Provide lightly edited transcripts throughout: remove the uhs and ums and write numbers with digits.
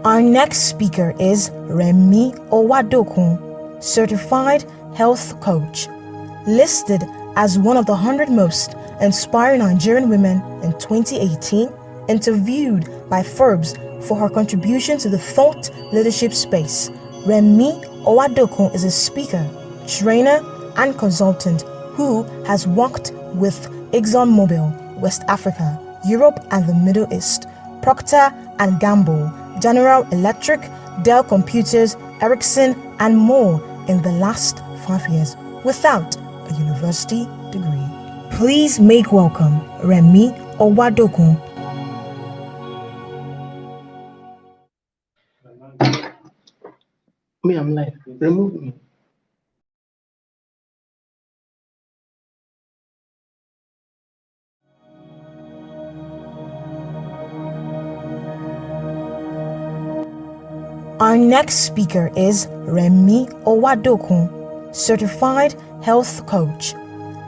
Our next speaker is Remi Owadokun, certified health coach, listed as one of the 100 most inspiring Nigerian women in 2018, interviewed by Forbes for her contribution to the thought leadership space. Remi Owadokun is a speaker, trainer, and consultant who has worked with ExxonMobil, West Africa, Europe and the Middle East, Procter & Gamble, General Electric, Dell Computers, Ericsson, and more in the last 5 years without a university degree. Please make welcome Remi Owadokun. Me, I'm live. Remove me. Our next speaker is Remi Owadokun, certified health coach,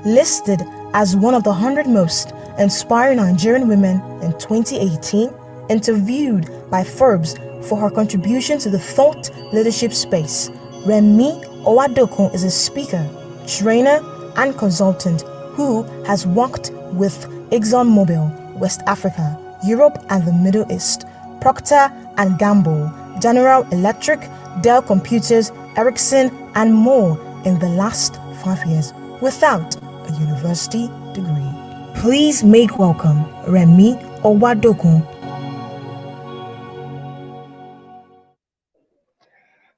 listed as one of the 100 most inspiring Nigerian women in 2018, interviewed by Forbes for her contribution to the thought leadership space. Remi Owadokun is a speaker, trainer, and consultant who has worked with ExxonMobil, West Africa, Europe and the Middle East, Procter & Gamble, General Electric, Dell Computers, Ericsson, and more in the last 5 years without a university degree. Please make welcome Remi Owadokun.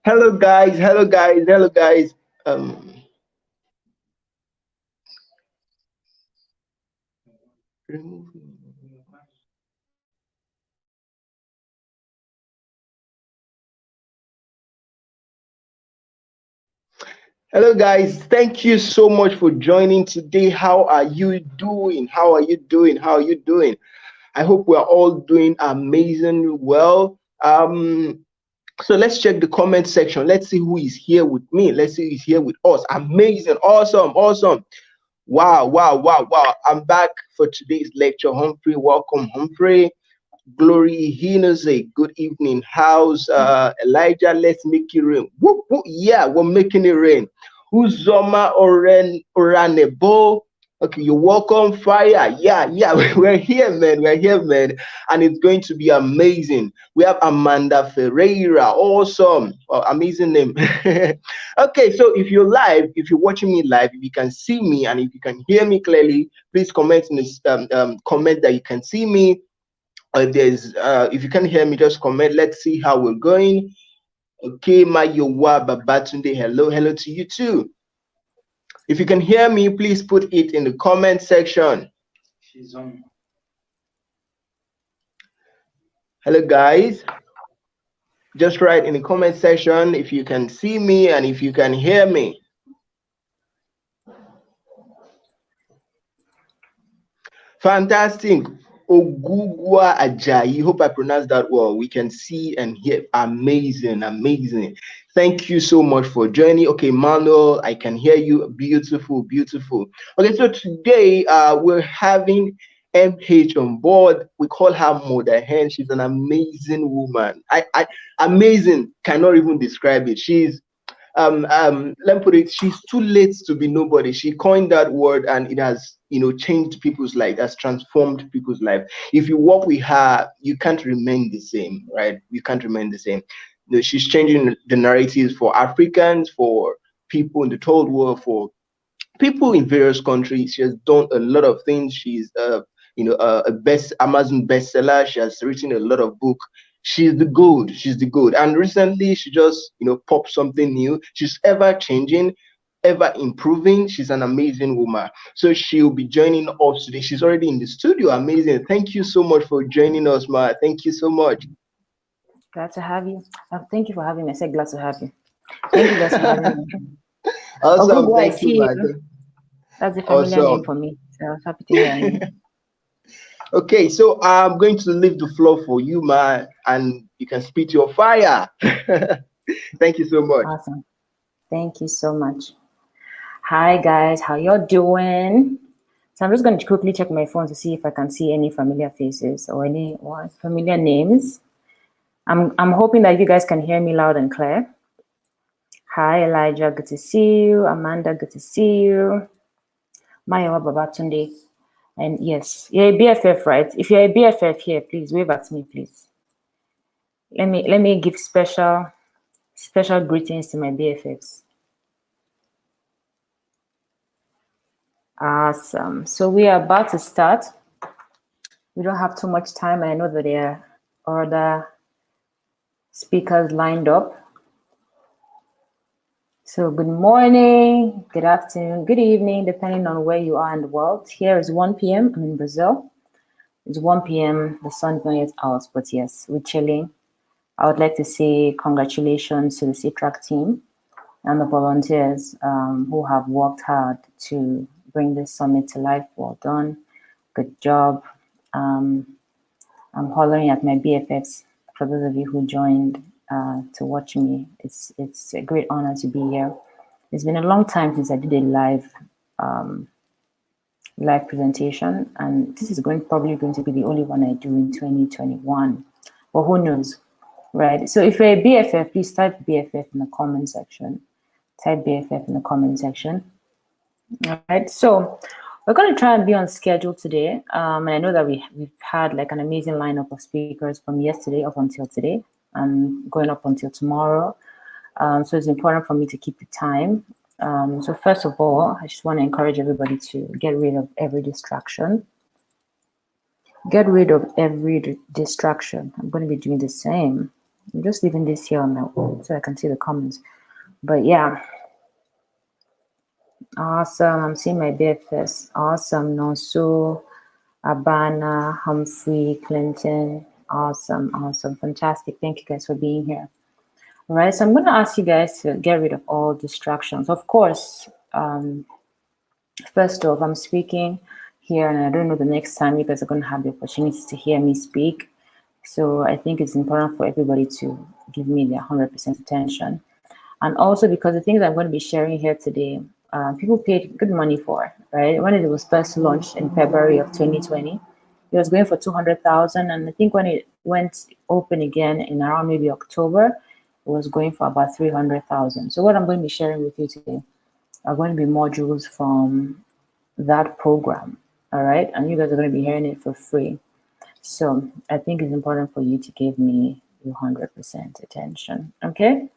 Hello guys. Remove me. Hello guys, thank you so much for joining today. How are you doing? I hope we're all doing amazing well. So let's check the comment section. Let's see who is here with me. Let's see who's here with us. Amazing, awesome. Wow. I'm back for today's lecture. Humphrey, welcome, Humphrey. Glory Hinoze, good evening. How's Elijah? Let's make it rain. Whoop, whoop. Yeah, we're making it rain. Uzoma Oranebo. Okay, you're welcome. Fire. Yeah, we're here, man. And it's going to be amazing. We have Amanda Ferreira. Awesome. Oh, amazing name. Okay, so if you're watching me live, if you can see me and if you can hear me clearly, please comment in this comment that you can see me. If you can hear me, just comment. Let's see how we're going. Okay, Mayowa Babatunde, hello to you too. If you can hear me, please put it in the comment section. She's on. Hello guys, just write in the comment section if you can see me and if you can hear me. Fantastic. Ogugwa Ajayi, hope I pronounced that well. We can see and hear. Amazing. Thank you so much for joining. Okay, Manuel, I can hear you. Beautiful. Okay, so today we're having MH on board. We call her Mother Hen. She's an amazing woman. Amazing, cannot even describe it. She's let me put it, she's too late to be nobody. She coined that word and it has changed people's life, has transformed people's life. If you walk with her, you can't remain the same, right? You can't remain the same. She's changing the narratives for Africans, for people in the third world, for people in various countries. She has done a lot of things. She's a Amazon bestseller. She has written a lot of books. She's the gold. And recently she just popped something new. She's ever changing, ever improving. She's an amazing woman. So she'll be joining us today. She's already in the studio. Amazing. Thank you so much for joining us, Ma. Thank you so much. Glad to have you. Thank you for having me. I said glad to have you. Thank you guys for having me. Awesome. Thank you, Ma. That's a familiar name for me. So I was happy to hear you. Okay, so I'm going to leave the floor for you, Ma, and you can spit your fire. Thank you so much. Awesome. Thank you so much. Hi, guys. How y'all doing? So I'm just going to quickly check my phone to see if I can see any familiar faces or any familiar names. I'm hoping that you guys can hear me loud and clear. Hi, Elijah. Good to see you. Amanda. Good to see you. Mayowa Babatunde. And yes, you're a BFF, right? If you're a BFF here, please wave at me, please. Let me give special greetings to my BFFs. Awesome. So we are about to start. We don't have too much time. I know that there are other speakers lined up. So good morning, good afternoon, good evening, depending on where you are in the world. Here is 1 p.m. I'm in Brazil. It's 1 p.m. The sun's not yet out, but yes, we're chilling. I would like to say congratulations to the Citraks team and the volunteers who have worked hard to bring this summit to life. Well done. Good job. I'm hollering at my BFFs for those of you who joined to watch me. It's a great honor to be here. It's been a long time since I did a live presentation, and this is probably going to be the only one I do in 2021. But who knows, right? So if you're a BFF, please type BFF in the comment section. Type BFF in the comment section. All right, so we're going to try and be on schedule today. And I know that we've had like an amazing lineup of speakers from yesterday up until today and going up until tomorrow. So it's important for me to keep the time. So first of all, I just want to encourage everybody to get rid of every distraction. Get rid of every distraction. I'm going to be doing the same. I'm just leaving this here on my own so I can see the comments. But yeah. Awesome. I'm seeing my BFS. Awesome. Nosu, Abana, Humphrey, Clinton. Awesome. Awesome. Fantastic. Thank you guys for being here. All right. So I'm going to ask you guys to get rid of all distractions. Of course, first off, I'm speaking here and I don't know the next time you guys are going to have the opportunity to hear me speak. So I think it's important for everybody to give me their 100% attention. And also because the things I'm going to be sharing here today, people paid good money for, right? When it was first launched in February of 2020, it was going for 200,000. And I think when it went open again in around maybe October, it was going for about 300,000. So what I'm going to be sharing with you today are going to be modules from that program, all right? And you guys are going to be hearing it for free. So I think it's important for you to give me your 100% attention, okay?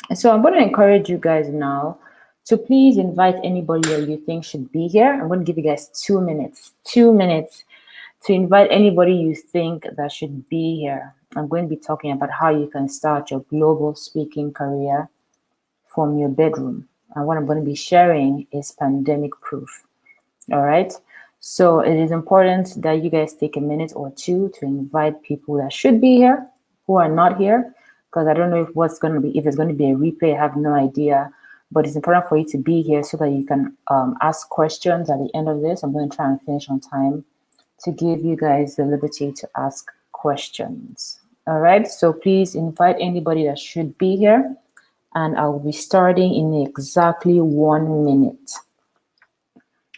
And so I'm going to encourage you guys now to please invite anybody that you think should be here. I'm going to give you guys 2 minutes to invite anybody you think that should be here. I'm going to be talking about how you can start your global speaking career from your bedroom. And what I'm going to be sharing is pandemic proof. All right. So it is important that you guys take a minute or two to invite people that should be here, who are not here, because I don't know if it's going to be a replay. I have no idea, but it's important for you to be here so that you can ask questions at the end of this. I'm going to try and finish on time to give you guys the liberty to ask questions. All right. So please invite anybody that should be here, and I will be starting in exactly 1 minute.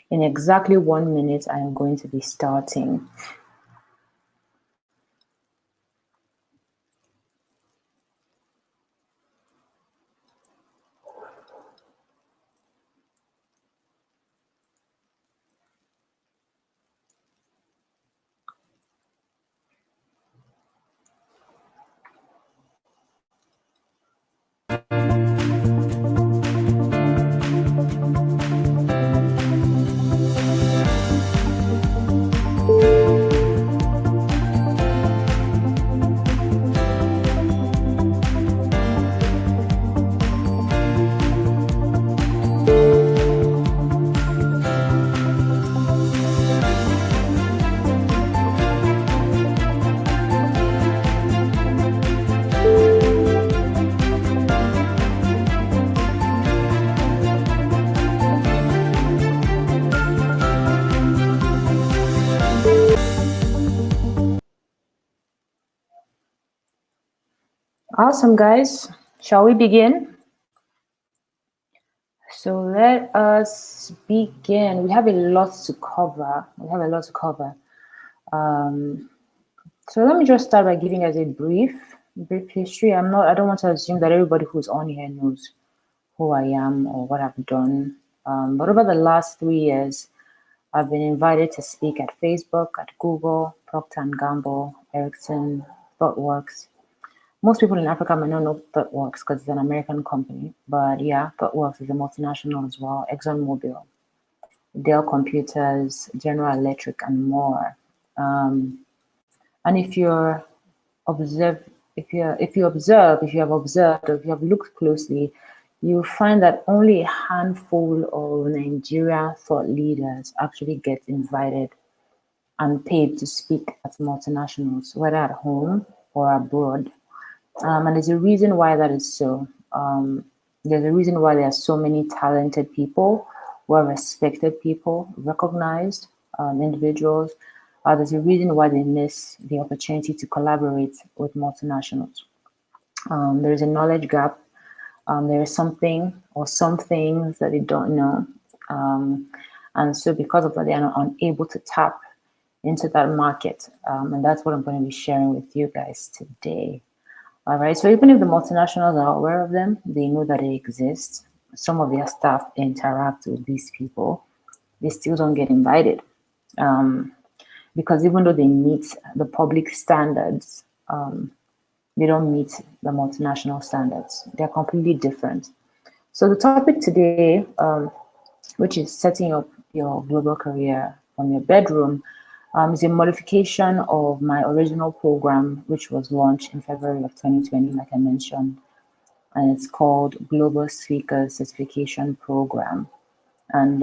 In exactly 1 minute, I am going to be starting. Awesome, guys. Shall we begin? So let us begin. We have a lot to cover. So let me just start by giving us a brief. brief history. I don't want to assume that everybody who's on here knows who I am or what I've done. But over the last 3 years, I've been invited to speak at Facebook, at Google, Procter & Gamble, Ericsson, ThoughtWorks. Most people in Africa may not know ThoughtWorks because it's an American company. But yeah, ThoughtWorks is a multinational as well, ExxonMobil, Dell Computers, General Electric, and more. And if you have observed, or if you have looked closely, you find that only a handful of Nigerian thought leaders actually get invited and paid to speak at multinationals, whether at home or abroad. And there's a reason why that is so. There's a reason why there are so many talented people, well-respected people, recognized individuals. There's a reason why they miss the opportunity to collaborate with multinationals. There is a knowledge gap. There is something or some things that they don't know. And so because of that, they are unable to tap into that market. And that's what I'm going to be sharing with you guys today. All right, so even if the multinationals are aware of them, they know that they exist. Some of their staff interact with these people. They still don't get invited. Because even though they meet the public standards, they don't meet the multinational standards. They're completely different. So the topic today, which is setting up your global career from your bedroom, is a modification of my original program, which was launched in February of 2020, like I mentioned, and it's called Global Speaker Certification Program. And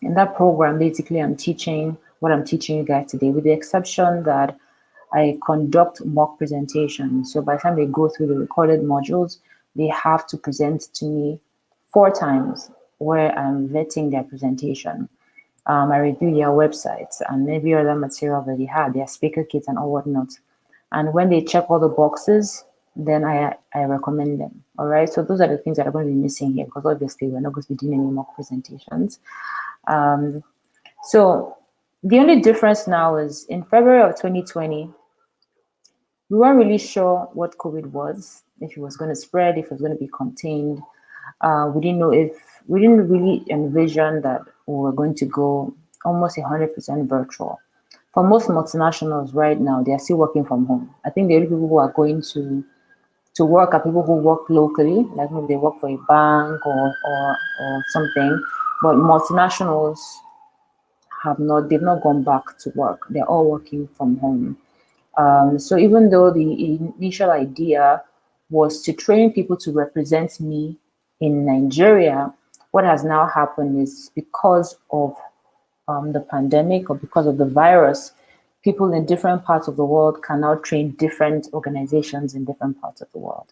in that program, basically, I'm teaching what I'm teaching you guys today, with the exception that I conduct mock presentations. So by the time they go through the recorded modules, they have to present to me 4 times where I'm vetting their presentation. I review their websites and every other material that they have, their speaker kits and all whatnot. And when they check all the boxes, then I recommend them. All right. So those are the things that are going to be missing here, because obviously we're not going to be doing any mock presentations. So the only difference now is in February of 2020, we weren't really sure what COVID was, if it was going to spread, if it was going to be contained. We didn't really envision that we were going to go almost 100% virtual. For most multinationals right now, they are still working from home. I think the only people who are going to work are people who work locally, like maybe they work for a bank or something. But multinationals they've not gone back to work. They're all working from home. So even though the initial idea was to train people to represent me in Nigeria, what has now happened is because of the pandemic or because of the virus, people in different parts of the world can now train different organizations in different parts of the world.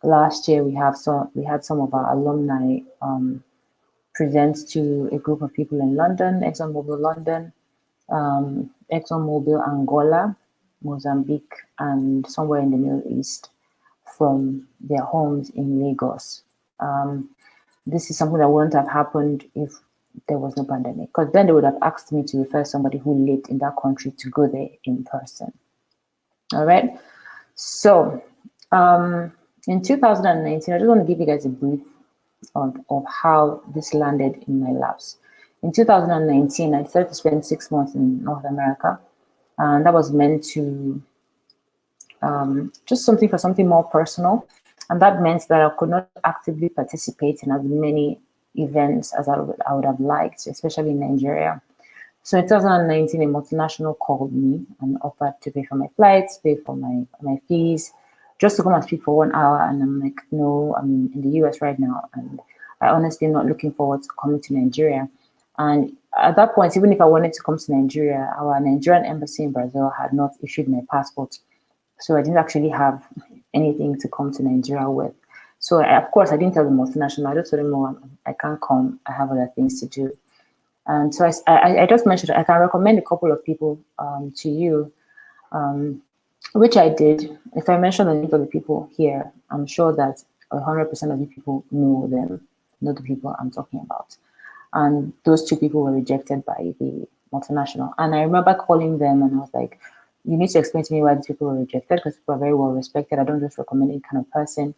Last year, we had some of our alumni present to a group of people in London, ExxonMobil London, ExxonMobil Angola, Mozambique, and somewhere in the Middle East from their homes in Lagos. This is something that wouldn't have happened if there was no pandemic, because then they would have asked me to refer somebody who lived in that country to go there in person. All right. So in 2019, I just want to give you guys a brief of how this landed in my laps. In 2019, I decided to spend 6 months in North America, and that was meant to just something more personal. And that meant that I could not actively participate in as many events as I would have liked, especially in Nigeria. So in 2019, a multinational called me and offered to pay for my flights, pay for my fees, just to come and speak for 1 hour. And I'm like, no, I'm in the US right now, and I honestly am not looking forward to coming to Nigeria. And at that point, even if I wanted to come to Nigeria, our Nigerian embassy in Brazil had not issued my passport. So I didn't actually have anything to come to Nigeria with. So of course, I didn't tell the multinational. I just told them, no, I can't come. I have other things to do. And so I just mentioned I can recommend a couple of people to you, which I did. If I mention the names of the people here, I'm sure that 100% of you people know them, know the people I'm talking about. And those 2 people were rejected by the multinational. And I remember calling them and I was like, you need to explain to me why these people were rejected, because people are very well respected. I don't just recommend any kind of person.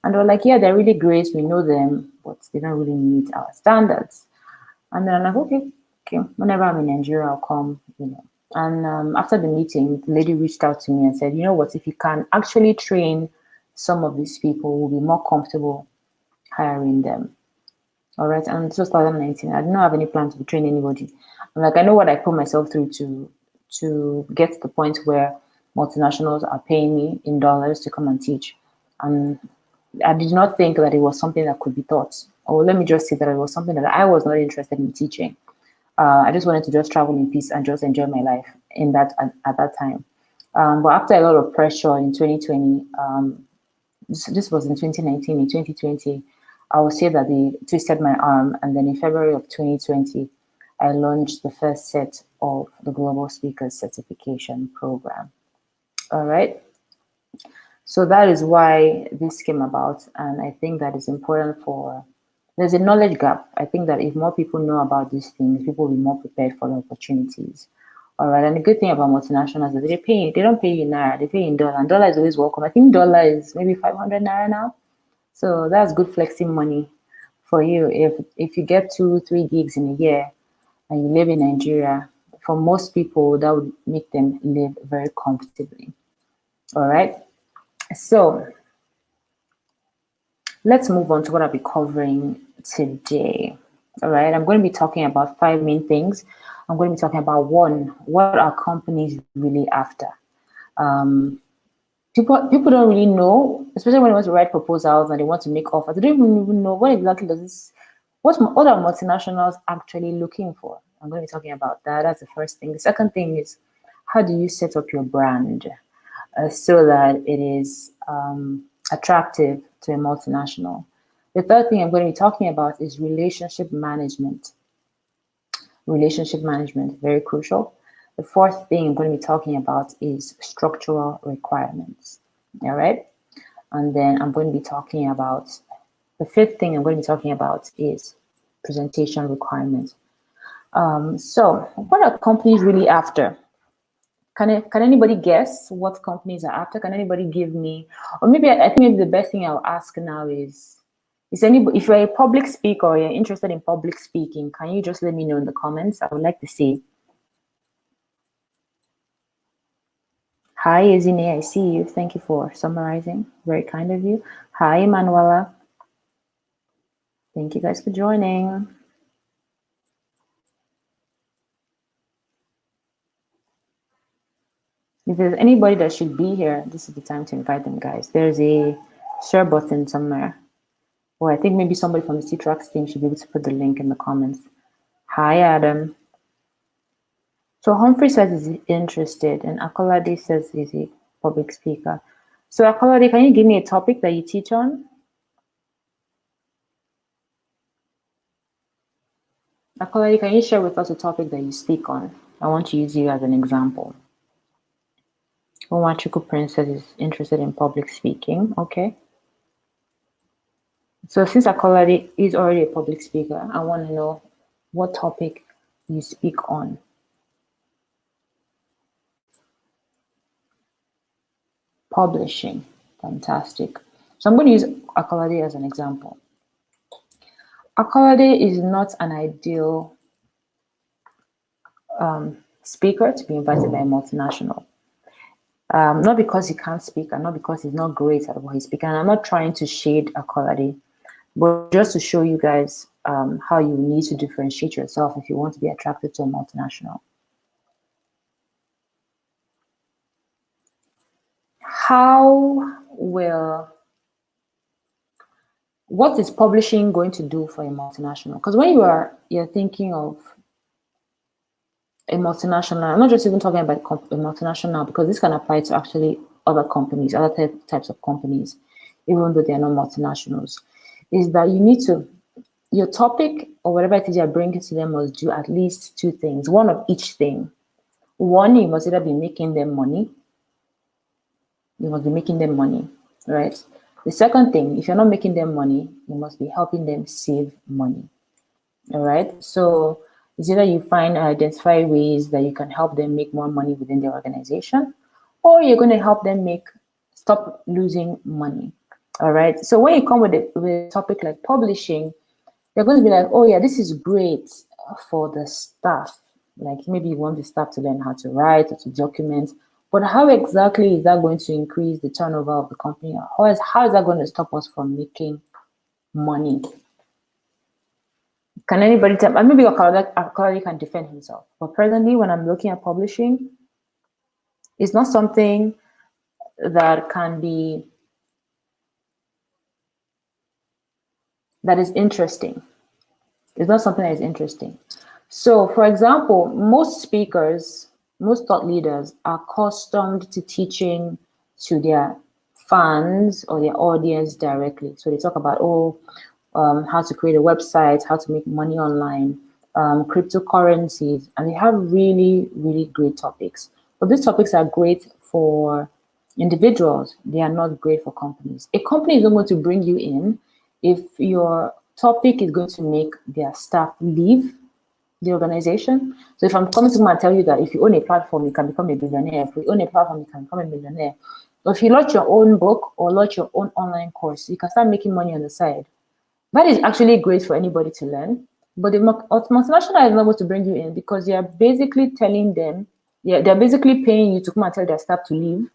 And they were like, yeah, they're really great. We know them, but they don't really meet our standards. And then I'm like, okay. Whenever I'm in Nigeria, I'll come, And after the meeting, the lady reached out to me and said, you know what, if you can actually train some of these people, we'll be more comfortable hiring them. All right. And this was 2019. I didn't have any plan to train anybody. I'm like, I know what I put myself through to get to the point where multinationals are paying me in dollars to come and teach. And I did not think that it was something that could be taught. Or let me just say that it was something that I was not interested in teaching. I just wanted to just travel in peace and just enjoy my life at that time. But after a lot of pressure in 2020, this was in 2019, in 2020, I would say that they twisted my arm. And then in February of 2020, I launched the first set of the Global Speakers Certification Program. All right. So that is why this came about. And I think that is important there's a knowledge gap. I think that if more people know about these things, people will be more prepared for the opportunities. All right. And the good thing about multinationals is that they don't pay you in Naira, they pay in dollar. And dollar is always welcome. I think dollar is maybe 500 Naira now. So that's good flexing money for you. If you get 2-3 gigs in a year and you live in Nigeria, for most people, that would make them live very comfortably. All right. So let's move on to what I'll be covering today. All right. I'm going to be talking about 5 main things. I'm going to be talking about 1, what are companies really after? People don't really know, especially when they want to write proposals and they want to make offers. They don't even know what exactly what are multinationals actually looking for. I'm going to be talking about that. That's the first thing. The second thing is, how do you set up your brand so that it is attractive to a multinational? The third thing I'm going to be talking about is relationship management. Relationship management, very crucial. The fourth thing I'm going to be talking about is structural requirements. All right. And then I'm going to be talking about the fifth thing I'm going to be talking about is presentation requirements. So what are companies really after? Can anybody guess what companies are after? Can anybody give me, or maybe I think maybe the best thing I'll ask now is anybody, if you're a public speaker or you're interested in public speaking, can you just let me know in the comments? I would like to see. Hi, Ezine, I see you. Thank you for summarizing. Very kind of you. Hi, Manuela. Thank you guys for joining. If there's anybody that should be here, this is the time to invite them, guys. There's a share button somewhere. Or I think maybe somebody from the Citraks team should be able to put the link in the comments. Hi, Adam. So Humphrey says he's interested, and Akolade says he's a public speaker. So Akolade, can you give me a topic that you teach on? Akolade, can you share with us a topic that you speak on? I want to use you as an example. Owachuku Princess is interested in public speaking. Okay. So since Akolade is already a public speaker, I want to know what topic you speak on. Publishing. Fantastic. So I'm going to use Akolade as an example. Akolade is not an ideal speaker to be invited by a multinational. Not because he can't speak and not because he's not great at what he's speaking. And I'm not trying to shade Akolade, but just to show you guys how you need to differentiate yourself if you want to be attracted to a multinational. What is publishing going to do for a multinational? Because when you're thinking of a multinational, I'm not just even talking about a multinational, because this can apply to actually other companies, other types of companies, even though they are not multinationals, is that you need to, your topic or whatever it is you're bringing to them must do at least 2 things, one of each thing. One, you must either be making them money. You must be making them money, right? The second thing, if you're not making them money, you must be helping them save money. All right. So It's either you find identify ways that you can help them make more money within the organization, or you're going to help them stop losing money. All right. So when you come with a topic like publishing, they're going to be like, oh yeah, this is great for the staff. Like maybe you want the staff to learn how to write or to document, but how exactly is that going to increase the turnover of the company? How is that going to stop us from making money? Can anybody tell? Maybe your colleague can defend himself. But presently, when I'm looking at publishing, it's not something that is interesting. It's not something that is interesting. So, for example, most speakers, most thought leaders are accustomed to teaching to their fans or their audience directly. So they talk about, how to create a website, how to make money online, cryptocurrencies, and they have really, really great topics. But these topics are great for individuals. They are not great for companies. A company is not going to bring you in if your topic is going to make their staff leave the organization. So if I'm coming to and tell you that if you own a platform, you can become a billionaire. If you own a platform, you can become a millionaire. Or if you launch your own book or launch your own online course, you can start making money on the side. That is actually great for anybody to learn. But the multinational is not going to bring you in because you're basically telling them, they're basically paying you to come and tell their staff to leave,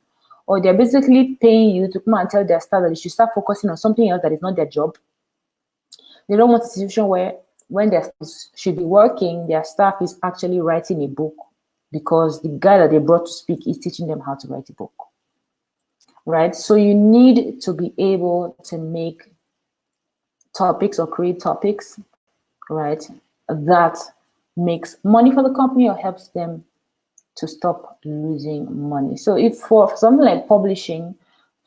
or they're basically paying you to come and tell their staff that they should start focusing on something else that is not their job. They don't want a situation where when their staff should be working, their staff is actually writing a book because the guy that they brought to speak is teaching them how to write a book, right? So you need to be able to make topics or create topics, right, that makes money for the company or helps them to stop losing money. So if for something like publishing,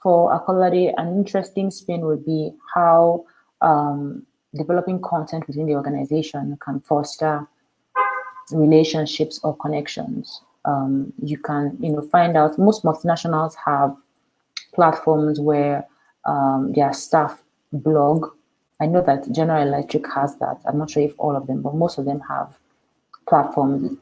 for Akolade, an interesting spin would be how developing content within the organization can foster relationships or connections. You can, find out most multinationals have platforms where their staff blog. I know that General Electric has that. I'm not sure if all of them, but most of them have platforms.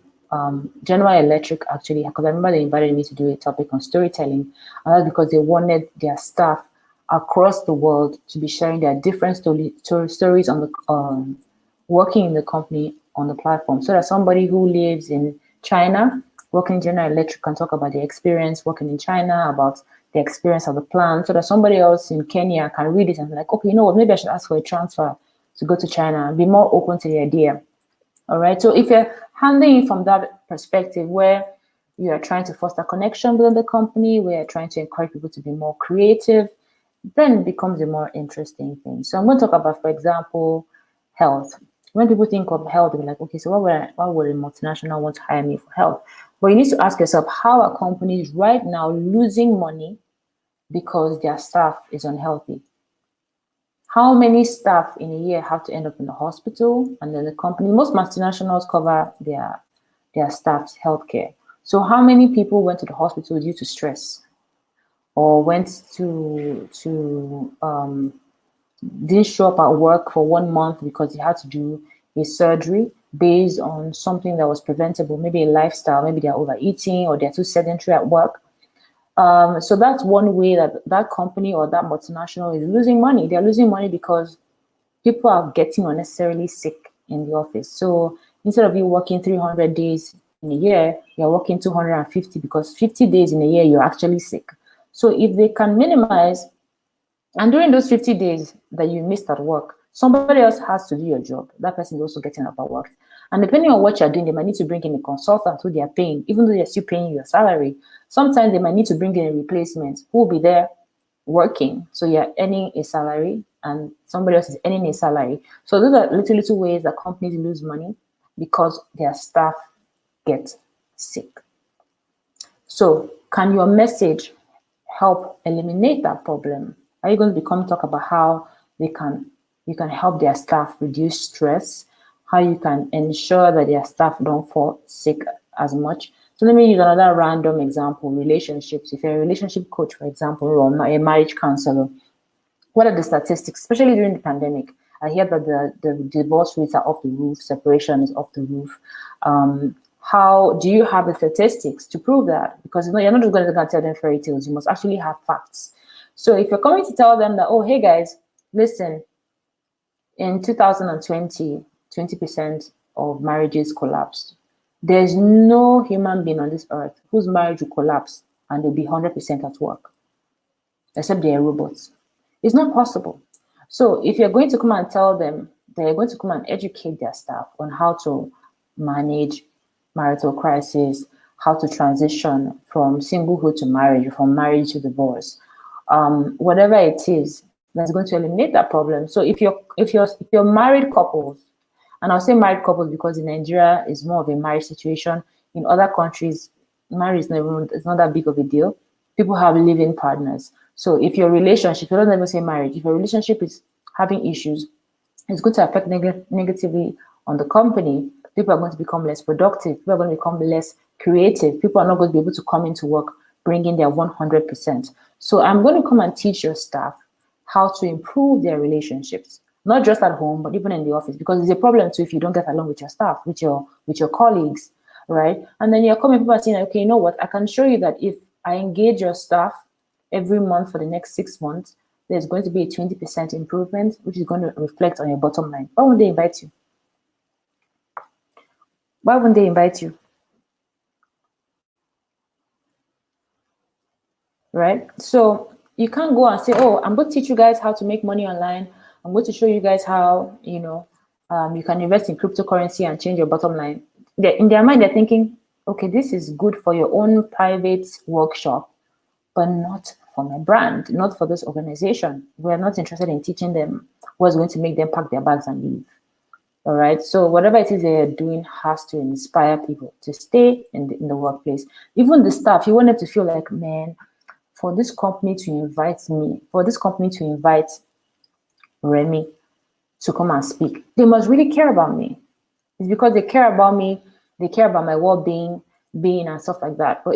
General Electric actually, because I remember they invited me to do a topic on storytelling, and that's because they wanted their staff across the world to be sharing their different stories on the working in the company on the platform, so that somebody who lives in China working in General Electric can talk about their experience working in China, about the experience of the plan, so that somebody else in Kenya can read it and be like, okay, you know what, maybe I should ask for a transfer to go to China and be more open to the idea. All right. So if you're handling it from that perspective, where you are trying to foster connection within the company, where you're trying to encourage people to be more creative, then it becomes a more interesting thing. So I'm going to talk about, for example, health. When people think of health, they're like, okay, so why would a multinational want to hire me for health? But you need to ask yourself, how are companies right now losing money because their staff is unhealthy? How many staff in a year have to end up in the hospital? And then the company, most multinationals cover their staff's healthcare. So how many people went to the hospital due to stress, or went to didn't show up at work for 1 month because they had to do a surgery based on something that was preventable, maybe a lifestyle, maybe they're overeating or they're too sedentary at work. So that's one way that company or that multinational is losing money. They're losing money because people are getting unnecessarily sick in the office. So instead of you working 300 days in a year, you're working 250 because 50 days in a year, you're actually sick. So if they can minimize, and during those 50 days that you missed at work, somebody else has to do your job. That person is also getting up at work. And depending on what you're doing, they might need to bring in a consultant who they are paying, even though they're still paying you your salary. Sometimes they might need to bring in a replacement who will be there working. So you're earning a salary and somebody else is earning a salary. So those are little ways that companies lose money because their staff get sick. So can your message help eliminate that problem? Are you going to talk about how you can help their staff reduce stress, how you can ensure that their staff don't fall sick as much? So let me use another random example, relationships. If you're a relationship coach, for example, or a marriage counselor, what are the statistics, especially during the pandemic? I hear that the divorce rates are off the roof, separation is off the roof. How do you have the statistics to prove that? Because you're not just going to tell them fairy tales. You must actually have facts. So if you're coming to tell them that, oh, hey guys, listen, in 2020, 20% of marriages collapsed. There's no human being on this earth whose marriage will collapse and they'll be 100% at work, except they're robots. It's not possible. So if you're going to come and tell them, they're going to come and educate their staff on how to manage marital crisis, how to transition from singlehood to marriage, from marriage to divorce, whatever it is that's going to eliminate that problem. So if you're married couples, and I'll say married couples because in Nigeria it's more of a marriage situation. In other countries, marriage is not that big of a deal. People have living partners. So if your relationship, you don't even say marriage, if your relationship is having issues, it's going to affect negatively on the company. People are going to become less productive. People are going to become less creative. People are not going to be able to come into work bringing their 100%. So I'm going to come and teach your staff how to improve their relationships, not just at home, but even in the office, because it's a problem too if you don't get along with your staff, with your colleagues, right? And then you're coming, people are saying, okay, you know what? I can show you that if I engage your staff every month for the next 6 months, there's going to be a 20% improvement, which is going to reflect on your bottom line. Why won't they invite you? Why wouldn't they invite you? Right? So you can't go and say, oh, I'm going to teach you guys how to make money online. I'm going to show you guys how, you can invest in cryptocurrency and change your bottom line. In their mind, they're thinking, okay, this is good for your own private workshop, but not for my brand, not for this organization. We're not interested in teaching them what's going to make them pack their bags and leave. All right. So whatever it is they're doing has to inspire people to stay in the workplace. Even the staff, you want them to feel like, man, for this company to invite Remy to come and speak, they must really care about me. It's because they care about me, they care about my well-being, and stuff like that. But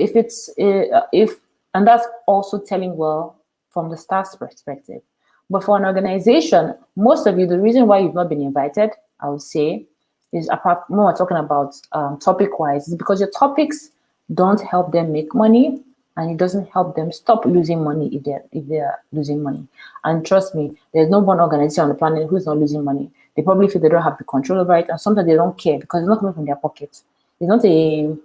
and that's also telling well from the staff's perspective. But for an organization, most of you, the reason why you've not been invited, I would say, is apart more talking about topic-wise, is because your topics don't help them make money, and it doesn't help them stop losing money if they're losing money. And trust me, there's no one organization on the planet who's not losing money. They probably feel they don't have the control over it, and sometimes they don't care because it's not coming from their pockets. It's not a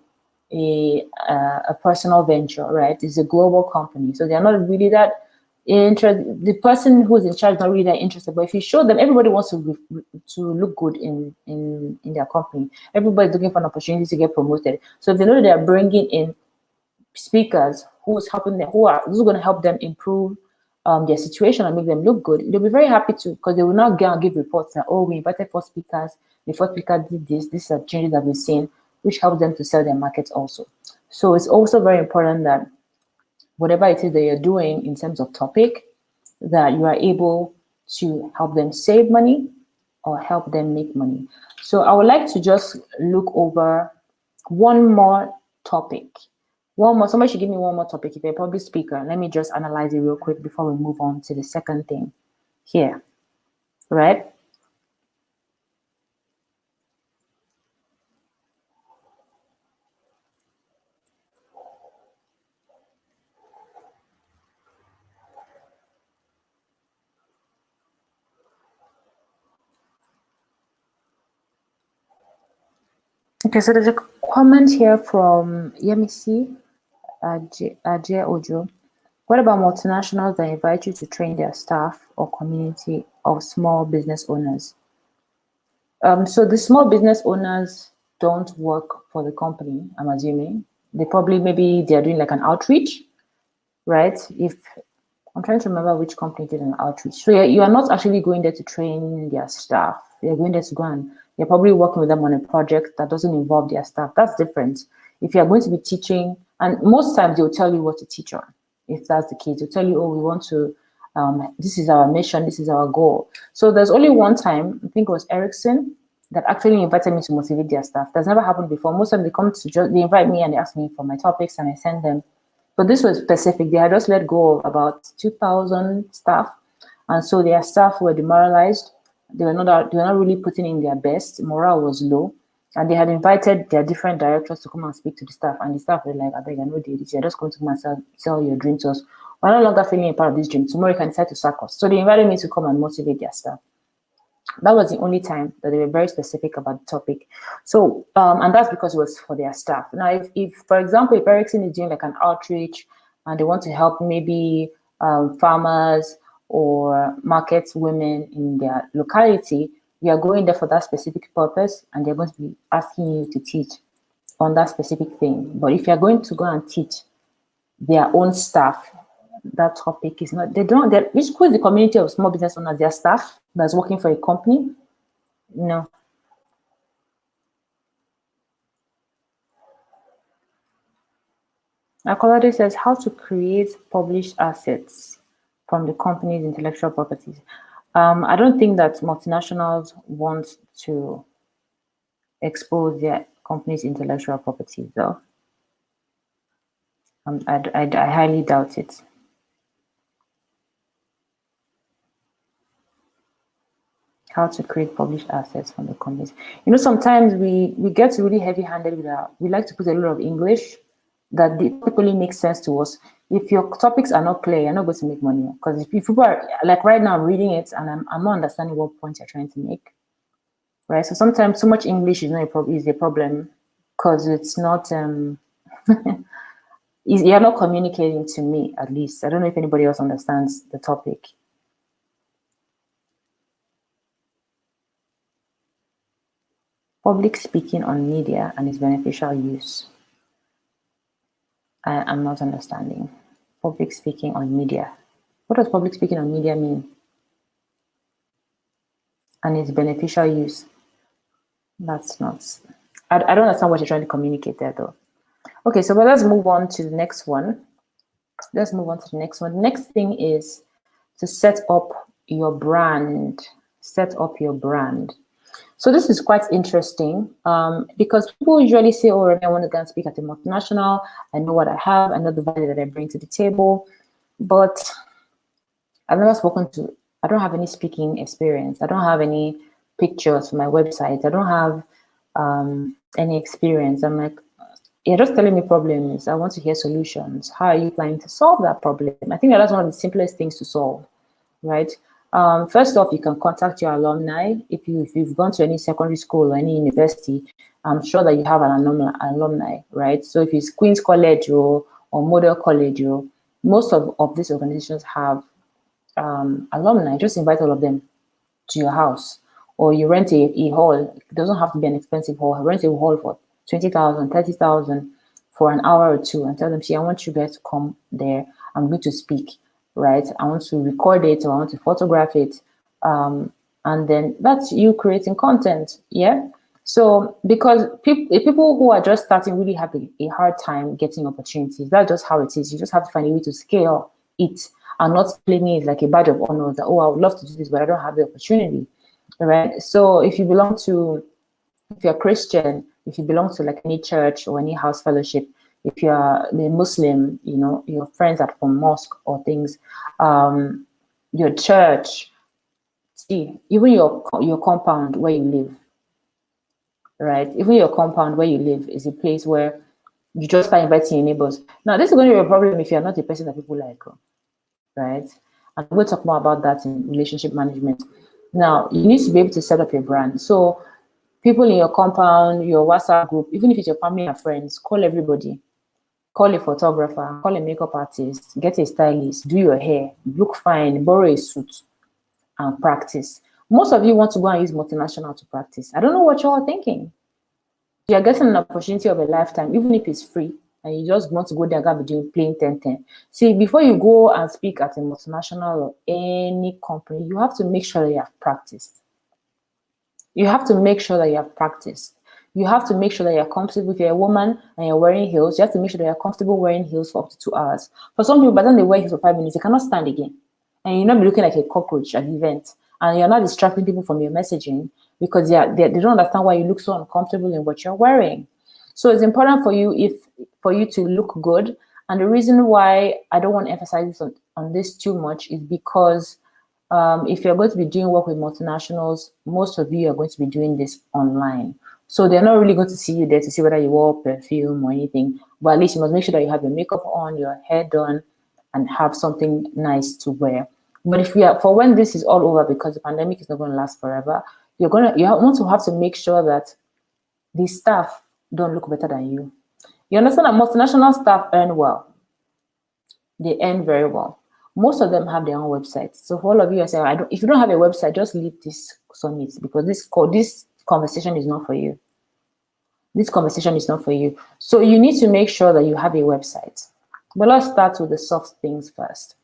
personal venture, right? It's a global company, so they're not really that interested. The person who's in charge is not really that interested. But if you show them, everybody wants to look good in their company. Everybody's looking for an opportunity to get promoted. So if they know that they're bringing in speakers who's helping them, who's going to help them improve their situation and make them look good, they'll be very happy to, because they will not go and give reports that, oh, we invited 4 speakers, the 4th speaker did this, these are changes that we've seen, which helps them to sell their markets also. So it's also very important that whatever it is that you're doing in terms of topic, that you are able to help them save money or help them make money. So I would like to just look over one more topic. Somebody should give me one more topic. If you're a public speaker, let me just analyze it real quick before we move on to the second thing here, right? Okay, so there's a comment here from Yemisi Ajay Ojo. What about multinationals that invite you to train their staff or community of small business owners? So the small business owners don't work for the company, I'm assuming. Maybe they're doing like an outreach, right? I'm trying to remember which company did an outreach. So you are not actually going there to train their staff. You're going there to go and you're probably working with them on a project that doesn't involve their staff. That's different. If you're going to be teaching, and most times they'll tell you what to teach on. If that's the case, they'll tell you, oh, we want to, this is our mission, this is our goal. So there's only one time, I think it was Ericsson, that actually invited me to motivate their staff. That's never happened before. Most of them, they invite me and they ask me for my topics and I send them. But this was specific. They had just let go of about 2,000 staff. And so their staff were demoralized. They were not really putting in their best. Morale was low. And they had invited their different directors to come and speak to the staff. And the staff were like, I beg, I know this. You're just going to come and sell your dream to us. We're no longer feeling a part of this dream. Tomorrow you can decide to sack us. So they invited me to come and motivate their staff. That was the only time that they were very specific about the topic. So, and that's because it was for their staff. Now, if for example, if Ericsson is doing like an outreach and they want to help maybe farmers or market women in their locality, you are going there for that specific purpose, and they're going to be asking you to teach on that specific thing. But if you're going to go and teach their own staff, that topic is not, which is the community of small business owners, their staff that's working for a company? No. Akolade says, how to create published assets from the company's intellectual properties. I don't think that multinationals want to expose their company's intellectual property, though. I highly doubt it. How to create published assets from the companies. You know, sometimes we get really heavy-handed with we like to put a lot of English that typically makes sense to us. If your topics are not clear, you're not going to make money. Because if people are, like right now, I'm reading it and I'm not understanding what point you're trying to make. Right? So sometimes too much English is not a problem because it's not, you're not communicating to me, at least. I don't know if anybody else understands the topic. Public speaking on media and its beneficial use. I'm not understanding. Public speaking on media. What does public speaking on media mean? And its beneficial use. That's not. I don't understand what you're trying to communicate there, though. Okay, so let's move on to the next one. The next thing is to set up your brand. Set up your brand. So this is quite interesting because people usually say, oh, I want to go and speak at a multinational. I know what I have. I know the value that I bring to the table. But I've never I don't have any speaking experience. I don't have any pictures for my website. I don't have any experience. I'm like, you're just telling me problems. I want to hear solutions. How are you planning to solve that problem? I think that's one of the simplest things to solve, right? First off, you can contact your alumni. If you've gone to any secondary school or any university, I'm sure that you have an alumni, right? So if it's Queen's College or Model College, most of these organizations have alumni. Just invite all of them to your house, or you rent a hall. It doesn't have to be an expensive hall. Rent a hall for 20,000, 30,000 for an hour or two, and tell them, see, I want you guys to come there. I'm going to speak. Right, I want to record it or I want to photograph it, and then that's you creating content. Yeah. So because people who are just starting really have a hard time getting opportunities. That's just how it is. You just have to find a way to scale it and not claiming it like a badge of honor that, oh, I would love to do this, but I don't have the opportunity. Right. So if you're a Christian, if you belong to like any church or any house fellowship, if you're a Muslim, you know, your friends are from mosque or things, your church, see, even your compound where you live, right? Even your compound where you live is a place where you just start inviting your neighbors. Now, this is going to be a problem if you're not a person that people like, right? And we'll talk more about that in relationship management. Now, you need to be able to set up your brand. So people in your compound, your WhatsApp group, even if it's your family and friends, call everybody. Call a photographer, call a makeup artist, get a stylist, do your hair, look fine, borrow a suit, and practice. Most of you want to go and use multinational to practice. I don't know what you're all thinking. You're getting an opportunity of a lifetime, even if it's free, and you just want to go there and be doing plain 10-10. See, before you go and speak at a multinational or any company, you have to make sure that you have practiced. You have to make sure that you have practiced. You have to make sure that you're comfortable. If you're a woman and you're wearing heels, you have to make sure that you're comfortable wearing heels for up to 2 hours. For some people, by the time they wear heels for 5 minutes, they cannot stand again. And you're not looking like a cockroach at the event. And you're not distracting people from your messaging because they don't understand why you look so uncomfortable in what you're wearing. So it's important for you to look good. And the reason why I don't want to emphasize this on this too much is because if you're going to be doing work with multinationals, most of you are going to be doing this online. So they're not really going to see you there to see whether you wore perfume or anything, but at least you must make sure that you have your makeup on, your hair done, and have something nice to wear. But if we are, for when this is all over, because the pandemic is not going to last forever, you want to have to make sure that the staff don't look better than you. You understand that multinational staff earn well. They earn very well. Most of them have their own websites. So for all of you, I say, if you don't have a website, just leave this summit, because this conversation is not for you. This conversation is not for you. So you need to make sure that you have a website. But let's start with the soft things first.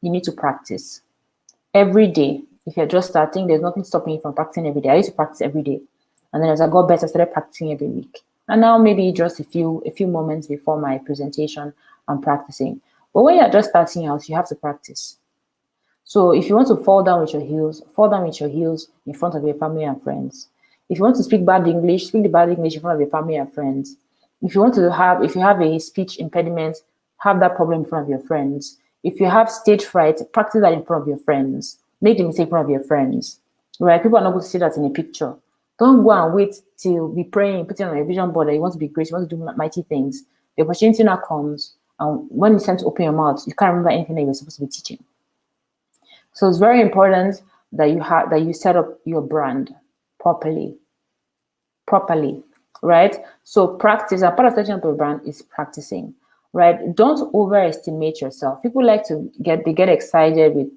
You need to practice every day. If you're just starting, there's nothing stopping you from practicing every day. I used to practice every day. And then as I got better, I started practicing every week. And now maybe just a few moments before my presentation, I'm practicing. But when you're just starting out, you have to practice. So if you want to fall down with your heels in front of your family and friends. If you want to speak bad English, speak the bad English in front of your family and friends. If you have a speech impediment, have that problem in front of your friends. If you have stage fright, practice that in front of your friends. Make the mistake in front of your friends. Right? People are not going to see that in a picture. Don't go and wait till be praying, put it on your vision board that you want to be great, you want to do mighty things. The opportunity now comes, and when it's time to open your mouth, you can't remember anything that you're supposed to be teaching. So it's very important that you set up your brand properly, right? So practice, and part of setting up your brand is practicing, right? Don't overestimate yourself. People like to get excited with,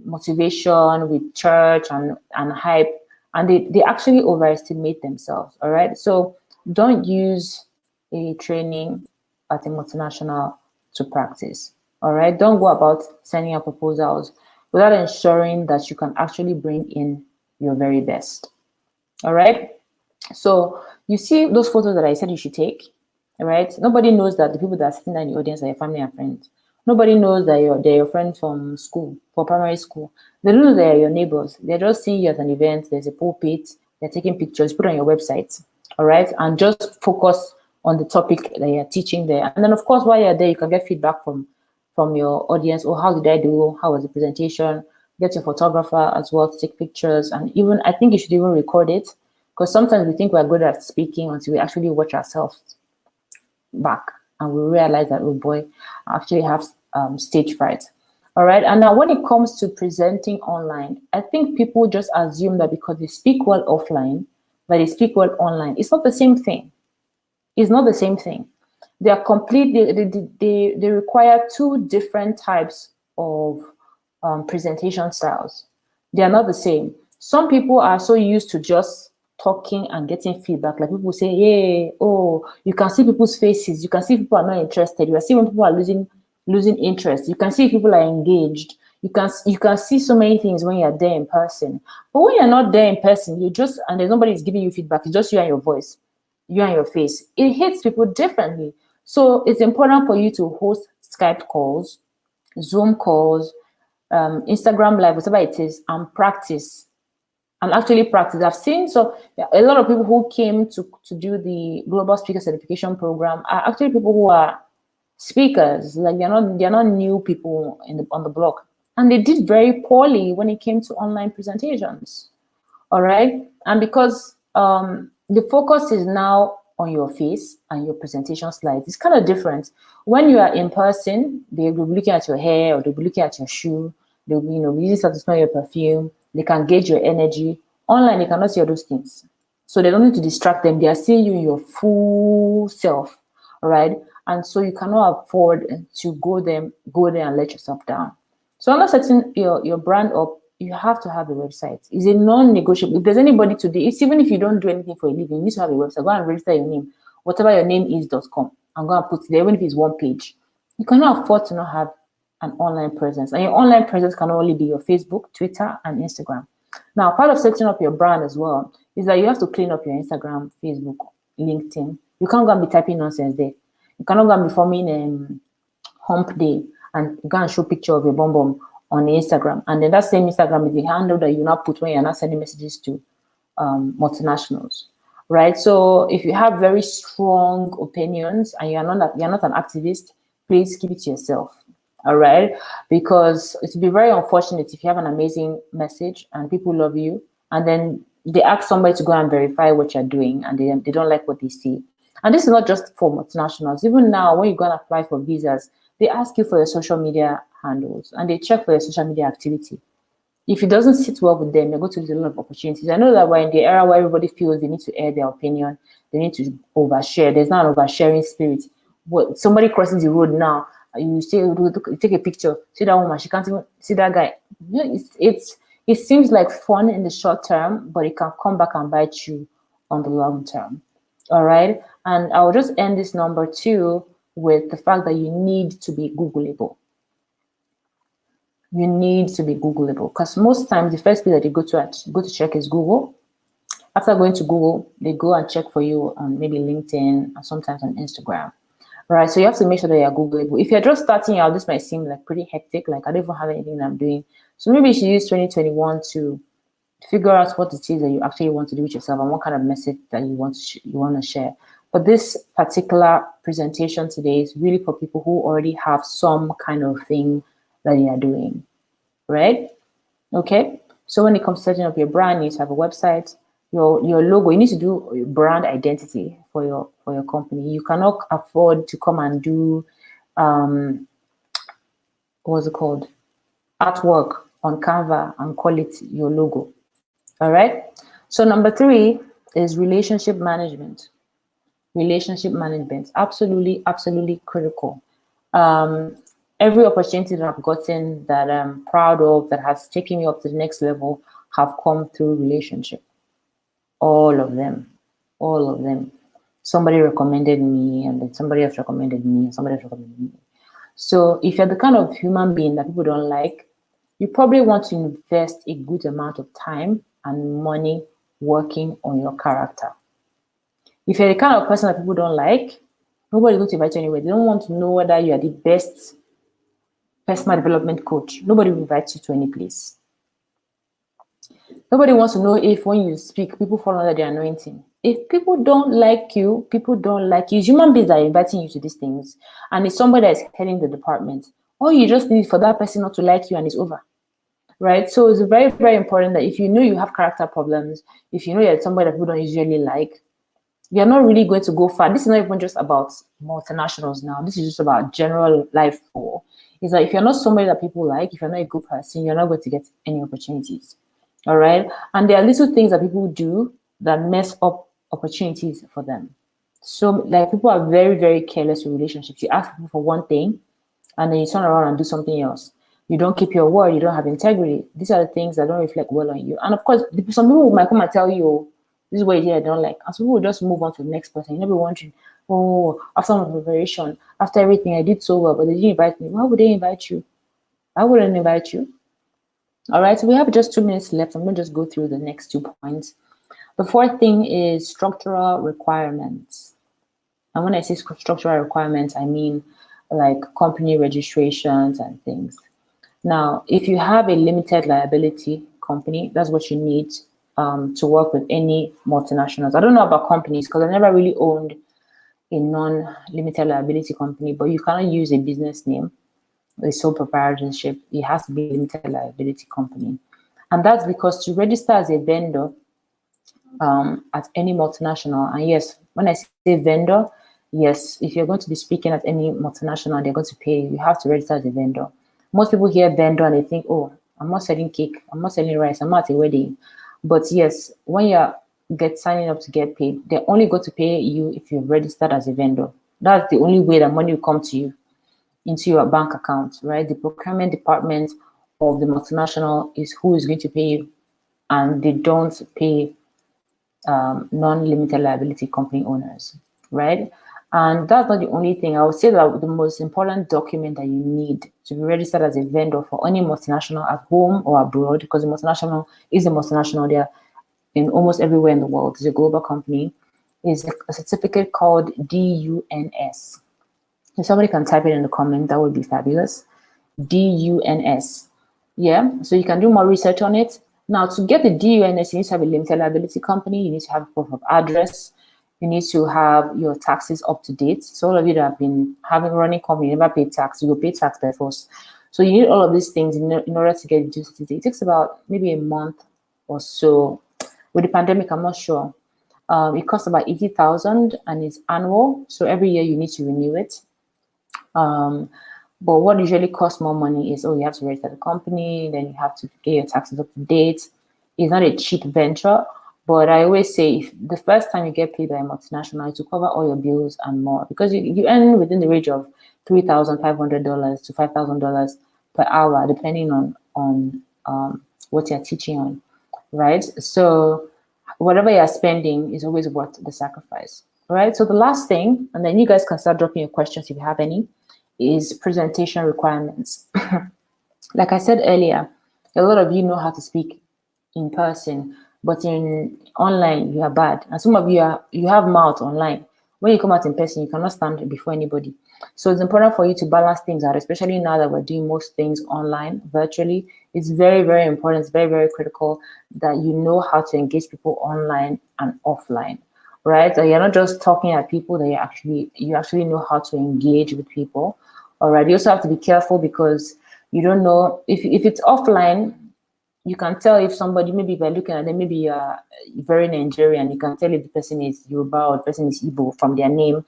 motivation, with church and hype, and they actually overestimate themselves, all right? So don't use a training at a multinational to practice, all right? Don't go about sending out proposals without ensuring that you can actually bring in your very best, all right? So you see those photos that I said you should take, all right? Nobody knows that the people that are sitting there in the audience are your family and friends. Nobody knows that they're your friends from school, from primary school. They don't know they're your neighbors. They're just seeing you at an event, there's a pulpit, they're taking pictures, put on your website, all right? And just focus on the topic that you're teaching there. And then, of course, while you're there, you can get feedback from your audience. Oh, how did I do? How was the presentation? Get your photographer as well to take pictures. And even, I think you should even record it, because sometimes we think we're good at speaking until we actually watch ourselves back and we realize that, oh boy, I actually have stage fright. All right. And now when it comes to presenting online, I think people just assume that because they speak well offline, that they speak well online. It's not the same thing. It's not the same thing. They are they require two different types of presentation styles. They are not the same. Some people are so used to just talking and getting feedback. Like people say, hey, oh, you can see people's faces. You can see people are not interested. You can see when people are losing interest. You can see if people are engaged. You can see so many things when you're there in person. But when you're not there in person, and there's nobody is giving you feedback. It's just you and your voice, you and your face. It hits people differently. So it's important for you to host Skype calls, Zoom calls, Instagram Live, whatever it is, and practice. And actually practice. I've seen a lot of people who came to do the Global Speaker Certification Program are actually people who are speakers. Like they're not new people on the block, and they did very poorly when it came to online presentations. All right, and because the focus is now on your face and your presentation slides, it's kind of different. When you are in person, they'll be looking at your hair or they'll be looking at your shoe. They'll be using stuff to smell your perfume. They can gauge your energy. Online, they cannot see all those things. So they don't need to distract them. They are seeing you in your full self, all right? And so you cannot afford to go there and let yourself down. So under setting your brand up, you have to have a website. It's a non-negotiable. If there's anybody today, even if you don't do anything for a living, you need to have a website. Go and register your name, whatever your name is.com, and go and put it there, even if it's one page. You cannot afford to not have an online presence. And your online presence can only be your Facebook, Twitter, and Instagram. Now, part of setting up your brand as well is that you have to clean up your Instagram, Facebook, LinkedIn. You can't go and be typing nonsense there. You cannot go and be forming hump day and go and show picture of your bum bum on Instagram. And then that same Instagram is the handle that you now put when you're not sending messages to multinationals, right? So if you have very strong opinions and you're not an activist, please keep it to yourself. All right, because it would be very unfortunate if you have an amazing message and people love you, and then they ask somebody to go and verify what you're doing, and they don't like what they see. And this is not just for multinationals. Even now, when you go and apply for visas, they ask you for your social media handles and they check for your social media activity. If it doesn't sit well with them, you're going to lose a lot of opportunities. I know that we're in the era where everybody feels they need to air their opinion, they need to overshare. There's not an oversharing spirit. What somebody crosses the road now, you say, you take a picture, see that woman, she can't even see that guy. You know, it seems like fun in the short term, but it can come back and bite you on the long term. All right. And I'll just end this number 2 with the fact that you need to be Googleable. You need to be Googleable, because most times the first place that you go to check is Google. After going to Google, they go and check for you on maybe LinkedIn and sometimes on Instagram. Right, so you have to make sure that you're Googleable. If you're just starting out, this might seem like pretty hectic, like I don't even have anything that I'm doing. So maybe you should use 2021 to figure out what it is that you actually want to do with yourself and what kind of message that you want to share. But this particular presentation today is really for people who already have some kind of thing that they are doing, right? Okay, so when it comes to setting up your brand, you need to have a website, your logo. You need to do brand identity for your company. You cannot afford to come and do what's it called, artwork on Canva and call it your logo. All right, so number 3 is relationship management. Relationship management, absolutely critical. Every opportunity that I've gotten that I'm proud of, that has taken me up to the next level, have come through relationship. All of them. Somebody recommended me, and then somebody else recommended me, and somebody else recommended me. So if you're the kind of human being that people don't like, you probably want to invest a good amount of time and money working on your character. If you're the kind of person that people don't like, nobody's going to invite you anywhere. They don't want to know whether you are the best personal development coach. Nobody will invite you to any place. Nobody wants to know if when you speak, people fall under their anointing. If people don't like you, It's human beings that are inviting you to these things. And it's somebody that's heading the department. All you just need for that person not to like you, and it's over. Right? So it's very, very important that if you know you have character problems, if you know you're somebody that people don't usually like, you're not really going to go far. This is not even just about multinationals now. This is just about general life. It's like if you're not somebody that people like, if you're not a good person, you're not going to get any opportunities. All right. And there are little things that people do that mess up opportunities for them. So like people are very, very careless with relationships. You ask people for one thing and then you turn around and do something else. You don't keep your word. You don't have integrity. These are the things that don't reflect well on you. And of course, some people might come and tell you, this is what I don't like. And so people will just move on to the next person. You'll be wondering, oh, after my preparation, after everything, I did so well, but they didn't invite me. Why would they invite you? I wouldn't invite you. All right, so we have just 2 minutes left. I'm going to just go through the next 2 points. The 4th thing is structural requirements. And when I say structural requirements, I mean like company registrations and things. Now, if you have a limited liability company, that's what you need to work with any multinationals. I don't know about companies because I never really owned a non-limited liability company, but you cannot use a business name, a sole proprietorship. It has to be a limited liability company. And that's because to register as a vendor at any multinational, and yes, when I say vendor, yes, if you're going to be speaking at any multinational, they're going to pay you. You have to register as a vendor. Most people hear vendor and they think, oh, I'm not selling cake, I'm not selling rice, I'm not at a wedding. But yes, when you're signing up to get paid, they're only going to pay you if you're registered as a vendor. That's the only way that money will come to you into your bank account, right? The procurement department of the multinational is who is going to pay you, and they don't pay non-limited liability company owners, right? And that's not the only thing. I would say that the most important document that you need to be registered as a vendor for any multinational at home or abroad, because the multinational is a multinational, they're in almost everywhere in the world, it's a global company, is a certificate called DUNS. If somebody can type it in the comment, that would be fabulous. DUNS. Yeah, so you can do more research on it. Now, to get the DUNS, you need to have a limited liability company, you need to have proof of address, You need to have your taxes up to date. So all of you that have been running company, never paid tax, you will pay tax by force. So you need all of these things in order to get GCT. It takes about maybe a month or so. With the pandemic, I'm not sure. It costs about 80,000 and it's annual. So every year you need to renew it. But what usually costs more money is, you have to register the company, then you have to get your taxes up to date. It's not a cheap venture, but I always say if the first time you get paid by a multinational, to cover all your bills and more, because you earn within the range of $3,500 to $5,000 per hour, depending on what you're teaching on, right? So whatever you're spending is always worth the sacrifice, right? So the last thing, and then you guys can start dropping your questions if you have any, is presentation requirements. Like I said earlier, a lot of you know how to speak in person, but in online you are bad, and some of you have mouth online. When you come out in person, you cannot stand before anybody. So it's important for you to balance things out, especially now that we're doing most things online, virtually. It's very, very important. It's very, very critical that you know how to engage people online and offline, right? That you're not just talking at people, that you actually know how to engage with people. All right. You also have to be careful because you don't know if it's offline. You can tell if somebody, maybe by looking at them, maybe you're very Nigerian. You can tell if the person is Yoruba or the person is Igbo from their name.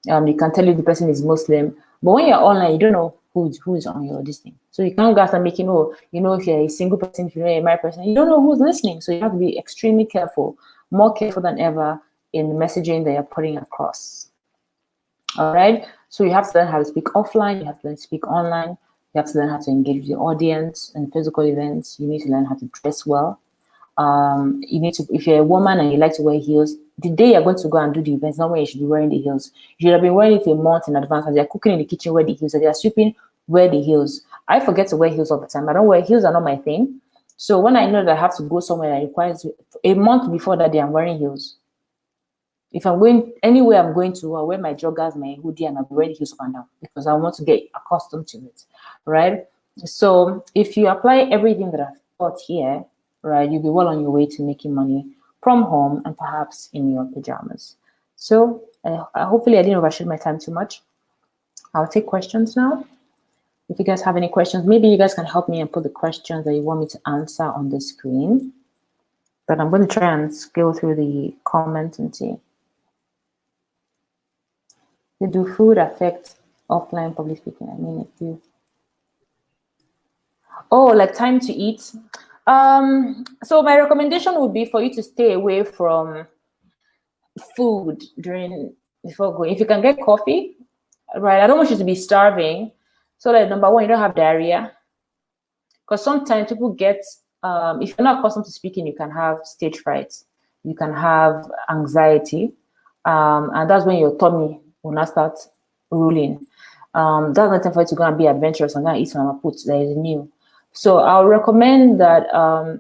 You can tell if the person is Muslim. But when you're online, you don't know who is on your listing. So you can't go start making, if you're a single person, if you're a married person, you don't know who's listening. So you have to be extremely careful, more careful than ever in the messaging that you're putting across. All right. So you have to learn how to speak offline. You have to learn to speak online. You have to learn how to engage with the audience in physical events. You need to learn how to dress well. You need to, if you're a woman and you like to wear heels, the day you're going to go and do the events, not when you should be wearing the heels. You should have been wearing it a month in advance. As you're cooking in the kitchen, wear the heels. As you're sweeping, wear the heels. I forget to wear heels all the time. I don't wear heels, are not my thing. So when I know that I have to go somewhere that requires a month before that day, I'm wearing heels. If I'm going anywhere, I'm going to, I'll wear my joggers, my hoodie, and I'll be wearing heels up and down because I want to get accustomed to it, right? So if you apply everything that I've taught here, right, you'll be well on your way to making money from home and perhaps in your pajamas. So hopefully I didn't overshoot my time too much. I'll take questions now. If you guys have any questions, maybe you guys can help me and put the questions that you want me to answer on the screen. But I'm going to try and scroll through the comments and see. Do food affect offline public speaking? I mean, if you... Oh, like time to eat. So my recommendation would be for you to stay away from food before going. If you can get coffee, right? I don't want you to be starving, so that number one, you don't have diarrhea. Because sometimes people get, if you're not accustomed to speaking, you can have stage fright, you can have anxiety, and that's when your tummy will not start ruling. That's not time for you to go and be adventurous and go and eat some food that is new. So I'll recommend that.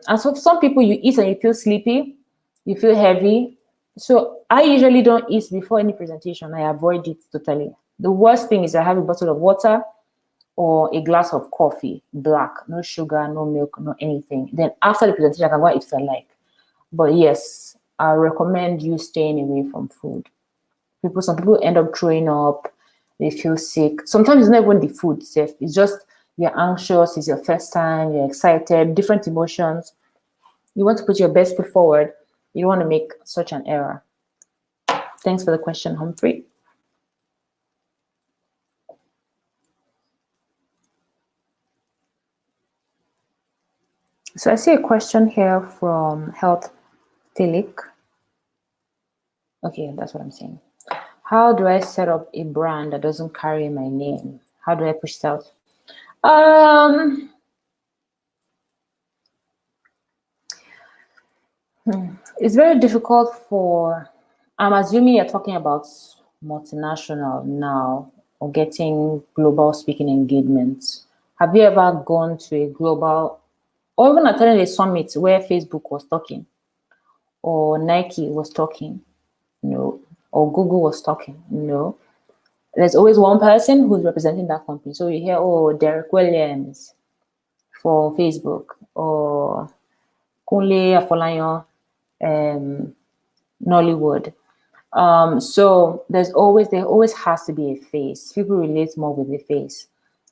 And so some people, you eat and you feel sleepy, you feel heavy. So I usually don't eat before any presentation. I avoid it totally. The worst thing is I have a bottle of water or a glass of coffee, black, no sugar, no milk, no anything. Then after the presentation, I can go and eat if I like. But yes, I recommend you staying away from food. Some people end up throwing up, they feel sick. Sometimes it's not even the food itself. It's just you're anxious, it's your first time, you're excited, different emotions. You want to put your best foot forward. You don't want to make such an error. Thanks for the question, Humphrey. So I see a question here from Health Philic. Okay, that's what I'm saying. How do I set up a brand that doesn't carry my name? How do I push it out? It's very difficult for, I'm assuming you're talking about multinational now or getting global speaking engagements. Have you ever gone to a global or even attended a summit where Facebook was talking or Nike was talking? No. Or Google was talking? No. There's always one person who's representing that company. So you hear, oh, Derek Williams for Facebook or Kunle Afolayan, Nollywood. So there always has to be a face. People relate more with the face,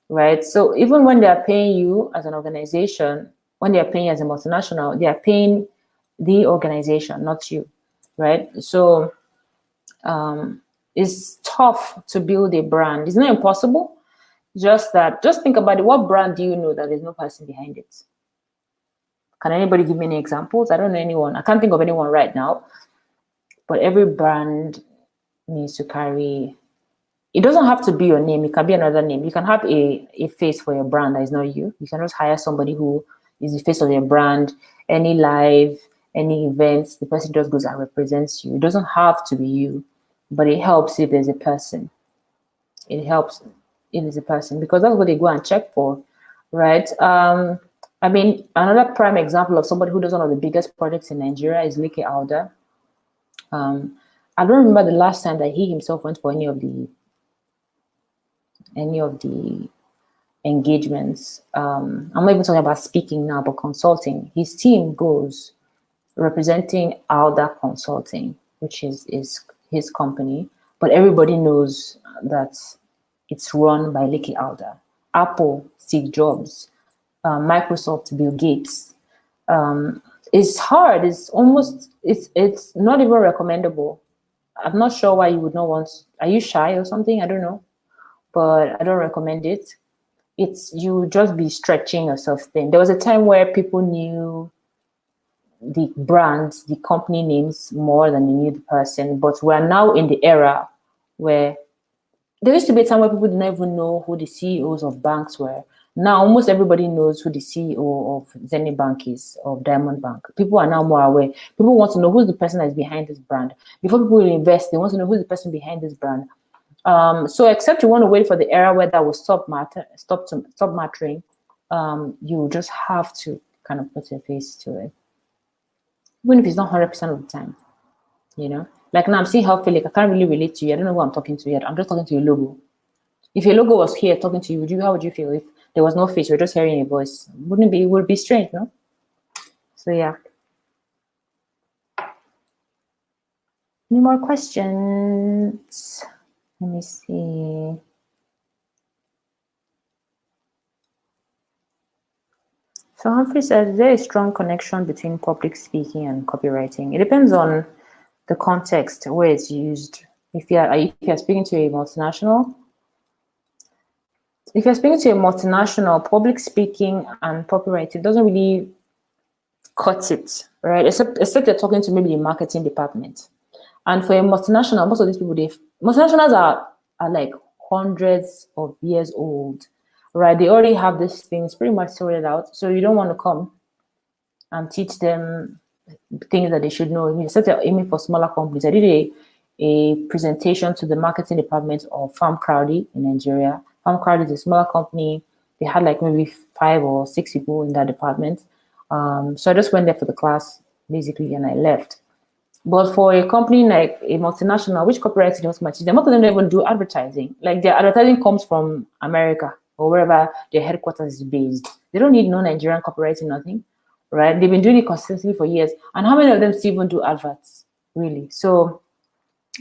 right? So even when they are paying you as an organization, when they are paying you as a multinational, they are paying the organization, not you, right? So it's tough to build a brand. It's not impossible. Just think about it. What brand do you know that there's no person behind it? Can anybody give me any examples? I don't know anyone. I can't think of anyone right now. But every brand needs to carry. It doesn't have to be your name. It can be another name. You can have a face for your brand that is not you. You can just hire somebody who is the face of your brand. Any live, any events, the person just goes and represents you. It doesn't have to be you, but it helps if there's a person. It helps if there's a person, because that's what they go and check for, right? I mean, another prime example of somebody who does one of the biggest projects in Nigeria is Leke Alda. I don't remember the last time that he himself went for any of the engagements. I'm not even talking about speaking now, but consulting. His team goes representing Alda Consulting, which is his company, but everybody knows that it's run by Leke Alda. Apple, Steve Jobs, Microsoft, Bill Gates. It's hard. It's not even recommendable. I'm not sure why you would not want. Are you shy or something? I don't know, but I don't recommend it. You just be stretching yourself thin. There was a time where people knew the brands, the company names more than they knew the person, but we're now in the era where there used to be a time where people didn't even know who the CEOs of banks were. Now almost everybody knows who the CEO of Zenith Bank is, of Diamond Bank. People are now more aware. People want to know who's the person that's behind this brand. Before people will invest, they want to know who's the person behind this brand. So except you want to wait for the era where that will stop mattering, you just have to kind of put your face to it. Even if it's not 100% of the time, you know? Like now I'm seeing how I feel like I can't really relate to you. I don't know who I'm talking to yet. I'm just talking to your logo. If your logo was here talking to you, how would you feel if there was no face? You're just hearing a voice. It would be strange, no? So yeah. Any more questions? Let me see. So Humphrey says there is a strong connection between public speaking and copywriting. It depends on the context where it's used. If you're speaking to a multinational, public speaking and copywriting doesn't really cut it, right? Except you're talking to maybe the marketing department. And for a multinational, most of these people, multinationals are like hundreds of years old, right? They already have these things pretty much sorted out. So you don't want to come and teach them things that they should know. I mean, except you're aiming for smaller companies. I did a presentation to the marketing department of Farm Crowdy in Nigeria. Farm Crowdy is a smaller company. They had like maybe 5 or 6 people in that department. So I just went there for the class, basically, and I left. But for a company like a multinational, which copywriting is much, most of them don't even do advertising. Like their advertising comes from America or wherever their headquarters is based. They don't need no Nigerian copywriting, nothing, right? They've been doing it consistently for years. And how many of them still even do adverts, really? So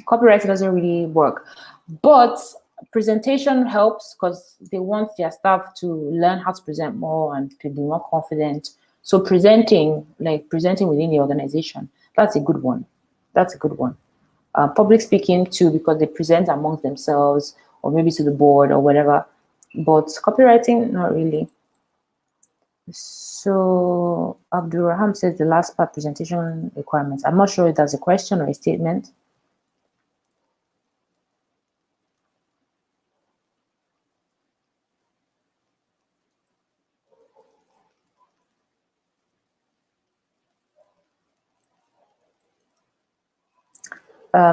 copywriting doesn't really work. But presentation helps because they want their staff to learn how to present more and to be more confident. So presenting within the organization, that's a good one. Public speaking too, because they present amongst themselves or maybe to the board or whatever. But copywriting, not really. So Abdul Raham says the last part, presentation requirements. I'm not sure if that's a question or a statement.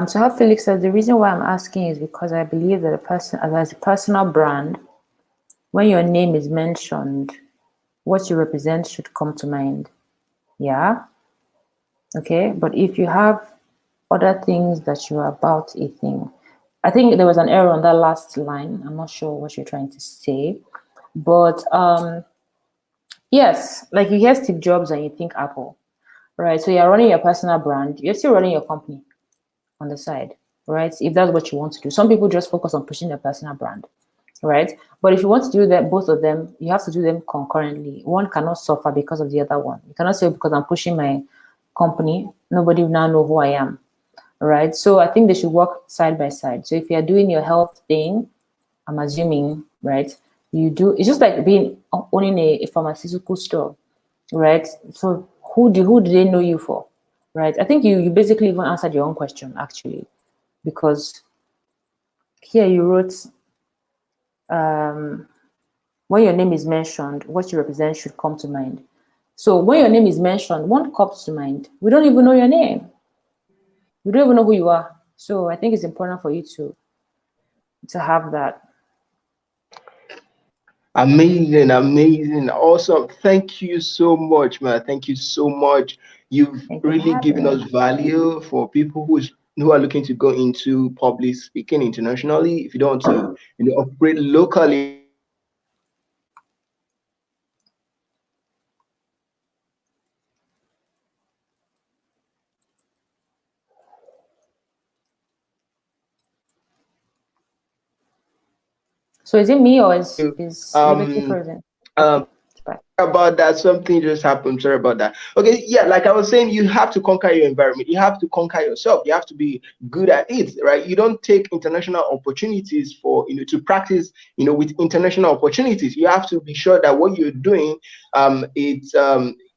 So how Felix says, the reason why I'm asking is because I believe that as a personal brand, when your name is mentioned, what you represent should come to mind. Yeah. Okay. But if you have other things that you are about a thing, I think there was an error on that last line. I'm not sure what you're trying to say, but yes, like you hear Steve Jobs and you think Apple, right? So you're running your personal brand. You're still running your company on the side, right? If that's what you want to do. Some people just focus on pushing their personal brand, right? But if you want to do that, both of them, you have to do them concurrently. One cannot suffer because of the other one. You cannot say because I'm pushing my company, nobody will now know who I am, right? So I think they should work side by side. So if you're doing your health thing, I'm assuming, right? You do, it's just like owning a pharmaceutical store, right? So who do they know you for, right? I think you basically even answered your own question actually, because here you wrote when your name is mentioned, what you represent should come to mind. So when your name is mentioned, what comes to mind? We don't even know your name. We don't even know who you are. So I think it's important for you to have that. Amazing, amazing, awesome. Thank you so much, man. Thank you so much. You've Thank you for really having given us me. value for people who are looking to go into public speaking internationally. If you don't want to, operate locally. So is it me or is Liberty Um, frozen? um, Okay, it's back. about that, something just happened. Sorry about that. Okay, yeah, like I was saying, you have to conquer your environment, you have to conquer yourself, you have to be good at it, right? You don't take international opportunities for to practice with international opportunities. You have to be sure that what you're doing, it's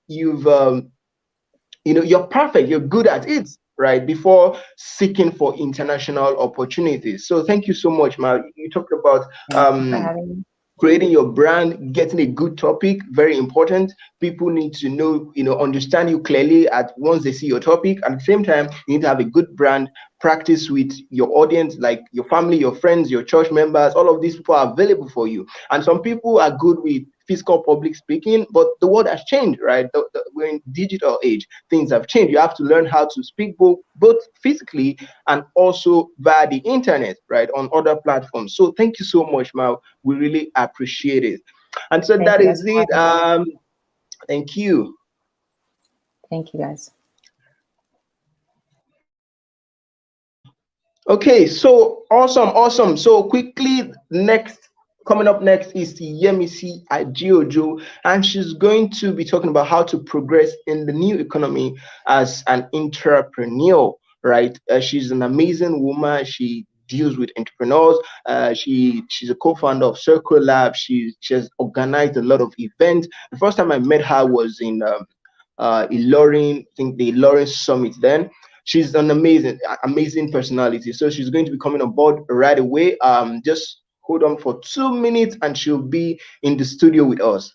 you've you're perfect, you're good at it, right, before seeking for international opportunities. So thank you so much, Mal. You talked about Thank you for having me. creating your brand, getting a good topic, very important. People need to know, understand you clearly at once they see your topic. At the same time, you need to have a good brand, practice with your audience, like your family, your friends, your church members. All of these people are available for you. And some people are good with physical public speaking, but the world has changed, right? We're in digital age. Things have changed. You have to learn how to speak both physically and also via the internet, right, on other platforms. So thank you so much, Mal. We really appreciate it. And so Thank that you guys is for it. having me. Thank you. Thank you guys. Okay, so awesome, awesome. So quickly, coming up next is Yemisi Ajiojo, and she's going to be talking about how to progress in the new economy as an entrepreneur, right? She's an amazing woman. She deals with entrepreneurs. She's a co-founder of Circle Lab. She has organized a lot of events. The first time I met her was in Ilorin, I think the Ilorin Summit then. She's an amazing personality. So she's going to be coming on board right away. Just hold on for 2 minutes and she'll be in the studio with us.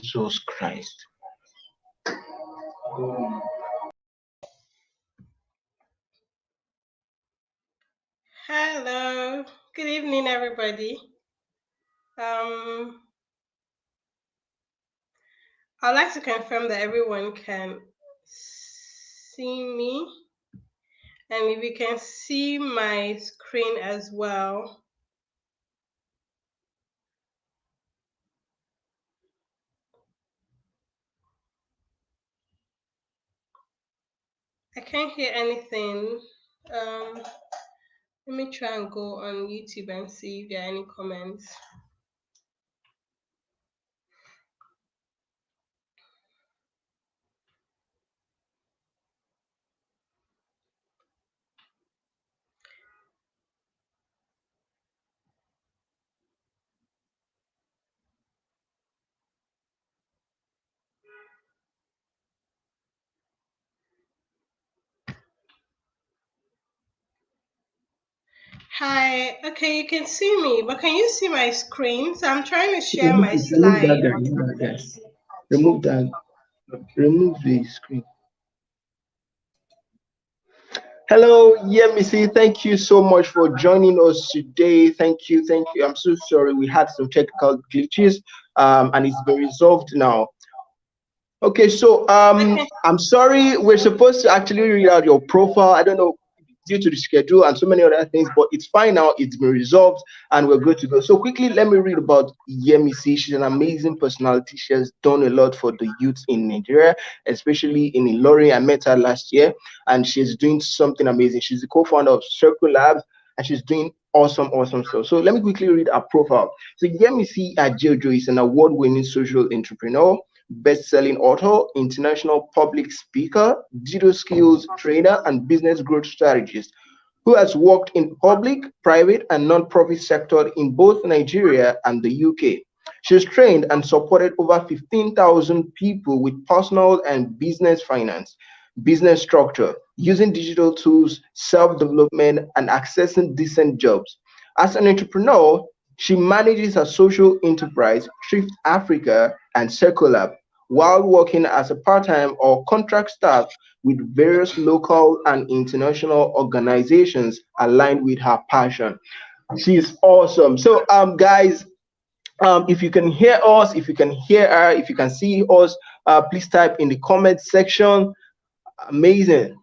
Jesus Christ. Hello, good evening, everybody. I'd like to confirm that everyone can see me, and if you can see my screen as well. I can't hear anything. Let me try and go on YouTube and see if there are any comments. Hi, okay, you can see me, but can you see my screen? So I'm trying to share my Remove that slide. guy. Remove that guy. Remove that. Remove the screen. Hello, Yemisi. Thank you so much for joining us today. Thank you. Thank you. I'm so sorry. We had some technical glitches, and it's been resolved now. Okay, so Okay. I'm sorry. We're supposed to actually read out your profile. I don't know, due to the schedule and so many other things, but it's fine now. It's been resolved, and we're good to go. So quickly, let me read about Yemisi. She's an amazing personality. She has done a lot for the youth in Nigeria, especially in Ilorin. I met her last year, and she's doing something amazing. She's the co-founder of Circle Labs, and she's doing awesome stuff. So let me quickly read her profile. So Yemisi Ajejo is an award-winning social entrepreneur, best-selling author, international public speaker, digital skills trainer, and business growth strategist who has worked in public, private, and non-profit sector in both Nigeria and the UK. She's trained and supported over 15,000 people with personal and business finance, business structure, using digital tools, self-development, and accessing decent jobs. As an entrepreneur, she manages a social enterprise, Thrift Africa, and Circulab, while working as a part-time or contract staff with various local and international organizations aligned with her passion. She's awesome. So, guys, if you can hear us, if you can hear her, if you can see us, please type in the comment section. Amazing.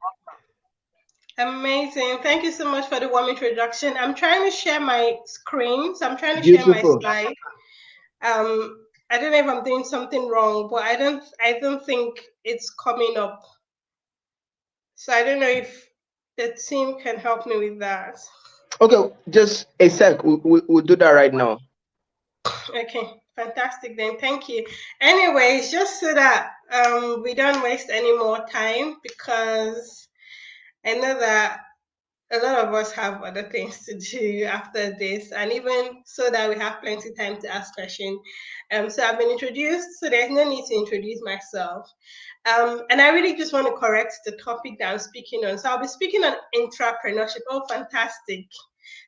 Amazing. Thank you so much for the warm introduction. I'm trying to share my screen, so I'm trying to share my Beautiful. slide. I don't know if I'm doing something wrong, but I don't think it's coming up. So I don't know if the team can help me with that. Okay, just a sec. We'll do that right now. Okay, fantastic then. Thank you. Anyways, just so that we don't waste any more time, because I know that a lot of us have other things to do after this, and even so that we have plenty time to ask questions. So I've been introduced, so there's no need to introduce myself. And I really just want to correct the topic that I'm speaking on. So I'll be speaking on intrapreneurship. Oh, fantastic.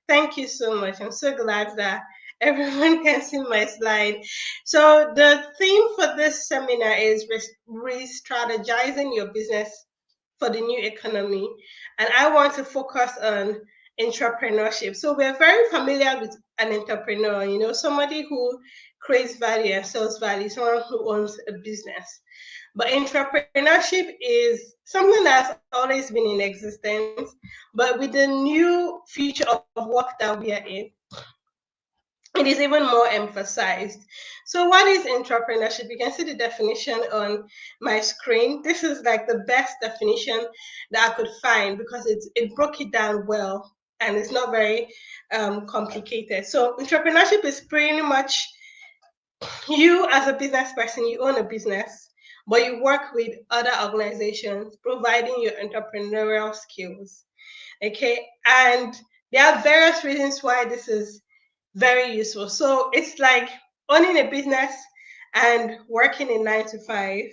Thank you so much. I'm so glad that everyone can see my slide. So the theme for this seminar is re-strategizing your business for the new economy. And I want to focus on entrepreneurship. So we're very familiar with an entrepreneur, somebody who creates value and sells value, someone who owns a business. But entrepreneurship is something that's always been in existence, but with the new future of work that we are in, it is even more emphasized. So, what is entrepreneurship? You can see the definition on my screen. This is like the best definition that I could find, because it broke it down well and it's not very complicated. So, entrepreneurship is pretty much you as a business person, you own a business, but you work with other organizations providing your entrepreneurial skills. Okay, and there are various reasons why this is very useful. So it's like owning a business and working a 9 to 5,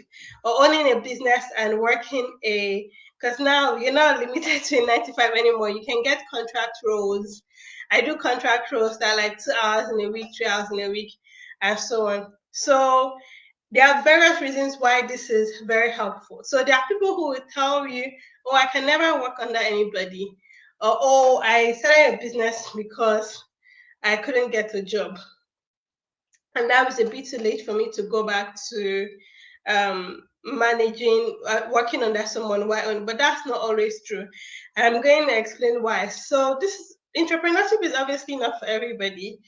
or owning a business and working because now you're not limited to a 9 to 5 anymore. You can get contract roles. I do contract roles that are like 2 hours in a week, 3 hours in a week, and so on. So there are various reasons why this is very helpful. So there are people who will tell you, oh, I can never work under anybody, or oh, I started a business because I couldn't get a job. And that was a bit too late for me to go back to managing, working under someone on my own. But that's not always true. I'm going to explain why. So entrepreneurship is obviously not for everybody.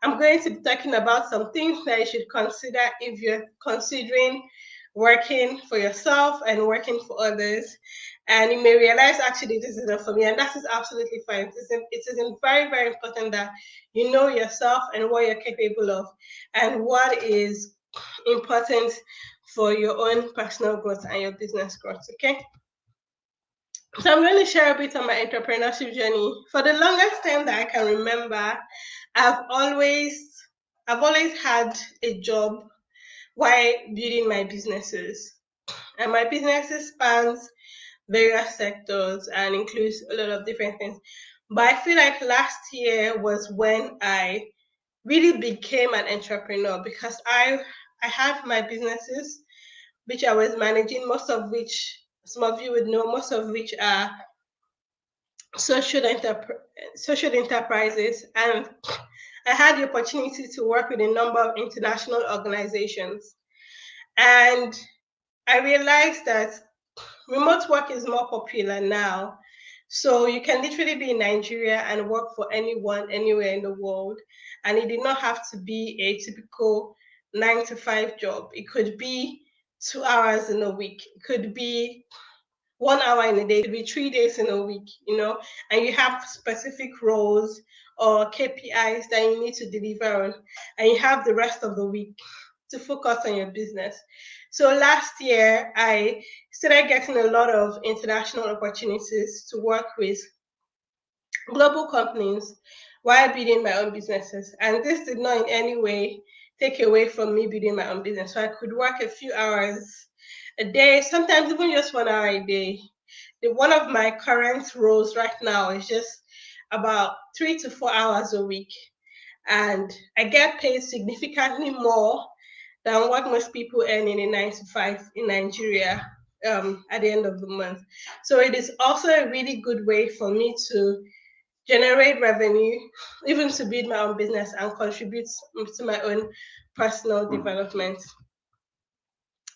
I'm going to be talking about some things that you should consider if you're considering working for yourself and working for others. And you may realize actually this is not for me, and that is absolutely fine. It is very, very important that you know yourself and what you're capable of and what is important for your own personal growth and your business growth. Okay. So I'm going to share a bit on my entrepreneurship journey. For the longest time that I can remember, I've always had a job while building my businesses. And my businesses spans various sectors and includes a lot of different things. But I feel like last year was when I really became an entrepreneur because I had my businesses which I was managing, most of which some of you would know, most of which are social enterprises, and I had the opportunity to work with a number of international organizations. And I realized that remote work is more popular now. So you can literally be in Nigeria and work for anyone, anywhere in the world. And it did not have to be a typical 9 to 5 job. It could be 2 hours in a week. It could be 1 hour in a day. It could be 3 days in a week, and you have specific roles or KPIs that you need to deliver on. And you have the rest of the week to focus on your business. So last year, I started getting a lot of international opportunities to work with global companies while building my own businesses. And this did not in any way take away from me building my own business. So I could work a few hours a day, sometimes even just 1 hour a day. One of my current roles right now is just about 3 to 4 hours a week. And I get paid significantly more than what most people earn in a 9 to 5 in Nigeria at the end of the month. So it is also a really good way for me to generate revenue, even to build my own business and contribute to my own personal development.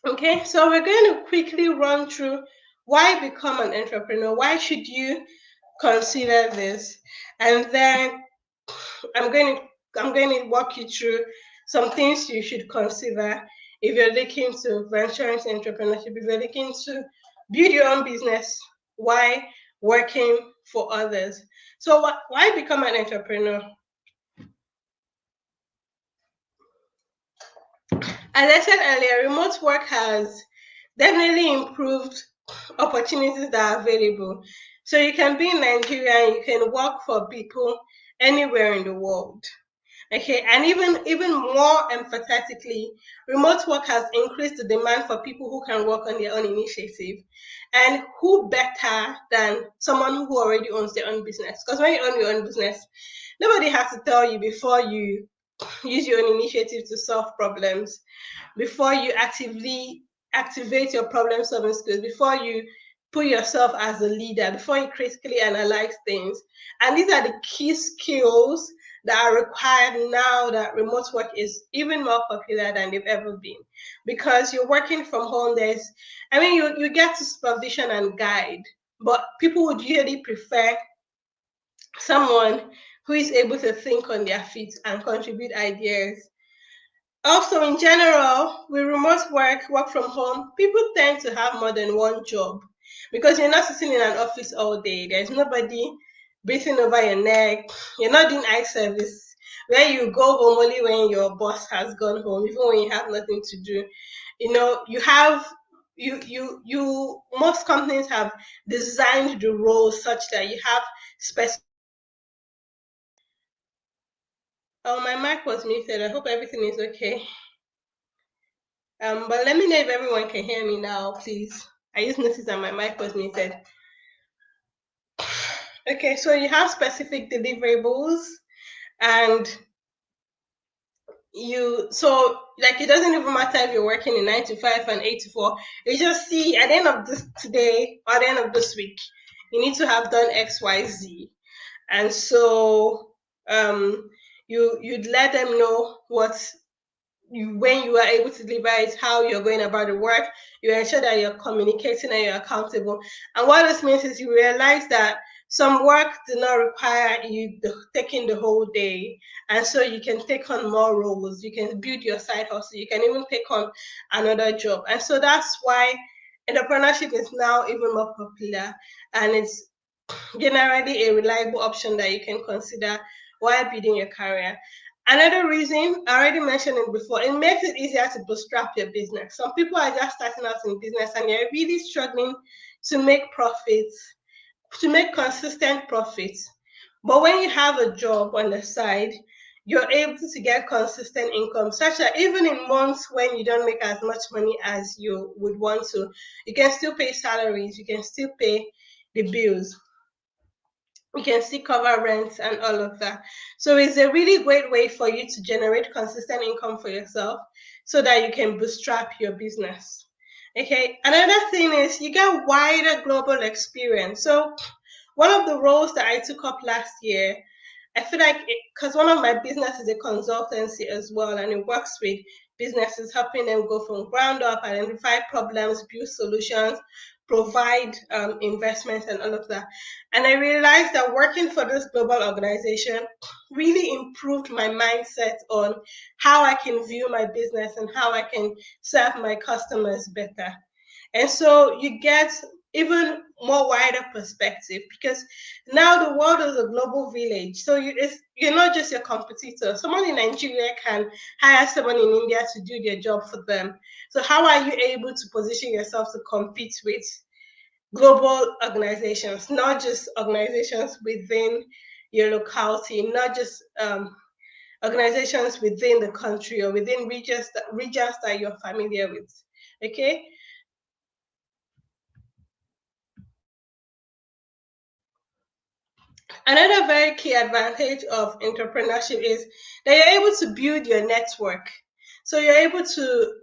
Okay, so we're going to quickly run through why become an entrepreneur. Why should you consider this? And then I'm going to walk you through some things you should consider if you're looking to venture into entrepreneurship, if you're looking to build your own business while working for others. So why become an entrepreneur? As I said earlier, remote work has definitely improved opportunities that are available. So you can be in Nigeria and you can work for people anywhere in the world. Okay, and even more emphatically, remote work has increased the demand for people who can work on their own initiative. And who better than someone who already owns their own business? Because when you own your own business, nobody has to tell you before you use your own initiative to solve problems, before you actively activate your problem solving skills, before you put yourself as a leader, before you critically analyze things. And these are the key skills that are required now that remote work is even more popular than they've ever been. Because you're working from home, you get to supervision and guide, but people would usually prefer someone who is able to think on their feet and contribute ideas. Also, in general, with remote work from home, people tend to have more than one job because you're not sitting in an office all day. There's nobody breathing over your neck. You're not doing eye service where you go home only when your boss has gone home, even when you have nothing to do. You have most companies have designed the role such that you have specific. Oh, my mic was muted. I hope everything is okay. But let me know if everyone can hear me now, please. I just noticed that my mic was muted. Okay, so you have specific deliverables, and so like it doesn't even matter if you're working in 9 to 5 and 8 to 4. You just see at the end of this today or at the end of this week, you need to have done XYZ. And so you'd let them know when you are able to deliver it, how you're going about the work. You ensure that you're communicating and you're accountable. And what this means is you realize that some work do not require you taking the whole day, and so you can take on more roles. You can build your side hustle. You can even take on another job, and so that's why entrepreneurship is now even more popular, and it's generally a reliable option that you can consider while building your career. Another reason, I already mentioned it before, it makes it easier to bootstrap your business. Some people are just starting out in business and they're really struggling to make profits, to make consistent profits. But when you have a job on the side, you're able to get consistent income, such that even in months when you don't make as much money as you would want to, you can still pay salaries, you can still pay the bills, you can still cover rent and all of that. So it's a really great way for you to generate consistent income for yourself so that you can bootstrap your business. Okay, another thing is you get wider global experience. So one of the roles that I took up last year, I feel like because one of my business is a consultancy as well, and it works with businesses, helping them go from ground up, identify problems, build solutions, provide investments, and all of that. And I realized that working for this global organization really improved my mindset on how I can view my business and how I can serve my customers better. And so you get even more wider perspective, because now the world is a global village. So you're not just your competitor. Someone in Nigeria can hire someone in India to do their job for them. So how are you able to position yourself to compete with global organizations, not just organizations within your locality, not just organizations within the country or within regions that you're familiar with? Okay. Another very key advantage of entrepreneurship is that you're able to build your network. So you're able to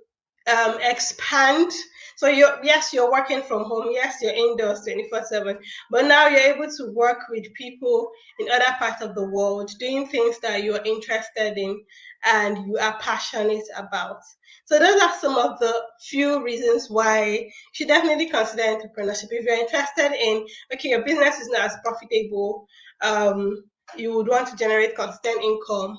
expand. So you're working from home. Yes, you're indoors 24/7, but now you're able to work with people in other parts of the world, doing things that you're interested in and you are passionate about. So those are some of the few reasons why you should definitely consider entrepreneurship. If you're interested in, okay, your business is not as profitable, you would want to generate constant income,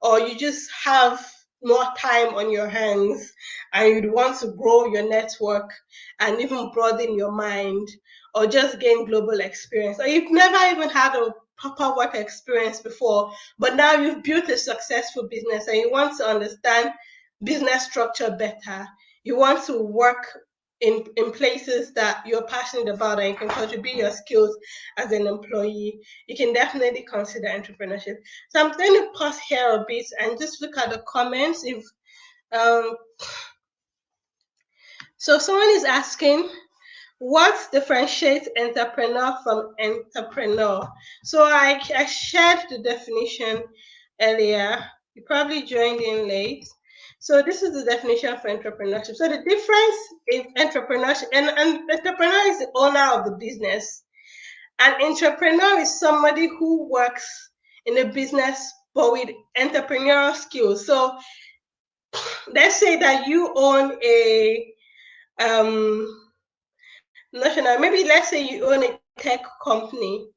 or you just have more time on your hands and you'd want to grow your network and even broaden your mind, or just gain global experience, or you've never even had a proper work experience before, but now you've built a successful business and you want to understand business structure better. You want to work in places that you're passionate about and you can contribute your skills as an employee. You can definitely consider entrepreneurship. So I'm going to pause here a bit and just look at the comments. If so, someone is asking, what differentiates entrepreneur from entrepreneur? So I shared the definition earlier. You probably joined in late. So this is the definition for entrepreneurship. So the difference is entrepreneurship, and entrepreneur is the owner of the business. An entrepreneur is somebody who works in a business but with entrepreneurial skills. So let's say that you own a national, maybe let's say you own a tech company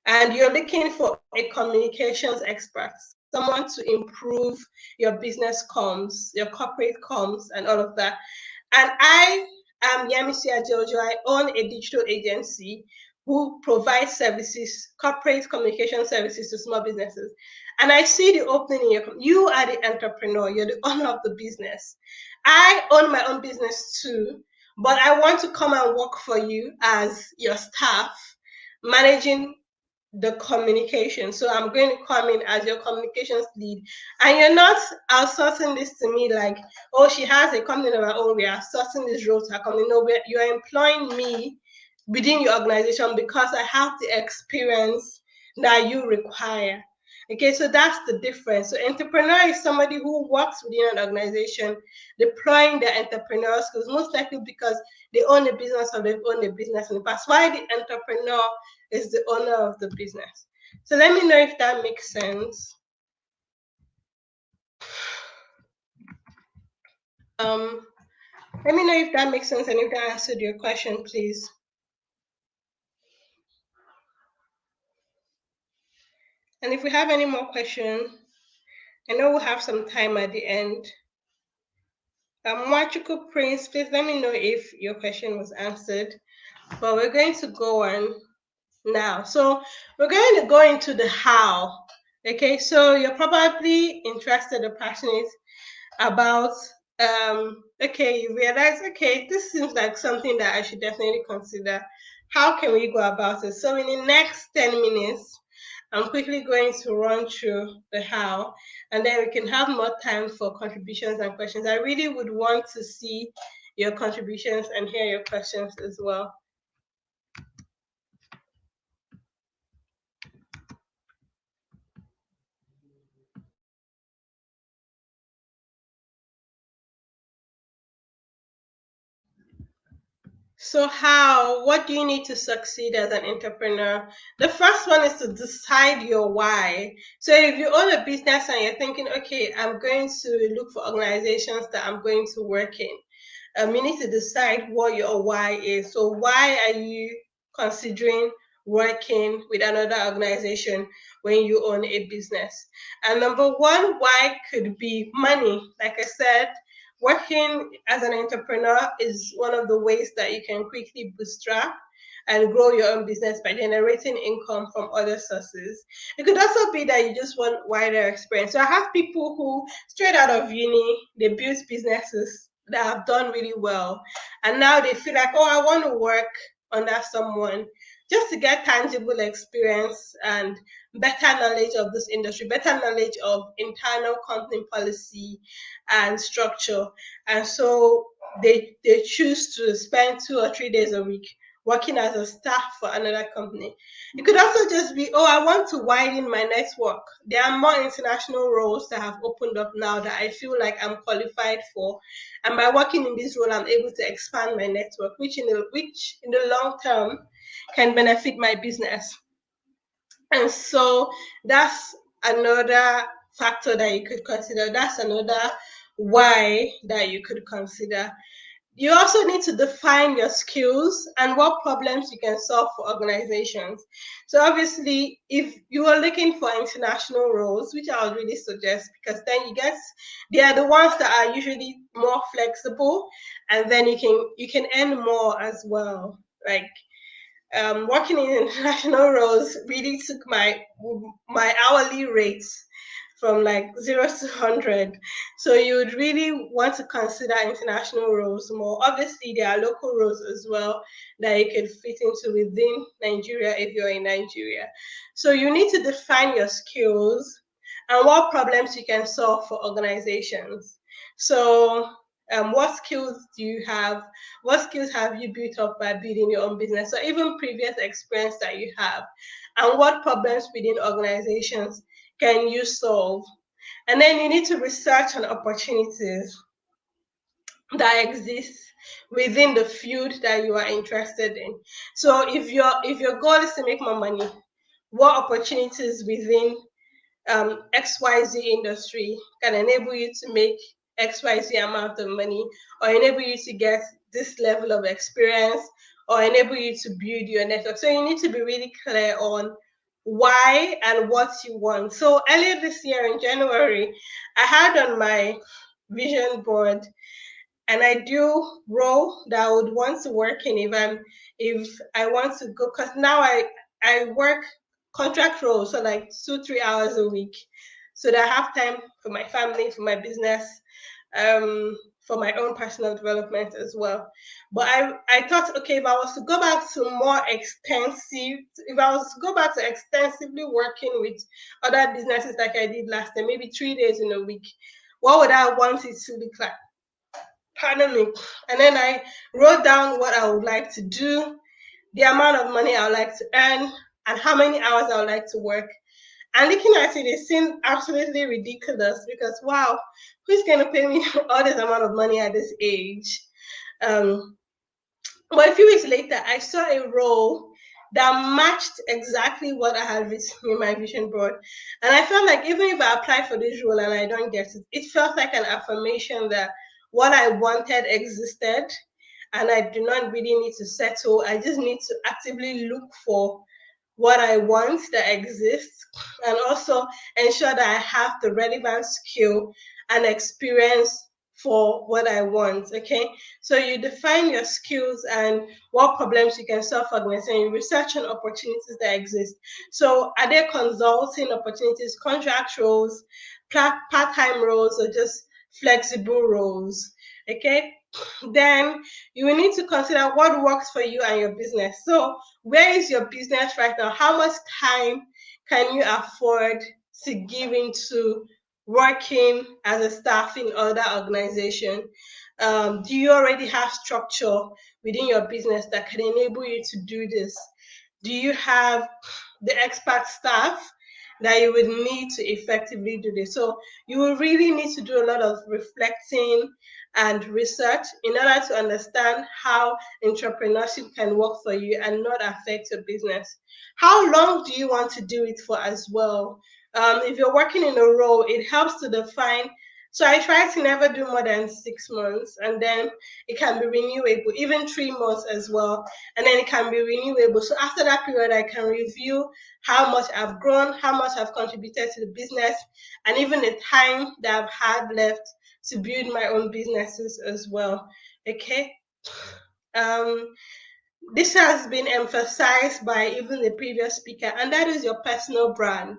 and you're looking for a communications expert, someone to improve your business comms, your corporate comms, and all of that. And I am Yamisi Ajojo. I own a digital agency who provides services, corporate communication services to small businesses. And I see the opening in you are the entrepreneur, you're the owner of the business. I own my own business too, but I want to come and work for you as your staff, managing the communication. So I'm going to come in as your communications lead. And you're not outsourcing this to me like, oh, she has a company of her own, we are outsourcing this role to her company. No, you're employing me within your organization because I have the experience that you require. Okay, so that's the difference. So entrepreneur is somebody who works within an organization, deploying their entrepreneurial skills, most likely because they own a business or they've owned a business in the past. Why the entrepreneur is the owner of the business. So let me know if that makes sense. Let me know if that makes sense and if that answered your question, please. And if we have any more questions, I know we'll have some time at the end. Mwachukwu Prince, please let me know if your question was answered. But we're going to go on now. So we're going to go into the how. Okay, so you're probably interested or passionate about okay, you realize, okay, this seems like something that I should definitely consider. How can we go about it? So in the next 10 minutes, I'm quickly going to run through the how, and then we can have more time for contributions and questions. I really would want to see your contributions and hear your questions as well. So what do you need to succeed as an entrepreneur? The first one is to decide your why. So if you own a business and you're thinking, okay, I'm going to look for organizations that I'm going to work in, you need to decide what your why is. So why are you considering working with another organization when you own a business? And number one why could be money. Like I said, working as an entrepreneur is one of the ways that you can quickly bootstrap and grow your own business by generating income from other sources. It could also be that you just want wider experience. So I have people who, straight out of uni, they built businesses that have done really well. And now they feel like, oh, I want to work under someone just to get tangible experience and better knowledge of this industry, better knowledge of internal company policy and structure. And so they choose to spend 2 or 3 days a week working as a staff for another company. It could also just be, oh, I want to widen my network. There are more international roles that have opened up now that I feel like I'm qualified for. And by working in this role, I'm able to expand my network, which in the long term can benefit my business. And so that's another factor that you could consider. That's another why that you could consider. You also need to define your skills and what problems you can solve for organizations. So obviously, if you are looking for international roles, which I would really suggest, because then they are the ones that are usually more flexible, and then you can earn more as well. Like working in international roles really took my hourly rates from like 0 to 100. So you would really want to consider international roles more. Obviously, there are local roles as well that you could fit into within Nigeria if you're in Nigeria. So you need to define your skills and what problems you can solve for organizations. So what skills do you have? What skills have you built up by building your own business? So even previous experience that you have, and what problems within organizations can you solve? And then you need to research on opportunities that exist within the field that you are interested in. So if your goal is to make more money, what opportunities within XYZ industry can enable you to make XYZ amount of money, or enable you to get this level of experience, or enable you to build your network. So you need to be really clear on why and what you want. So earlier this year in January, I had on my vision board and I do role that I would want to work in if I want to go, because now I work contract roles, so like 2-3 hours a week, so that I have time for my family, for my business, for my own personal development as well. But I thought, okay, if I was to go back to extensively working with other businesses like I did last time, maybe 3 days in a week, what would I want it to look like? Pardon me. And then I wrote down what I would like to do, the amount of money I would like to earn, and how many hours I would like to work. And looking at it, it seemed absolutely ridiculous because, wow, who's going to pay me all this amount of money at this age? But a few weeks later, I saw a role that matched exactly what I had written in my vision board. And I felt like even if I apply for this role and I don't get it, it felt like an affirmation that what I wanted existed and I do not really need to settle. I just need to actively look for what I want that exists and also ensure that I have the relevant skill and experience for what I want. Okay. So you define your skills and what problems you can solve for organizations. You research on opportunities that exist. So are there consulting opportunities, contract roles, part-time roles, or just flexible roles? Okay. Then you will need to consider what works for you and your business. So where is your business right now? How much time can you afford to give into working as a staff in other organization? Do you already have structure within your business that can enable you to do this? Do you have the expert staff that you would need to effectively do this? So you will really need to do a lot of reflecting and research in order to understand how entrepreneurship can work for you and not affect your business. How long do you want to do it for as well? If you're working in a role, it helps to define. So I try to never do more than 6 months, and then it can be renewable, even 3 months as well, and then it can be renewable. So after that period, I can review how much I've grown, how much I've contributed to the business, and even the time that I've had left to build my own businesses as well. Okay. Um, this has been emphasized by even the previous speaker, and that is your personal brand.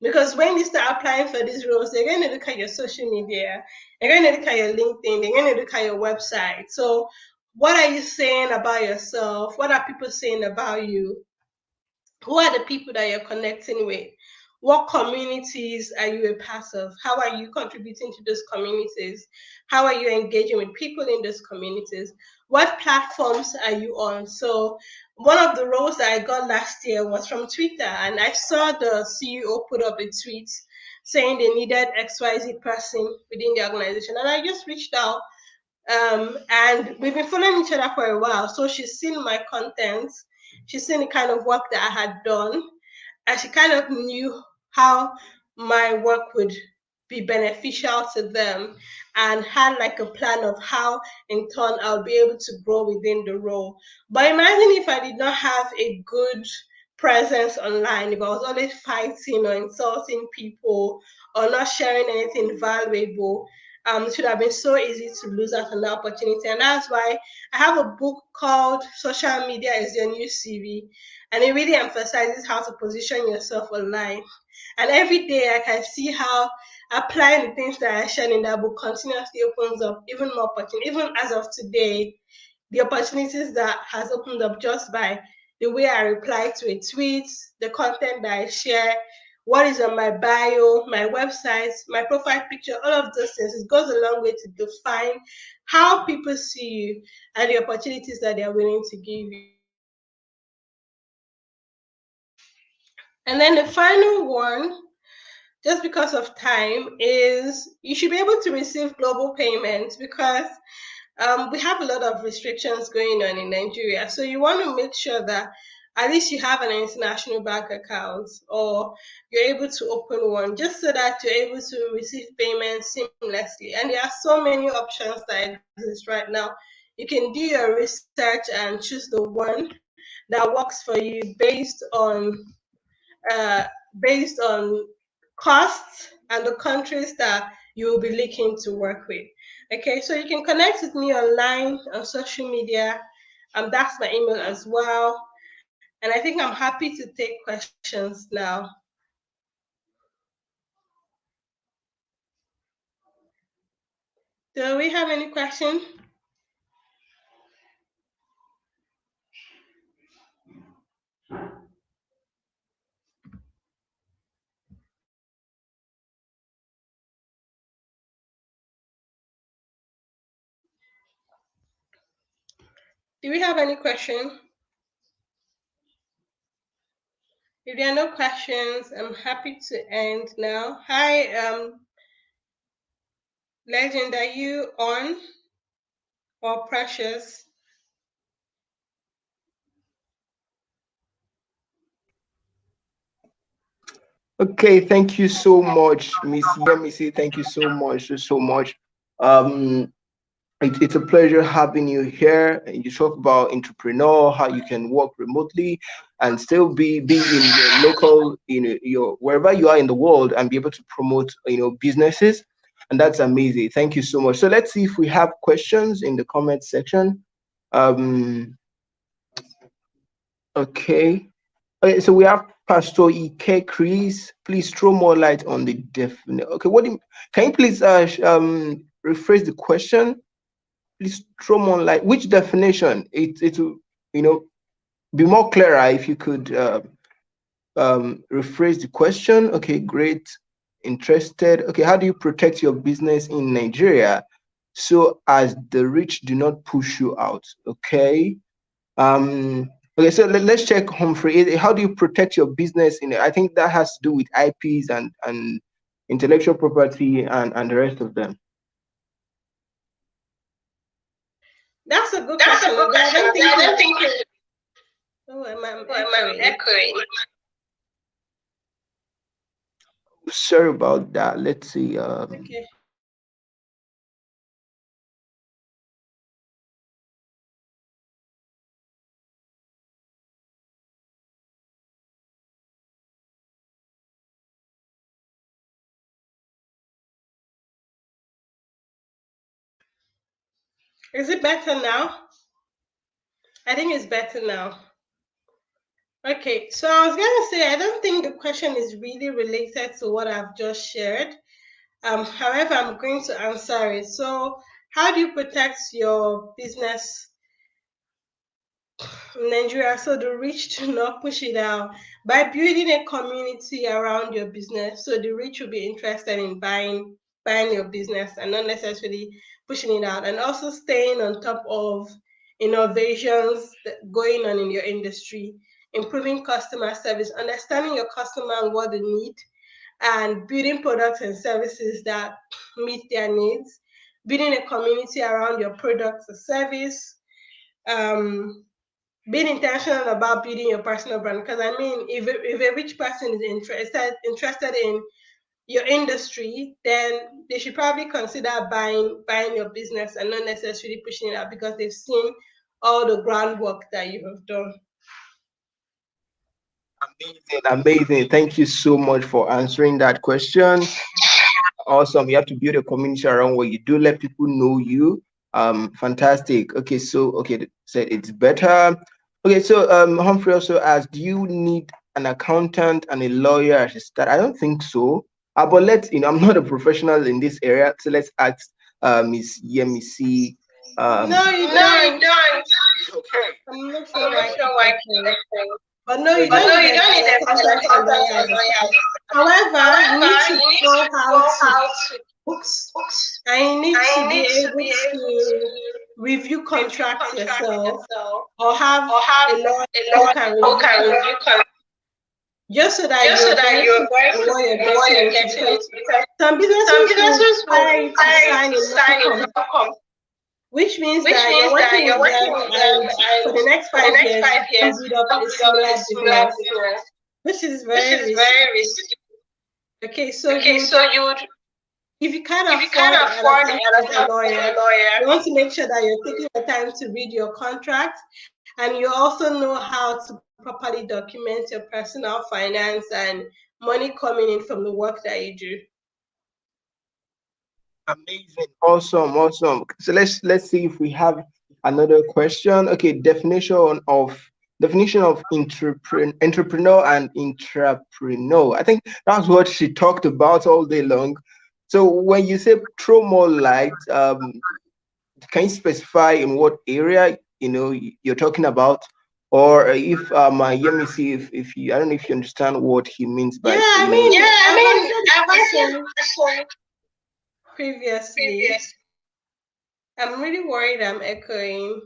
Because when you start applying for these roles, they're going to look at your social media, they're going to look at your LinkedIn, they're going to look at your website. So, what are you saying about yourself? What are people saying about you? Who are the people that you're connecting with? What communities are you a part of? How are you contributing to those communities? How are you engaging with people in those communities? What platforms are you on? So one of the roles that I got last year was from Twitter, and I saw the CEO put up a tweet saying they needed XYZ person within the organization. And I just reached out, and we've been following each other for a while. So she's seen my content, she's seen the kind of work that I had done, and she kind of knew how my work would be beneficial to them and had like a plan of how in turn I'll be able to grow within the role. But imagine if I did not have a good presence online, if I was always fighting or insulting people or not sharing anything valuable, it should have been so easy to lose out on the opportunity. And that's why I have a book called Social Media is Your New CV, and it really emphasizes how to position yourself online. And every day I can see how applying the things that I shared in that book continuously opens up even more opportunities. Even as of today, the opportunities that has opened up just by the way I reply to a tweet, the content that I share, what is on my bio, my website, my profile picture, all of those things. It goes a long way to define how people see you and the opportunities that they're willing to give you. And then the final one, just because of time, is you should be able to receive global payments because we have a lot of restrictions going on in Nigeria. So you want to make sure that at least you have an international bank account or you're able to open one just so that you're able to receive payments seamlessly. And there are so many options that exist right now. You can do your research and choose the one that works for you uh, based on costs and the countries that you will be looking to work with. Okay, so you can connect with me online on social media. That's my email as well. And I think I'm happy to take questions now. Do we have any questions? Do we have any question? If there are no questions, I'm happy to end now. Hi, Legend, are you on or Precious? Okay, thank you so much, Miss Yemisi. Thank you so much, so much. Um, it's a pleasure having you here. You talk about entrepreneur, how you can work remotely and still be in your local, your wherever you are in the world and be able to promote, businesses. And that's amazing. Thank you so much. So let's see if we have questions in the comment section. Um, okay. Okay, so we have Pastor Ike Chris. Please throw more light on the definite. Okay, can you please rephrase the question? Please throw more light. Which definition? It will be more clearer if you could rephrase the question. Okay, great. Interested. Okay, how do you protect your business in Nigeria so as the rich do not push you out? Okay. Okay, so let's check Humphrey. How do you protect your business in it? I think that has to do with IPs and intellectual property and the rest of them. That's a good question. I don't think Oh, I'm echoing. Sorry about that. Let's see. Okay. Is it better now? I think it's better now. Okay, so I was gonna say I don't think the question is really related to what I've just shared. However, I'm going to answer it. So, how do you protect your business in Nigeria so the rich do not push it out? By building a community around your business, so the rich will be interested in buying your business and not necessarily pushing it out, and also staying on top of innovations going on in your industry, improving customer service, understanding your customer and what they need, and building products and services that meet their needs, building a community around your products or service, um, being intentional about building your personal brand. Because I mean, if a rich person is interested in your industry, then they should probably consider buying your business and not necessarily pushing it out because they've seen all the groundwork that you have done. Amazing. Thank you so much for answering that question. Awesome. You have to build a community around what you do. Let people know you. Fantastic. Okay, so said it's better. Okay, so Humphrey also asked, do you need an accountant and a lawyer as a start? I don't think so. But I'm not a professional in this area, so let's ask Miss Yemisi. No, you don't. Okay. I'm not sure why. But no, you don't need an accountant or lawyer. However, you need to know how to books, and you need to be able to review contracts yourself, or have a lawyer who can review contracts, just so that you're very sure what you're getting into. Because some businesses will require you to sign a local contract, which means that you're working with them, and for the next 5 years, you can build up a similar business, which is very risky. Okay, so you would, if you can't afford an accountant or lawyer, you want to make sure that you're taking the time to read your contract, and you also know how to properly document your personal finance and money coming in from the work that you do. Amazing. Awesome. So let's see if we have another question. Okay, definition of entrepreneur and intrapreneur. I think that's what she talked about all day long. So when you say throw more light, can you specify in what area you're talking about? Or if let me see if you, I don't know if you understand what he means by I've answered previously. I'm really worried I'm echoing.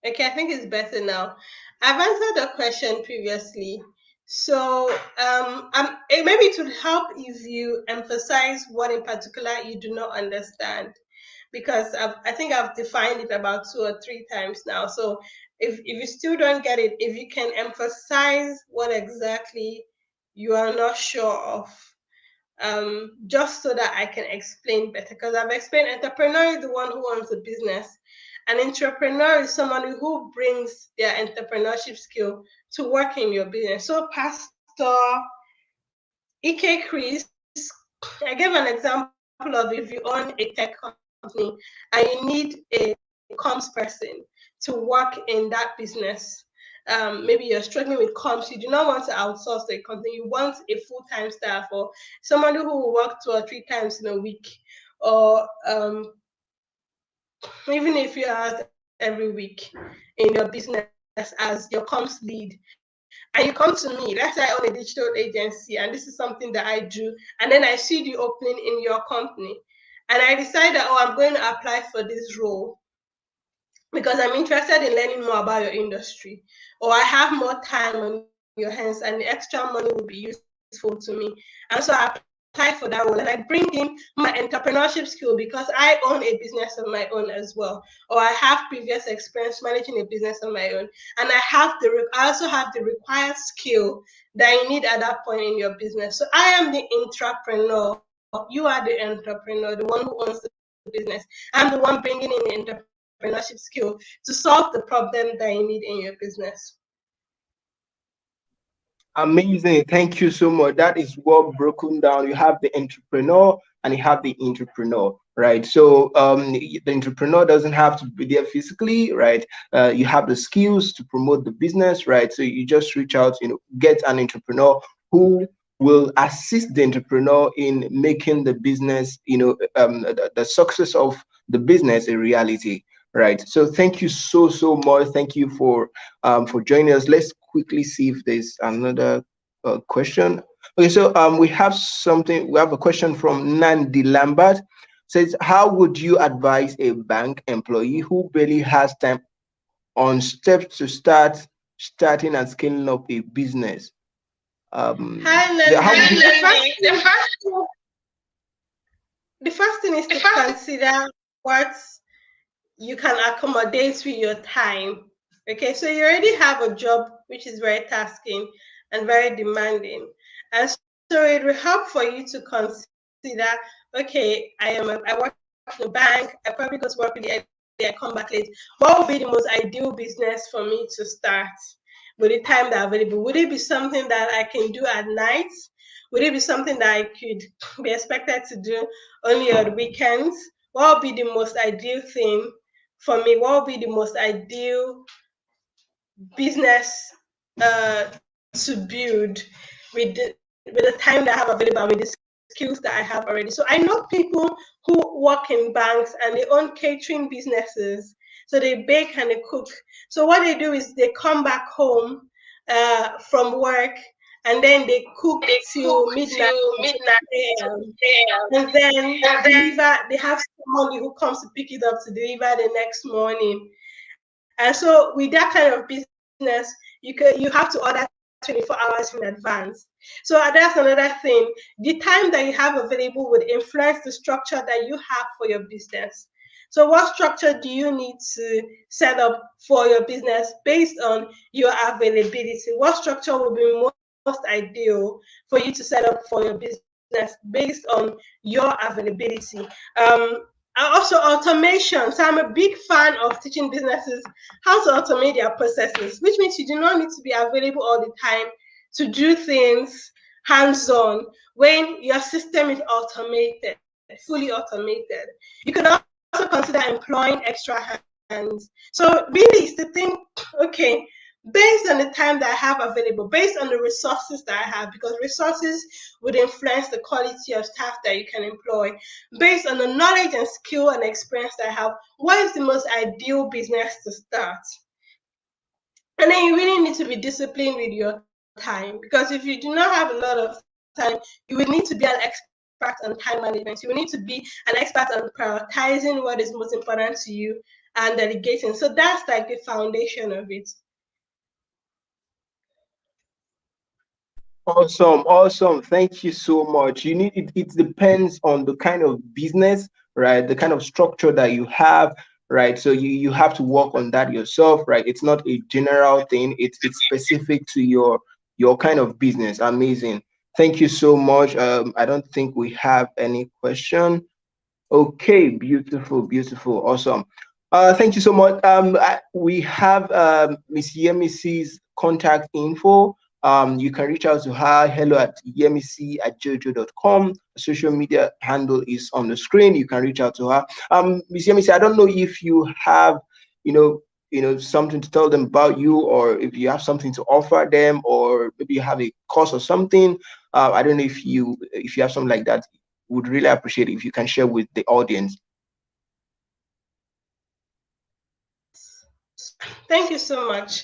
Okay, I think it's better now. I've answered the question previously. So maybe it would help if you emphasize what in particular you do not understand, because I think I've defined it about 2 or 3 times now. So if you still don't get it, if you can emphasize what exactly you are not sure of, just so that I can explain better. Because I've explained entrepreneur is the one who owns a business. An entrepreneur is someone who brings their entrepreneurship skill to work in your business. So Pastor EK Chris, I gave an example of if you own a tech company and you need a comms person to work in that business. Maybe you're struggling with comms, you do not want to outsource the company, you want a full-time staff or someone who will work 2 or 3 times in a week, or even if you ask every week in your business as your comms lead, and you come to me, let's say I own a digital agency and this is something that I do, and then I see the opening in your company, and I decide that, oh, I'm going to apply for this role because I'm interested in learning more about your industry, or I have more time on your hands and the extra money will be useful to me. And so I apply for that role and I bring in my entrepreneurship skill because I own a business of my own as well, or I have previous experience managing a business of my own, and I also have the required skill that you need at that point in your business. So I am the entrepreneur, you are the entrepreneur, the one who owns the business. I'm the one bringing in the entrepreneurship skill to solve the problem that you need in your business. Amazing. Thank you so much. That is well broken down. You have the entrepreneur and you have the entrepreneur, right? So the entrepreneur doesn't have to be there physically, right? You have the skills to promote the business, right? So you just reach out, get an entrepreneur who will assist the entrepreneur in making the business, the success of the business a reality, right? So thank you so much. Thank you for joining us. Let's quickly see if there's another question. Okay, so we have something. We have a question from Nandi Lambert. Says, how would you advise a bank employee who barely has time on steps to starting and scaling up a business? Hi, Nandi. How would you? The first thing is to consider what you can accommodate with your time. Okay, so you already have a job which is very tasking and very demanding, and so it will help for you to consider, okay, I work in a bank, I probably go to work really early, I come back late. What would be the most ideal business for me to start with the time that available? Would it be something that I can do at night? Would it be something that I could be expected to do only on weekends? What would be the most ideal thing for me? What would be the most ideal business to build with the time that I have available, with the skills that I have already? So I know people who work in banks and they own catering businesses. So they bake and they cook. So what they do is they come back home from work and then they cook till midnight, and then deliver. They have somebody who comes to pick it up to deliver the next morning. And so with that kind of business, you have to order 24 hours in advance. So that's another thing. The time that you have available would influence the structure that you have for your business. So what structure do you need to set up for your business based on your availability? What structure will be most ideal for you to set up for your business based on your availability? Also automation. So I'm a big fan of teaching businesses how to automate their processes, which means you do not need to be available all the time to do things hands-on when your system is automated, fully automated. You can also consider employing extra hands. So really is to think, okay, based on the time that I have available, based on the resources that I have, because resources would influence the quality of staff that you can employ, based on the knowledge and skill and experience that I have, what is the most ideal business to start? And then you really need to be disciplined with your time, because if you do not have a lot of time, you would need to be an expert on time management. You would need to be an expert on prioritizing what is most important to you and delegating. So that's like the foundation of it. Awesome, awesome. Thank you so much. You need it, it depends on the kind of business, right? The kind of structure that you have, right? So you have to work on that yourself, right? It's not a general thing, it's specific to your kind of business. Amazing. Thank you so much. I don't think we have any question. Okay, beautiful, beautiful, awesome. Thank you so much. We have Miss Yemisi's contact info. You can reach out to her. Hello at yemisi@jojo.com. Social media handle is on the screen. You can reach out to her. Miss Yemisi, I don't know if you have, something to tell them about you, or if you have something to offer them, or maybe you have a course or something. I don't know if you have something like that. Would really appreciate it if you can share with the audience. Thank you so much.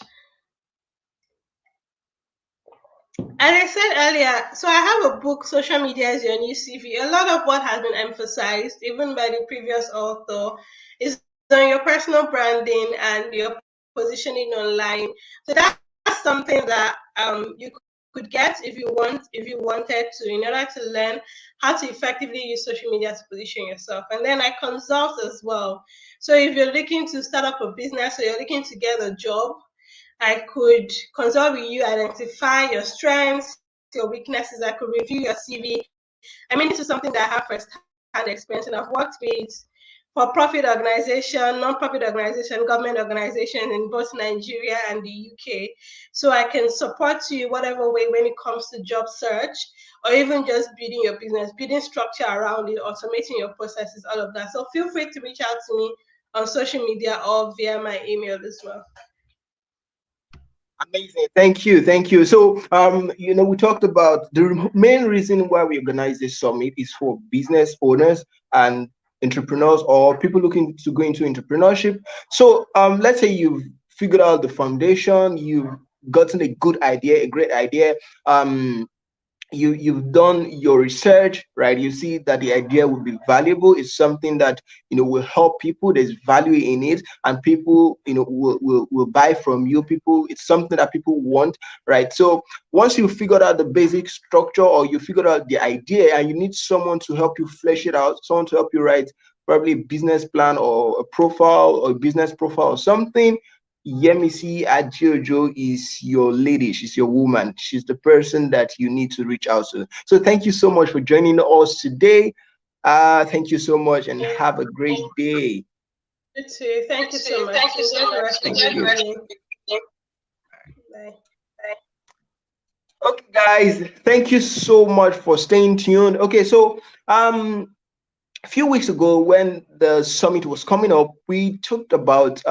As I said earlier, so I have a book, Social Media is Your New CV. A lot of what has been emphasized, even by the previous author, is on your personal branding and your positioning online. So that's something that you could get if you wanted to, in order to learn how to effectively use social media to position yourself. And then I consult as well. So if you're looking to start up a business or you're looking to get a job, I could consult with you, identify your strengths, your weaknesses. I could review your CV. I mean, this is something that I have first-hand experience, and I've worked with for-profit organization, non-profit organization, government organization in both Nigeria and the UK. So I can support you whatever way when it comes to job search, or even just building your business, building structure around it, automating your processes, all of that. So feel free to reach out to me on social media or via my email as well. Amazing. Thank you. Thank you. So, we talked about the main reason why we organize this summit is for business owners and entrepreneurs or people looking to go into entrepreneurship. So, let's say you've figured out the foundation, you've gotten a good idea, a great idea. You've done your research, right? You see that the idea will be valuable. It's something that will help people. There's value in it, and people will buy from you. People, it's something that people want, right? So once you figured out the basic structure, or you figured out the idea, and you need someone to help you flesh it out, someone to help you write probably a business plan or a profile or a business profile or something, Yemisi Adiojo is your lady. She's your woman. She's the person that you need to reach out to. So thank you so much for joining us today. Thank you so much, and have a great day. You too. Thank you so much. Enjoy the rest of your evening. Bye. Okay, guys, thank you so much for staying tuned. Okay, so a few weeks ago when the summit was coming up, we talked about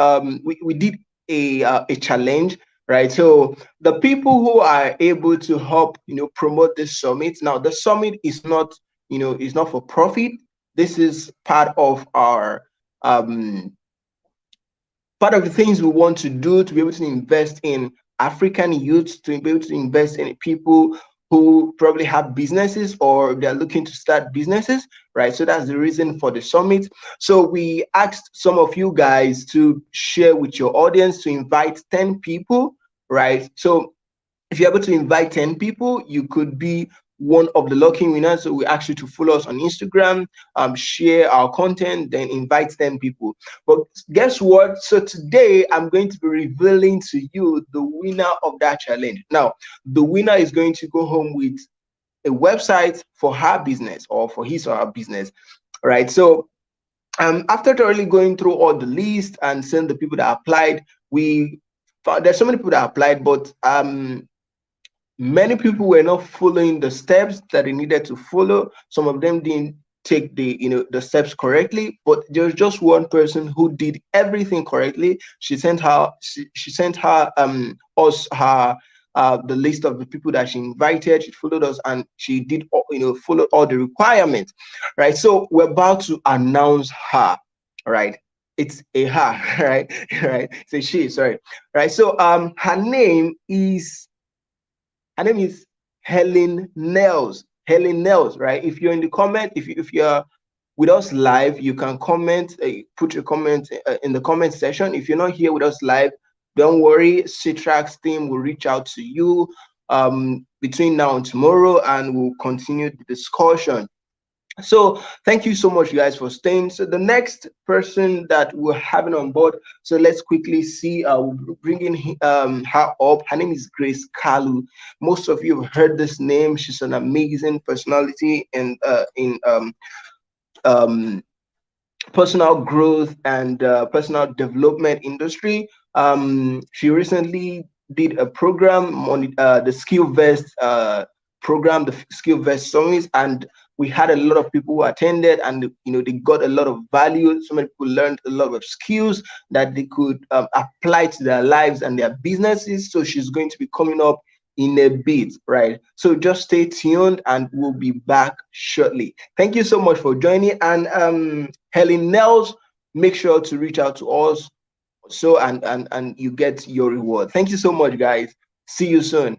we did a challenge, right? So the people who are able to help promote this summit. Now the summit is not is not for profit. This is part of our part of the things we want to do to be able to invest in African youth, to be able to invest in people who probably have businesses or they're looking to start businesses, right? So that's the reason for the summit. So we asked some of you guys to share with your audience, to invite 10 people, right? So if you're able to invite 10 people, you could be one of the lucky winners. So we ask you to follow us on Instagram, share our content, then invite 10 people. But guess what? So today I'm going to be revealing to you the winner of that challenge. Now, the winner is going to go home with a website for her business or for his or her business, right? So after thoroughly going through all the list and seeing the people that applied, we found there's so many people that applied, but many people were not following the steps that they needed to follow. Some of them didn't take the steps correctly, but there was just one person who did everything correctly. She sent her us her the list of the people that she invited. She followed us, and she did follow all the requirements, right? So we're about to announce her, right? It's a her, right? Right? It's a she, sorry, right? So her name is Helen Nels. Helen Nels, right? If you're in the comment, if you're with us live, you can comment, put your comment in the comment section. If you're not here with us live, don't worry, Citraks team will reach out to you. between now and tomorrow, and we'll continue the discussion. So thank you so much, you guys, for staying. So the next person that we're having on board, so let's quickly see, we're bringing her up. Her name is Grace Kalu. Most of you have heard this name. She's an amazing personality in personal growth and personal development industry. She recently did a program on the Skill Vest program, the Skill Vest Summit, and we had a lot of people who attended, and they got a lot of value. So many people learned a lot of skills that they could apply to their lives and their businesses. So she's going to be coming up in a bit, right? So just stay tuned, and we'll be back shortly. Thank you so much for joining. And Helen Nels, make sure to reach out to us so and you get your reward. Thank you so much, guys. See you soon.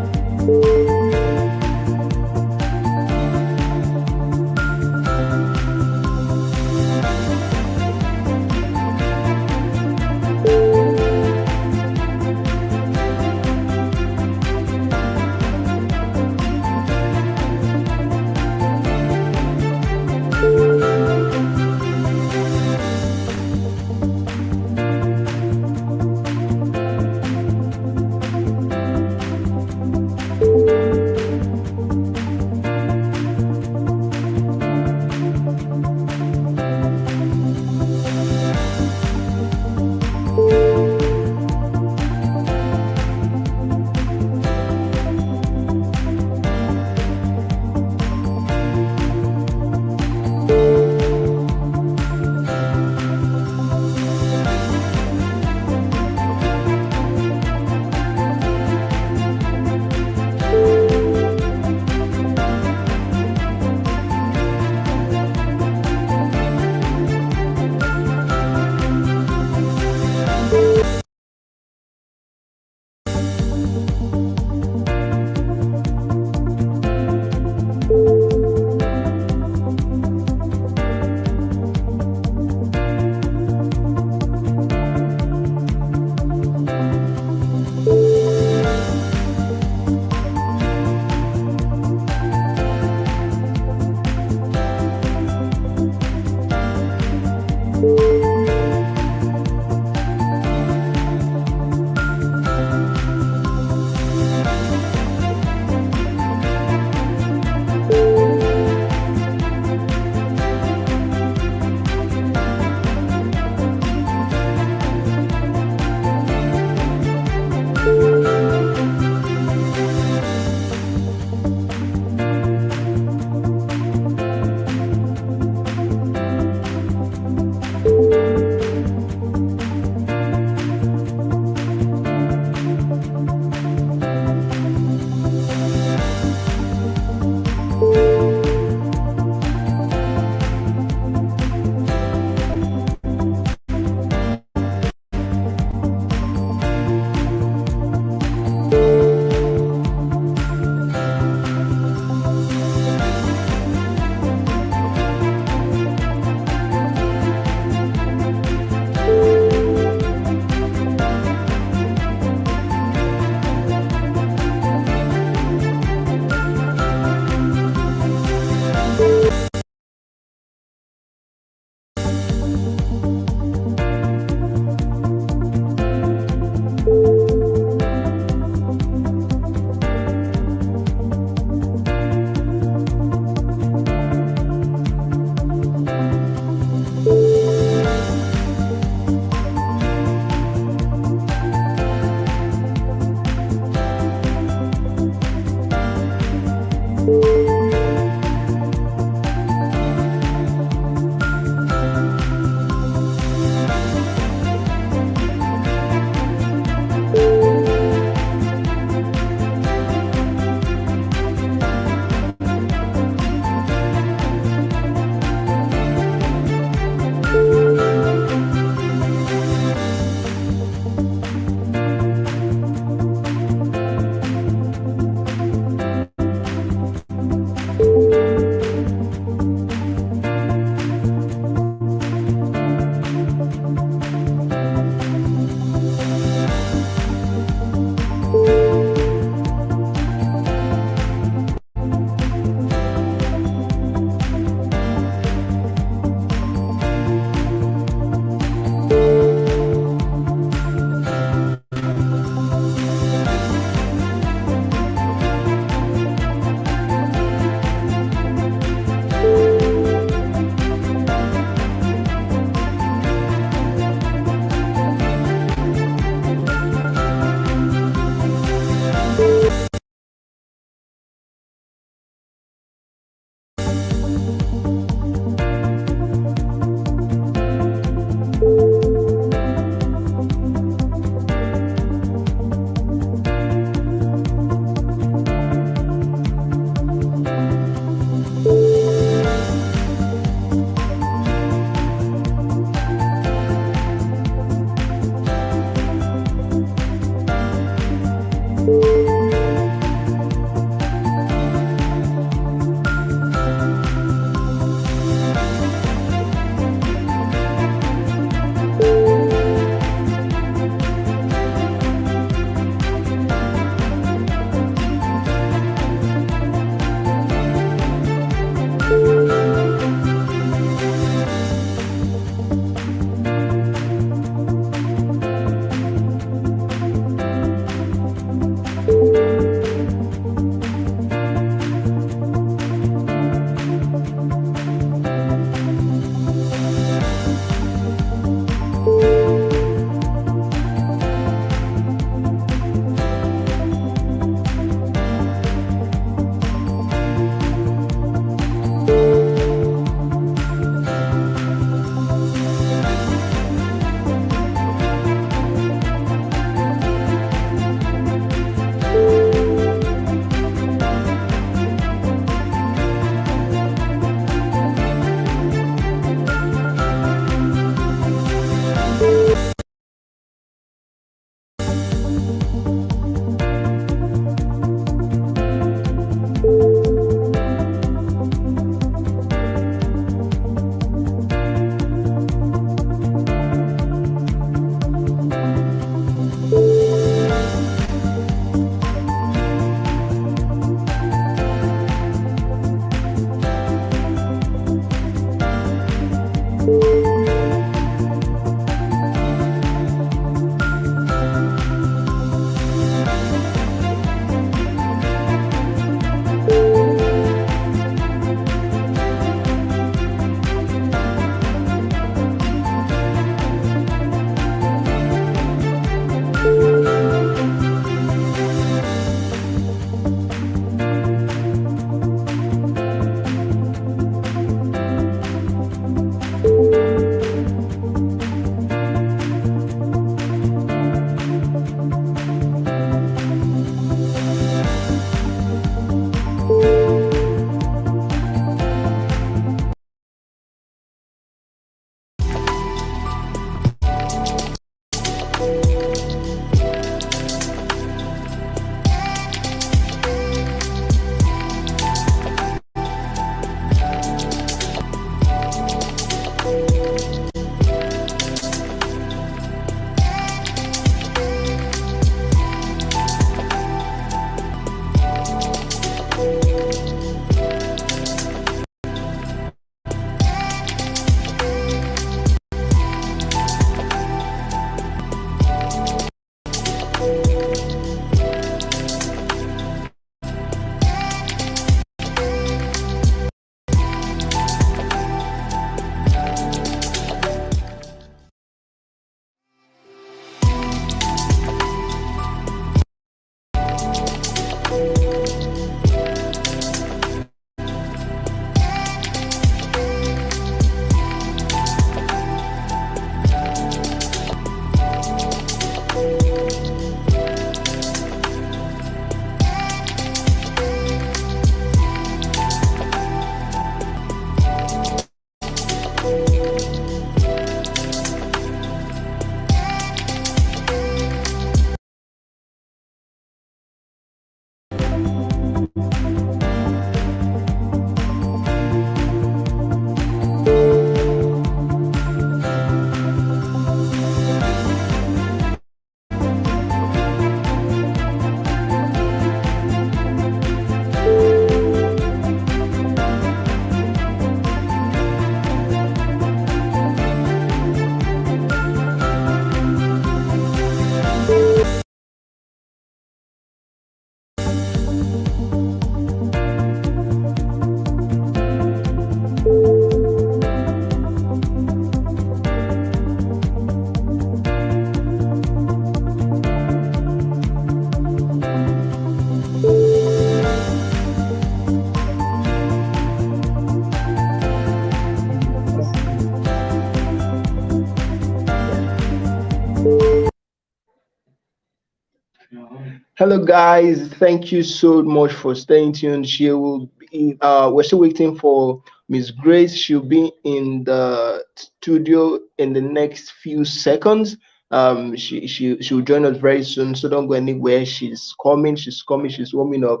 Hello, guys. Thank you so much for staying tuned. She will be, we're still waiting for Miss Grace. She'll be in the studio in the next few seconds. She'll join us very soon. So don't go anywhere. She's coming. She's coming. She's warming up.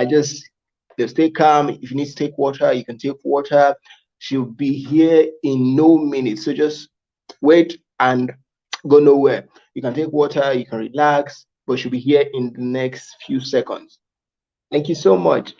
Just stay calm. If you need to take water, you can take water. She'll be here in no minute. So just wait and go nowhere. You can take water, you can relax, but she'll be here in the next few seconds. Thank you so much.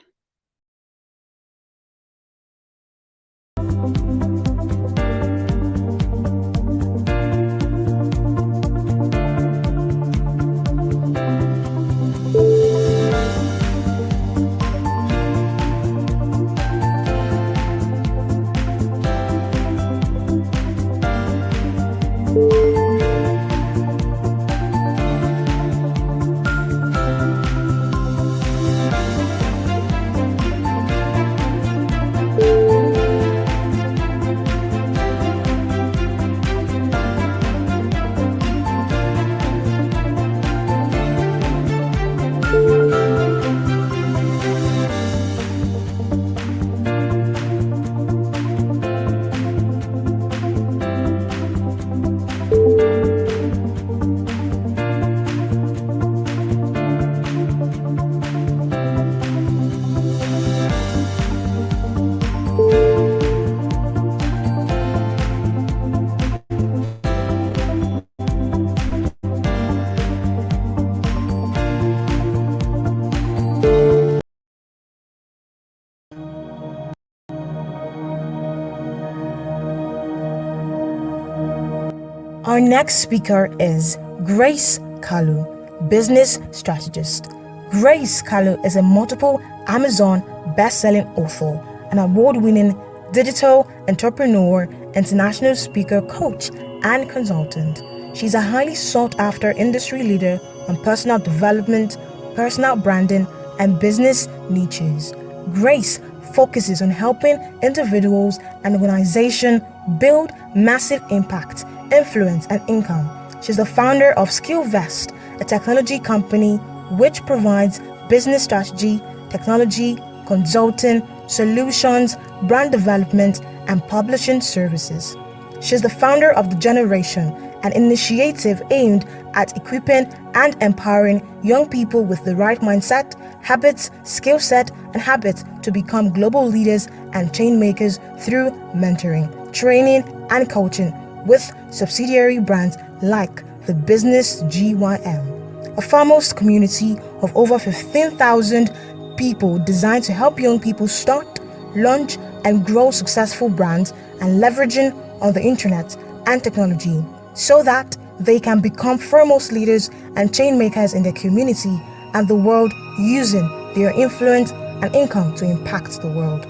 Our next speaker is Grace Kalu, business strategist. Grace Kalu is a multiple Amazon best-selling author, an award-winning digital entrepreneur, international speaker, coach, and consultant. She's a highly sought-after industry leader on personal development, personal branding, and business niches. Grace focuses on helping individuals and organizations build massive impact, influence, and income. She's the founder of SkillVest, a technology company which provides business strategy, technology, consulting, solutions, brand development, and publishing services. She's the founder of The Generation, an initiative aimed at equipping and empowering young people with the right mindset, habits, skill set, and habits to become global leaders and change makers through mentoring, training, and coaching with subsidiary brands like the Business GYM, a foremost community of over 15,000 people designed to help young people start, launch, and grow successful brands and leveraging on the internet and technology so that they can become foremost leaders and change makers in their community and the world using their influence and income to impact the world.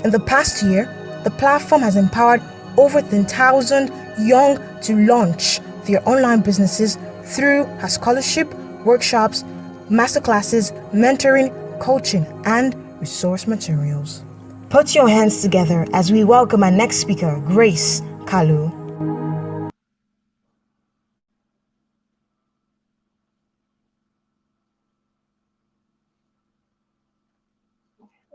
In the past year, the platform has empowered over 10,000 young to launch their online businesses through her scholarship, workshops, masterclasses, mentoring, coaching, and resource materials. Put your hands together as we welcome our next speaker, Grace Kalu.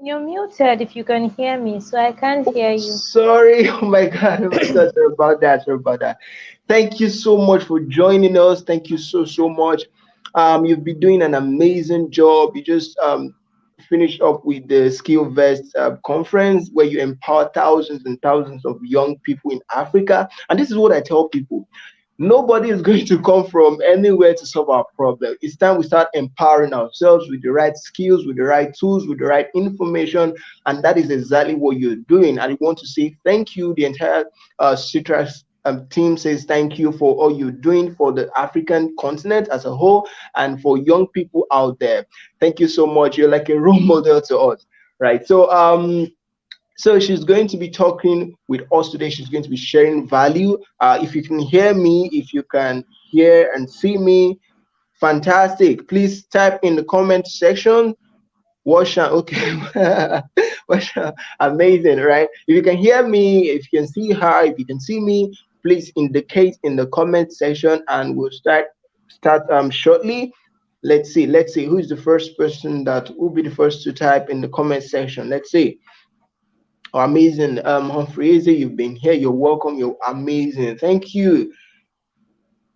You're muted if you can hear me, so I can't hear you. Sorry, oh my God, sorry about that. Sorry about that. Thank you so much for joining us. Thank you so much. You've been doing an amazing job. You just finished up with the SkillVest conference where you empower thousands and thousands of young people in Africa. And this is what I tell people. Nobody is going to come from anywhere to solve our problem. It's time we start empowering ourselves with the right skills, with the right tools, with the right information, and that is exactly what you're doing. And I want to say thank you. The entire Citraks team says thank you for all you're doing for the African continent as a whole and for young people out there. Thank you so much. You're like a role model to us, right? So she's going to be talking with us today. She's going to be sharing value. If you can hear me, if you can hear and see me, fantastic. Please type in the comment section. Okay. Amazing, right? If you can hear me, if you can see her, if you can see me, please indicate in the comment section and we'll start shortly. Let's see who's the first person that will be the first to type in the comment section. Let's see. Oh, amazing. Humphrey, you've been here. You're welcome. You're amazing. Thank you.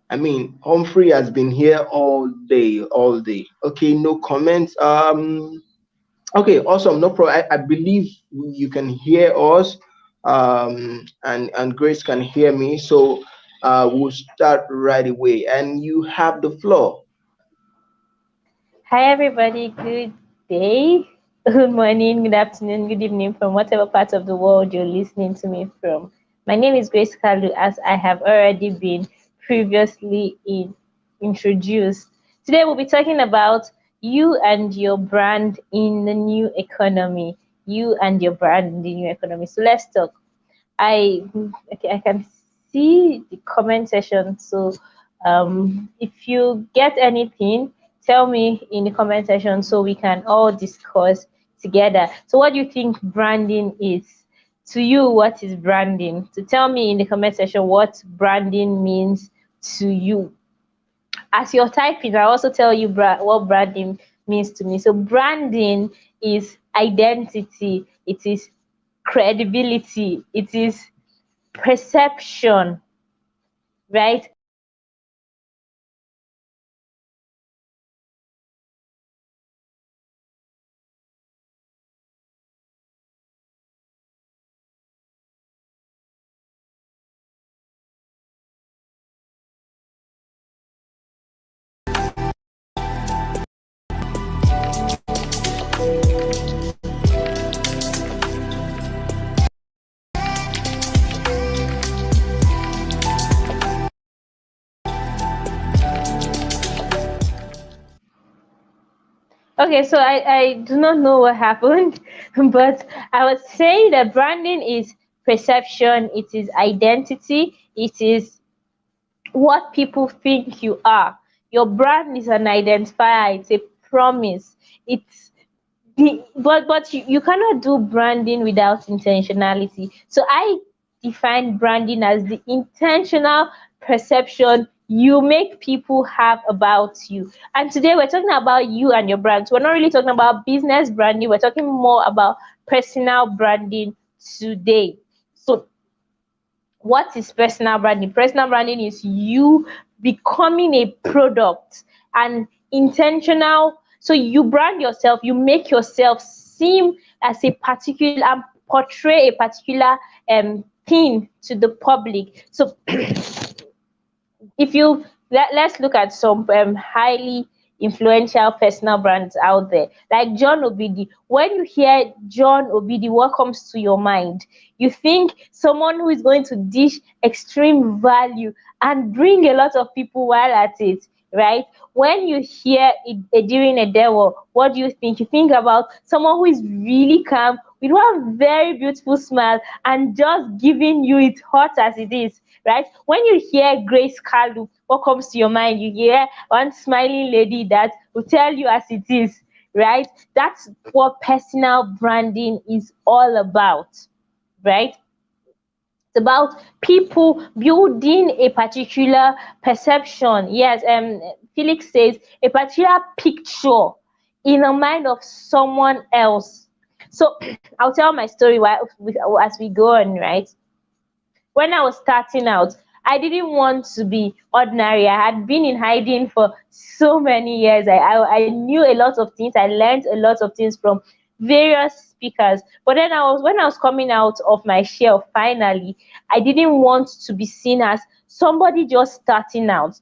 I mean, Humphrey has been here all day, all day. Okay, no comments. Okay, awesome. No problem. I believe you can hear us, and Grace can hear me. So we'll start right away. And you have the floor. Hi, everybody. Good day, good morning, good afternoon, good evening from whatever part of the world you're listening to me from. My name is Grace Kalu, as I have already been previously introduced. Today, we'll be talking about you and your brand in the new economy. You and your brand in the new economy. So let's talk. I okay, I can see the comment section. So if you get anything, tell me in the comment section so we can all discuss together. So what do you think branding is? To you, what is branding? To tell me in the comment section what branding means to you. As you're typing, I also tell you what branding means to me. So branding is identity, it is credibility, it is perception, right? Okay, so I do not know what happened, but I was saying that branding is perception, it is identity, it is what people think you are. Your brand is an identifier, it's a promise, it's but you cannot do branding without intentionality. So I define branding as the intentional perception you make people have about you. And today we're talking about you and your brand. So we're not really talking about business branding, we're talking more about personal branding today. So what is personal branding? Personal branding is you becoming a product and intentional. So you brand yourself, you make yourself seem as a particular and portray a particular thing to the public. So if you let's look at some highly influential personal brands out there like John Obidi. When you hear John Obidi, what comes to your mind? You think someone who is going to dish extreme value and bring a lot of people while at it, right? When you hear during a demo, what do you think? You think about someone who is really calm with one very beautiful smile and just giving you it hot as it is, right? When you hear Grace Kalu, what comes to your mind? You hear one smiling lady that will tell you as it is, right? That's what personal branding is all about, right? It's about people building a particular perception. Yes, Felix says a particular picture in the mind of someone else. So I'll tell my story as we go on, right? When I was starting out, I didn't want to be ordinary. I had been in hiding for so many years. I knew a lot of things. I learned a lot of things from various speakers. But then when I was coming out of my shell finally, I didn't want to be seen as somebody just starting out.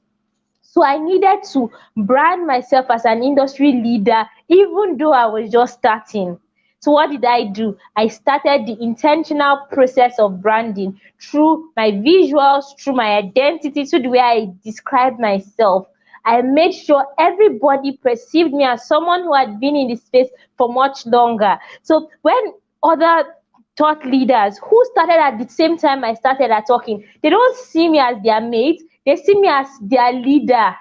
So I needed to brand myself as an industry leader, even though I was just starting. So what did I do? I started the intentional process of branding through my visuals, through my identity, through the way I describe myself. I made sure everybody perceived me as someone who had been in the space for much longer. So when other thought leaders who started at the same time I started at talking, they don't see me as their mate, they see me as their leader.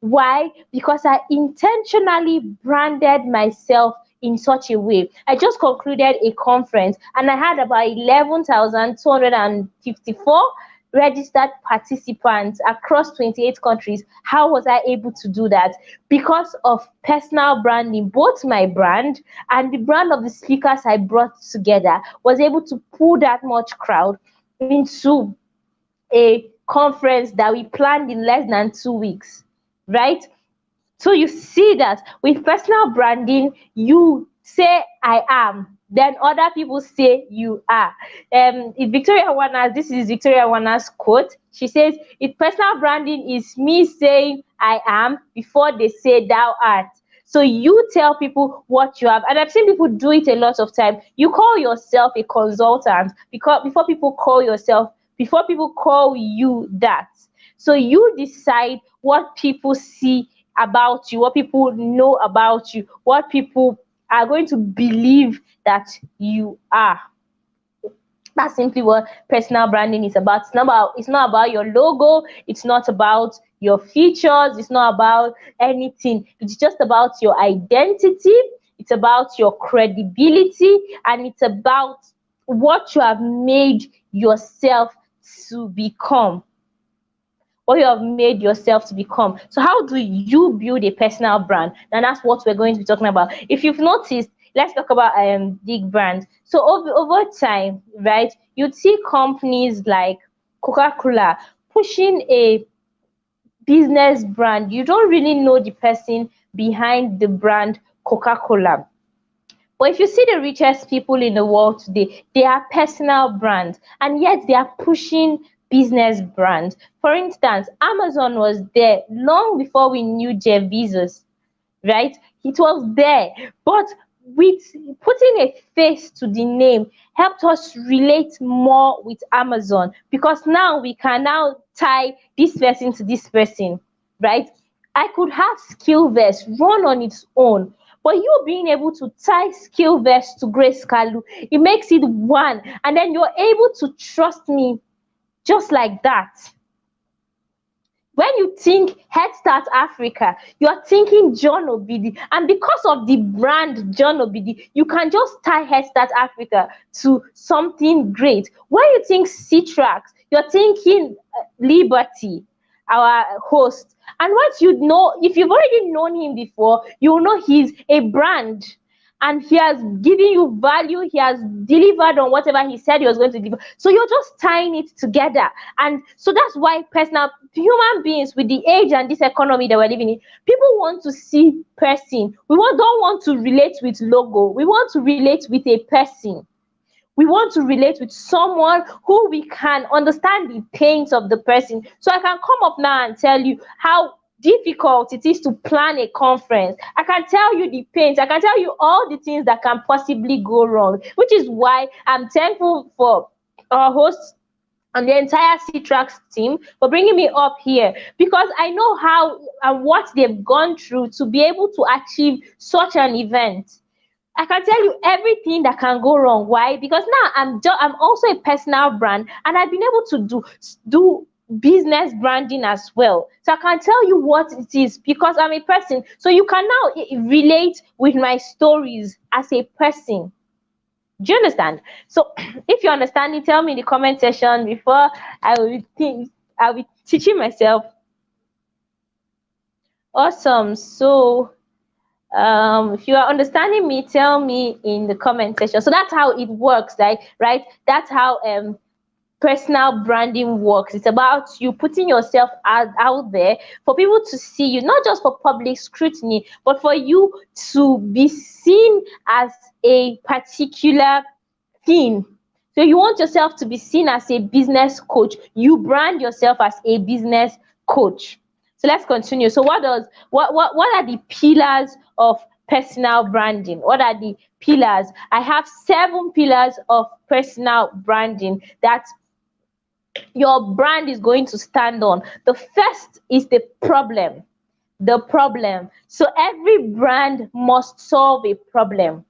Why? Because I intentionally branded myself in such a way. I just concluded a conference and I had about 11,254 registered participants across 28 countries. How was I able to do that? Because of personal branding. Both my brand and the brand of the speakers I brought together was able to pull that much crowd into a conference that we planned in less than 2 weeks, right? So you see that with personal branding, you say I am, then other people say you are. If Victoria Wanas, this is Victoria Wanas' quote. She says, "If personal branding is me saying I am before they say thou art." So you tell people what you have, and I've seen people do it a lot of time. You call yourself a consultant because before people call you that. So you decide what people see about you, what people know about you, what people are going to believe that you are. That's simply what personal branding is about. It's not about your logo, it's not about your features, it's not about anything. It's just about your identity, it's about your credibility, and it's about what you have made yourself to become. What you have made yourself to become. So how do you build a personal brand? And that's what we're going to be talking about. If you've noticed, let's talk about big brands. So over time, right, you'd see companies like Coca-Cola pushing a business brand. You don't really know the person behind the brand Coca-Cola. But if you see the richest people in the world today, they are personal brands, and yet they are pushing business brands. For instance, Amazon was there long before we knew Jeff Bezos, right? It was there, but with putting a face to the name helped us relate more with Amazon, because now we can now tie this person to this person, right? I could have Skillverse run on its own, but you being able to tie Skillverse to Grace Kalu, it makes it one, and then you're able to trust me just like that. When you think Head Start Africa, you are thinking John Obidi, and because of the brand John Obidi, you can just tie Head Start Africa to something great. When you think Citraks, you're thinking Liberty, our host. And once you know, if you've already known him before, you know he's a brand, and he has given you value, he has delivered on whatever he said he was going to deliver. So you're just tying it together. And so that's why personal human beings, with the age and this economy that we're living in, people want to see person. Don't want to relate with logo. We want to relate with a person. We want to relate with someone who we can understand the pains of the person. So I can come up now and tell you how difficult it is to plan a conference. I can tell you the pains. I can tell you all the things that can possibly go wrong, which is why I'm thankful for our hosts and the entire Citraks team for bringing me up here, because I know how and what they've gone through to be able to achieve such an event. I can tell you everything that can go wrong. Why? Because now I'm also a personal brand, and I've been able to do business branding as well. So I can tell you what it is because I'm a person. So you can now relate with my stories as a person. Do you understand? So if you understand it, tell me in the comment section before I'll be teaching myself. Awesome. So if you are understanding me, tell me in the comment section. So that's how it works, right? That's how personal branding works. It's about you putting yourself out there for people to see you, not just for public scrutiny, but for you to be seen as a particular thing. So you want yourself to be seen as a business coach. You brand yourself as a business coach. So let's continue. So what are the pillars of personal branding? What are the pillars? I have 7 pillars of personal branding that your brand is going to stand on. The first is the problem. The problem. So every brand must solve a problem.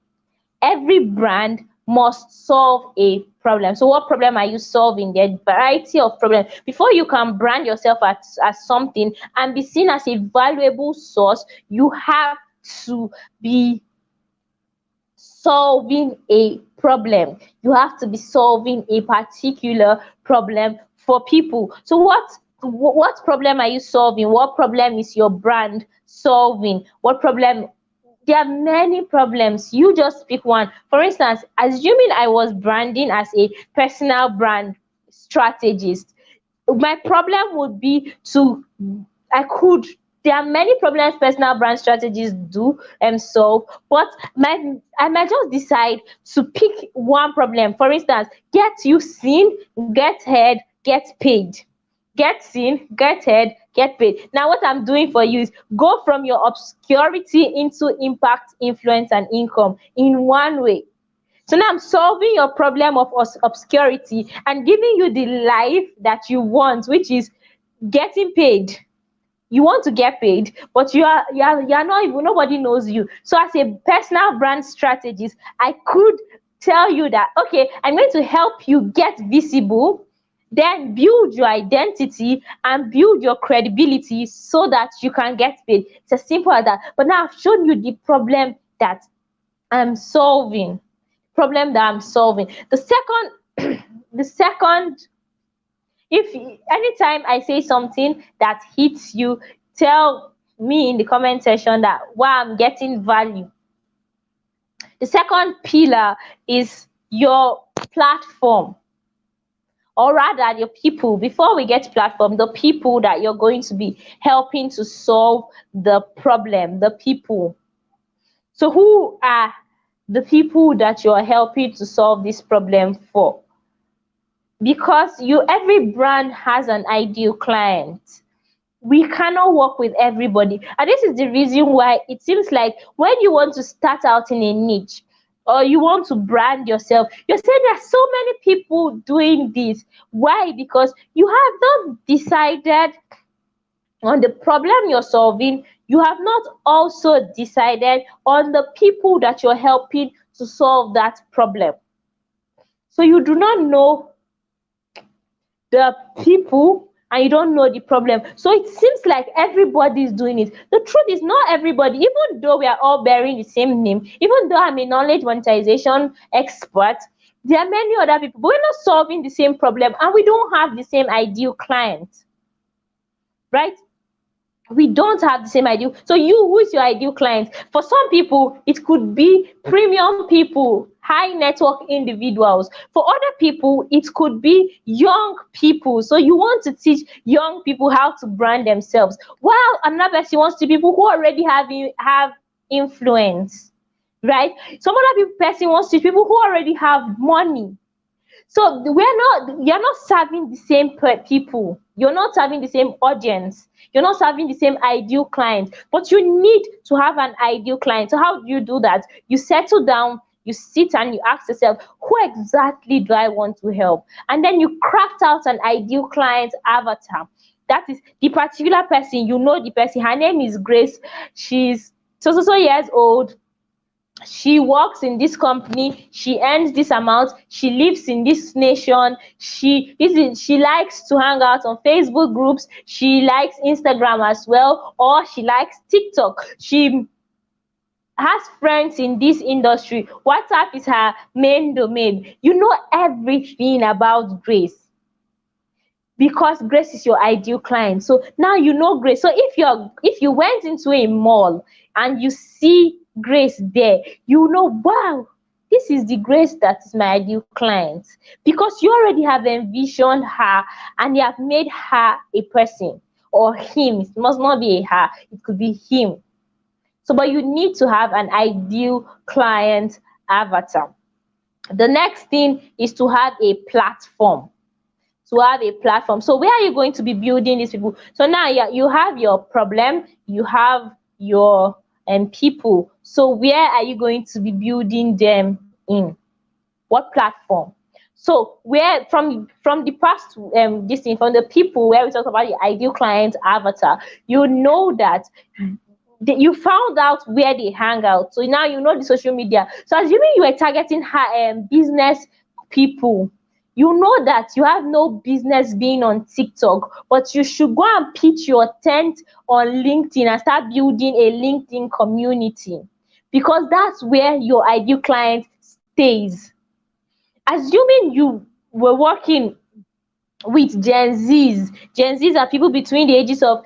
Every brand must solve a problem. So what problem are you solving? There are a variety of problems. Before you can brand yourself as something and be seen as a valuable source, you have to be solving a problem. You have to be solving a particular problem for people. So what problem are you solving? What problem is your brand solving? What problem? There are many problems. You just pick one. For instance, assuming I was branding as a personal brand strategist, my problem would be to I could there are many problems personal brand strategies do and solve, but I might just decide to pick one problem. For instance, get you seen, get heard, get paid. Get seen, get heard, get paid. Now what I'm doing for you is go from your obscurity into impact, influence, and income in one way. So now I'm solving your problem of obscurity and giving you the life that you want, which is getting paid. You want to get paid, but you are not even, nobody knows you. So as a personal brand strategist, I could tell you that, okay, I'm going to help you get visible, then build your identity and build your credibility so that you can get paid. It's as simple as that. But now I've shown you the problem that I'm solving. The second the second if anytime I say something that hits you, tell me in the comment section that wow, I'm getting value. The second pillar is your platform, or rather your people. Before we get to platform, the people that you're going to be helping to solve the problem, the people. So who are the people that you're helping to solve this problem for? Because every brand has an ideal client. We cannot work with everybody, and this is the reason why it seems like when you want to start out in a niche or you want to brand yourself, you're saying there are so many people doing this. Why? Because you have not decided on the problem you're solving. You have not also decided on the people that you're helping to solve that problem. So you do not know the people and you don't know the problem. So it seems like everybody is doing it. The truth is not everybody, even though we are all bearing the same name, even though I'm a knowledge monetization expert, there are many other people, but we're not solving the same problem and we don't have the same ideal client, right? We don't have the same ideal. So who is your ideal client? For some people, it could be premium people, high network individuals. For other people, it could be young people. So you want to teach young people how to brand themselves, while another person wants to people who already have influence, right? Some other person wants to teach people who already have money. So you're not serving the same people. You're not serving the same audience. You're not serving the same ideal client, but you need to have an ideal client. So how do you do that? You settle down, you sit and you ask yourself, who exactly do I want to help? And then you craft out an ideal client avatar. That is the particular person, the person. Her name is Grace. She's so years old. She works in this company, she earns this amount, she lives in this nation, she likes to hang out on Facebook groups, she likes Instagram as well, or she likes TikTok. She has friends in this industry. WhatsApp is her main domain. You know everything about Grace because Grace is your ideal client. So now you know Grace. So if you went into a mall and you see Grace there, you know, wow, this is the Grace that is my ideal client, because you already have envisioned her and you have made her a person, or him. It must not be a her, it could be him. So but you need to have an ideal client avatar. The next thing is to have a platform. So where are you going to be building these people? So now you have your problem, you have your people. So where are you going to be building them in? What platform? So where from the past from the people where we talk about the ideal client avatar, you know that you found out where they hang out. So now you know the social media. So assuming you were targeting business people, you know that you have no business being on TikTok, but you should go and pitch your tent on LinkedIn and start building a LinkedIn community, because that's where your ideal client stays. Assuming you were working with Gen Zs. Gen Zs are people between the ages of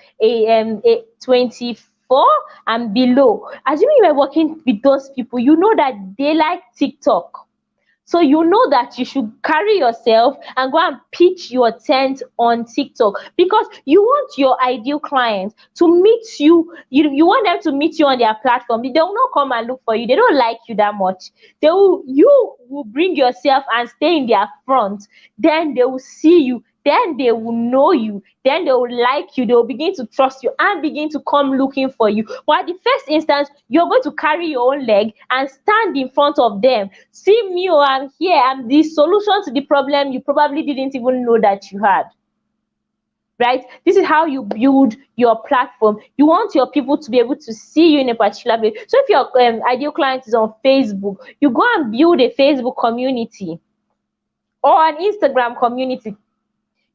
24 and below. Assuming you are working with those people, you know that they like TikTok. So you know that you should carry yourself and go and pitch your tent on TikTok, because you want your ideal client to meet you. You want them to meet you on their platform. They will not come and look for you. They don't like you that much. You will bring yourself and stay in their front. Then they will see you. Then they will know you. Then they will like you. They will begin to trust you and begin to come looking for you. But at the first instance, you're going to carry your own leg and stand in front of them. See me, oh, I'm here. I'm the solution to the problem you probably didn't even know that you had. Right? This is how you build your platform. You want your people to be able to see you in a particular way. So if your ideal client is on Facebook, you go and build a Facebook community or an Instagram community.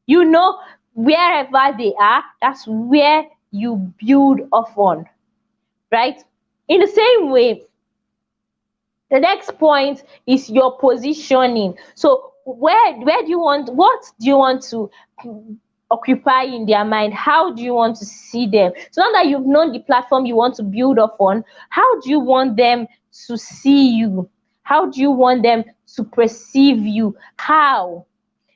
You know, wherever they are, that's where you build off on, right? In the same way, the next point is your positioning. So what do you want to occupy in their mind? How do you want to see them? So now that you've known the platform you want to build off on, how do you want them to see you? How do you want them to perceive you? How?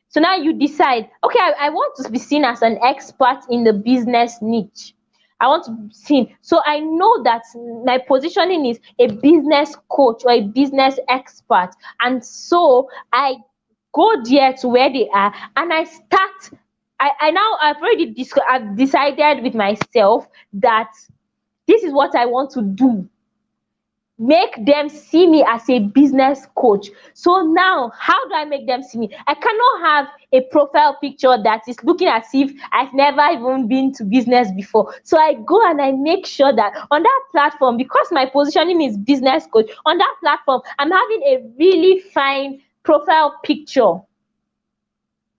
So now you decide, okay, I want to be seen as an expert in the business niche. I want to be seen. So I know that my positioning is a business coach or a business expert. And so I go there to where they are and I start. I've decided with myself that this is what I want to do. Make them see me as a business coach. So now, how do I make them see me? I cannot have a profile picture that is looking as if I've never even been to business before. So I go and I make sure that on that platform, because my positioning is business coach, on that platform, I'm having a really fine profile picture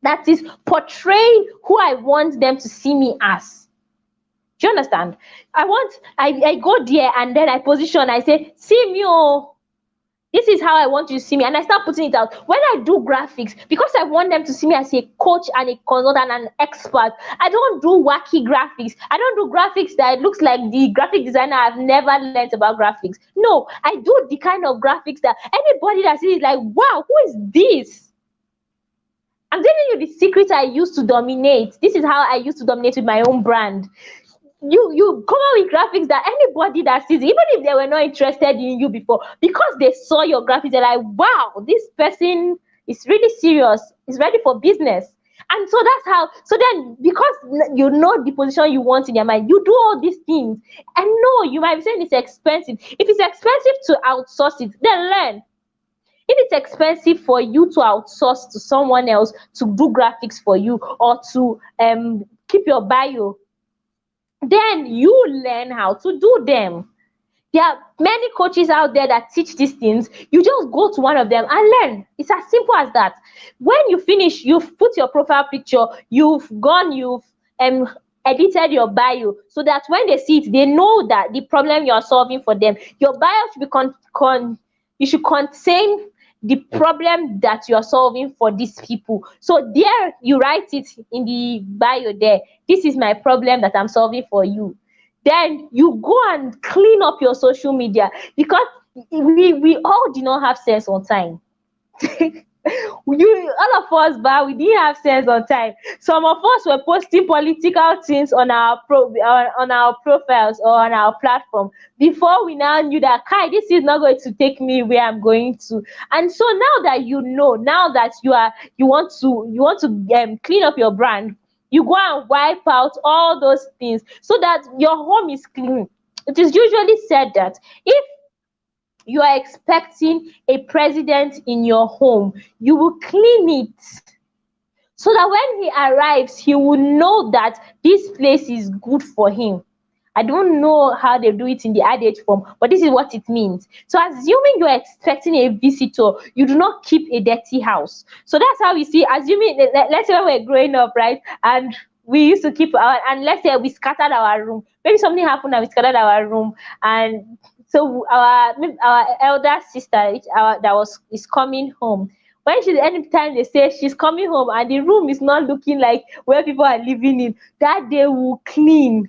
that is portraying who I want them to see me as. Do you understand? I go there and then I position, I say, see me, oh, this is how I want you to see me. And I start putting it out. When I do graphics, because I want them to see me as a coach and a consultant and an expert, I don't do wacky graphics. I don't do graphics that it looks like the graphic designer I've never learned about graphics. No, I do the kind of graphics that anybody that sees is like, wow, who is this? I'm telling you the secret I used to dominate. This is how I used to dominate with my own brand. You come out with graphics that anybody that sees, even if they were not interested in you before, because they saw your graphics, they're like, wow, this person is really serious, is ready for business. And so that's how, so then because you know the position you want in your mind, you do all these things. And no, you might be saying it's expensive. If it's expensive to outsource it, then learn. If it's expensive for you to outsource to someone else to do graphics for you or to keep your bio, then you learn how to do them. There are many coaches out there that teach these things. You just go to one of them and learn. It's as simple as that. When you finish, you've put your profile picture, you've edited your bio so that when they see it, they know that the problem you're solving for them. Your bio should be you should contain the problem that you are solving for these people. So there you write it in the bio there. This is my problem that I'm solving for you. Then you go and clean up your social media, because we all do not have sense on time. All of us, but we didn't have sense on time. Some of us were posting political things on our profiles or on our platform before we now knew that this is not going to take me where I'm going to. And so now that you know, now that you want to clean up your brand, you go and wipe out all those things so that your home is clean. It is usually said that if you are expecting a president in your home, you will clean it so that when he arrives, he will know that this place is good for him. I don't know how they do it in the adage form, but this is what it means. So assuming you're expecting a visitor, you do not keep a dirty house. So that's how we see, assuming, let's say when we're growing up, right? And we used to keep and let's say we scattered our room. Maybe something happened and we scattered our room, and so our elder sister is coming home. When she's anytime they say she's coming home and the room is not looking like where people are living in, that day will clean.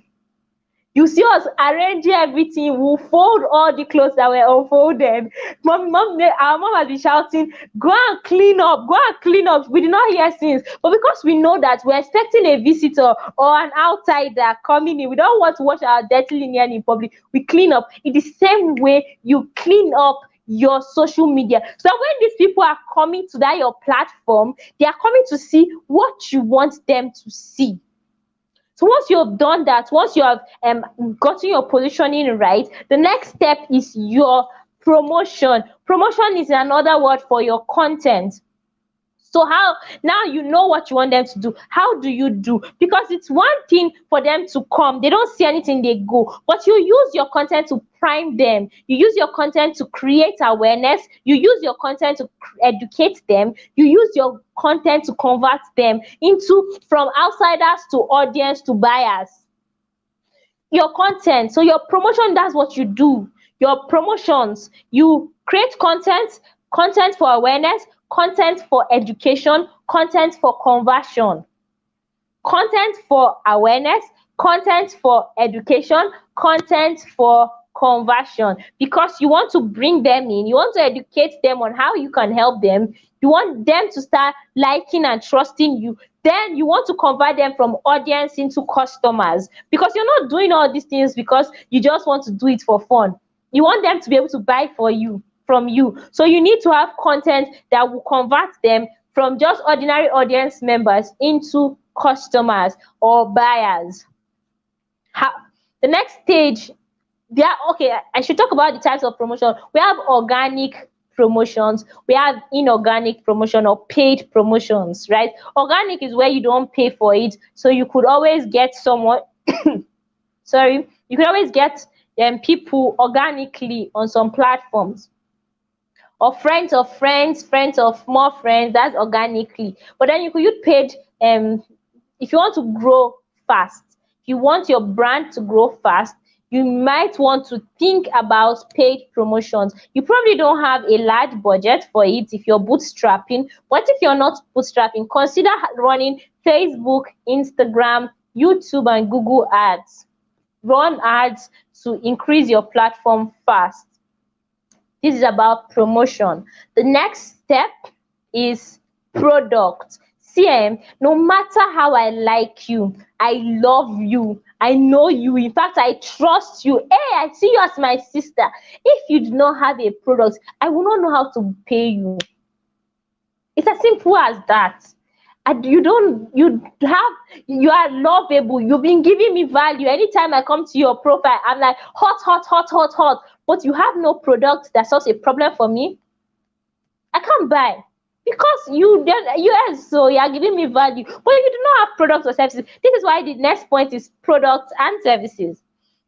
You see us arranging everything. We'll fold all the clothes that were unfolded. Our mom has been shouting, "Go and clean up, go and clean up." We did not hear since, but because we know that we're expecting a visitor or an outsider coming in, we don't want to wash our dirty linen in public. We clean up. In the same way, you clean up your social media. So when these people are coming to that your platform, they are coming to see what you want them to see. So once you have done that, once you have gotten your positioning right, the next step is your promotion. Promotion is another word for your content. So how now you know what you want them to do. How do you do? Because it's one thing for them to come, they don't see anything, they go. But you use your content to prime them. You use your content to create awareness. You use your content to educate them. You use your content to convert them into from outsiders to audience to buyers. Your content, so your promotion, that's what you do. Your promotions, you create content for awareness, content for education, content for conversion, content for awareness, content for education, content for conversion, because you want to bring them in, you want to educate them on how you can help them, you want them to start liking and trusting you, then you want to convert them from audience into customers, because you're not doing all these things because you just want to do it for fun. You want them to be able to buy from you. So you need to have content that will convert them from just ordinary audience members into customers or buyers. The next stage, I should talk about the types of promotion. We have organic promotions, we have inorganic promotion or paid promotions, right? Organic is where you don't pay for it, so you could always get someone you could always get people organically on some platforms, or friends of friends, friends of more friends, that's organically. But then you could use paid if you want to grow fast, if you want your brand to grow fast, you might want to think about paid promotions. You probably don't have a large budget for it if you're bootstrapping, but if you're not bootstrapping, consider running Facebook, Instagram, YouTube, and Google ads. Run ads to increase your platform fast. This is about promotion. The next step is product. See, no matter how I like you, I love you, I know you, in fact, I trust you. Hey, I see you as my sister. If you do not have a product, I will not know how to pay you. It's as simple as that. And you are lovable, you've been giving me value. Anytime I come to your profile, I'm like hot, hot, hot, hot, hot, but you have no product that solves a problem for me. I can't buy because so you are giving me value, but you do not have products or services. This is why the next point is products and services.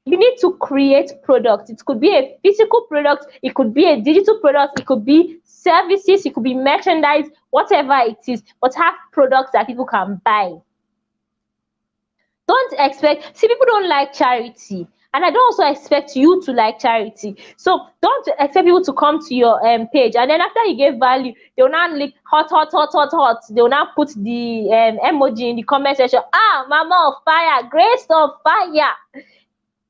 You need to create products. It could be a physical product, it could be a digital product, it could be services, it could be merchandise, whatever it is, but have products that people can buy. Don't expect, see, people don't like charity, and I don't also expect you to like charity. So don't expect people to come to your page and then after you give value, they will now like hot, hot, hot, hot, hot. They will now put the emoji in the comment section. Ah, mama of fire, grace of fire.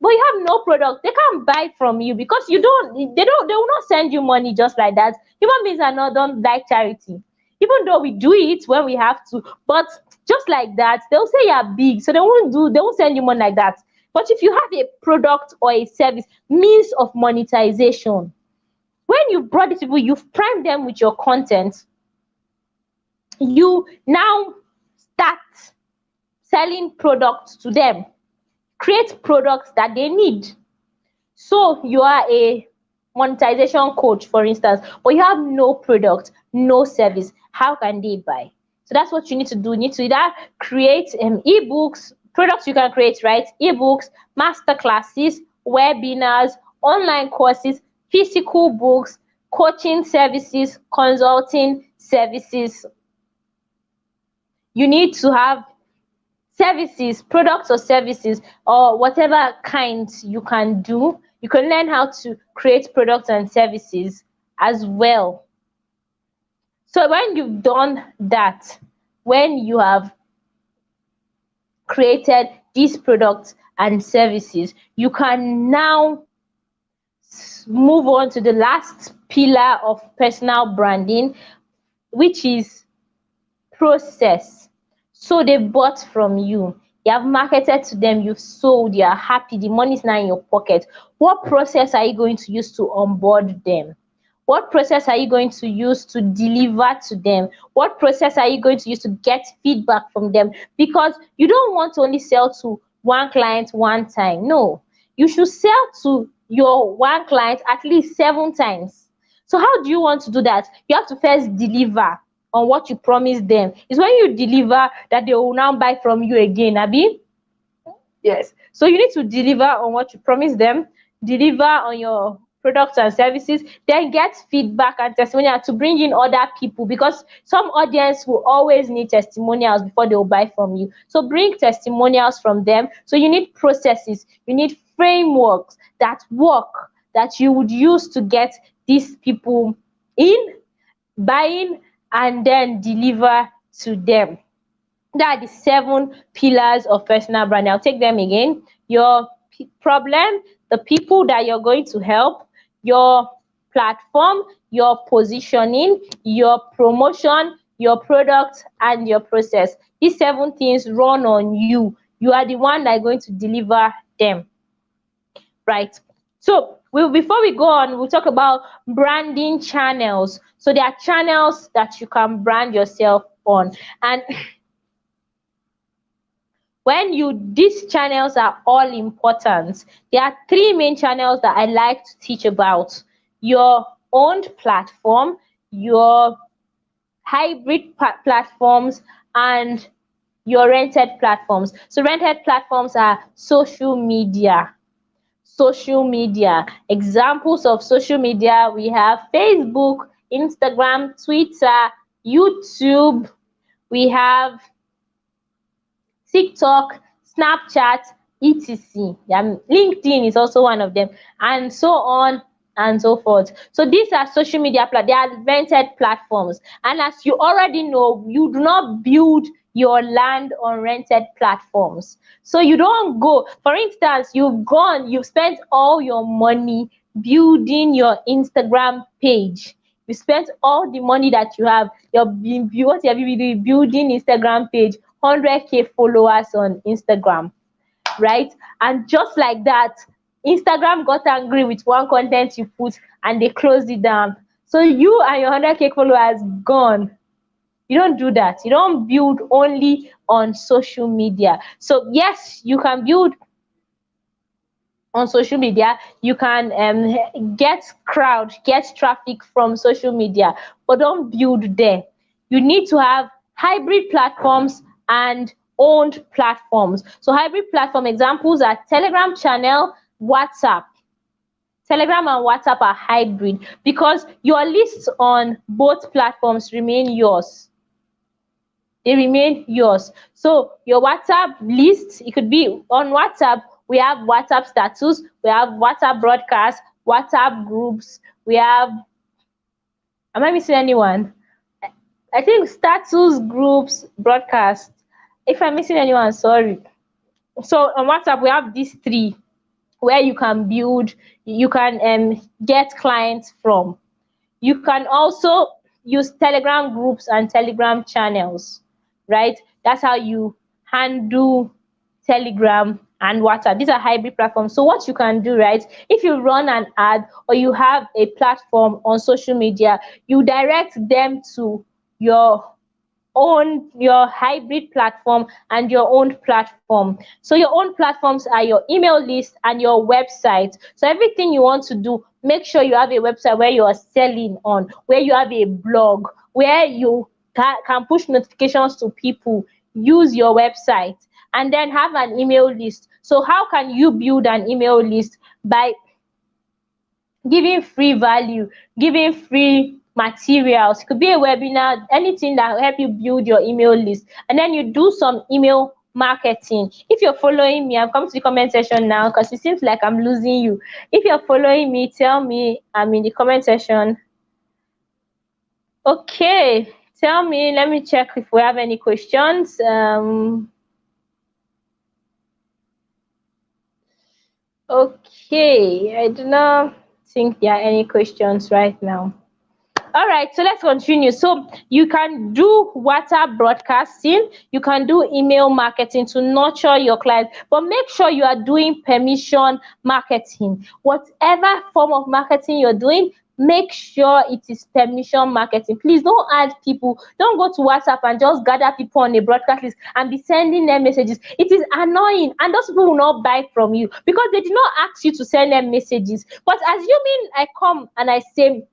But you have no product, they can't buy from you because they will not send you money just like that. Human beings don't like charity, even though we do it when we have to, but just like that, they'll say you're big, so they won't send you money like that. But if you have a product or a service, means of monetization, when you've brought these people, you've primed them with your content, you now start selling products to them. Create products that they need. So you are a monetization coach, for instance, but you have no product, no service. How can they buy? So that's what you need to do. You need to either create ebooks, products you can create, right? Ebooks, masterclasses, webinars, online courses, physical books, coaching services, consulting services. You need to have services, products or services, or whatever kind you can do. You can learn how to create products and services as well. So when you've done that, when you have created these products and services, you can now move on to the last pillar of personal branding, which is process. So they bought from you, you have marketed to them, you've sold, you are happy, the money is now in your pocket. What process are you going to use to onboard them? What process are you going to use to deliver to them? What process are you going to use to get feedback from them? Because you don't want to only sell to one client one time. No, you should sell to your one client at least 7 times. So how do you want to do that? You have to first deliver on what you promised them. It's when you deliver that they will now buy from you again, abi? Yes. So you need to deliver on what you promised them, deliver on your products and services, then get feedback and testimonial to bring in other people, because some audience will always need testimonials before they will buy from you. So bring testimonials from them. So you need processes, you need frameworks that work, that you would use to get these people in, buying, and then deliver to them. That are the 7 pillars of personal branding. I'll take them again. Your problem, the people that you're going to help, your platform, your positioning, your promotion, your product, and your process. These 7 things run on you. You are the one that is going to deliver them, right? So before we go on, we'll talk about branding channels. So there are channels that you can brand yourself on, and these channels are all important. There are 3 main channels that I like to teach about: your owned platform, your hybrid platforms, and your rented platforms. So rented platforms are social media. Examples of social media: we have Facebook, Instagram, Twitter, YouTube, we have TikTok, Snapchat, etc. LinkedIn is also one of them, and so on and so forth. So these are social media they are rented platforms, and as you already know, you do not build your land on rented platforms. So you don't go, for instance, you've spent all your money building your Instagram page. You spent all the money that you have. What have you been doing? Building Instagram page, 100K followers on Instagram, right? And just like that, Instagram got angry with one content you put and they closed it down. So you and your 100K followers gone. You don't do that. You don't build only on social media. So yes, you can build on social media, you can get traffic from social media, but don't build there. You need to have hybrid platforms and owned platforms. So hybrid platform examples are Telegram channel, WhatsApp. Telegram and WhatsApp are hybrid because your lists on both platforms remain yours. They remain yours. So your WhatsApp list, it could be on WhatsApp. We have WhatsApp status, we have WhatsApp broadcast, WhatsApp groups, we have, am I missing anyone? I think status, groups, broadcast. If I'm missing anyone, sorry. So on WhatsApp, we have these 3 where you can build, you can get clients from. You can also use Telegram groups and Telegram channels, right? That's how you handle Telegram and WhatsApp. These are hybrid platforms. So what you can do, right? If you run an ad or you have a platform on social media, you direct them to your hybrid platform and your own platform. So your own platforms are your email list and your website. So everything you want to do, make sure you have a website where you are selling on, where you have a blog, where you can push notifications to people. Use your website and then have an email list. So how can you build an email list? By giving free value, giving free materials. It could be a webinar, anything that will help you build your email list. And then you do some email marketing. If you're following me, I'm coming to the comment section now because it seems like I'm losing you. If you're following me, tell me I'm in the comment section. Okay, tell me, let me check if we have any questions. Okay, I do not think there are any questions right now. All right, so let's continue. So you can do WhatsApp broadcasting, you can do email marketing to nurture your clients, but make sure you are doing permission marketing. Whatever form of marketing you're doing, make sure it is permission marketing. Please don't add people, don't go to WhatsApp and just gather people on a broadcast list and be sending them messages. It is annoying, and those people will not buy from you because they did not ask you to send them messages. But assuming I come and I say,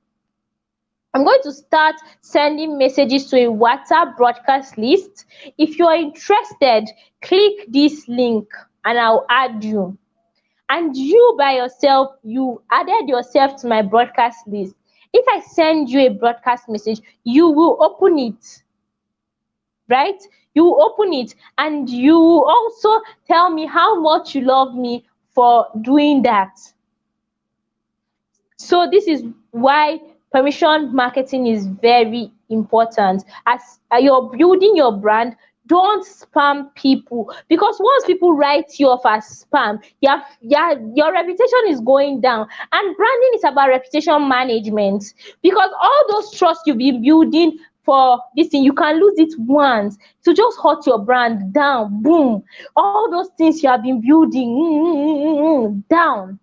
I'm going to start sending messages to a WhatsApp broadcast list. If you're interested, click this link and I'll add you. And you by yourself, you added yourself to my broadcast list. If I send you a broadcast message, you will open it, right? You will open it and you will also tell me how much you love me for doing that. So this is why permission marketing is very important. As you're building your brand, don't spam people, because once people write you off as spam, your reputation is going down. And branding is about reputation management, because all those trust you've been building for this thing, you can lose it once to just hurt your brand down. Boom, all those things you have been building down.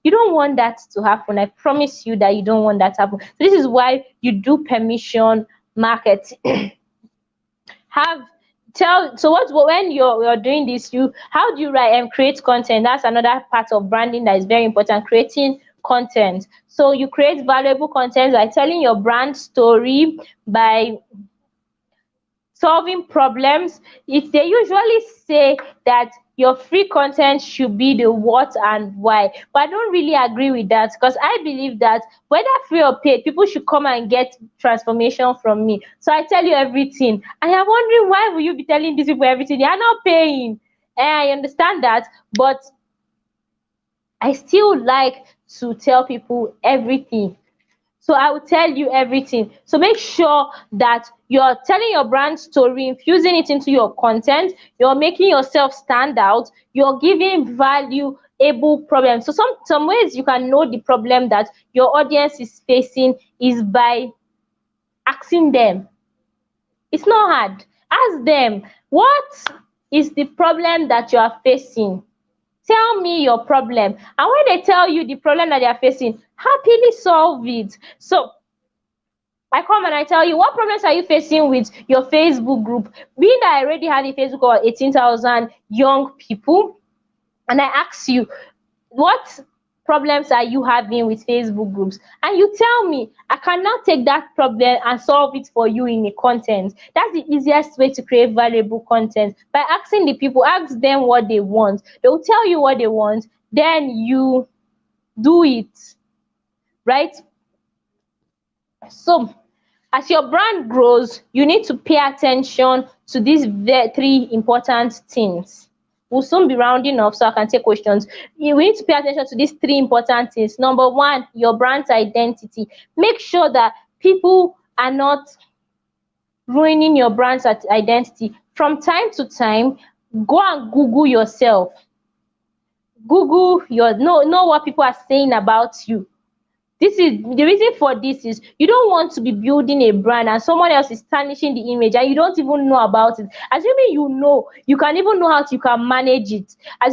You don't want that to happen. I promise you that you don't want that to happen. So this is why you do permission marketing. Have tell so what when you're doing this, you how do you write and create content? That's another part of branding that is very important, creating content. So you create valuable content by telling your brand story, by solving problems. They usually say that your free content should be the what and why, but I don't really agree with that, because I believe that whether free or paid, people should come and get transformation from me. So I tell you everything, and you're wondering, why will you be telling these people everything? They are not paying. I understand that, but I still like to tell people everything. So I will tell you everything. So make sure that you're telling your brand story, infusing it into your content, you're making yourself stand out, you're giving valuable problems. So some ways you can know the problem that your audience is facing is by asking them. It's not hard. Ask them, what is the problem that you are facing? Tell me your problem. And when they tell you the problem that they are facing, happily solve it. So I come and I tell you, what problems are you facing with your Facebook group? Being that I already had a Facebook of 18,000 young people, and I ask you, what problems are you having with Facebook groups? And you tell me, I cannot take that problem and solve it for you in a content. That's the easiest way to create valuable content. By asking the people, ask them what they want. They will tell you what they want, then you do it, right? So as your brand grows, you need to pay attention to these three important things. We'll soon be rounding off so I can take questions. We need to pay attention to these three important things. Number one, your brand's identity. Make sure that people are not ruining your brand's identity. From time to time, go and Google yourself. Google know what people are saying about you. This is the reason for this is you don't want to be building a brand and someone else is tarnishing the image and you don't even know about it. Assuming you know, you can even know how you can manage it. But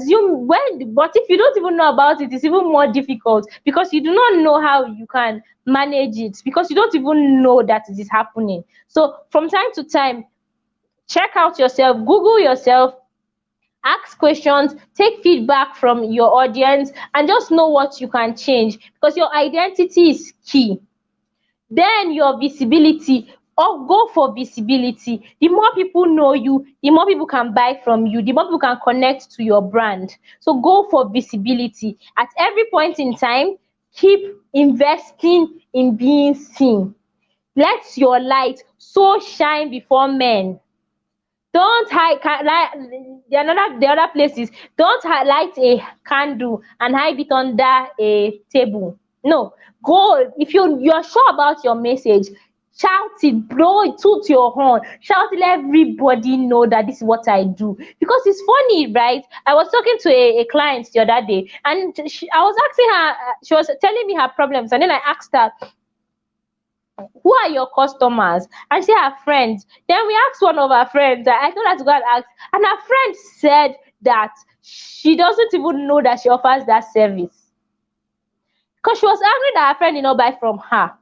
if you don't even know about it, it's even more difficult because you do not know how you can manage it, because you don't even know that it is happening. So from time to time, check out yourself, Google yourself, ask questions, take feedback from your audience, and just know what you can change, because your identity is key. Then your visibility, or go for visibility. The more people know you, the more people can buy from you, the more people can connect to your brand. So go for visibility. At every point in time, keep investing in being seen. Let your light so shine before men. Don't hide like the other places. Don't light a candle and hide it under a table. No, go if you're sure about your message. shout it, blow it, toot your horn, shout it, let everybody know that this is what I do. Because it's funny, right? I was talking to a client the other day, and I was asking her, she was telling me her problems, and then I asked her, who are your customers? And she said her friends. Then we asked one of her friends, I told her to go and ask, and her friend said that she doesn't even know that she offers that service, because she was angry that her friend did not buy from her.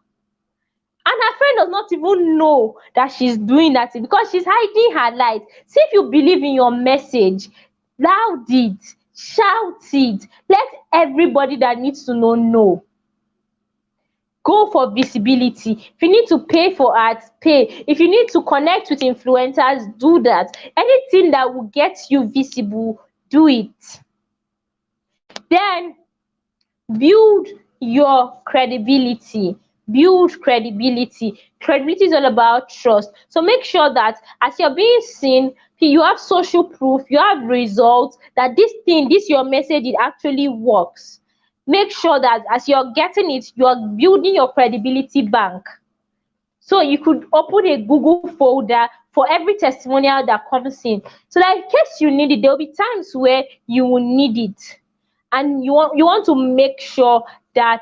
And her friend does not even know that she's doing that thing, because she's hiding her light. See, if you believe in your message, loud it, shout it, let everybody that needs to know. Go for visibility. If you need to pay for ads, pay. If you need to connect with influencers, do that. Anything that will get you visible, do it. Then build your credibility. Build credibility. Credibility is all about trust. So make sure that as you're being seen, you have social proof, you have results that this thing, this your message, it actually works. Make sure that as you're getting it, you're building your credibility bank. So you could open a Google folder for every testimonial that comes in, so that in case you need it, there will be times where you will need it, and you want to make sure that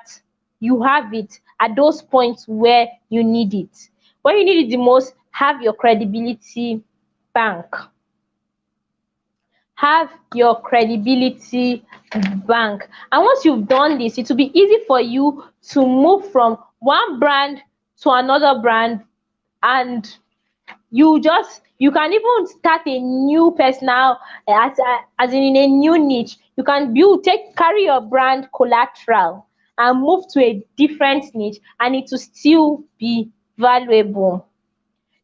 you have it at those points where you need it. When you need it the most, have your credibility bank. Have your credibility bank. And once you've done this, it will be easy for you to move from one brand to another brand, and you can even start a new personal, as in a new niche. You can carry your brand collateral and move to a different niche, and it will still be valuable.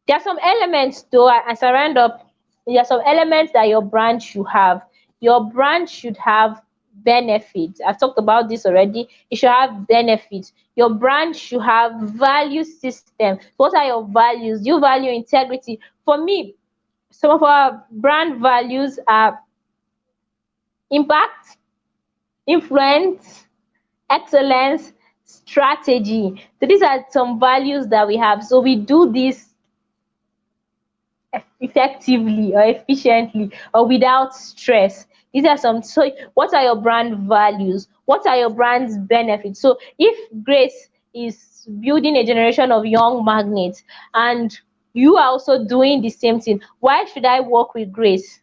There are some elements though, as I round up, there are some elements that your brand should have. Your brand should have benefits. I've talked about this already. It should have benefits. Your brand should have value system. What are your values? Do you value integrity? For me, some of our brand values are impact, influence, excellence, strategy. So these are some values that we have. So we do this effectively or efficiently or without stress. These are some. So what are your brand values? What are your brand's benefits? So if Grace is building a generation of young magnets, and you are also doing the same thing, why should I work with Grace?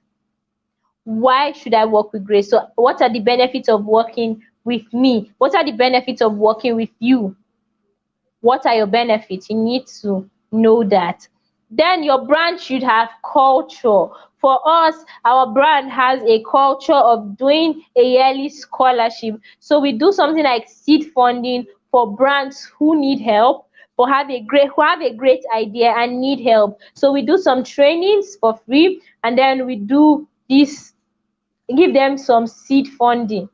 Why should I work with Grace? So what are the benefits of working with me? What are the benefits of working with you? What are your benefits? You need to know that. Then your brand should have culture. For us, our brand has a culture of doing a yearly scholarship. So we do something like seed funding for brands who need help, who have a great idea and need help. So we do some trainings for free, and then we do this, give them some seed funding.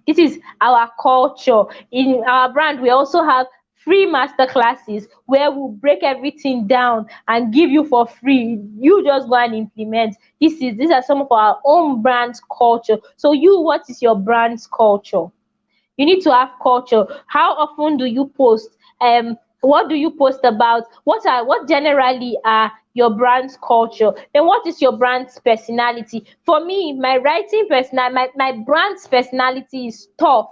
This is our culture. In our brand, we also have free master classes where we'll break everything down and give you for free. You just go and implement. These are some of our own brand's culture. So what is your brand's culture? You need to have culture. How often do you post? What do you post about? What generally are your brand's culture? Then what is your brand's personality? For me, my my brand's personality is tough.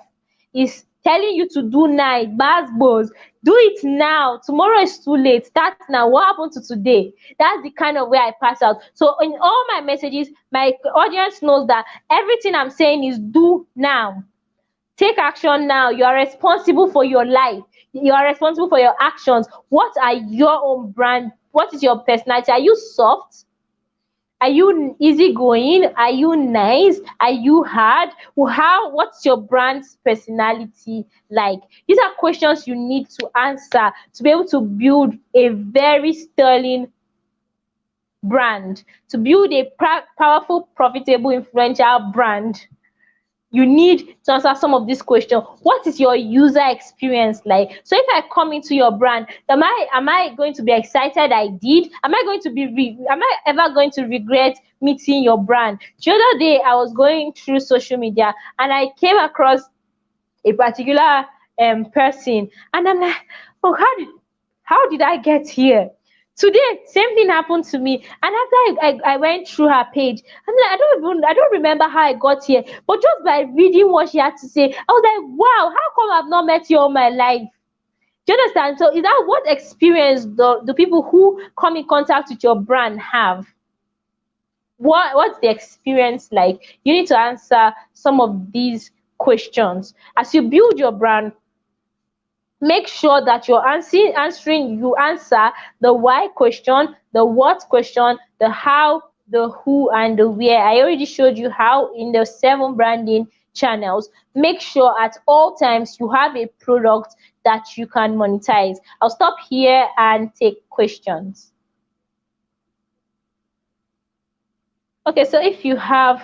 Is telling you to do now, buzz. Do it now. Tomorrow is too late. Start now. What happened to today? That's the kind of way I pass out. So in all my messages, my audience knows that everything I'm saying is do now. Take action now. You are responsible for your life. You are responsible for your actions. What are your own brand? What is your personality? Are you soft? Are you easygoing? Are you nice? Are you hard? What's your brand's personality like? These are questions you need to answer to be able to build a very sterling brand, to build a powerful, profitable, influential brand. You need to answer some of these questions. What is your user experience like? So if I come into your brand, am I going to be excited I did? Am I ever going to regret meeting your brand? The other day I was going through social media and I came across a particular person, and I'm like, oh, How did I get here? Today, same thing happened to me. And after I went through her page, I'm like, I don't remember how I got here. But just by reading what she had to say, I was like, wow, how come I've not met you all my life? Do you understand? So is that what experience the people who come in contact with your brand have? What's the experience like? You need to answer some of these questions. As you build your brand, make sure that you're answering you answer the why question, the what question, the how, the who, and the where. I already showed you how in the 7 branding channels. Make sure at all times you have a product that you can monetize. I'll stop here and take questions. Okay, so if you have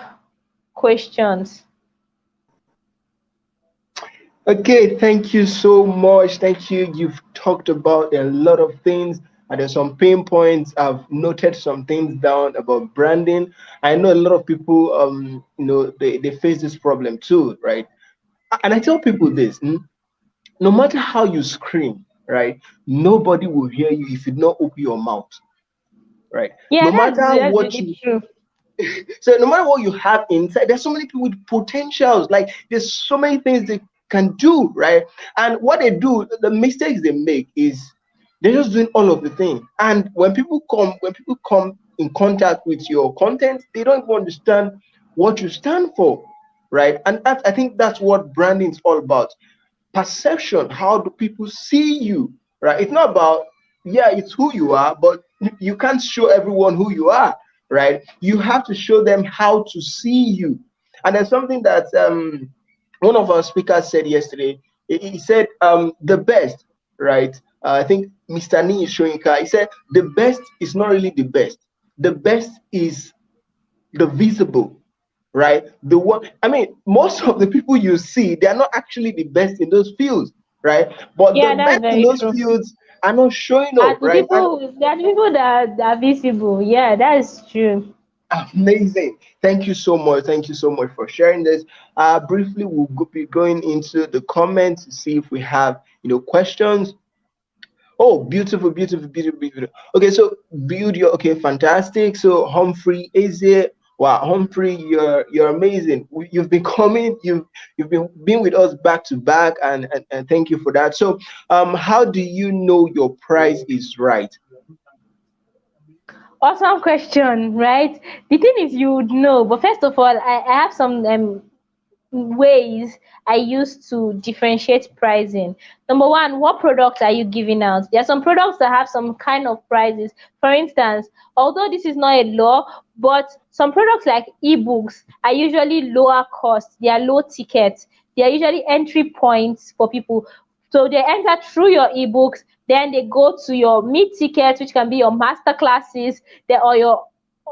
questions. Okay, thank you so much. Thank you. You've talked about a lot of things, and there's some pain points. I've noted some things down about branding. I know a lot of people, they face this problem too, right? And I tell people this, no matter how you scream, right, nobody will hear you if you don't open your mouth, right? Yeah, No matter that's what really you true. so no matter what you have inside, there's so many people with potentials. Like there's so many things they can do, right? And what they do, the mistakes they make is they're just doing all of the things. And when people come in contact with your content, they don't even understand what you stand for, right? And I think that's what branding is all about. Perception. How do people see you, right? It's not about, yeah, it's who you are, but you can't show everyone who you are, right? You have to show them how to see you. And there's something that one of our speakers said yesterday. He said the best, right? I think Mr. Ni is showing car. He said the best is not really the best. The best is the visible, right? The one, I mean, most of the people you see, they are not actually the best in those fields, right? But the Yeah, that's best in very those true. fields are not showing And up, the right? And people, there are people that are visible. Yeah, that is true. amazing. Thank you so much. Thank you so much for sharing this. Briefly, be going into the comments to see if we have, questions. Oh, beautiful, beautiful, beautiful, beautiful. Okay, so build your okay, fantastic. So Humphrey is it? Wow, Humphrey, you're amazing. You've been coming, you've been with us back to back, and thank you for that. So, how do you know your price is right? Awesome question, right? The thing is, you would know, but first of all, I have some ways I use to differentiate pricing. Number one, what products are you giving out? There are some products that have some kind of prices. For instance, although this is not a law, but some products like ebooks are usually lower cost, they are low ticket, they are usually entry points for people. So they enter through your ebooks, then they go to your mid ticket, which can be your master classes, or your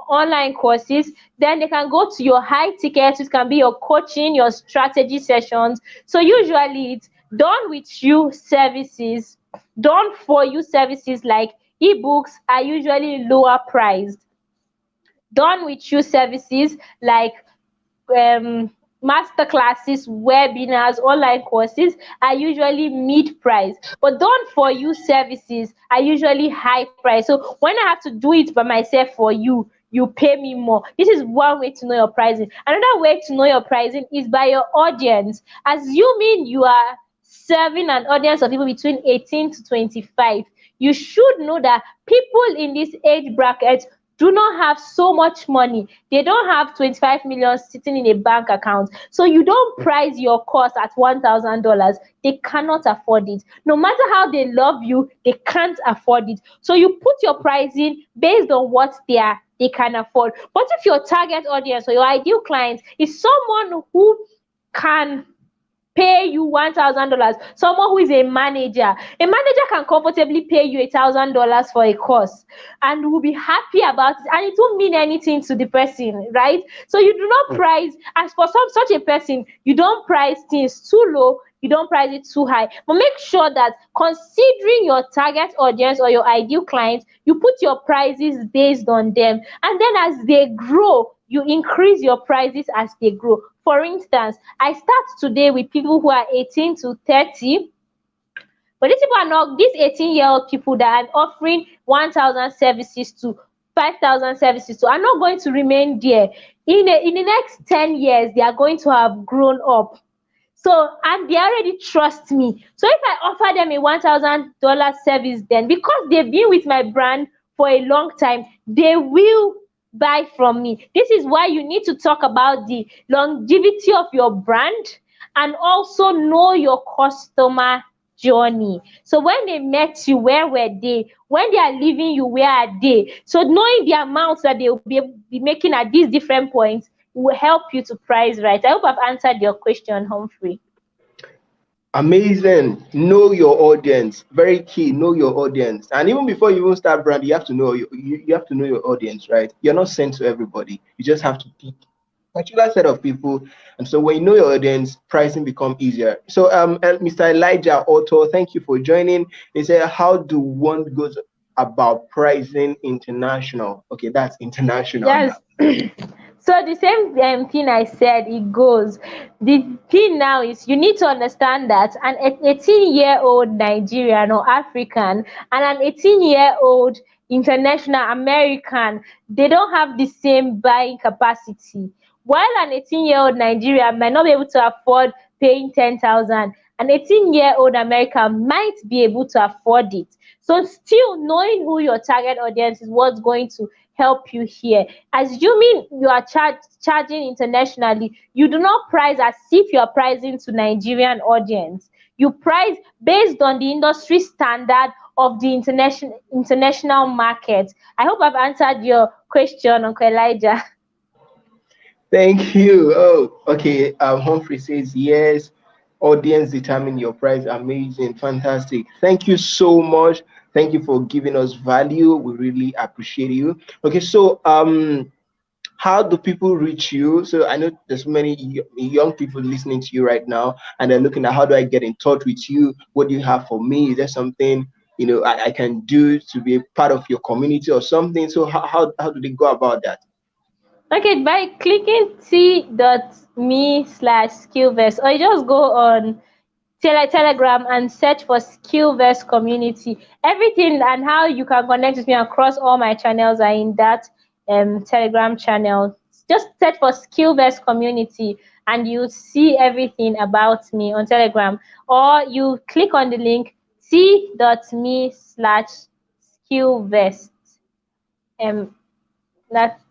online courses. Then they can go to your high tickets, which can be your coaching, your strategy sessions. So usually it's done with you services, done for you services like ebooks are usually lower priced. Done with you services like master classes, webinars, online courses are usually mid price, but done for you services are usually high price. So when I have to do it by myself for you, you pay me more. This is one way to know your pricing. Another way to know your pricing is by your audience. Assuming you are serving an audience of people between 18 to 25, you should know that people in this age bracket do not have so much money. They don't have 25 million sitting in a bank account. So you don't price your course at $1,000. They cannot afford it. No matter how they love you, they can't afford it. So you put your pricing based on what they can afford. But if your target audience or your ideal client is someone who can pay you $1,000, someone who is a manager can comfortably pay you $1,000 for a course and will be happy about it, and it won't mean anything to the person, right? So you do not price, as for such a person, you don't price things too low, you don't price it too high, but make sure that considering your target audience or your ideal client, you put your prices based on them, and then as they grow, you increase your prices as they grow. For instance, I start today with people who are 18 to 30, But these people are not, these 18-year-old people that I'm offering 1,000 services to, 5,000 services to, are not going to remain there. In the next 10 years, they are going to have grown up. So, and they already trust me. So if I offer them a $1,000 service, then because they've been with my brand for a long time, they will buy from me. This is why you need to talk about the longevity of your brand and also know your customer journey. So when they met you, where were they? When they are leaving you, where are they? So knowing the amounts that they will be making at these different points will help you to price right. I hope I've answered your question, Humphrey. Amazing. Know your audience. Very key. Know your audience. And even before you even start brand, you have to know you have to know your audience, right? You're not sent to everybody. You just have to pick a particular set of people. And so when you know your audience, pricing become easier. So Mr. Elijah Otto, thank you for joining. They say, how do one go about pricing international? Okay, that's international Yes. now. So the same thing I said, it goes. The thing now is you need to understand that an 18-year-old Nigerian or African and an 18-year-old international American, they don't have the same buying capacity. While an 18-year-old Nigerian might not be able to afford paying 10,000, an 18-year-old American might be able to afford it. So still knowing who your target audience is what's going to help you here. Assuming you are charging internationally, you do not price as if you are pricing to Nigerian audience. You price based on the industry standard of the international market. I hope I've answered your question, Uncle Elijah. Thank you. Oh, okay. Humphrey says yes. Audience determine your price. Amazing, fantastic. Thank you so much. Thank you for giving us value. We really appreciate you. Okay, so how do people reach you? So I know there's many young people listening to you right now, and they're looking at how do I get in touch with you? What do you have for me? Is there something I can do to be a part of your community or something? So how do they go about that? Okay, by clicking t.me/skillverse, or you just go on Telegram and search for Skillverse community. Everything and how you can connect with me across all my channels are in that Telegram channel. Just search for Skillverse community and you see everything about me on Telegram. Or you click on the link t.me/skillverse. That's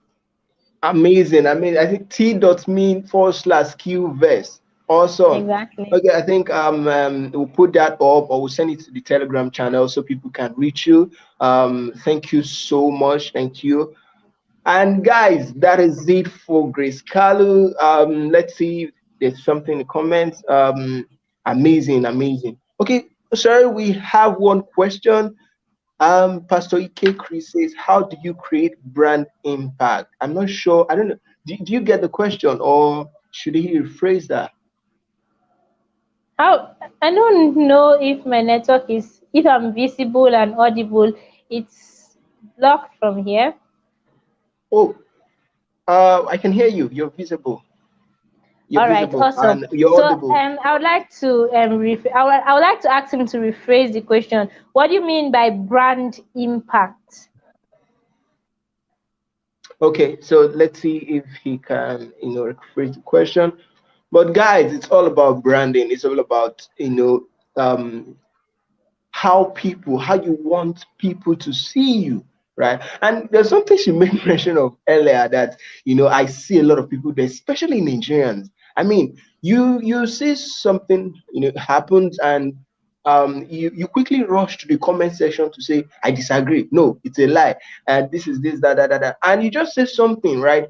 Amazing. I mean, I think t.me/skillverse. Awesome. exactly. Okay, I think we'll put that up or we'll send it to the Telegram channel so people can reach you. Thank you so much. Thank you. And guys, that is it for Grace Kalu. Let's see if there's something in the comments. Amazing, amazing. Okay, sorry, we have one question. Pastor Ike Chris says, how do you create brand impact? I'm not sure. I don't know. Do you get the question or should he rephrase that? How I don't know if my network is, if I'm visible and audible. It's blocked from here. Oh, I can hear you. You're visible. You're All right, visible awesome. and you're So audible. I would like to I would like to ask him to rephrase the question. What do you mean by brand impact? Okay, so let's see if he can, rephrase the question. But guys, it's all about branding. It's all about, how you want people to see you, right? And there's something she made mention of earlier that I see a lot of people there, especially Nigerians. I mean, you see something happens and you quickly rush to the comment section to say I disagree, no, it's a lie, and this is this that, and you just say something, right?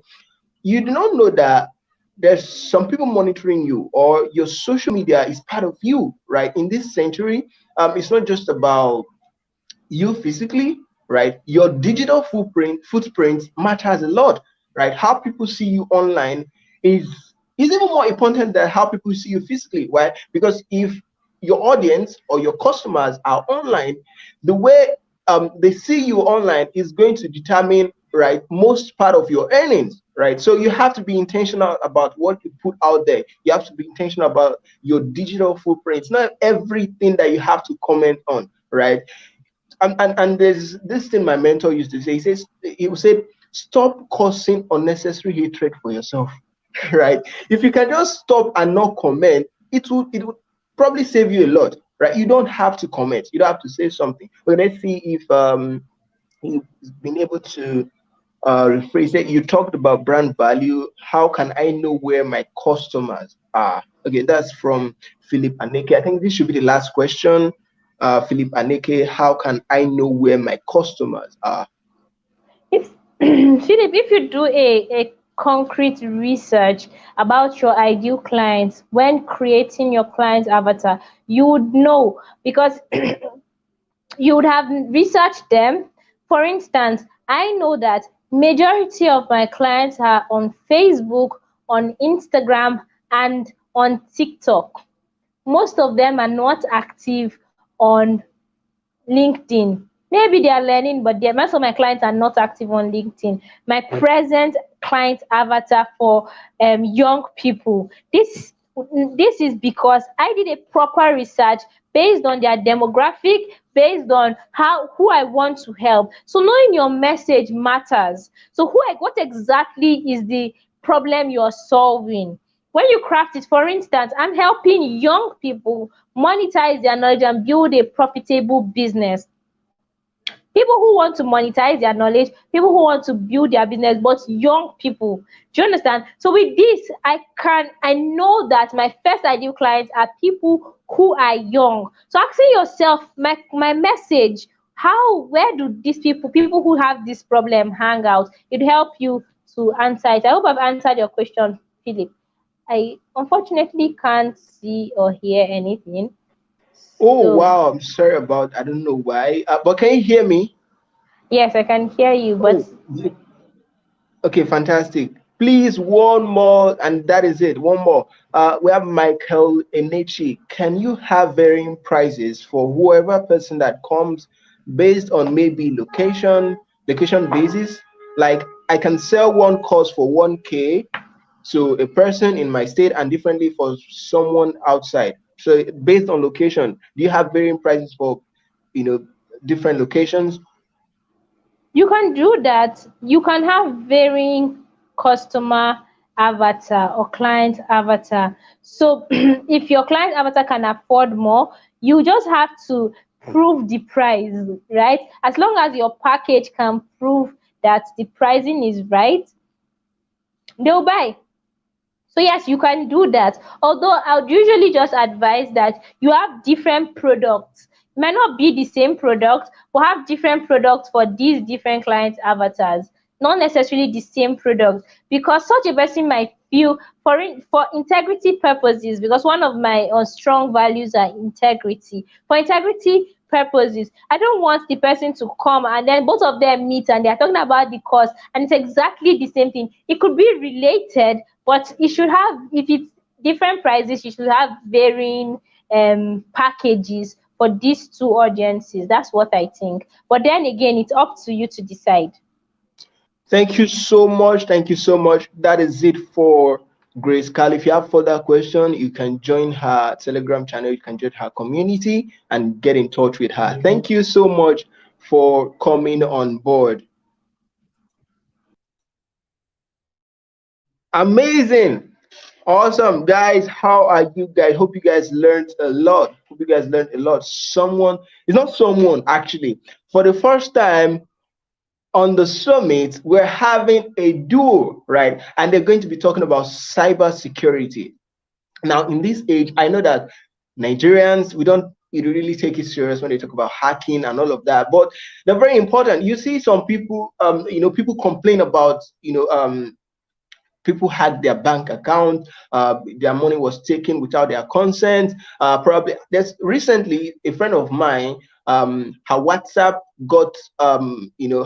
You do not know that there's some people monitoring you or your social media is part of you, right? In this century, it's not just about you physically, right? Your digital footprint matters a lot, right? How people see you online is even more important than how people see you physically. Why? Because if your audience or your customers are online, the way they see you online is going to determine right, most part of your earnings, right? So you have to be intentional about what you put out there. You have to be intentional about your digital footprint. It's not everything that you have to comment on, right? And there's this thing my mentor used to say. He would say, stop causing unnecessary hatred for yourself, right? If you can just stop and not comment, it would probably save you a lot, right? You don't have to comment. You don't have to say something. But let's see if you've been able to rephrase it. You talked about brand value. How can I know where my customers are? Okay, that's from Philip Aneke. I think this should be the last question. Philip Aneke, how can I know where my customers are? If Philip, if you do a concrete research about your ideal clients when creating your client's avatar, you would know, because you would have researched them. For instance, I know that majority of my clients are on Facebook, on Instagram, and on TikTok. Most of them are not active on LinkedIn. Maybe they are learning, but most of my clients are not active on LinkedIn. My present client avatar for young people. This is because I did a proper research based on their demographic, based on who I want to help. So knowing your message matters. So what exactly is the problem you're solving? When you craft it, for instance, I'm helping young people monetize their knowledge and build a profitable business. People who want to monetize their knowledge, people who want to build their business, but young people. Do you understand? So with this, I know that my first ideal clients are people who are young. So asking yourself, my message, where do these people who have this problem hang out? It help you to answer it. I hope I've answered your question, Philip. I unfortunately can't see or hear anything. Oh, So wow. I'm sorry about, I don't know why. But can you hear me? yes, I can hear you, but Oh, okay, fantastic. Please, one more, and that is it. One more. We have Michael Enechi. Can you have varying prices for whoever person that comes based on maybe location basis? Like I can sell one course for 1K to a person in my state and differently for someone outside. So based on location, do you have varying prices for different locations? you can do that. You can have varying customer avatar or client avatar. So if your client avatar can afford more, you just have to prove the price, right? As long as your package can prove that the pricing is right, they'll buy. So yes, you can do that. Although I would usually just advise that you have different products. It might not be the same product, but have different products for these different client avatars. Not necessarily the same product, because such a person might feel for integrity purposes, because one of my strong values are integrity. For integrity purposes, I don't want the person to come and then both of them meet and they're talking about the cost and it's exactly the same thing. It could be related, but it should have, if it's different prices, you should have varying packages for these two audiences. That's what I think. But then again, it's up to you to decide. Thank you so much. Thank you so much. That is it for Grace Carl. If you have further questions, you can join her Telegram channel, you can join her community and get in touch with her. Thank you so much for coming on board. Amazing. Awesome, guys. How are you guys? Hope you guys learned a lot. Hope you guys learned a lot. It's not someone actually. For the first time on the summit, we're having a duo, right? And they're going to be talking about cyber security. Now, in this age, I know that Nigerians, we don't really take it serious when they talk about hacking and all of that, but they're very important. You see some people, people complain about, people had their bank account, their money was taken without their consent. Probably there's recently a friend of mine, her WhatsApp got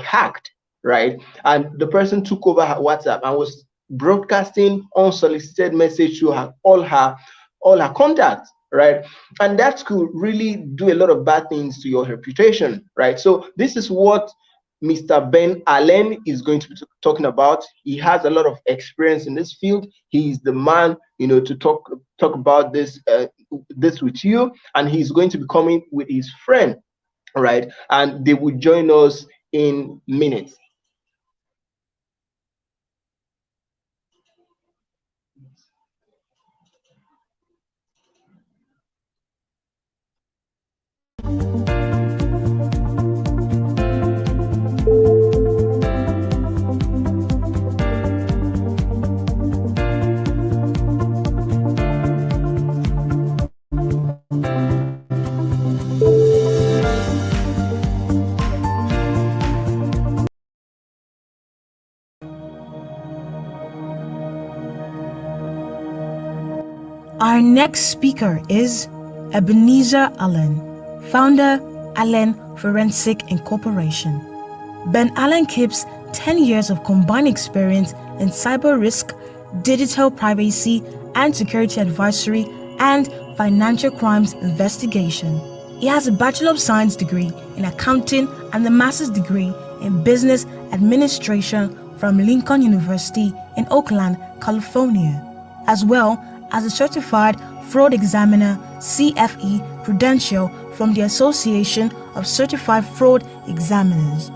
hacked, right? And the person took over her WhatsApp and was broadcasting unsolicited message to all her contacts, right? And that could really do a lot of bad things to your reputation, right? So this is what Mr. Ben Allen is going to be talking about. He has a lot of experience in this field. He's the man, to talk about this with you, and he's going to be coming with his friend, right? And they will join us in minutes. Our next speaker is Ebenezer Allen, founder, Allen Forensic Incorporation. Ben Allen keeps 10 years of combined experience in cyber risk, digital privacy and security advisory, and financial crimes investigation. He has a Bachelor of Science degree in accounting and a master's degree in business administration from Lincoln University in Oakland, California, as well as a certified fraud examiner CFE credential from the Association of Certified Fraud Examiners.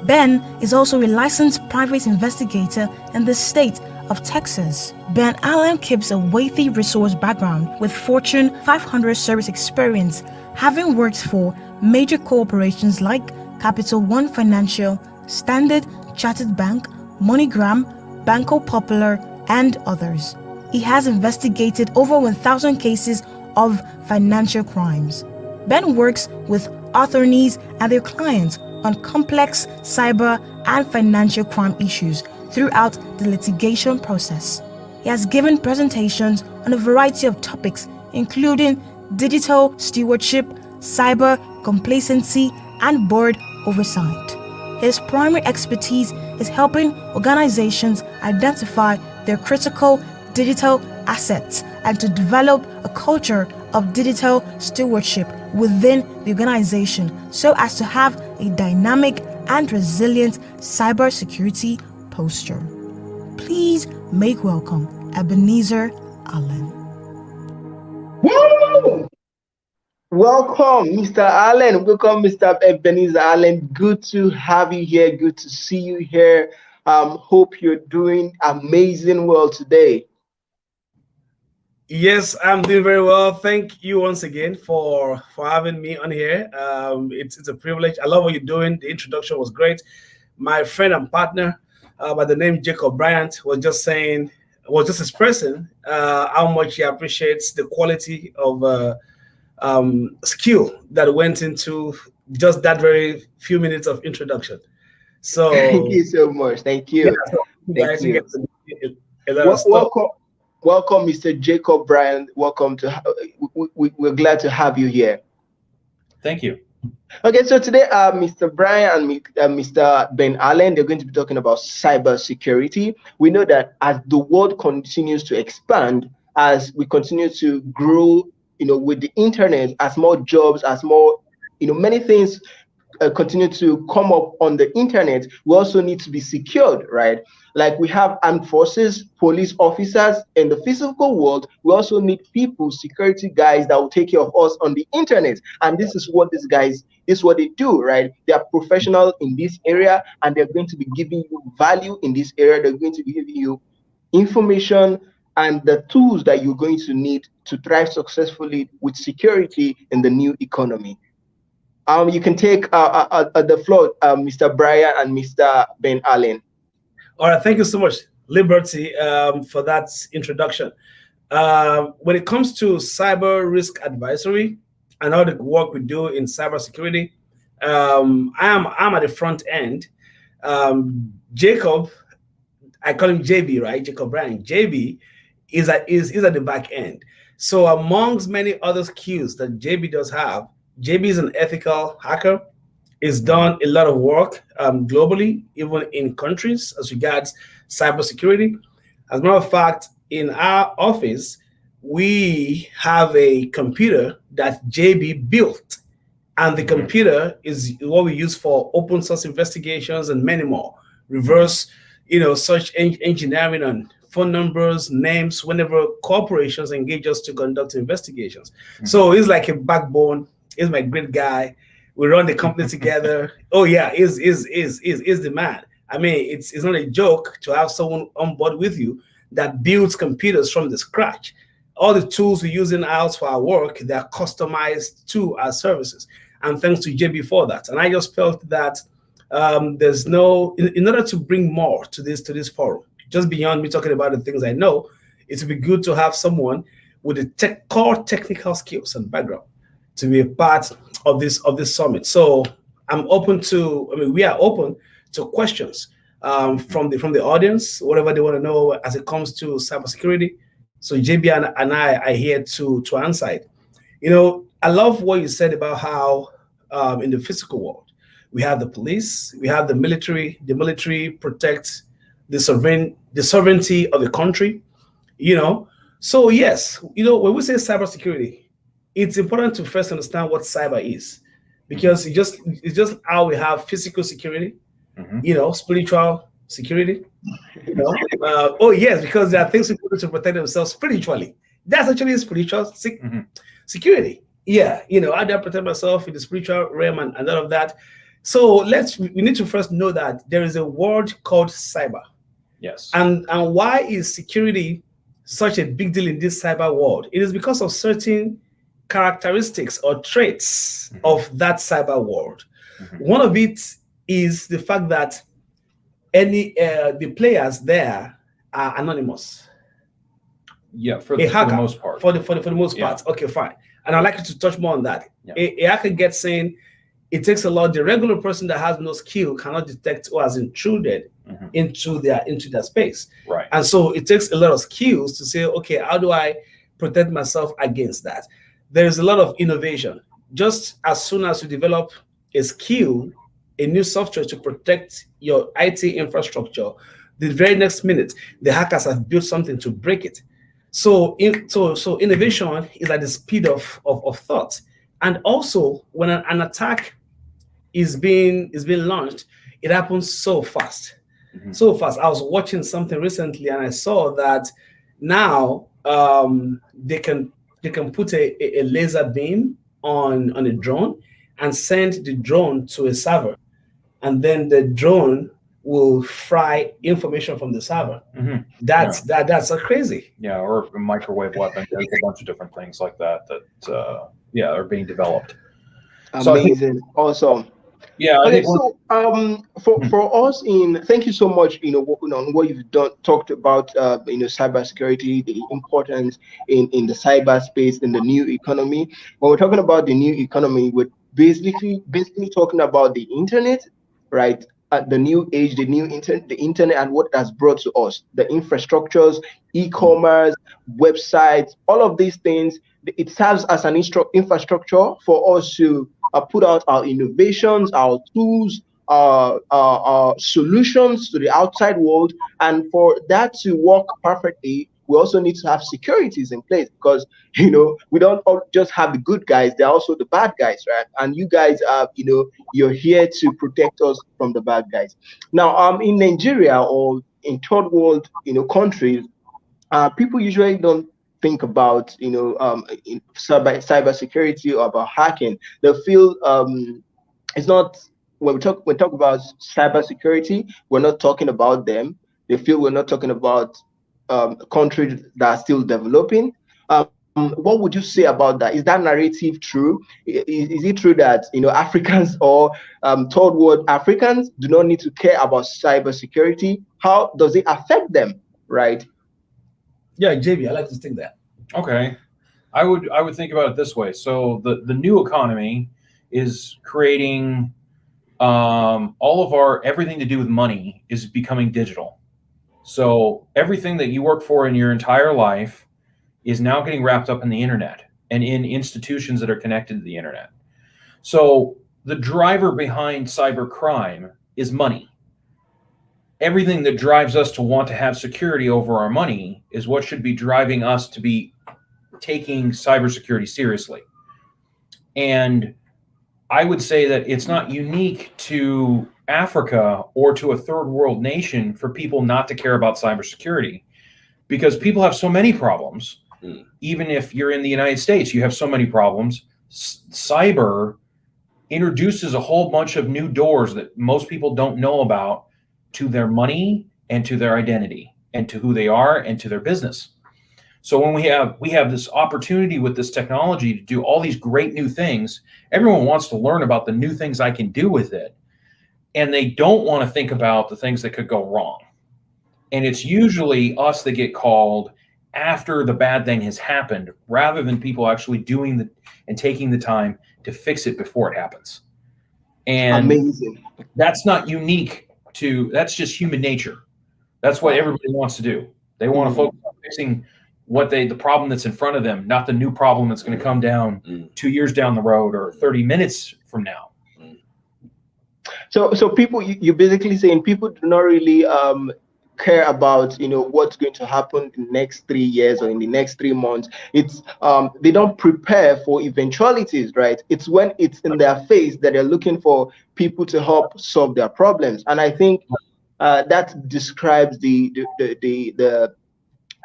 Ben is also a licensed private investigator in the state of Texas. Ben Allen keeps a weighty resource background with Fortune 500 service experience, having worked for major corporations like Capital One Financial, Standard Chartered Bank, MoneyGram, Banco Popular, and others. He has investigated over 1,000 cases of financial crimes. Ben works with attorneys and their clients on complex cyber and financial crime issues throughout the litigation process. He has given presentations on a variety of topics, including digital stewardship, cyber complacency, and board oversight. His primary expertise is helping organizations identify their critical digital assets and to develop a culture of digital stewardship within the organization so as to have a dynamic and resilient cybersecurity posture. Please make welcome Ebenezer Allen. Woo! Welcome, Mr. Allen. Welcome, Mr. Ebenezer Allen. Good to have you here. Good to see you here. Hope you're doing amazing well today. Yes, I'm doing very well. Thank you once again for having me on here. It's a privilege. I love what you're doing. The introduction was great. My friend and partner by the name Jacob Bryant was just expressing how much he appreciates the quality of skill that went into just that very few minutes of introduction. So thank you so much. Thank you. Yeah, so thank you. Welcome, Mr. Jacob Bryant. Welcome to. We're glad to have you here. Thank you. Okay, so today, Mr. Brian and Mr. Ben Allen, they're going to be talking about cybersecurity. We know that as the world continues to expand, as we continue to grow, with the internet, as more jobs, as more, many things continue to come up on the internet, we also need to be secured, right? Like we have armed forces, police officers in the physical world. We also need people, security guys that will take care of us on the internet. And this is what this is what they do, right? They are professional in this area and they're going to be giving you value in this area. They're going to be giving you information and the tools that you're going to need to thrive successfully with security in the new economy. You can take the floor, Mr. Brian and Mr. Ben Allen. All right, thank you so much, Liberty, for that introduction. When it comes to cyber risk advisory and all the work we do in cybersecurity, I'm at the front end. Jacob, I call him JB, right? Jacob Bryan. JB is at the back end. So amongst many other skills that JB does have, JB is an ethical hacker. He's done a lot of work globally, even in countries as regards cybersecurity. As a matter of fact, in our office, we have a computer that JB built And the computer is what we use for open source investigations and many more. Reverse, search engineering on phone numbers, names, whenever corporations engage us to conduct investigations. So it's like a backbone. He's my great guy. We run the company together. Oh yeah, is the man. I mean, it's not a joke to have someone on board with you that builds computers from the scratch. All the tools we use in house for our work, they're customized to our services. And thanks to JB for that. And I just felt that there's no, in order to bring more to this forum, just beyond me talking about the things I know, it would be good to have someone with the core technical skills and background to be a part of this summit. So we are open to questions from the audience, whatever they want to know as it comes to cybersecurity. So JB and I are here to answer it. I love what you said about how in the physical world, we have the police, we have the military. The military protects the sovereignty of the country. So yes, when we say cybersecurity, it's important to first understand what cyber is, because it's just how we have physical security, spiritual security. Oh yes, because there are things people do to protect themselves spiritually. That's actually spiritual security. Yeah, how do I protect myself in the spiritual realm and all of that? So we need to first know that there is a word called cyber. Yes. And why is security such a big deal in this cyber world? It is because of certain characteristics or traits of that cyber world. One of it is the fact that the players there are anonymous. Yeah, for the most part. For the most part. Okay, fine. And I'd like you to touch more on that. Yeah. A hacker gets in. It takes a lot. The regular person that has no skill cannot detect who has intruded into their space. Right. And so it takes a lot of skills to say, okay, how do I protect myself against that? There is a lot of innovation. Just as soon as you develop a skill, a new software to protect your IT infrastructure, the very next minute, the hackers have built something to break it. So innovation is at the speed of thought. And also, when an attack is being launched, it happens so fast. So fast. I was watching something recently and I saw that now they can put a laser beam on a drone and send the drone to a server. And then the drone will fry information from the server. That's so crazy. Yeah, or a microwave weapon. There's a bunch of different things like that are being developed. Amazing. Awesome. Yeah. Okay. So for us thank you so much. On what you've talked about. Cybersecurity, the importance in the cyberspace in the new economy. When we're talking about the new economy, we're basically talking about the internet, right? The new age, the internet, and what that's brought to us, the infrastructures, e-commerce, websites, all of these things. It serves as an infrastructure for us to put out our innovations, our tools, our solutions to the outside world. And for that to work perfectly, we also need to have securities in place, because we don't just have the good guys, they're also the bad guys, right? And you guys are you're here to protect us from the bad guys. Now in Nigeria or in third world countries, people usually don't think about cybersecurity or about hacking. They feel it's not, when we talk about cybersecurity, we're not talking about them. They feel we're not talking about countries that are still developing. What would you say about that? Is that narrative true? Is it true that Africans or third world Africans do not need to care about cybersecurity? How does it affect them, right? Yeah, JB, I like to think that. Okay, I would think about it this way. So the new economy is creating all of everything to do with money is becoming digital. So everything that you work for in your entire life is now getting wrapped up in the internet and in institutions that are connected to the internet. So the driver behind cyber crime is money. Everything that drives us to want to have security over our money is what should be driving us to be taking cybersecurity seriously. And I would say that it's not unique to Africa or to a third world nation for people not to care about cybersecurity, because people have so many problems. Even if you're in the United States, you have so many problems. Cyber introduces a whole bunch of new doors that most people don't know about to their money and to their identity and to who they are and to their business. So when we have this opportunity with this technology to do all these great new things, everyone wants to learn about the new things I can do with it. And they don't want to think about the things that could go wrong. And it's usually us that get called after the bad thing has happened, rather than people actually doing and taking the time to fix it before it happens. And amazing. That's not unique to, that's just human nature. That's what everybody wants to do. They want to focus on fixing the problem that's in front of them, not the new problem that's going to come down 2 years down the road or 30 minutes from now. So people, you're basically saying people do not really care about, you know, what's going to happen in the next 3 years or in the next 3 months. It's they don't prepare for eventualities, right? It's when it's in their face that they're looking for people to help solve their problems. And I think that describes the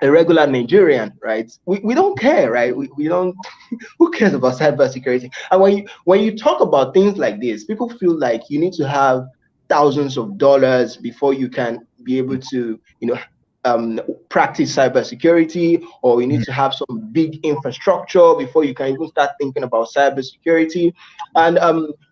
a regular Nigerian, right? We don't care, right? We don't. Who cares about cybersecurity? And when you talk about things like this, people feel like you need to have thousands of dollars before you can be able to, you know, practice cybersecurity, or you need to have some big infrastructure before you can even start thinking about cybersecurity. And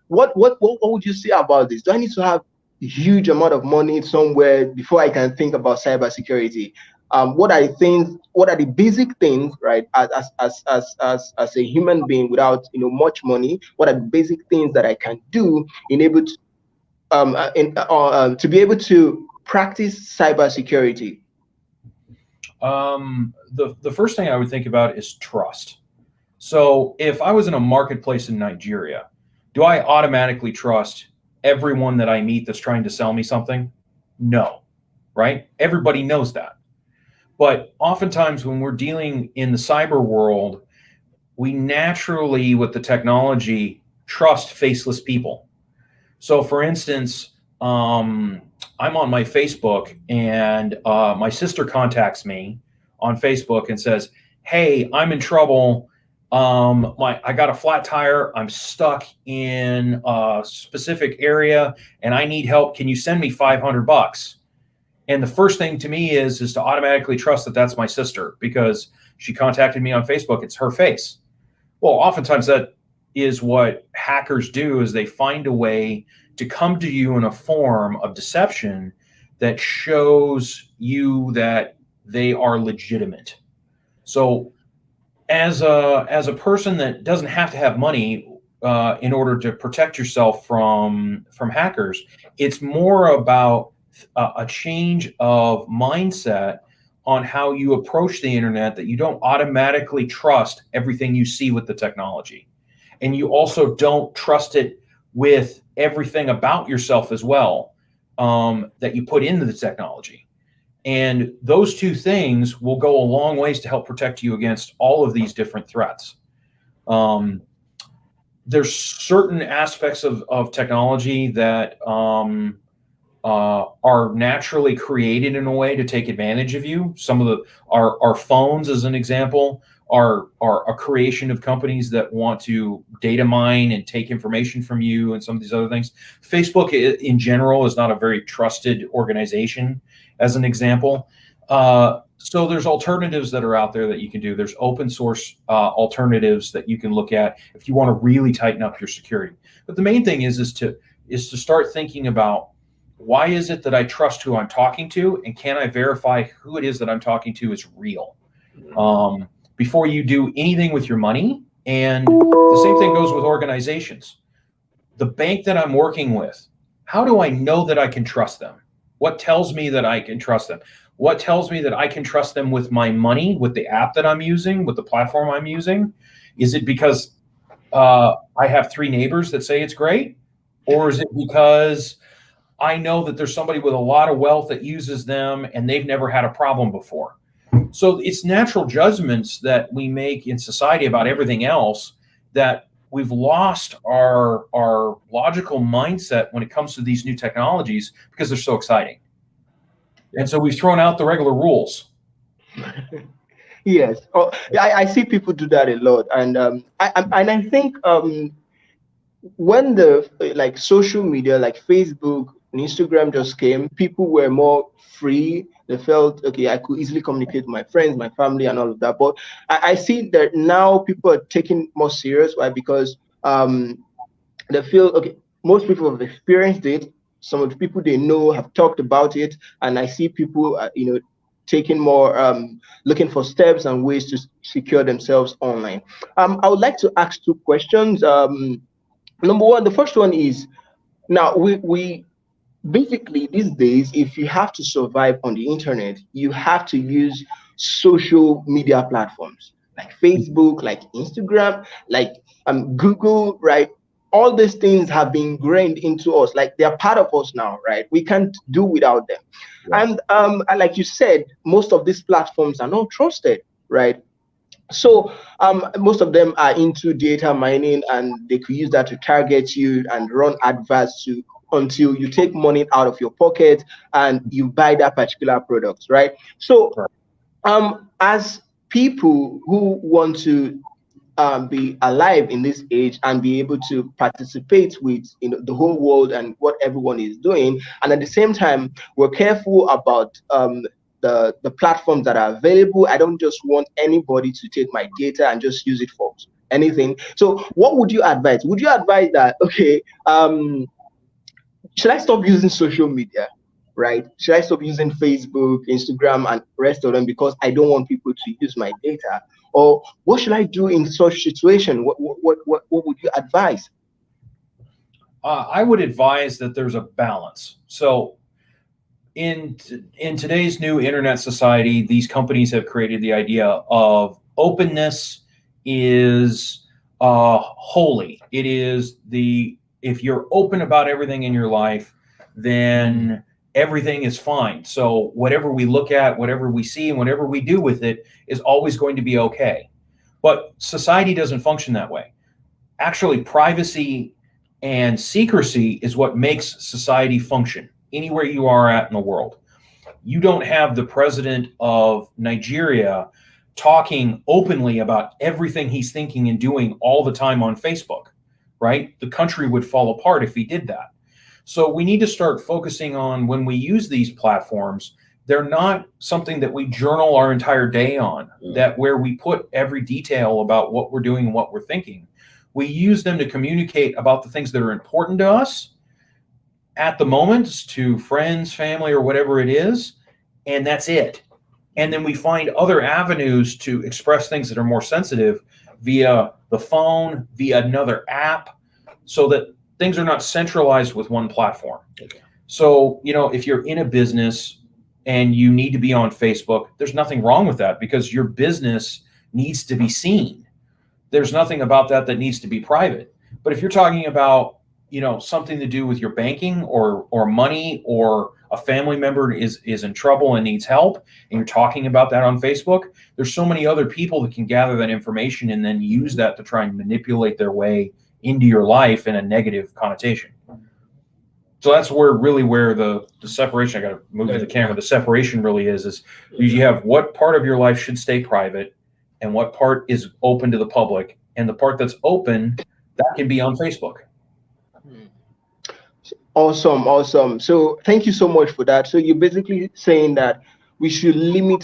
what would you say about this? Do I need to have a huge amount of money somewhere before I can think about cybersecurity? What are the basic things, right? As a human being without, you know, much money, what are the basic things that I can do in able to to be able to practice cybersecurity? The first thing I would think about is trust. So if I was in a marketplace in Nigeria, do I automatically trust everyone that I meet that's trying to sell me something? No, right? Everybody knows that. But oftentimes when we're dealing in the cyber world, we naturally, with the technology, trust faceless people. So for instance, I'm on my Facebook, and my sister contacts me on Facebook and says, hey, I'm in trouble. I got a flat tire. I'm stuck in a specific area and I need help. Can you send me $500? And the first thing to me is to automatically trust that that's my sister, because she contacted me on Facebook. It's her face. Well, oftentimes that is what hackers do, is they find a way to come to you in a form of deception that shows you that they are legitimate. So as a person that doesn't have to have money in order to protect yourself from hackers, it's more about a change of mindset on how you approach the internet, that you don't automatically trust everything you see with the technology. And you also don't trust it with everything about yourself as well, that you put into the technology. And those two things will go a long ways to help protect you against all of these different threats. There's certain aspects of technology that are naturally created in a way to take advantage of you. Some of our phones, as an example, are a creation of companies that want to data mine and take information from you, and some of these other things. Facebook in general is not a very trusted organization, as an example. So there's alternatives that are out there that you can do. There's open source alternatives that you can look at if you want to really tighten up your security. But the main thing is to start thinking about, why is it that I trust who I'm talking to, and can I verify who it is that I'm talking to is real, before you do anything with your money. And the same thing goes with organizations. The bank that I'm working with, how do I know that I can trust them? What tells me that I can trust them? What tells me that I can trust them with my money, with the app that I'm using, with the platform I'm using? Is it because I have 3 neighbors that say it's great? Or is it because I know that there's somebody with a lot of wealth that uses them and they've never had a problem before? So it's natural judgments that we make in society about everything else that we've lost our logical mindset when it comes to these new technologies because they're so exciting. And so we've thrown out the regular rules. Yes. Oh, I see people do that a lot, and I think when the like social media like Facebook and Instagram just came, people were more free. They felt okay, I could easily communicate with my friends, my family, and all of that. But I see that now people are taking more serious. Why? Because they feel okay. Most people have experienced it. Some of the people they know have talked about it, and I see people, taking more, looking for steps and ways to secure themselves online. I would like to ask two questions. Number one, the first one is now we basically these days, if you have to survive on the internet, you have to use social media platforms like Facebook, like Instagram, like Google, right? All these things have been ingrained into us, like they're part of us now, right? We can't do without them. And like you said, most of these platforms are not trusted, right? So most of them are into data mining, and they could use that to target you and run adverts to until you take money out of your pocket and you buy that particular product, right? So as people who want to be alive in this age and be able to participate with the whole world and what everyone is doing, and at the same time we're careful about the platforms that are available. I don't just want anybody to take my data and just use it for anything. So what would you advise? Would you advise that, okay, should I stop using social media, right? Should I stop using Facebook, Instagram, and rest of them because I don't want people to use my data? Or what should I do in such situation? What would you advise? I would advise that there's a balance. So in today's new internet society, these companies have created the idea of openness is holy. It is if you're open about everything in your life, then everything is fine. So whatever we look at, whatever we see, and whatever we do with it is always going to be okay. But society doesn't function that way. Actually, privacy and secrecy is what makes society function anywhere you are at in the world. You don't have the president of Nigeria talking openly about everything he's thinking and doing all the time on Facebook, right? The country would fall apart if he did that. So we need to start focusing on when we use these platforms, they're not something that we journal our entire day on, that where we put every detail about what we're doing and what we're thinking. We use them to communicate about the things that are important to us at the moment, to friends, family, or whatever it is, and that's it. And then we find other avenues to express things that are more sensitive via the phone, via another app, so that things are not centralized with one platform. Okay. So, if you're in a business and you need to be on Facebook, there's nothing wrong with that because your business needs to be seen. There's nothing about that needs to be private. But if you're talking about, something to do with your banking or money, or a family member is in trouble and needs help, and you're talking about that on Facebook, there's so many other people that can gather that information and then use that to try and manipulate their way into your life in a negative connotation. So that's where the separation, I got to move to the camera, the separation really is you have what part of your life should stay private and what part is open to the public, and the part that's open, that can be on Facebook. Awesome. So thank you so much for that. So you're basically saying that we should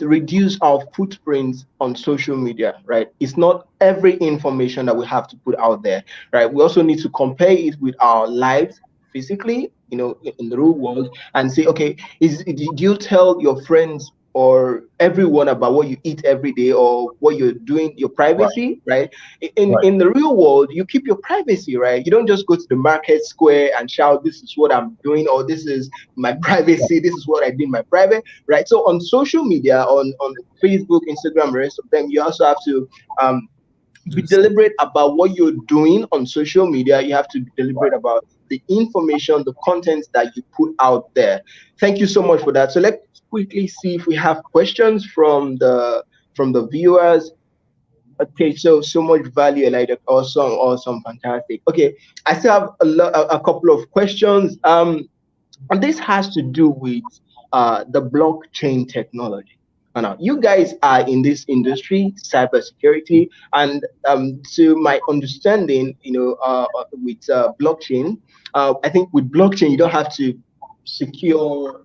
reduce our footprints on social media, right? It's not every information that we have to put out there, right? We also need to compare it with our lives physically, in the real world, and say, okay, did you tell your friends or everyone about what you eat every day or what you're doing, your privacy, right? In the real world, you keep your privacy, right? You don't just go to the market square and shout, this is what I'm doing, or this is my privacy, this is what I did in my private, right? So on social media, on Facebook, Instagram, the rest of them, you also have to be deliberate about what you're doing on social media. You have to be deliberate about the information, the content that you put out there. Thank you so much for that. So let's quickly see if we have questions from the viewers. Okay, so much value, like awesome, fantastic. Okay, I still have a couple of questions. And this has to do with the blockchain technology. Now, you guys are in this industry, cybersecurity, and to my understanding, with blockchain, I think with blockchain you don't have to secure.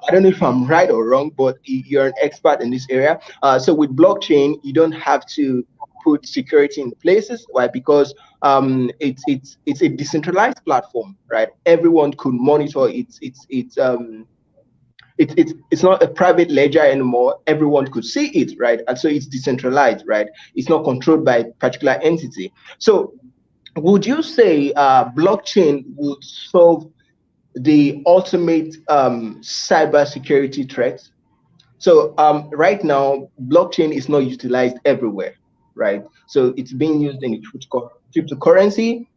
I don't know if I'm right or wrong, but you're an expert in this area. So with blockchain, you don't have to put security in places. Why? Because it's a decentralized platform, right? Everyone could monitor it. It's not a private ledger anymore. Everyone could see it, right? And so it's decentralized, right? It's not controlled by a particular entity. So would you say blockchain would solve the ultimate cybersecurity threat? So right now, blockchain is not utilized everywhere, right? So it's being used in cryptocurrency.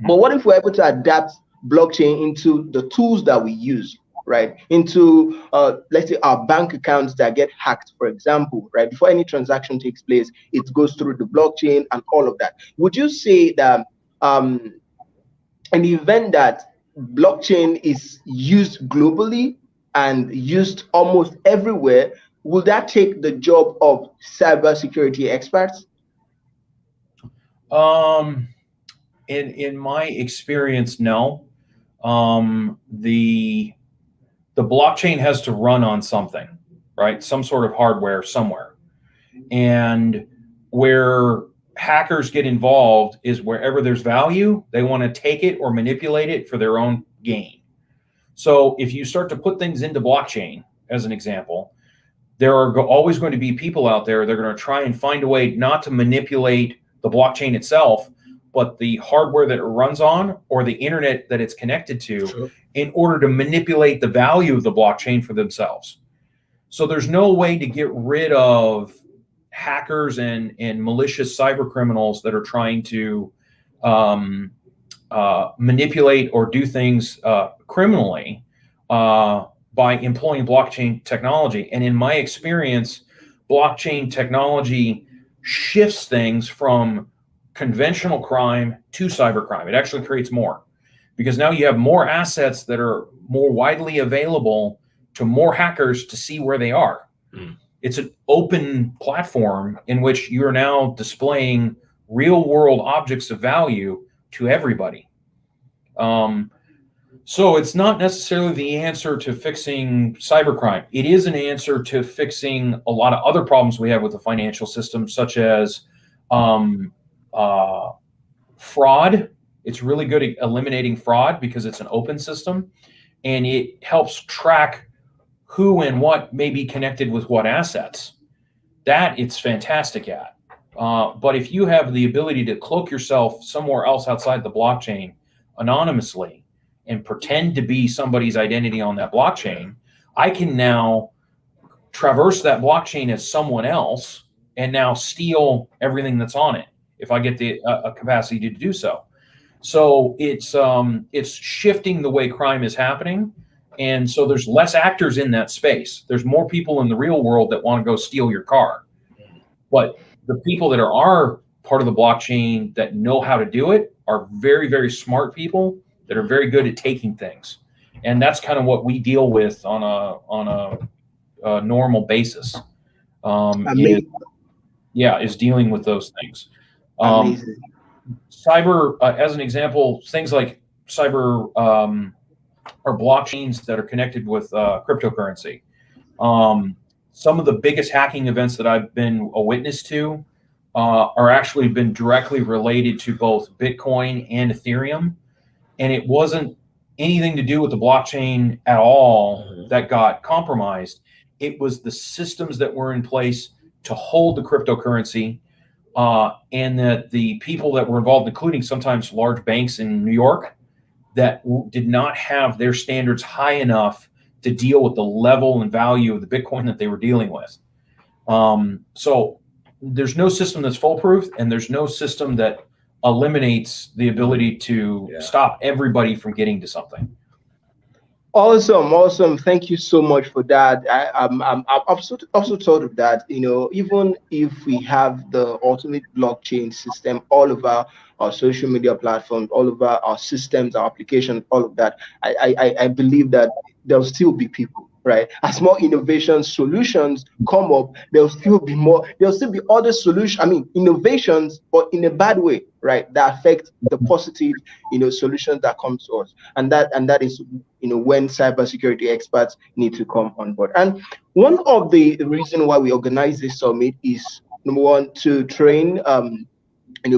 But what if we're able to adapt blockchain into the tools that we use, right? Into let's say our bank accounts that get hacked, for example, right? Before any transaction takes place, it goes through the blockchain and all of that. Would you say that in the event that blockchain is used globally and used almost everywhere, will that take the job of cybersecurity experts? In my experience, no. The blockchain has to run on something, right? Some sort of hardware somewhere. And where hackers get involved is wherever there's value, they want to take it or manipulate it for their own gain. So if you start to put things into blockchain, as an example, there are always going to be people out there that are going to try and find a way not to manipulate the blockchain itself, but the hardware that it runs on or the internet that it's connected to, sure, in order to manipulate the value of the blockchain for themselves. So there's no way to get rid of hackers and malicious cyber criminals that are trying to manipulate or do things criminally by employing blockchain technology. And in my experience, blockchain technology shifts things from conventional crime to cybercrime. It actually creates more, because now you have more assets that are more widely available to more hackers to see where they are. It's an open platform in which you're now displaying real world objects of value to everybody. So it's not necessarily the answer to fixing cybercrime. It is an answer to fixing a lot of other problems we have with the financial system, such as fraud. It's really good at eliminating fraud because it's an open system, and it helps track who and what may be connected with what assets. That it's fantastic at. But if you have the ability to cloak yourself somewhere else outside the blockchain anonymously and pretend to be somebody's identity on that blockchain, I can now traverse that blockchain as someone else and now steal everything that's on it if I get the capacity to do so. So it's shifting the way crime is happening. And so there's less actors in that space. There's more people in the real world that want to go steal your car. But the people that are part of the blockchain that know how to do it are very, very smart people that are very good at taking things. And that's kind of what we deal with on a normal basis. Is dealing with those things. Cyber, as an example, things like cyber or blockchains that are connected with cryptocurrency. Some of the biggest hacking events that I've been a witness to are actually been directly related to both Bitcoin and Ethereum. And it wasn't anything to do with the blockchain at all that got compromised. It was the systems that were in place to hold the cryptocurrency, and that the people that were involved, including sometimes large banks in New York, that did not have their standards high enough to deal with the level and value of the Bitcoin that they were dealing with. So there's no system that's foolproof, and there's no system that eliminates the ability to stop everybody from getting to something. Awesome. Thank you so much for that. I'm also thought of that. Even if we have the ultimate blockchain system all over our social media platforms, all over our systems, our applications, all of that, I believe that there'll still be people, right? As more innovation solutions come up, there'll still be other solutions. I mean, innovations, but in a bad way, right? That affect the positive, solutions that come to us, and that is when cybersecurity experts need to come on board. And one of the reason why we organize this summit is, number one, to train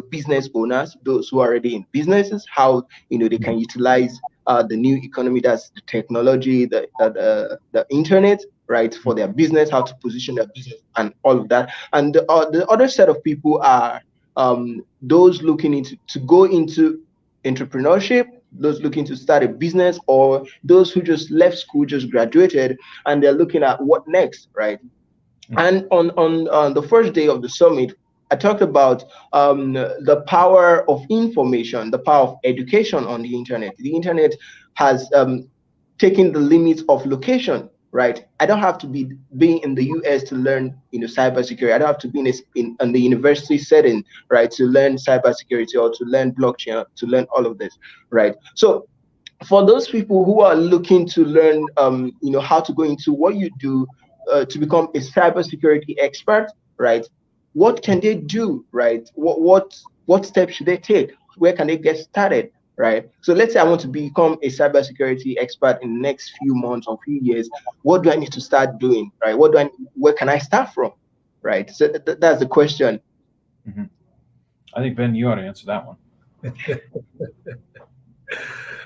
business owners, those who are already in businesses, how they can utilize the new economy, that's the technology, the internet, right, for their business, how to position their business, and all of that. And the other set of people are those looking to go into entrepreneurship, those looking to start a business, or those who just left school, just graduated, and they're looking at what next, right? And on the first day of the summit, I talked about the power of information, the power of education on the internet. The internet has taken the limits of location, right? I don't have to be being in the US to learn, cybersecurity. I don't have to be in the university setting, right, to learn cybersecurity or to learn blockchain, to learn all of this, right? So for those people who are looking to learn, how to go into what you do to become a cybersecurity expert, right? What can they do, right? What steps should they take? Where can they get started, right? So let's say I want to become a cybersecurity expert in the next few months or few years. What do I need to start doing, right? Where can I start from, right? So that's the question. Mm-hmm. I think, Ben, you ought to answer that one.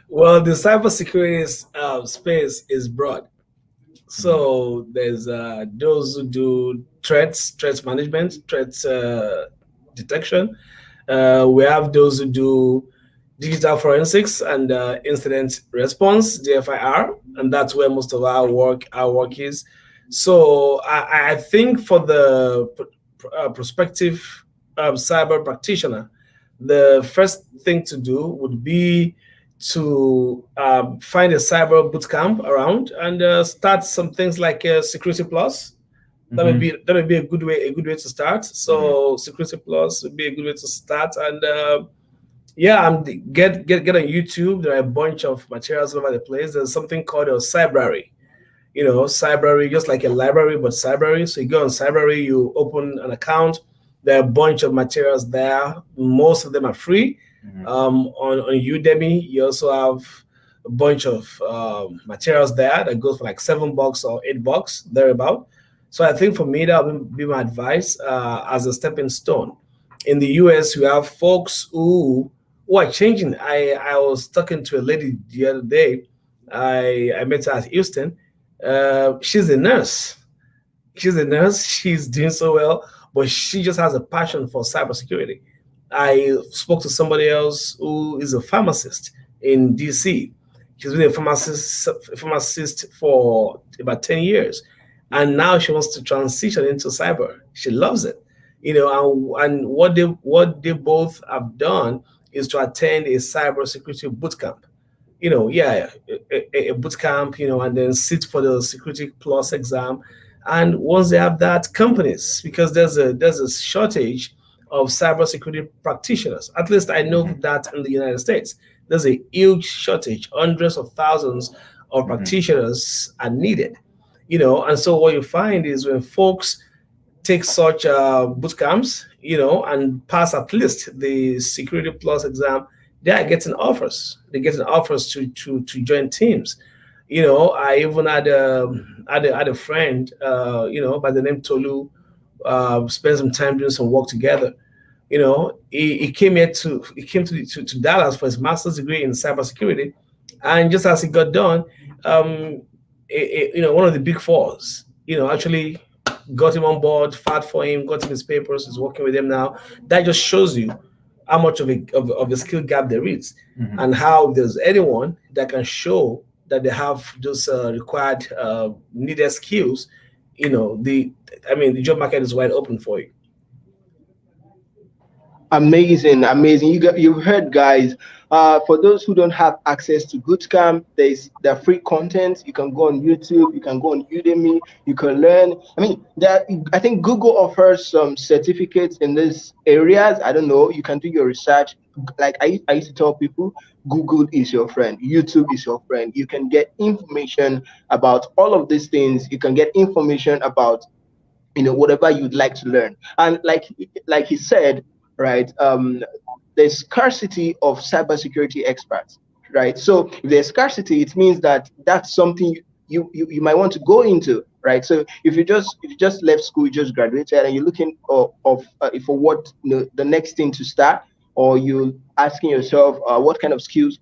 Well, the cybersecurity space is broad. So there's those who do threat management, threat detection. We have those who do digital forensics and incident response, DFIR, and that's where most of our work is. So I think for the prospective cyber practitioner, the first thing to do would be to find a cyber bootcamp around and start some things like Security Plus. That may be a good way to start. So Security Plus would be a good way to start, and get on YouTube. There are a bunch of materials all over the place. There's something called a Cybrary. Cybrary, just like a library, but Cybrary. So you go on Cybrary, you open an account. There are a bunch of materials there. Most of them are free. On Udemy, you also have a bunch of materials there that goes for like $7 or $8 thereabout. So I think for me that would be my advice as a stepping stone. In the US, we have folks who are changing. I was talking to a lady the other day. I met her at Houston. She's a nurse. She's doing so well, but she just has a passion for cybersecurity. I spoke to somebody else who is a pharmacist in DC. She's been a pharmacist for about 10 years. And now she wants to transition into cyber. She loves it. And what they both have done is to attend a cybersecurity bootcamp. A boot camp, and then sit for the Security Plus exam. And once they have that, companies, because there's a shortage of cybersecurity practitioners. At least I know that in the United States, there's a huge shortage. Hundreds of thousands of practitioners are needed. And so what you find is when folks take such boot camps, and pass at least the Security Plus exam, they are getting offers. They're getting offers to join teams. I even had a friend, by the name Tolu, spent some time doing some work together. He came to Dallas for his master's degree in cybersecurity, and just as he got done, one of the big fours, actually got him on board, fought for him, got him his papers, is working with him now. That just shows you how much of a skill gap there is, and how there's anyone that can show that they have those required needed skills. The job market is wide open for you. Amazing, amazing. You've heard, guys. For those who don't have access to Bootcamp, there free content. You can go on YouTube, you can go on Udemy, you can learn. I mean, I think Google offers some certificates in these areas. I don't know. You can do your research. Like I used to tell people, Google is your friend, YouTube is your friend. You can get information about all of these things. You can get information about whatever you'd like to learn. And like he said, right, there's scarcity of cybersecurity experts, right? So if there's scarcity, it means that that's something you might want to go into, right? So if you just left school, you just graduated, and you're looking for what the next thing to start, or you asking yourself what kind of skills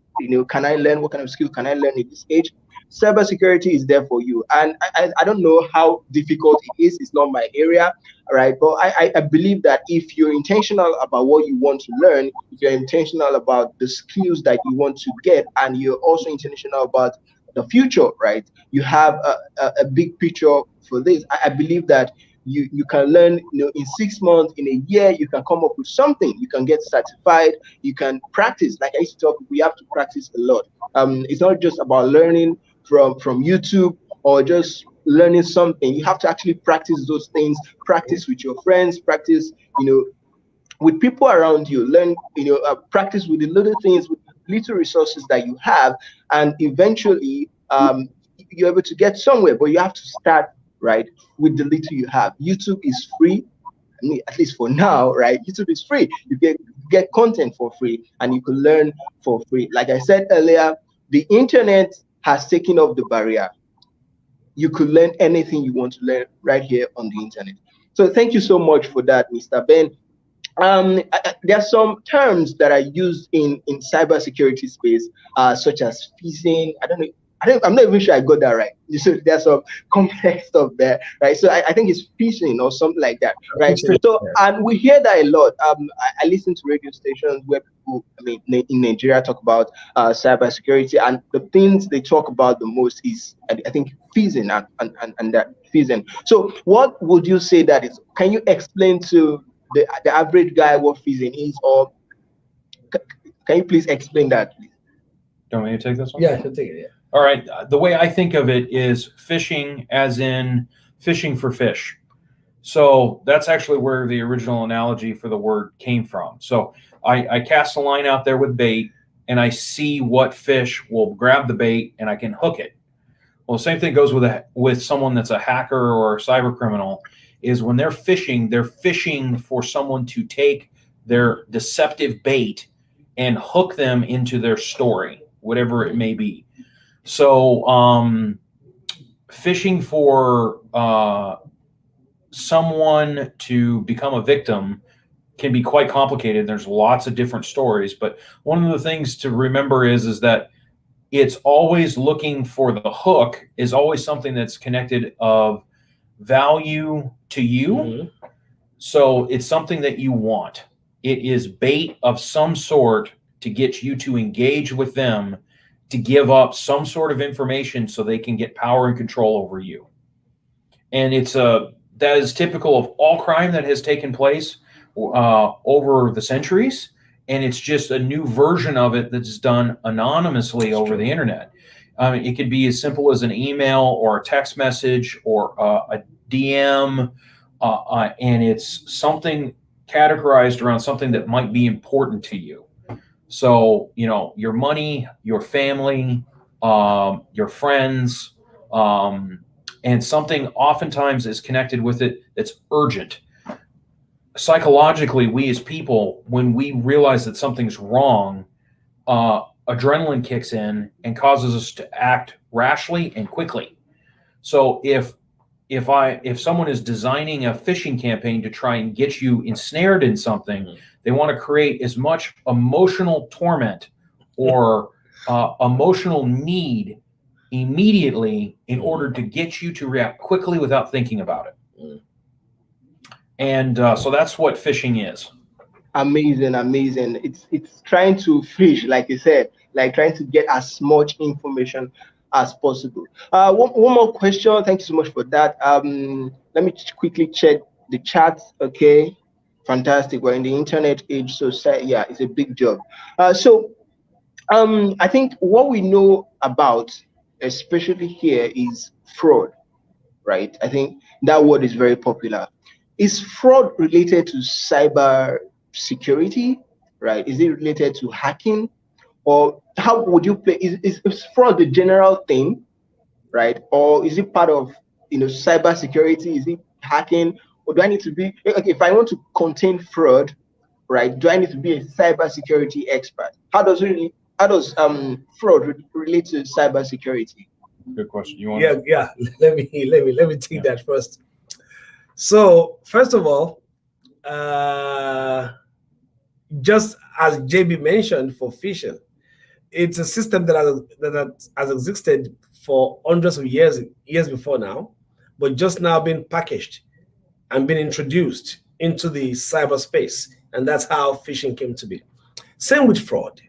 can I learn, what kind of skills can I learn at this age, cybersecurity is there for you. And I don't know how difficult it is. It's not my area, right? But I believe that if you're intentional about what you want to learn, if you're intentional about the skills that you want to get, and you're also intentional about the future, right? You have a big picture for this. I believe that you can learn, in 6 months, in a year, you can come up with something. You can get certified. You can practice. Like I used to talk, we have to practice a lot. It's not just about learning from YouTube or just learning something. You have to actually practice those things. Practice with your friends. Practice, with people around you. Learn, practice with the little things, with little resources that you have, and eventually you're able to get somewhere. But you have to start right with the little you have. YouTube is free. I mean, at least for now, right? YouTube is free. You get content for free, and you can learn for free. Like I said earlier, the internet has taken off the barrier. You could learn anything you want to learn right here on the internet. So thank you so much for that, Mr. Ben. There are some terms that are used in cybersecurity space, such as phishing. I'm not even sure I got that right. So there's some complex stuff there, right? So I think it's phishing or something like that, right? So and we hear that a lot. I listen to radio stations where people, in Nigeria, talk about cybersecurity, and the things they talk about the most is, I think, phishing and that phishing. So what would you say that is? Can you explain to the average guy what phishing is, or can you please explain that, please? Do you want me to take this one? Yeah, I'll take it. Yeah. All right. The way I think of it is fishing, as in fishing for fish. So that's actually where the original analogy for the word came from. So I cast a line out there with bait, and I see what fish will grab the bait, and I can hook it. Well, the same thing goes with someone that's a hacker or a cyber criminal. Is when they're fishing for someone to take their deceptive bait and hook them into their story, whatever it may be. So fishing for someone to become a victim can be quite complicated. There's lots of different stories, but one of the things to remember is that it's always looking for the hook is always something that's connected of value to you. Mm-hmm. So it's something that you want. It is bait of some sort to get you to engage with them, to give up some sort of information so they can get power and control over you. And that is typical of all crime that has taken place over the centuries. And it's just a new version of it that's done anonymously over the internet. It could be as simple as an email or a text message or a DM, and it's something categorized around something that might be important to you. So, your money, your family, your friends, and something oftentimes is connected with it that's urgent. Psychologically, we as people, when we realize that something's wrong, adrenaline kicks in and causes us to act rashly and quickly. So if someone is designing a phishing campaign to try and get you ensnared in something, they want to create as much emotional torment or emotional need immediately in order to get you to react quickly without thinking about it. And so that's what phishing is. Amazing. It's trying to fish, like you said, like trying to get as much information as possible. One more question. Thank you so much for that. Let me quickly check the chat. Okay. Fantastic. We're in the internet age, so yeah, it's a big job. I think what we know about, especially here, is fraud, right? I think that word is very popular. Is fraud related to cyber security, right? Is it related to hacking, or how would you play? Is fraud the general thing, right? Or is it part of cyber security? Is it hacking, or do I need to be okay if I want to contain fraud, right? Do I need to be a cyber security expert? How does fraud relate to cyber security? Good question. You want? Yeah. Let me take that first. So first of all, just as JB mentioned, for phishing, it's a system that has existed for hundreds of years before now, but just now being packaged and being introduced into the cyberspace, and that's how phishing came to be. Same with fraud.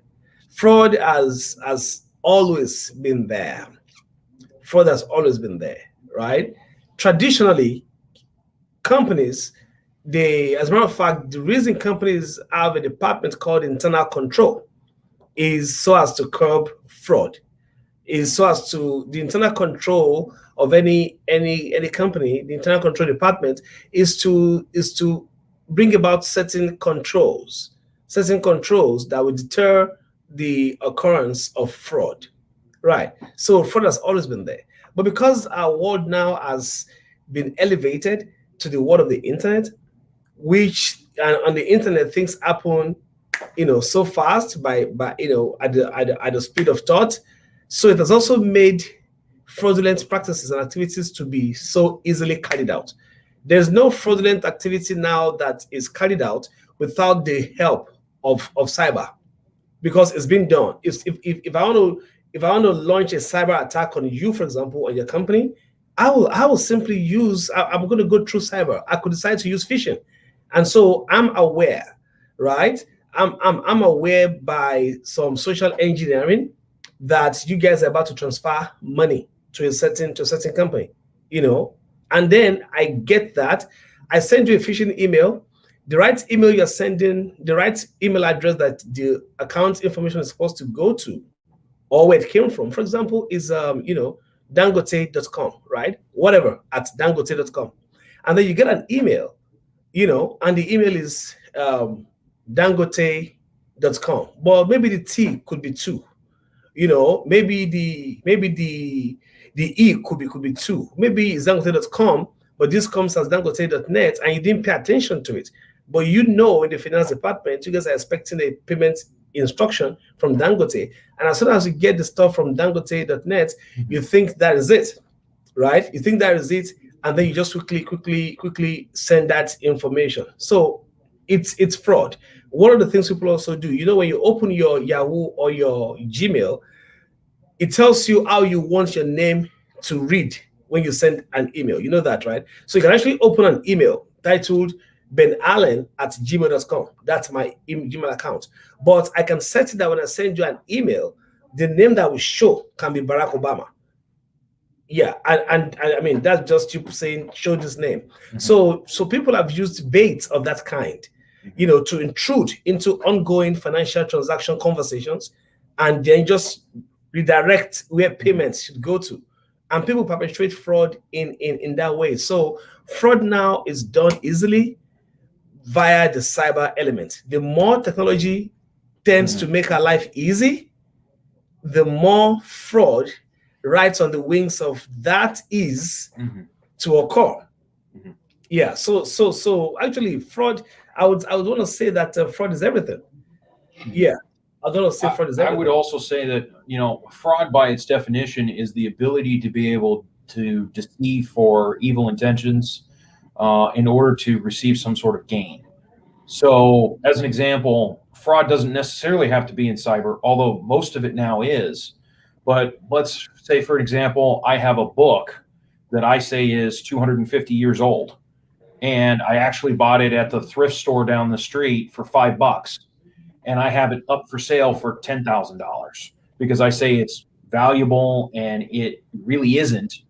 Fraud has always been there. Fraud has always been there, right? Traditionally, companies, as a matter of fact, the reason companies have a department called internal control is so as to curb fraud, is so as to the internal control of any company. The internal control department is to bring about certain controls that would deter the occurrence of fraud, right? So fraud has always been there, but because our world now has been elevated to the world of the internet, which on the internet things happen so fast by at the speed of thought. So it has also made fraudulent practices and activities to be so easily carried out. There's no fraudulent activity now that is carried out without the help of cyber, because it's been done. If I want to launch a cyber attack on you, for example, on your company, I will simply use, I'm going to go through cyber. I could decide to use phishing. And so I'm aware, right? I'm aware by some social engineering that you guys are about to transfer money to a certain company, and then I get that. I send you a phishing email. The right email you're sending, the right email address that the account information is supposed to go to, or where it came from, for example, is dangote.com, right? Whatever, at dangote.com. And then you get an email, and the email is dangote.com. But maybe the T could be 2. Maybe the E could be 2. Maybe it's dangote.com, but this comes as dangote.net, and you didn't pay attention to it. But in the finance department, you guys are expecting a payment instruction from Dangote. And as soon as you get the stuff from dangote.net, you think that is it, right? You think that is it, and then you just quickly send that information. So it's fraud. One of the things people also do, when you open your Yahoo or your Gmail, it tells you how you want your name to read when you send an email. You know that, right? So you can actually open an email titled benallen@gmail.com. That's my Gmail account. But I can set it that when I send you an email, the name that will show can be Barack Obama. Yeah, and I mean, that's just you saying, show this name. Mm-hmm. So people have used bait of that kind, to intrude into ongoing financial transaction conversations, and then just redirect where payments should go to. And people perpetrate fraud in that way. So fraud now is done easily via the cyber element. The more technology tends to make our life easy, the more fraud rides on the wings of that ease to occur. Mm-hmm. Yeah. So actually, fraud. I would want to say that fraud is everything. Yeah. I don't say fraud is everything. I would also say that fraud by its definition is the ability to be able to deceive for evil intentions in order to receive some sort of gain. So, as an example, fraud doesn't necessarily have to be in cyber, although most of it now is. But let's say, for example, I have a book that I say is 250 years old, and I actually bought it at the thrift store down the street for $5, and I have it up for sale for $10,000 because I say it's valuable and it really isn't.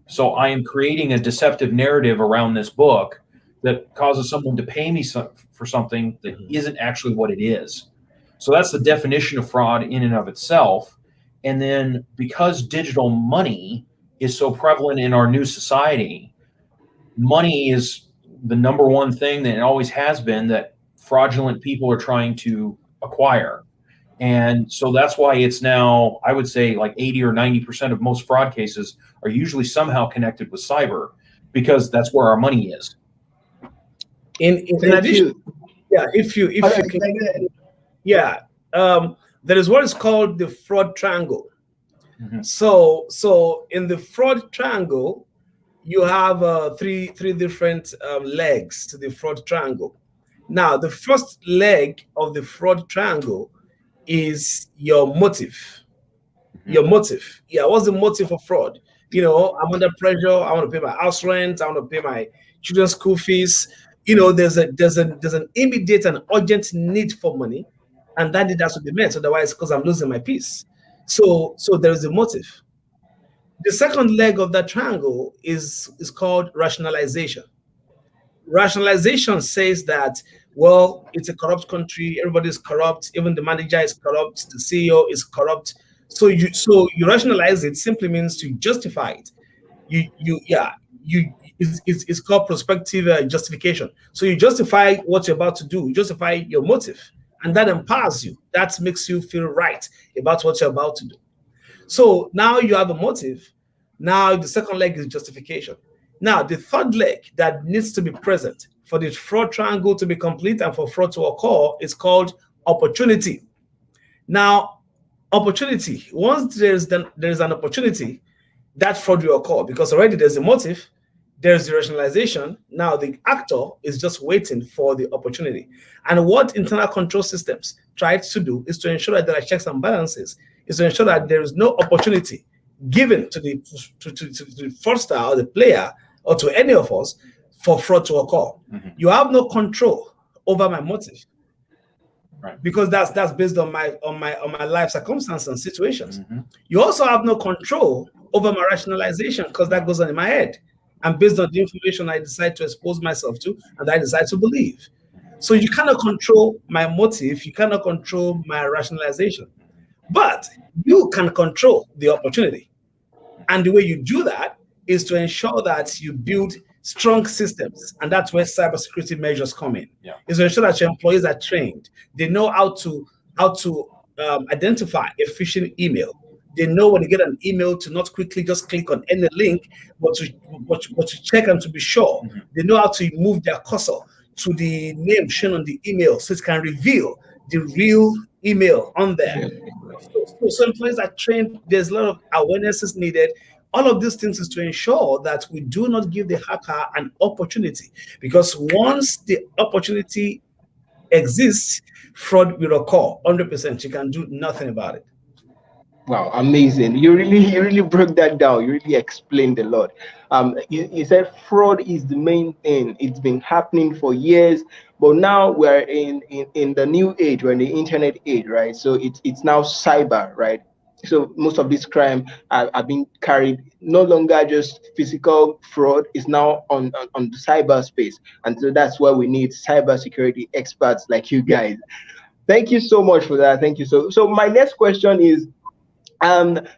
So I am creating a deceptive narrative around this book that causes someone to pay me for something that isn't actually what it is. So that's the definition of fraud in and of itself. And then because digital money is so prevalent in our new society, money is the number one thing that it always has been that fraudulent people are trying to acquire. And so that's why it's now, I would say, like 80 or 90% of most fraud cases are usually somehow connected with cyber, because that's where our money is. In addition, yeah, if you can, yeah, there is what is called the fraud triangle. Mm-hmm. So in the fraud triangle, you have three different legs to the fraud triangle. Now, the first leg of the fraud triangle is your motive. Mm-hmm. Your motive. Yeah, what's the motive for fraud? You know, I'm under pressure. I want to pay my house rent. I want to pay my children's school fees. You know, there's an immediate and urgent need for money, and that need has to be met. Otherwise, because I'm losing my peace. So there is a motive. The second leg of that triangle is called rationalization. Rationalization says that, well, it's a corrupt country. Everybody is corrupt. Even the manager is corrupt. The CEO is corrupt. So you rationalize it. Simply means to justify it. It's called prospective justification. So you justify what you're about to do. You justify your motive, and that empowers you. That makes you feel right about what you're about to do. So now you have a motive. Now the second leg is justification. Now the third leg that needs to be present for the fraud triangle to be complete and for fraud to occur is called opportunity. Now, opportunity. Once there's an opportunity, that fraud will occur, because already there's a motive, there's the rationalization. Now the actor is just waiting for the opportunity. And what internal control systems try to do is to ensure that there are checks and balances, is to ensure that there is no opportunity given to the fraudster or the player or to any of us for fraud to occur. Mm-hmm. You have no control over my motive, right? Because that's based on my life circumstances and situations. Mm-hmm. You also have no control over my rationalization, because that goes on in my head and based on the information I decide to expose myself to and I decide to believe. So you cannot control my motive, you cannot control my rationalization, but you can control the opportunity. And the way you do that is to ensure that you build strong systems, and that's where cybersecurity measures come in. Yeah. Is to ensure that your employees are trained. They know how to identify a phishing email. They know when you get an email to not quickly just click on any link, but to check and to be sure. Mm-hmm. They know how to move their cursor to the name shown on the email so it can reveal the real email on there. So employees are trained. There's a lot of awarenesses needed. All of these things is to ensure that we do not give the hacker an opportunity, because once the opportunity exists, fraud will occur 100%. You can do nothing about it. Wow, amazing. You really broke that down. You really explained a lot. You said fraud is the main thing. It's been happening for years, but now we're in the new age, we're in the internet age, right? So it's now cyber, right? So most of this crime are being carried, no longer just physical fraud, is now on the cyber space. And so that's why we need cybersecurity experts like you guys. Thank you so much for that. Thank you. So my next question is,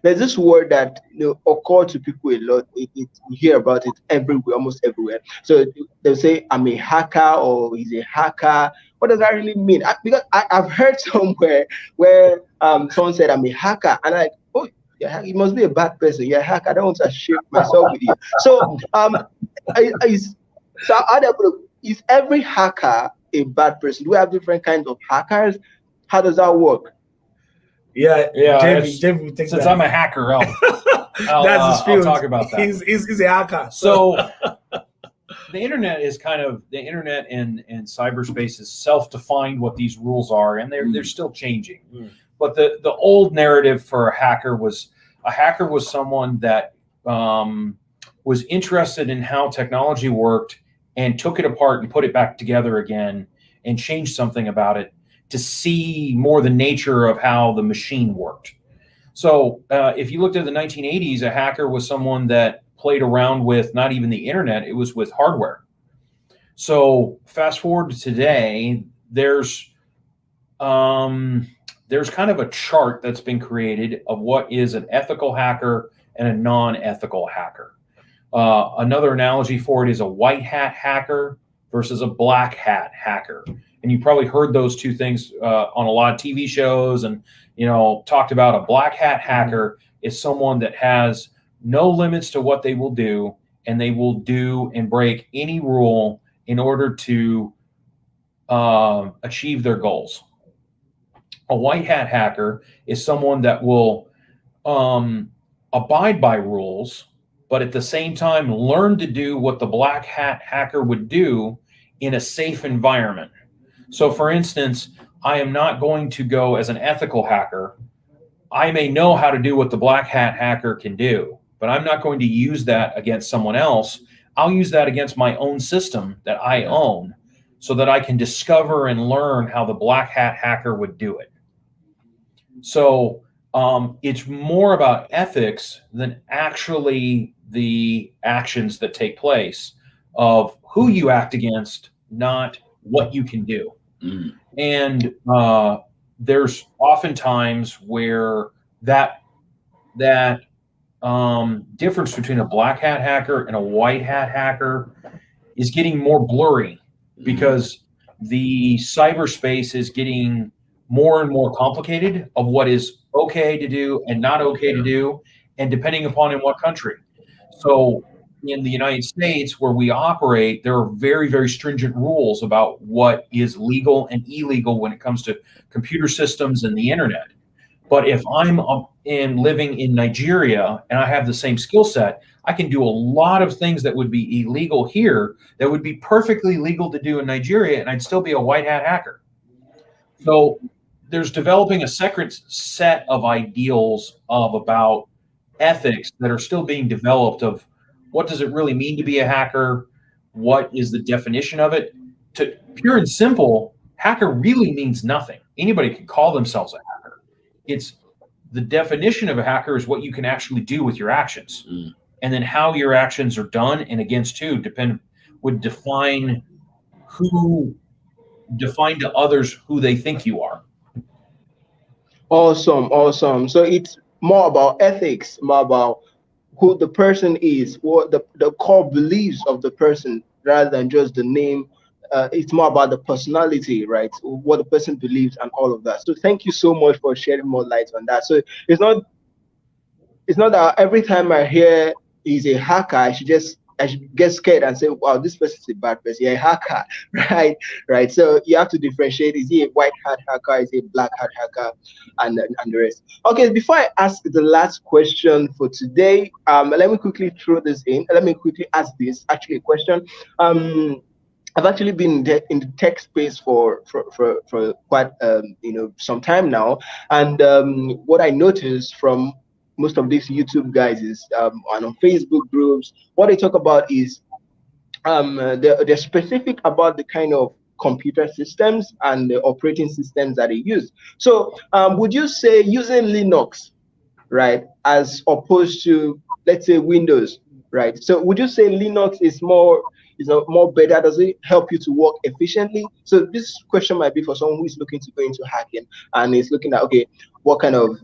there's this word that occurs to people a lot. You hear about it everywhere, almost everywhere. So they'll say, I'm a hacker, or he's a hacker. What does that really mean? Because I've heard somewhere where someone said, I'm a hacker, and I'm like, oh, yeah, you must be a bad person. You're a hacker. I don't want to share myself with you. So is every hacker a bad person? Do we have different kinds of hackers? How does that work? Yeah. David, since that. I'm a hacker, I'll talk about that. He's a hacker. So the internet and cyberspace is self-defined what these rules are, and they're still changing. Mm. But the old narrative for a hacker was someone that was interested in how technology worked and took it apart and put it back together again and changed something about it to see more the nature of how the machine worked. So if you looked at the 1980s, a hacker was someone that played around with not even the internet, it was with hardware. So fast forward to today, there's kind of a chart that's been created of what is an ethical hacker and a non-ethical hacker. Another analogy for it is a white hat hacker versus a black hat hacker. And you probably heard those two things on a lot of TV shows, and talked about a black hat hacker is someone that has no limits to what they will do, and they will do and break any rule in order to achieve their goals. A white hat hacker is someone that will abide by rules, but at the same time learn to do what the black hat hacker would do in a safe environment. So for instance, I am not going to go as an ethical hacker. I may know how to do what the black hat hacker can do, but I'm not going to use that against someone else. I'll use that against my own system that I own, so that I can discover and learn how the black hat hacker would do it. So it's more about ethics than actually the actions that take place of who you act against, not what you can do. And there's oftentimes where that difference between a black hat hacker and a white hat hacker is getting more blurry, because the cyberspace is getting more and more complicated of what is okay to do and not okay to do, and depending upon in what country. So in the United States, where we operate, there are very, very stringent rules about what is legal and illegal when it comes to computer systems and the internet. But if I'm living in Nigeria and I have the same skill set, I can do a lot of things that would be illegal here that would be perfectly legal to do in Nigeria, and I'd still be a white hat hacker. So there's developing a separate set of ideals about ethics that are still being developed of what does it really mean to be a hacker? What is the definition of it? To pure and simple, hacker really means nothing. Anybody can call themselves a hacker. It's the definition of a hacker is what you can actually do with your actions. And then how your actions are done and against who would define to others who they think you are. Awesome. So it's more about ethics, more about who the person is, what the core beliefs of the person, rather than just the name. It's more about the personality, right? What the person believes and all of that. So thank you so much for shedding more light on that. So it's not that every time I hear he's a hacker, I should get scared and say, wow, this person is a bad person. Yeah, a hacker, right. So you have to differentiate: is he a white hat hacker, is he a black hat hacker, and the rest. Okay, before I ask the last question for today, let me quickly throw this in. Let me quickly ask this actually a question. I've actually been in the tech space for quite some time now, and what I noticed from most of these YouTube guys is and on Facebook groups, what they talk about is they're specific about the kind of computer systems and the operating systems that they use. So would you say using Linux, right, as opposed to, let's say, Windows, right? So would you say Linux is more better? Does it help you to work efficiently? So this question might be for someone who is looking to go into hacking and is looking at, okay, what kind of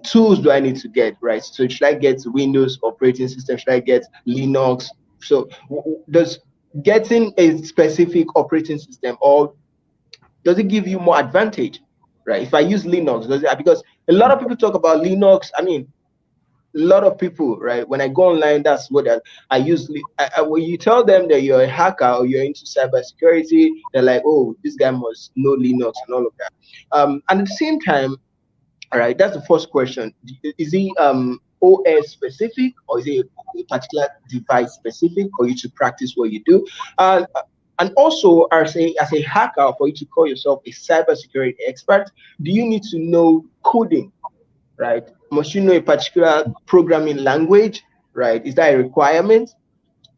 tools do I need to get, right? So should I get Windows operating system? Should I get Linux? So does getting a specific operating system, or does it give you more advantage, right? If I use Linux, because a lot of people talk about Linux. I mean, a lot of people, right? When I go online, that's what I usually. When you tell them that you're a hacker or you're into cybersecurity, they're like, "Oh, this guy must know Linux and all of that." And at the same time, all right, that's the first question. Is he OS specific, or is it a particular device specific for you to practice what you do? And also, as a hacker, for you to call yourself a cybersecurity expert, do you need to know coding, right? Must you know a particular programming language, right? Is that a requirement?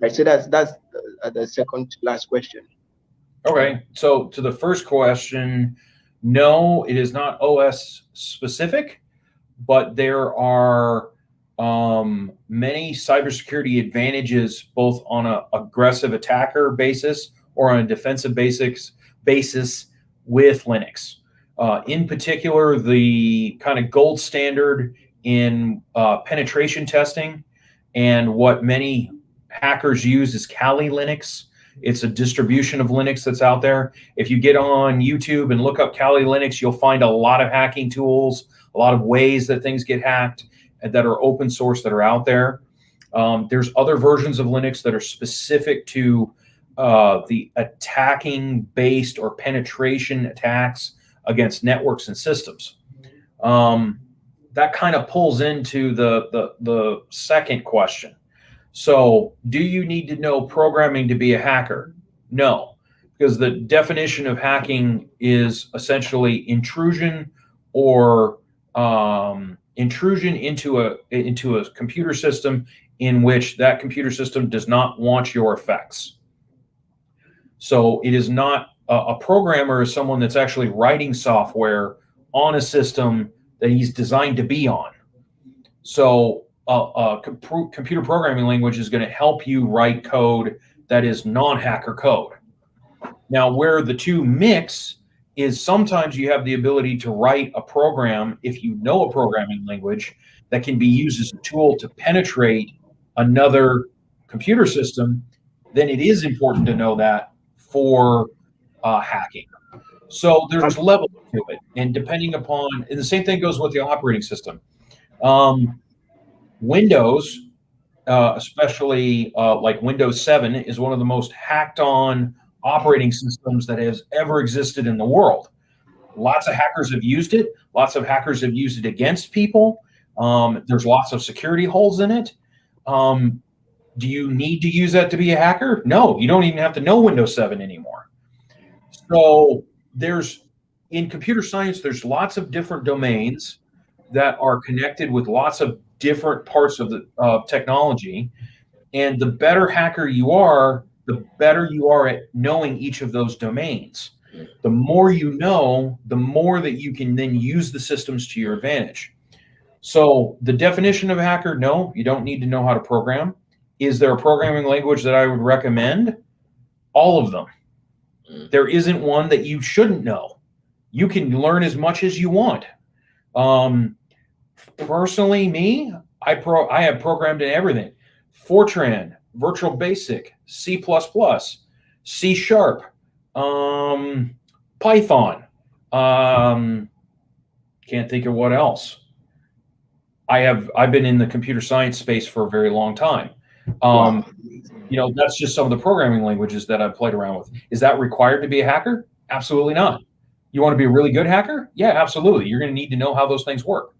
Right. So that's the second to last question. Okay. So to the first question, no, it is not OS specific, but there are many cybersecurity advantages, both on an aggressive attacker basis or on a defensive basis with Linux. In particular, the kind of gold standard in penetration testing and what many hackers use is Kali Linux. It's a distribution of Linux that's out there. If you get on YouTube and look up Kali Linux, you'll find a lot of hacking tools, a lot of ways that things get hacked that are open source that are out there. There's other versions of Linux that are specific to the attacking based or penetration attacks against networks and systems. That kind of pulls into the second question. So do you need to know programming to be a hacker? No, because the definition of hacking is essentially intrusion or intrusion into a computer system in which that computer system does not want your effects. So it is not a programmer is someone that's actually writing software on a system that he's designed to be on. So a computer programming language is going to help you write code that is non-hacker code. Now, where the two mix is sometimes you have the ability to write a program, if you know a programming language, that can be used as a tool to penetrate another computer system. Then it is important to know that for hacking. So there's levels to it, and depending upon, and the same thing goes with the operating system. Windows, especially like Windows 7, is one of the most hacked on operating systems that has ever existed in the world. Lots of hackers have used it. Lots of hackers have used it against people. There's lots of security holes in it. Do you need to use that to be a hacker? No, you don't even have to know Windows 7 anymore. So in computer science, there's lots of different domains that are connected with lots of different parts of the technology. And the better hacker you are, the better you are at knowing each of those domains. The more you know, the more that you can then use the systems to your advantage. So the definition of a hacker, no, you don't need to know how to program. Is there a programming language that I would recommend? All of them. There isn't one that you shouldn't know. You can learn as much as you want. Personally, me, I have programmed in everything. Fortran, Virtual Basic, C++, C#, Python. Can't think of what else. I've been in the computer science space for a very long time. That's just some of the programming languages that I've played around with. Is that required to be a hacker? Absolutely not. You want to be a really good hacker? Yeah, absolutely. You're going to need to know how those things work.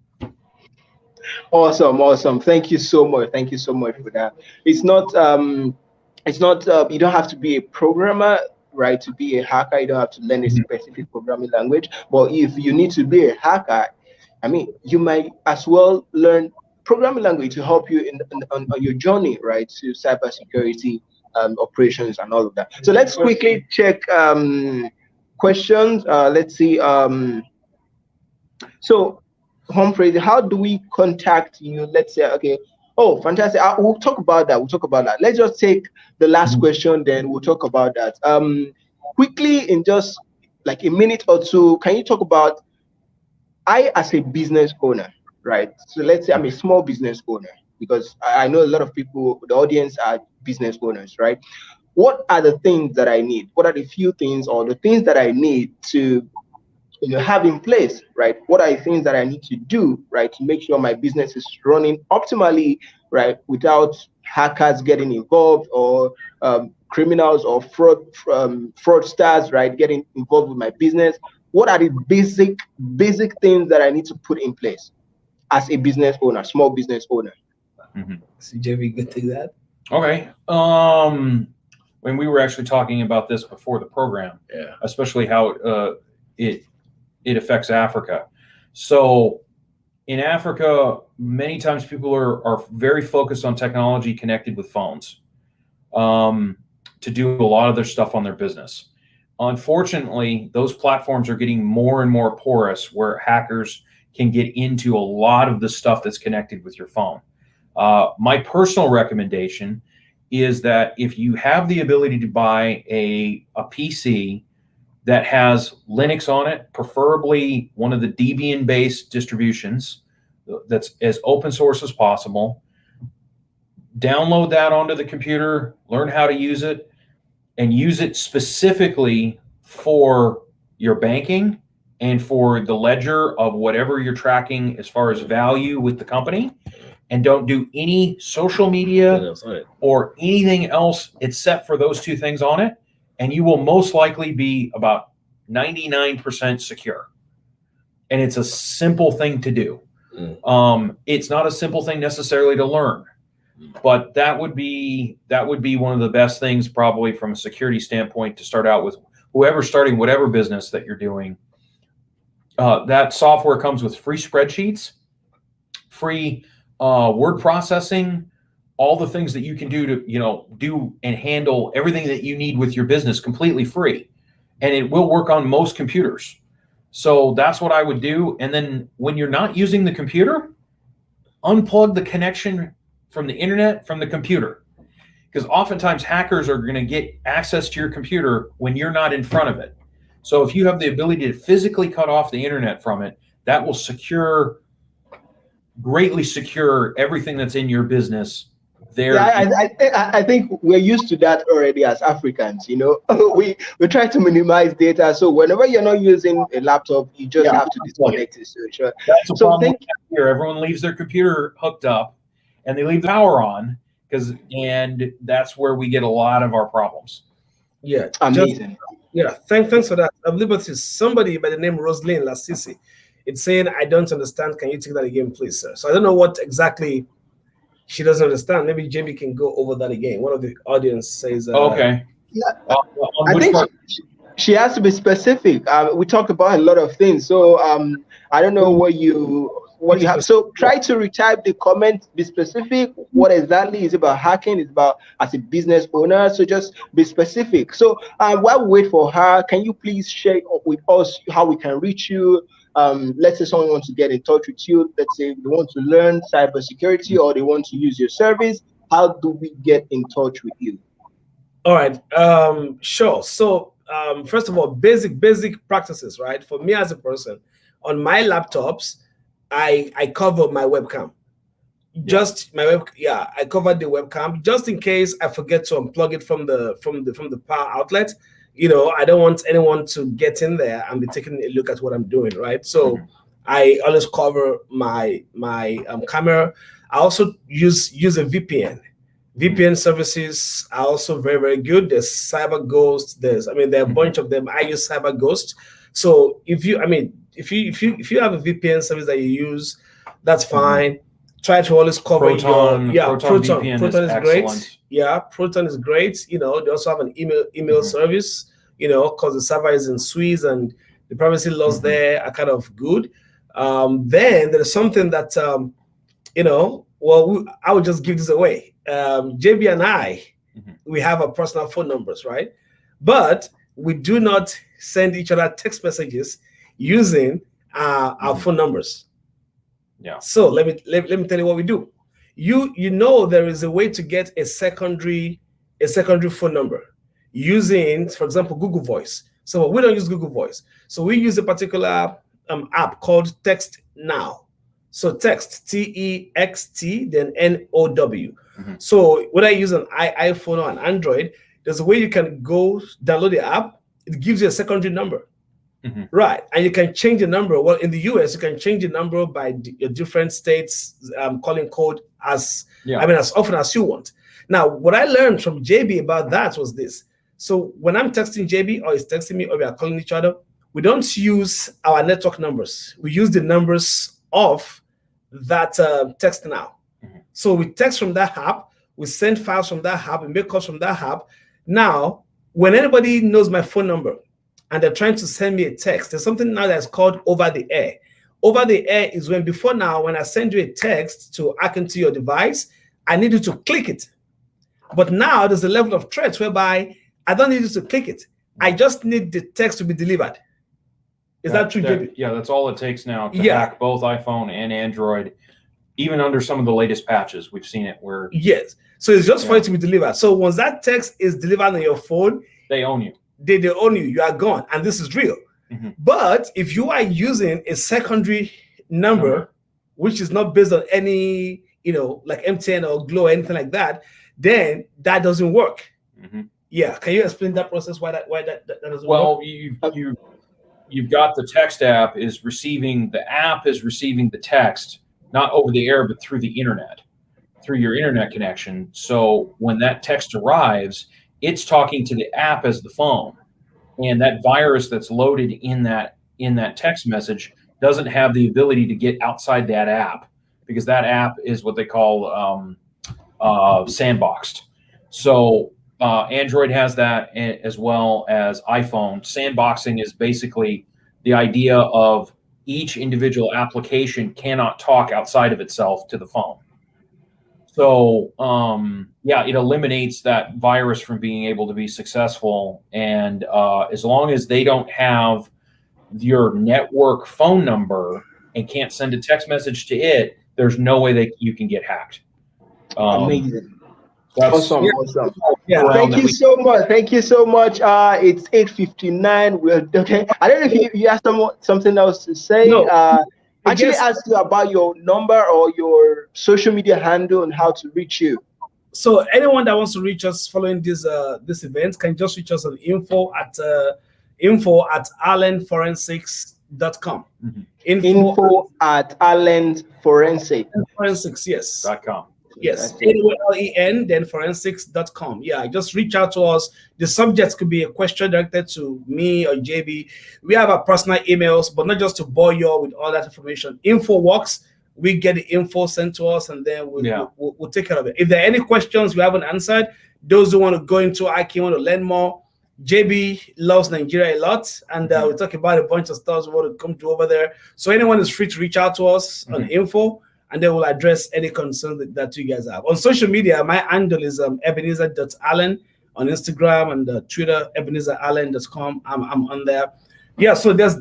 Awesome. Thank you so much. Thank you so much for that. It's not you don't have to be a programmer, right, to be a hacker. You don't have to learn a specific programming language. But if you need to be a hacker, I mean, you might as well learn programming language to help you on your journey, right, to cybersecurity operations and all of that. So let's quickly check questions. Let's see. So, Humphrey, how do we contact you? Let's say, okay. Oh, fantastic. We'll talk about that. Let's just take the last question, then we'll talk about that. Quickly, in just like a minute or two, can you talk about, I as a business owner, right? So let's say I'm a small business owner, because I know a lot of people, the audience are business owners, right? What are the things that I need? What are the few things or the things that I need to have in place, right? What are the things that I need to do, right, to make sure my business is running optimally, right, without hackers getting involved or criminals or fraudsters, right, getting involved with my business? What are the basic things that I need to put in place as a business owner, small business owner? CJ, good to that. Okay. When we were actually talking about this before the program, especially how it affects Africa. So in Africa, many times people are very focused on technology connected with phones to do a lot of their stuff on their business. Unfortunately, those platforms are getting more and more porous, where hackers can get into a lot of the stuff that's connected with your phone. My personal recommendation is that if you have the ability to buy a PC that has Linux on it, preferably one of the Debian-based distributions that's as open source as possible, download that onto the computer, learn how to use it, and use it specifically for your banking and for the ledger of whatever you're tracking as far as value with the company. And don't do any social media or anything else except for those two things on it. And you will most likely be about 99% secure. And it's a simple thing to do. It's not a simple thing necessarily to learn, but that would be one of the best things probably from a security standpoint to start out with. Whoever's starting whatever business that you're doing, that software comes with free spreadsheets, free word processing, all the things that you can do to do and handle everything that you need with your business completely free, and it will work on most computers. So that's what I would do. And then when you're not using the computer, unplug the connection from the internet from the computer, because oftentimes hackers are going to get access to your computer when you're not in front of it. So if you have the ability to physically cut off the internet from it, that will greatly secure everything that's in your business there. Yeah, I think we're used to that already as Africans. We try to minimize data. So whenever you're not using a laptop, you just have to disconnect it. That's a problem here. Everyone leaves their computer hooked up and they leave the power on, and that's where we get a lot of our problems. Yeah, amazing. Thanks for that. Liberty, somebody by the name Roslyn Lassisi, it's saying, I don't understand. Can you take that again, please, sir? So I don't know what exactly she doesn't understand. Maybe Jamie can go over that again. One of the audience says, okay. Yeah. I think she has to be specific. We talked about a lot of things. So I don't know what you have. So try to retype the comment, be specific. What exactly is about hacking? It's about as a business owner. So just be specific. So while we wait for her, can you please share with us how we can reach you? Let's say someone wants to get in touch with you. Let's say they want to learn cybersecurity or they want to use your service. How do we get in touch with you? All right. Sure. So first of all, basic practices, right? For me as a person, on my laptops, I cover my webcam. Just my web, I covered the webcam just in case I forget to unplug it from the power outlet. I don't want anyone to get in there and be taking a look at what I'm doing, right? So I always cover my camera. I also use a VPN. VPN services are also very, very good. There's CyberGhost. There are a bunch of them. I use CyberGhost. So if you have a VPN service that you use, that's fine. Try to always cover Proton VPN Proton is excellent. great. Yeah, Proton is great. They also have an email service, because the server is in Swiss and the privacy laws there are kind of good. Then there's something that, I would just give this away. JB and I, we have our personal phone numbers, right? But we do not send each other text messages using our phone numbers. Yeah. So let me tell you what we do. There is a way to get a secondary phone number using, for example, Google Voice. So we don't use Google Voice. So we use a particular app called Text Now. So text, TEXT, then NOW. So whether you use an iPhone or an Android, there's a way you can go download the app. It gives you a secondary number. Right, and you can change the number. Well, in the US, you can change the number by your different states calling code as often as you want. Now, what I learned from JB about that was this. So when I'm texting JB or he's texting me or we are calling each other, we don't use our network numbers. We use the numbers of that Text Now. So we text from that app, we send files from that app, we make calls from that app. Now, when anybody knows my phone number, and they're trying to send me a text, there's something now that's called over the air. Over the air is when when I send you a text to hack into your device, I need you to click it. But now there's a level of threat whereby I don't need you to click it. I just need the text to be delivered. Is that true, JB? Yeah, that's all it takes now to hack both iPhone and Android. Even under some of the latest patches, we've seen it where yes. So it's just for it to be delivered. So once that text is delivered on your phone, they own you. They own you. You are gone, and this is real. Mm-hmm. But if you are using a secondary number, which is not based on any, like MTN or Glo or anything like that, then that doesn't work. Mm-hmm. Yeah, can you explain that process? Why that doesn't work? Well, you've got the text app is receiving the text not over the air but through the internet, through your internet connection. So when that text arrives, it's talking to the app as the phone, and that virus that's loaded in that text message doesn't have the ability to get outside that app, because that app is what they call sandboxed. So Android has that as well as iPhone. Sandboxing is basically the idea of each individual application cannot talk outside of itself to the phone. So it eliminates that virus from being able to be successful. And as long as they don't have your network phone number and can't send a text message to it, there's no way you can get hacked. Amazing. Awesome. Yeah. Thank you so much. It's 8:59. We're okay. I don't know if you have something else to say. No. Actually, ask you about your number or your social media handle and how to reach you. So anyone that wants to reach us following this event can just reach us on info@allenforensics.com. Mm-hmm. Info@allenforensics. Forensics, yes. .com. Yes, ALEN, then forensics.com. Yeah, just reach out to us. The subject could be a question directed to me or JB. We have our personal emails, but not just to bore you all with all that information. Info works. We get the info sent to us, and then we'll take care of it. If there are any questions we haven't answered, those who want to go into IK, want to learn more, JB loves Nigeria a lot, and we talk about a bunch of stuff we want to come to over there. So anyone is free to reach out to us on info, and then we'll address any concern that you guys have. On social media, my handle is Ebenezer.Allen on Instagram and Twitter, EbenezerAllen.com. I'm on there. Yeah, so there's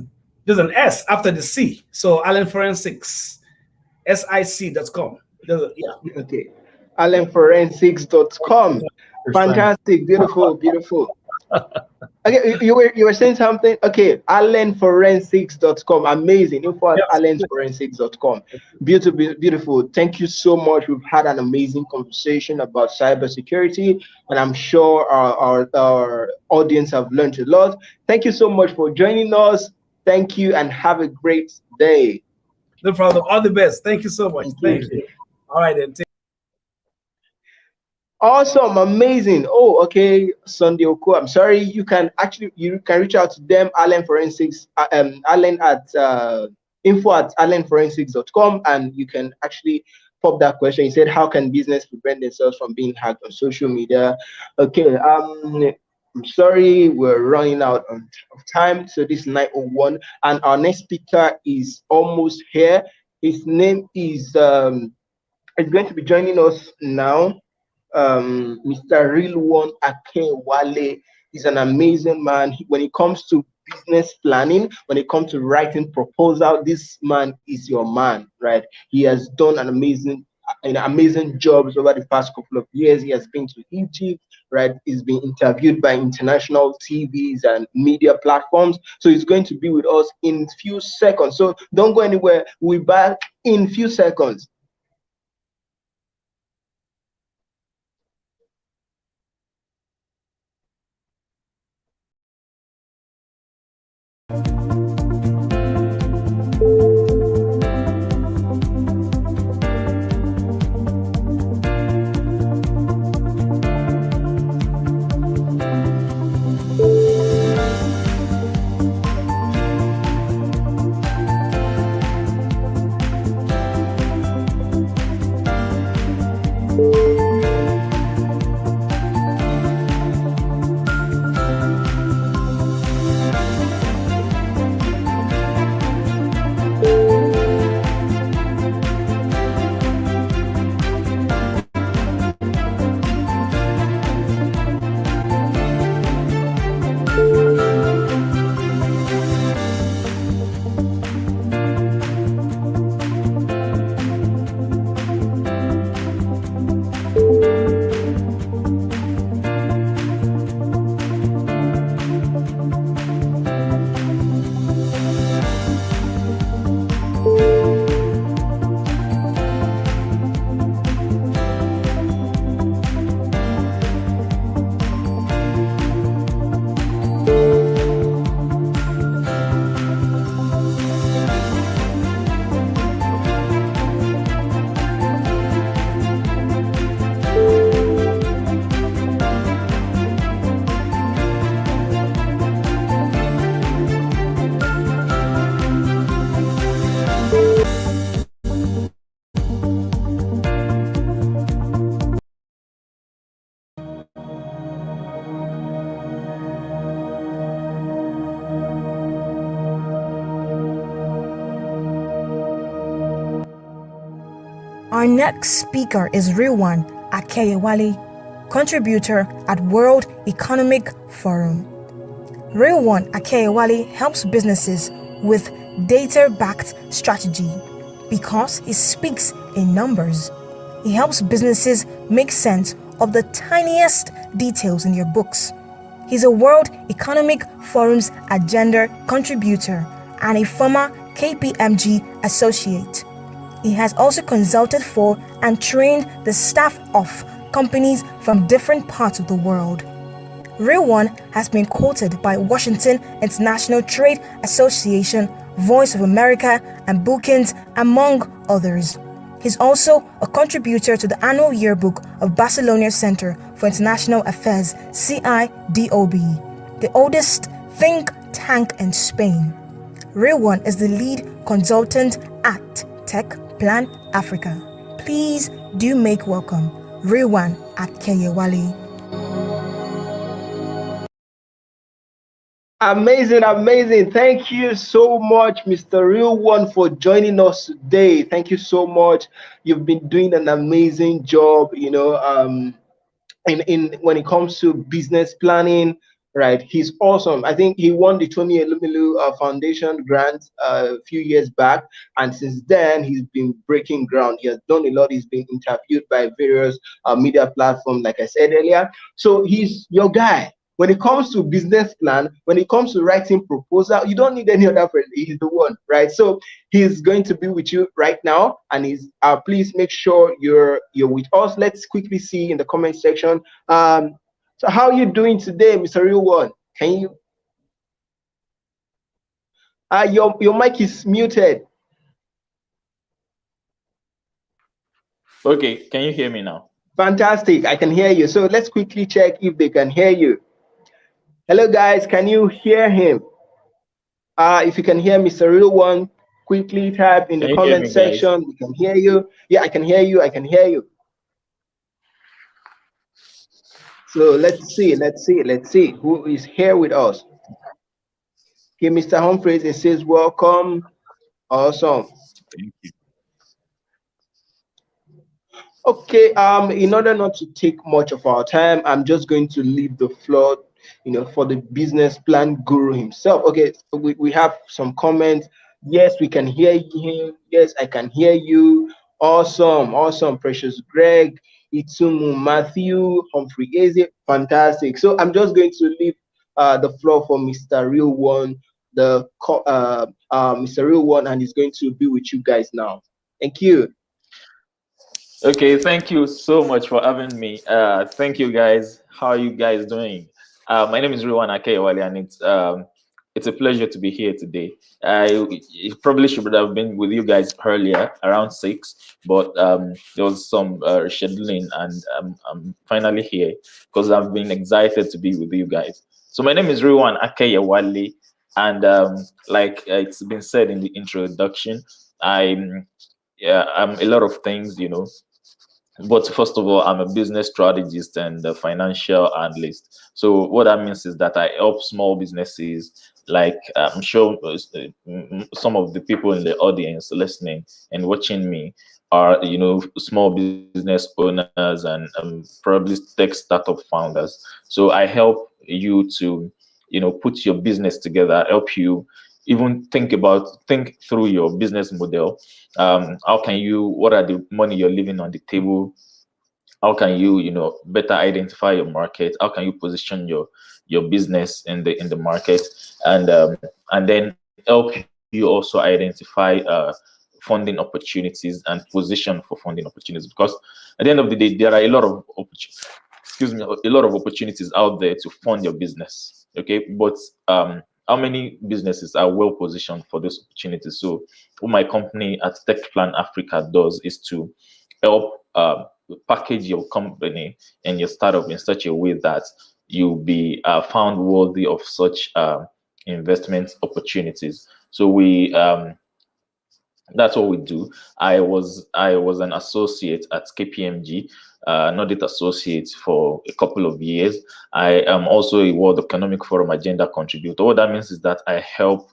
an S after the C. So Allen Forensics, SIC.com. Okay. AllenForensics.com. Fantastic, beautiful. Okay, you were saying something. Okay, AllenForensics.com. Amazing. Info at AllenForensics.com. Beautiful. Thank you so much. We've had an amazing conversation about cybersecurity, and I'm sure our audience have learned a lot. Thank you so much for joining us. Thank you, and have a great day. No problem. All the best. Thank you so much. Thank you. All right, then. Awesome, amazing. Oh, okay, Sunday Oko. I'm sorry. You can reach out to them, Allen Forensics, Allen at info@allenforensics.com, and you can actually pop that question. He said, how can business prevent themselves from being hacked on social media? Okay, I'm sorry, we're running out of time. So this is 9:01, and our next speaker is almost here. His name is going to be joining us now. Mr. Rilwan Akewale is an amazing man. When it comes to business planning, when it comes to writing proposal, this man is your man, right? He has done an amazing jobs over the past couple of years. He has been to Egypt, right? He's been interviewed by international TVs and media platforms. So he's going to be with us in a few seconds. So don't go anywhere. We'll be back in a few seconds. Our next speaker is Rewan Akeyewale, contributor at World Economic Forum. Rewan Akeyewale helps businesses with data-backed strategy because he speaks in numbers. He helps businesses make sense of the tiniest details in your books. He's a World Economic Forum's agenda contributor and a former KPMG associate. He has also consulted for and trained the staff of companies from different parts of the world. Rewan has been quoted by Washington International Trade Association, Voice of America, and Brookings, among others. He's also a contributor to the annual yearbook of Barcelona Center for International Affairs, CIDOB, the oldest think tank in Spain. Rewan is the lead consultant at Tech Plan Africa. Please do make welcome Rewan Akeyewale. Amazing, amazing. Thank you so much, Mr. Real One, for joining us today. Thank you so much. You've been doing an amazing job, in when it comes to business planning, right? He's awesome. I think he won the Tony Elumelu Foundation grant a few years back, and since then he's been breaking ground. He has done a lot. He's been interviewed by various media platforms, like I said earlier. So he's your guy. When it comes to business plan, when it comes to writing proposal, you don't need any other person. He's the one, right? So he's going to be with you right now, and he's please make sure you're with us. Let's quickly see in the comment section. So how are you doing today, Mr. Real One? Can you? Your mic is muted. Okay, can you hear me now? Fantastic, I can hear you. So let's quickly check if they can hear you. Hello guys, can you hear him? If you can hear Mr. Real One, quickly type in the comment section. We can hear you. Yeah, I can hear you. I can hear you. So let's see who is here with us. Okay, Mr. Humphreys, it says welcome. Awesome. Thank you. Okay, in order not to take much of our time, I'm just going to leave the floor, for the business plan guru himself. Okay, so we have some comments. Yes, we can hear him. Yes, I can hear you. Awesome, Precious Greg, Itsumu Matthew, Humphrey Eze, fantastic. So I'm just going to leave the floor for Mr. Real One, Mr. Real One, and he's going to be with you guys now. Thank you. Okay, thank you so much for having me. Thank you guys. How are you guys doing? My name is Rewan Akeyewale, and it's a pleasure to be here today. I probably should have been with you guys earlier, around 6, but there was some scheduling, and I'm finally here because I've been excited to be with you guys. So my name is Rewan Akeyewale, and like it's been said in the introduction, I'm a lot of things, But first of all, I'm a business strategist and a financial analyst. So what that means is that I help small businesses, like I'm sure some of the people in the audience listening and watching me are, small business owners and probably tech startup founders. So I help you to, put your business together, help you even think through your business model. What are the money you're leaving on the table? How can you, better identify your market? How can you position your business in the market? And then help you also identify funding opportunities and position for funding opportunities. Because at the end of the day, there are a lot of opportunities out there to fund your business. Okay, but how many businesses are well positioned for those opportunities? So what my company at Tech Plan Africa does is to help package your company and your startup in such a way that you'll be found worthy of such investment opportunities. So that's what we do. I was an associate at KPMG, an audit associate for a couple of years. I am also a World Economic Forum agenda contributor. What that means is that I help,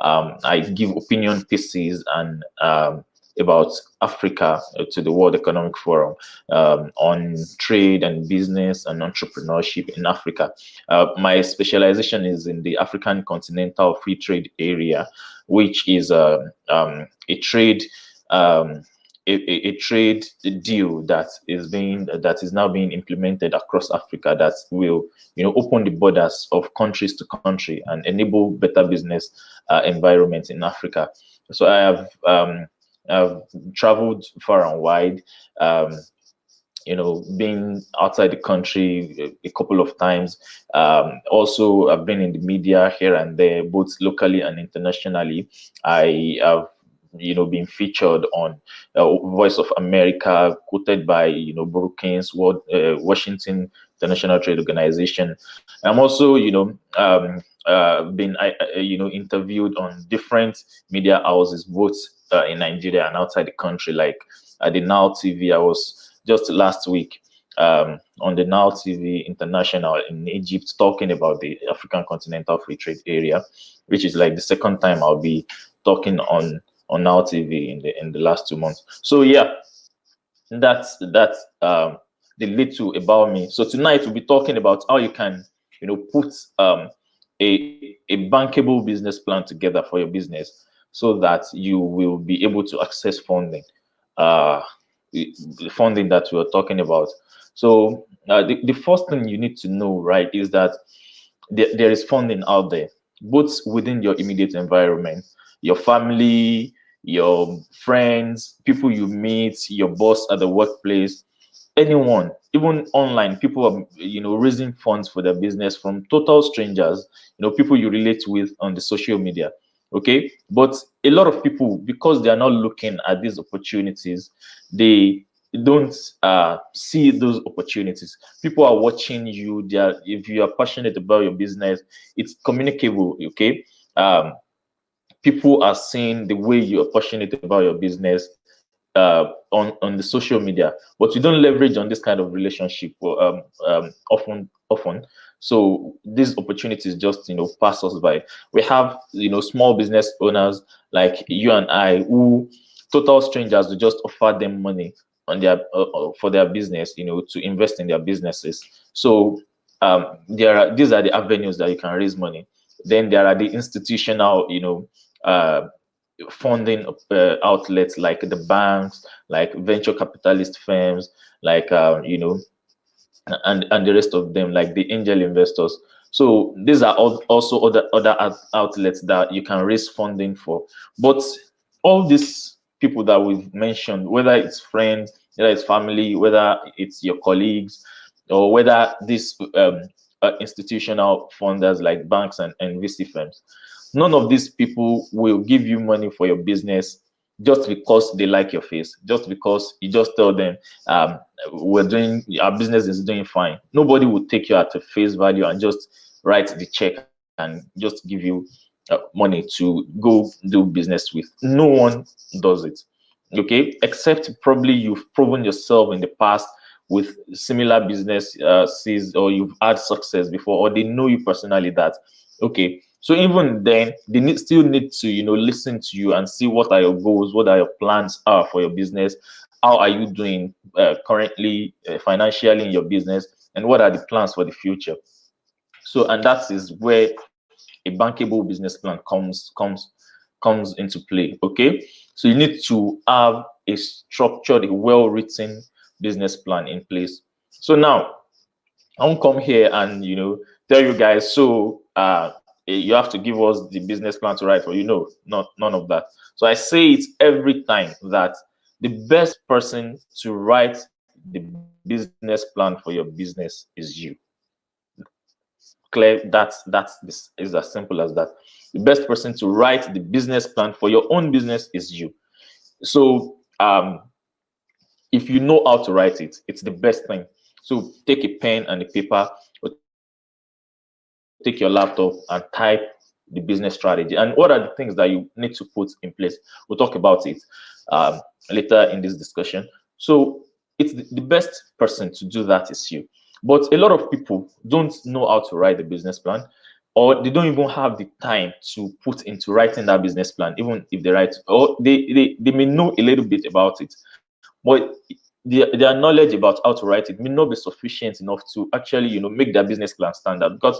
I give opinion pieces and about Africa to the World Economic Forum on trade and business and entrepreneurship in Africa. My specialization is in the African Continental Free Trade Area, which is a trade a trade deal that is now being implemented across Africa that will open the borders of countries to country and enable better business environment in Africa. So I've traveled far and wide, being outside the country a couple of times. Also, I've been in the media here and there, both locally and internationally. I have been featured on Voice of America, quoted by Brookings, Washington International Trade Organization. I'm also been interviewed on different media houses, both in Nigeria and outside the country, like the Now TV. I was just last week on the Now TV International in Egypt, talking about the African Continental Free Trade Area, which is like the second time I'll be talking on Now TV in the last 2 months. So yeah, that's the little about me. So tonight we'll be talking about how you can put a bankable business plan together for your business, so that you will be able to access funding, the funding that we are talking about. So the first thing you need to know, right, is that there is funding out there, both within your immediate environment, your family, your friends, people you meet, your boss at the workplace, anyone, even online. People are raising funds for their business from total strangers, people you relate with on the social media. Okay, but a lot of people, because they are not looking at these opportunities, they don't see those opportunities. People are watching you. If you are passionate about your business, it's communicable. Okay, people are seeing the way you are passionate about your business on the social media, but we don't leverage on this kind of relationship often. So these opportunities just pass us by. We have small business owners like you and I, who total strangers will just offer them money on their for their business, to invest in their businesses. So these are the avenues that you can raise money. Then there are the institutional funding outlets, like the banks, like venture capitalist firms, like and the rest of them, like the angel investors. So these are also other outlets that you can raise funding for. But all these people that we've mentioned, whether it's friends, whether it's family, whether it's your colleagues, or whether these institutional funders like banks and VC firms, none of these people will give you money for your business just because they like your face, just because you just tell them our business is doing fine. Nobody will take you at a face value and just write the check and just give you money to go do business with. No one does it. Okay, except probably you've proven yourself in the past with similar businesses, or you've had success before, or they know you personally. That okay. So even then, they still need to, listen to you and see what are your goals, what are your plans are for your business, how are you doing currently financially in your business, and what are the plans for the future. So, and that is where a bankable business plan comes into play. Okay, so you need to have a structured, a well-written business plan in place. So now, I won't come here and tell you guys, so you have to give us the business plan to write for none of that. So I say it every time that the best person to write the business plan for your business is you. Clear? That's is as simple as that. The best person to write the business plan for your own business is you. So if you know how to write it, it's the best thing. So take a pen and a paper, or take your laptop and type the business strategy and what are the things that you need to put in place. We'll talk about it later in this discussion. So it's the best person to do that is you. But a lot of people don't know how to write the business plan, or they don't even have the time to put into writing that business plan, even if they write, or they may know a little bit about it, but their knowledge about how to write it may not be sufficient enough to actually, make their business plan stand out. Because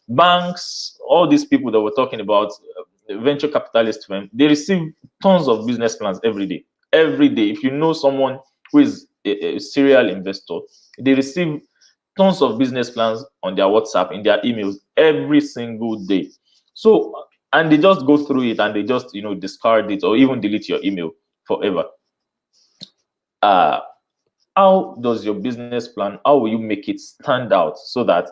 banks, all these people that we're talking about, venture capitalist firm, they receive tons of business plans every day. Every day, if you know someone who is a serial investor, they receive tons of business plans on their WhatsApp, in their emails every single day. So, and they just go through it and they just, discard it or even delete your email forever. How does your business plan, how will you make it stand out so that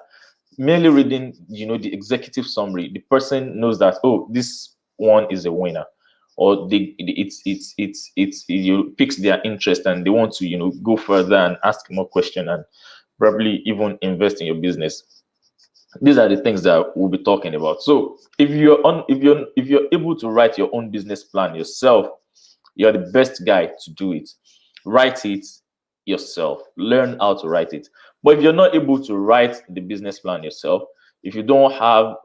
merely reading, the executive summary, the person knows that, oh, this one is a winner, or it picks their interest and they want to, go further and ask more questions and probably even invest in your business. These are the things that we'll be talking about. So if you're able to write your own business plan yourself, you're the best guy to do it. Write it yourself. Learn how to write it. But if you're not able to write the business plan yourself, if you don't have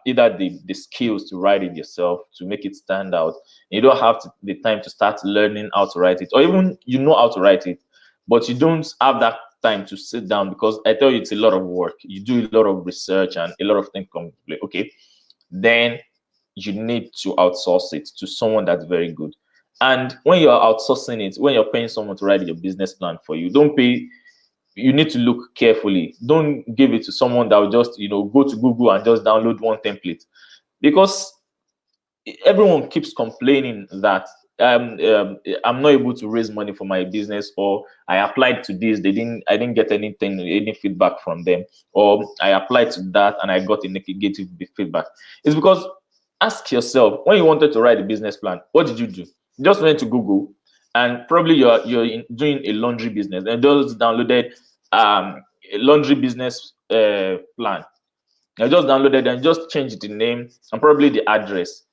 either the skills to write it yourself, to make it stand out, you don't have the time to start learning how to write it, or even you know how to write it, but you don't have that time to sit down, because I tell you, it's a lot of work. You do a lot of research and a lot of things come into play. Okay, then you need to outsource it to someone that's very good. And when you're outsourcing it, when you're paying someone to write your business plan for you, you need to look carefully. Don't give it to someone that will just, go to Google and just download one template, because everyone keeps complaining that I'm not able to raise money for my business, or I applied to this, I didn't get any feedback from them, or I applied to that and I got a negative feedback. It's because, ask yourself, when you wanted to write a business plan, what did you do? You just went to Google, and probably you're doing a laundry business and just downloaded a laundry business plan. I just downloaded and just changed the name and probably the address.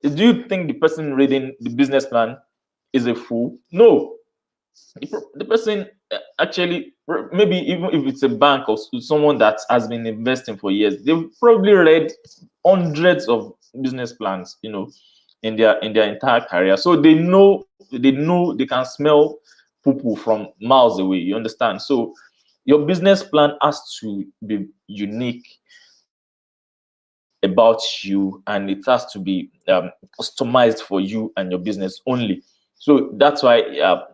Do you think the person reading the business plan is a fool? No. The person actually, maybe even if it's a bank or someone that has been investing for years, they've probably read hundreds of business plans, in their entire career. So they know they can smell poo-poo from miles away. You understand? So your business plan has to be unique about you, and it has to be customized for you and your business only. So that's why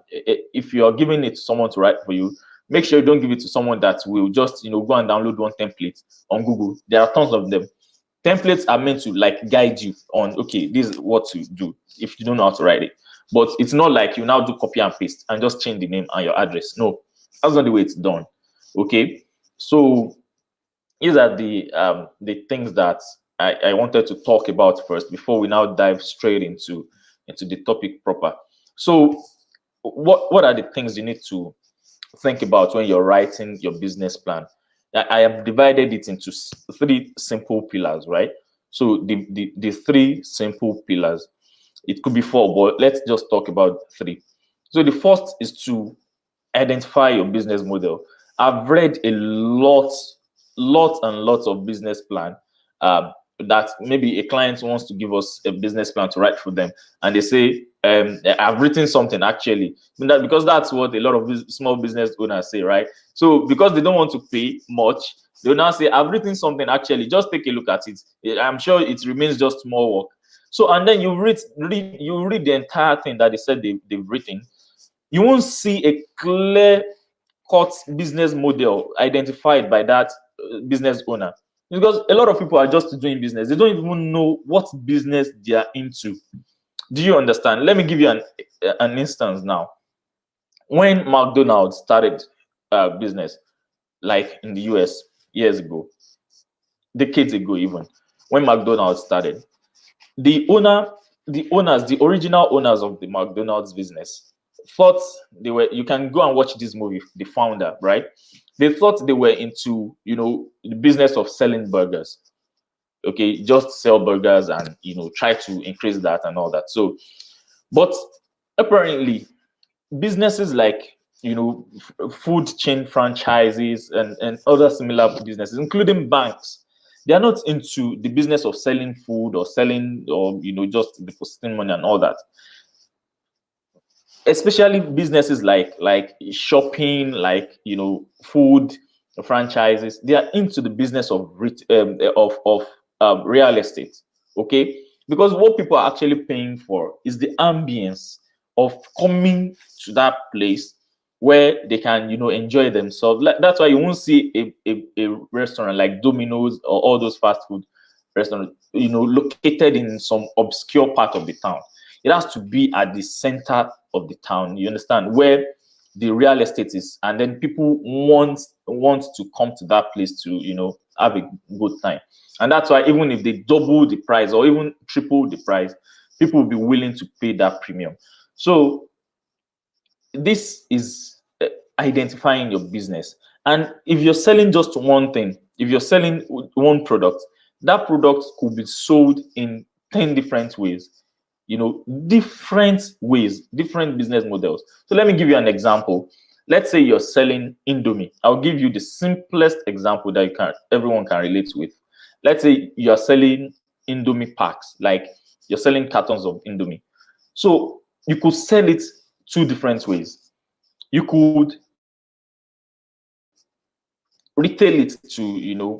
if you're giving it to someone to write for you, make sure you don't give it to someone that will just go and download one template on Google. There are tons of them. Templates are meant to guide you on, okay, this is what to do if you don't know how to write it. But it's not like you now do copy and paste and just change the name and your address. No, that's not the way it's done. Okay, so these are the things that I wanted to talk about first before we now dive straight into the topic proper. So what are the things you need to think about when you're writing your business plan? I have divided it into 3 simple pillars, right? So the 3 simple pillars, it could be 4, but let's just talk about 3. So the first is to identify your business model. I've read a lot of business plan that maybe a client wants to give us a business plan to write for them, and they say, I've written something actually, because that's what a lot of small business owners say, right? So because they don't want to pay much, they'll now say, I've written something actually, just take a look at it. I'm sure it remains just more work. So, and then you read the entire thing that they said they've written. You won't see a clear cut business model identified by that business owner, because a lot of people are just doing business. They don't even know what business they are into. Do you understand? Let me give you an instance now. When McDonald's started business, like in the US years ago, decades ago even, when McDonald's started, the original owners of the McDonald's business thought you can go and watch this movie, The Founder, right? They thought they were into, the business of selling burgers. Okay, just sell burgers and, try to increase that and all that. So, but apparently businesses like, food chain franchises and other similar businesses, including banks, They are not into the business of selling food or selling, or just depositing money and all that. Especially businesses like shopping, like food franchises. They are into the business of real estate. Okay, because what people are actually paying for is the ambience of coming to that place where they can enjoy themselves. That's why you won't see a restaurant like Domino's or all those fast food restaurants located in some obscure part of the town. It has to be at the center of the town, you understand, where the real estate is, and then people want to come to that place to have a good time. And that's why even if they double the price or even triple the price, people will be willing to pay that premium. So this is identifying your business. And if you're selling just one thing, if you're selling one product, that product could be sold in 10 different ways, different ways, different business models. So let me give you an example. Let's say you're selling Indomie. I'll give you the simplest example that everyone can relate with. Let's say you're selling Indomie packs, like you're selling cartons of Indomie. So you could sell it two different ways. You could retail it to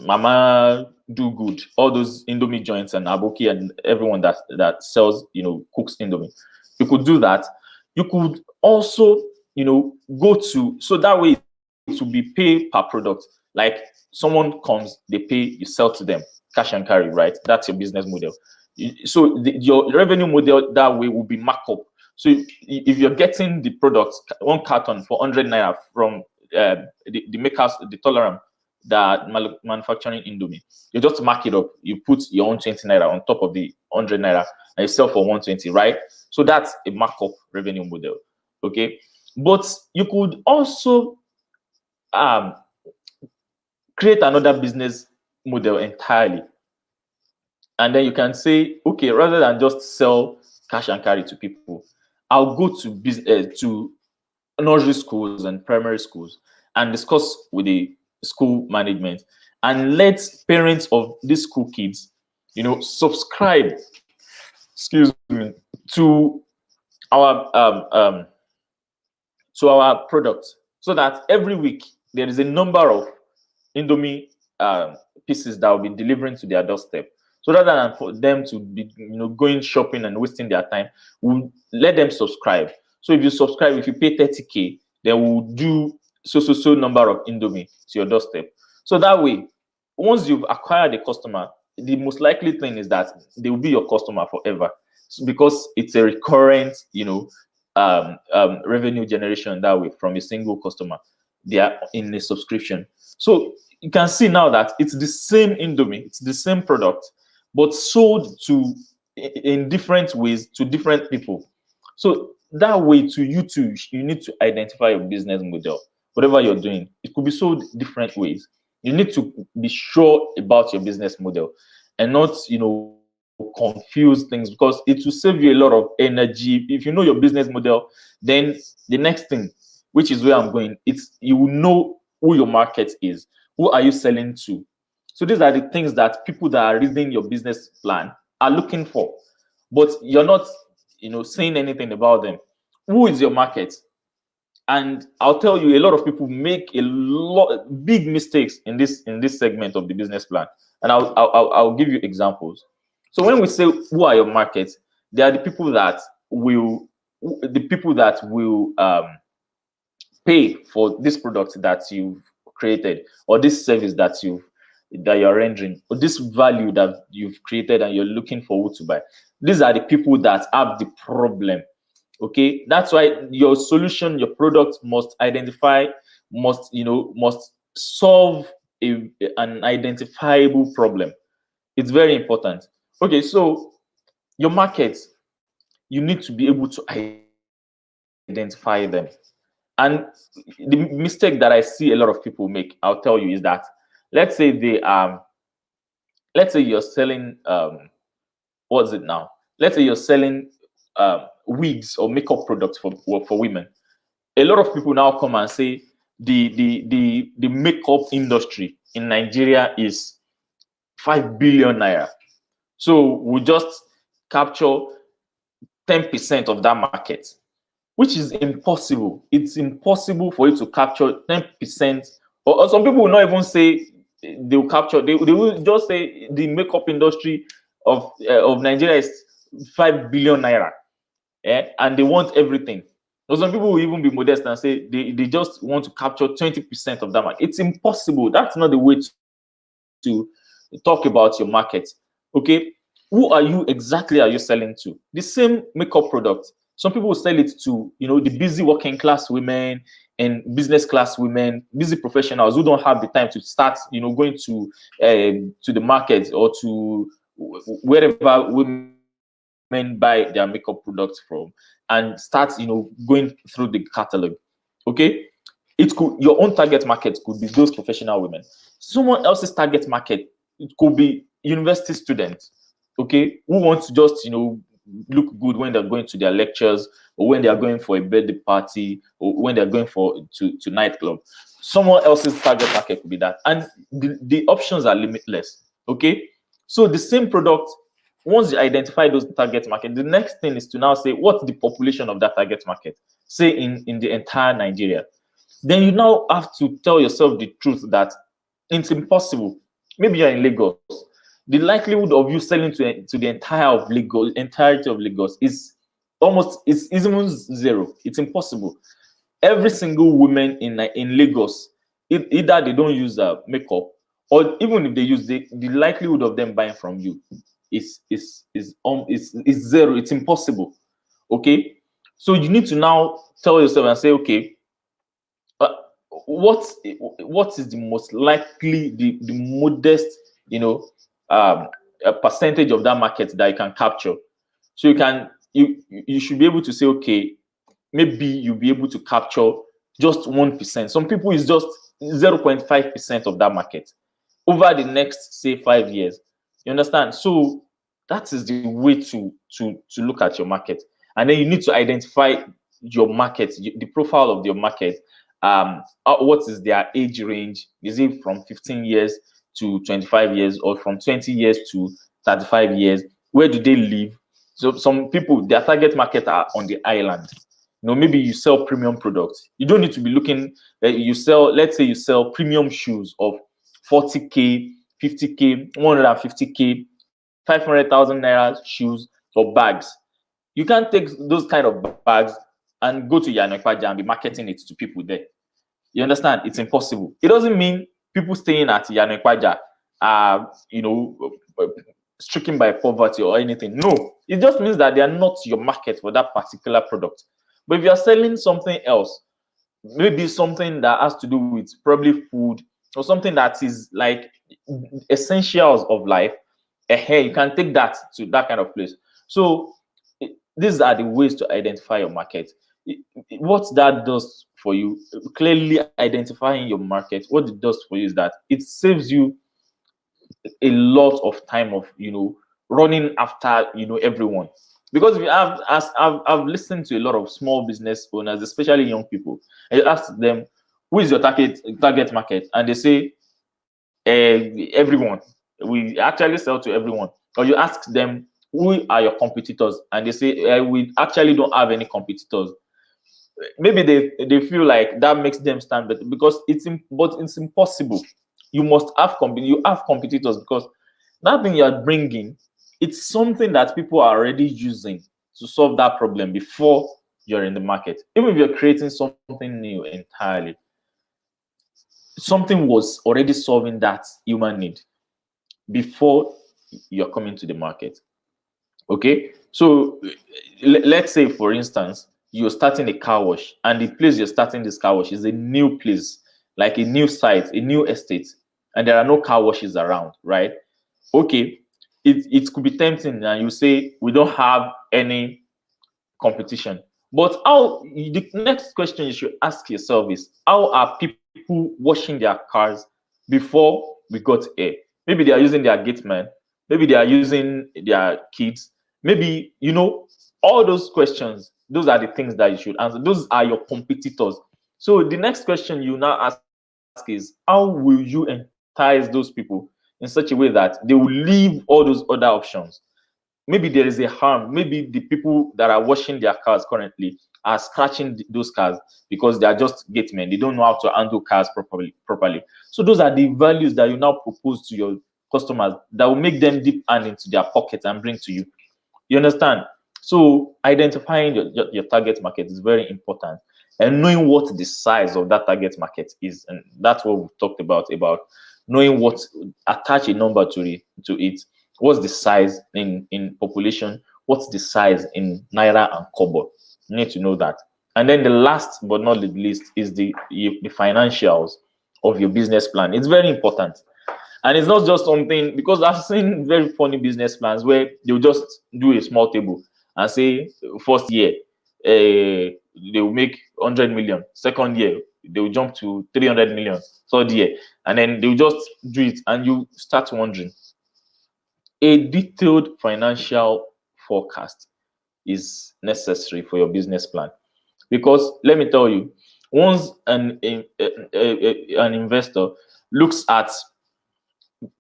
Mama Do Good, all those Indomie joints and Aboki and everyone that sells cooks Indomie. You could do that. You could also go to, so that way it will be pay per product. Like someone comes, they pay, you sell to them, cash and carry, right? That's your business model. So your revenue model that way will be markup. So if you're getting the product, one carton for 100 naira from the makers, the Toleram, that manufacturing Indomie, you just mark it up. You put your own 20 naira on top of the 100 naira and you sell for 120, right? So that's a markup revenue model. Okay, but you could also create another business model entirely, and then you can say, okay, rather than just sell cash and carry to people, I'll go to nursery schools and primary schools and discuss with the school management and let parents of these school kids subscribe, excuse me, to our product, so that every week there is a number of Indomie pieces that will be delivering to their doorstep. So rather than for them to be going shopping and wasting their time, we'll let them subscribe. So if you subscribe, if you pay 30K, then we'll do so number of Indomie to your doorstep. So that way, once you've acquired a customer, the most likely thing is that they will be your customer forever, because it's a recurrent revenue generation that way from a single customer. They are in a subscription. So you can see now that it's the same Indomie, it's the same product, but sold in different ways to different people. So that way, to you too, you need to identify your business model. Whatever you're doing, it could be sold different ways. You need to be sure about your business model and not confuse things, because it will save you a lot of energy. If you know your business model, then the next thing, which is where I'm going, you will know who your market is. Who are you selling to? So these are the things that people that are reading your business plan are looking for, but you're not saying anything about them. Who is your market? And I'll tell you, a lot of people make a lot big mistakes in this segment of the business plan, and I'll give you examples. So when we say who are your markets, they are the people that will pay for this product that you've created, or this service that you're rendering, or this value that you've created and you're looking for who to buy. These are the people that have the problem. Okay, that's why your solution, your product must solve an identifiable problem. It's very important. Okay, so your market, you need to be able to identify them. And the mistake that I see a lot of people make, I'll tell you, is that let's say you're selling what's it now? Let's say you're selling wigs or makeup products for women. A lot of people now come and say the makeup industry in Nigeria is 5 billion naira. So we just capture 10% of that market, which is impossible. It's impossible for you to capture 10%. Or some people will not even say they will capture, they will just say the makeup industry of Nigeria is 5 billion naira. And they want everything. Or some people will even be modest and say they just want to capture 20% of that market. It's impossible. That's not the way to talk about your market. Okay, who are you exactly are you selling to? The same makeup product, some people will sell it to, the busy working class women and business class women, busy professionals who don't have the time to start, going to the market or to wherever women buy their makeup products from, and start, going through the catalog. Okay, it could, your own target market could be those professional women. Someone else's target market, it could be university students, okay, who want to just, look good when they're going to their lectures, or when they are going for a birthday party, or when they're going to nightclub. Someone else's target market could be that, and the options are limitless. Okay, so the same product, once you identify those target market, the next thing is to now say what's the population of that target market, say in the entire Nigeria. Then you now have to tell yourself the truth that it's impossible. Maybe you're in Lagos. The likelihood of you selling to the entirety of Lagos is even zero. It's impossible. Every single woman in Lagos, either they don't use makeup, or even if they use, the likelihood of them buying from you is zero. It's impossible. Okay, so you need to now tell yourself and say, okay, what is the most likely, the modest, a percentage of that market that you can capture. So you should be able to say, okay, maybe you'll be able to capture just 1%. Some people is just 0.5% of that market over the next, say, 5 years. You understand? So that is the way to look at your market. And then you need to identify your market, the profile of your market. What is their age range? Is it from 15 years to 25 years, or from 20 years to 35 years? Where do they live? So some people, their target market are on the island. Maybe you sell premium products. You don't need to be looking, let's say you sell premium shoes of 40K, 50K, 150K, 500,000 naira shoes or bags. You can't take those kind of bags and go to Yanekwaja and be marketing it to people there. You understand? It's impossible. It doesn't mean people staying at Yanekwaja are, stricken by poverty or anything. No, it just means that they are not your market for that particular product. But if you're selling something else, maybe something that has to do with probably food, or something that is like essentials of life, you can take that to that kind of place. So these are the ways to identify your market. What that does for you, clearly identifying your market, what it does for you is that it saves you a lot of time of running after everyone. Because I've listened to a lot of small business owners, especially young people, and you ask them, who is your target market? And they say, everyone. We actually sell to everyone. Or you ask them, who are your competitors? And they say, we actually don't have any competitors. Maybe they feel like that makes them stand better, because it's impossible. You must have competitors, because that thing you are bringing, it's something that people are already using to solve that problem before you're in the market. Even if you're creating something new entirely, something was already solving that human need before you're coming to the market. Okay, so let's say, for instance, you're starting a car wash, and the place you're starting this car wash is a new place, like a new site, a new estate, and there are no car washes around, right? Okay, it could be tempting, and you say, we don't have any competition. But the next question you should ask yourself is, how are people washing their cars before we got here? Maybe they are using their gate man, maybe they are using their kids, maybe, all those questions, those are the things that you should answer. Those are your competitors. So the next question you now ask is, how will you entice those people in such a way that they will leave all those other options. Maybe there is a harm. Maybe the people that are washing their cars currently are scratching those cars because they are just gatemen. They don't know how to handle cars properly. So those are the values that you now propose to your customers that will make them dip hand into their pocket and bring to you. You understand? So identifying your target market is very important, and knowing what the size of that target market is, and that's what we've talked about knowing what, attach a number to it. What's the size in population? What's the size in naira and kobo? You need to know that. And then the last but not the least is the financials of your business plan. It's very important. And it's not just something, because I've seen very funny business plans where they'll just do a small table and say, first year, they will make 100 million. Second year, they will jump to 300 million. Third year, and then they'll just do it, and you start wondering. A detailed financial forecast is necessary for your business plan, because let me tell you, once an investor looks at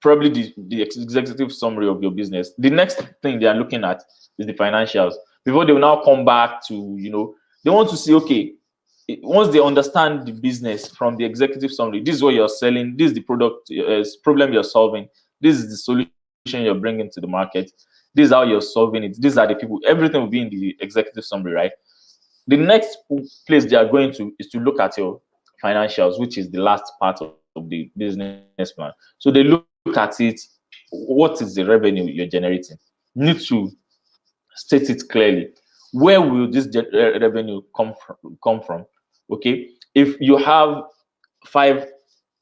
probably the executive summary of your business, the next thing they are looking at is the financials. Before they will now come back to, they want to see, okay, once they understand the business from the executive summary, this is what you're selling, this is the product problem you're solving, this is the solution you're bringing to the market, this is how you're solving it, these are the people, everything will be in the executive summary, right? The next place they are going to is to look at your financials, which is the last part of the business plan. So they look at it. What is the revenue you're generating? You need to state it clearly. Where will this revenue come from? Okay, if you have 5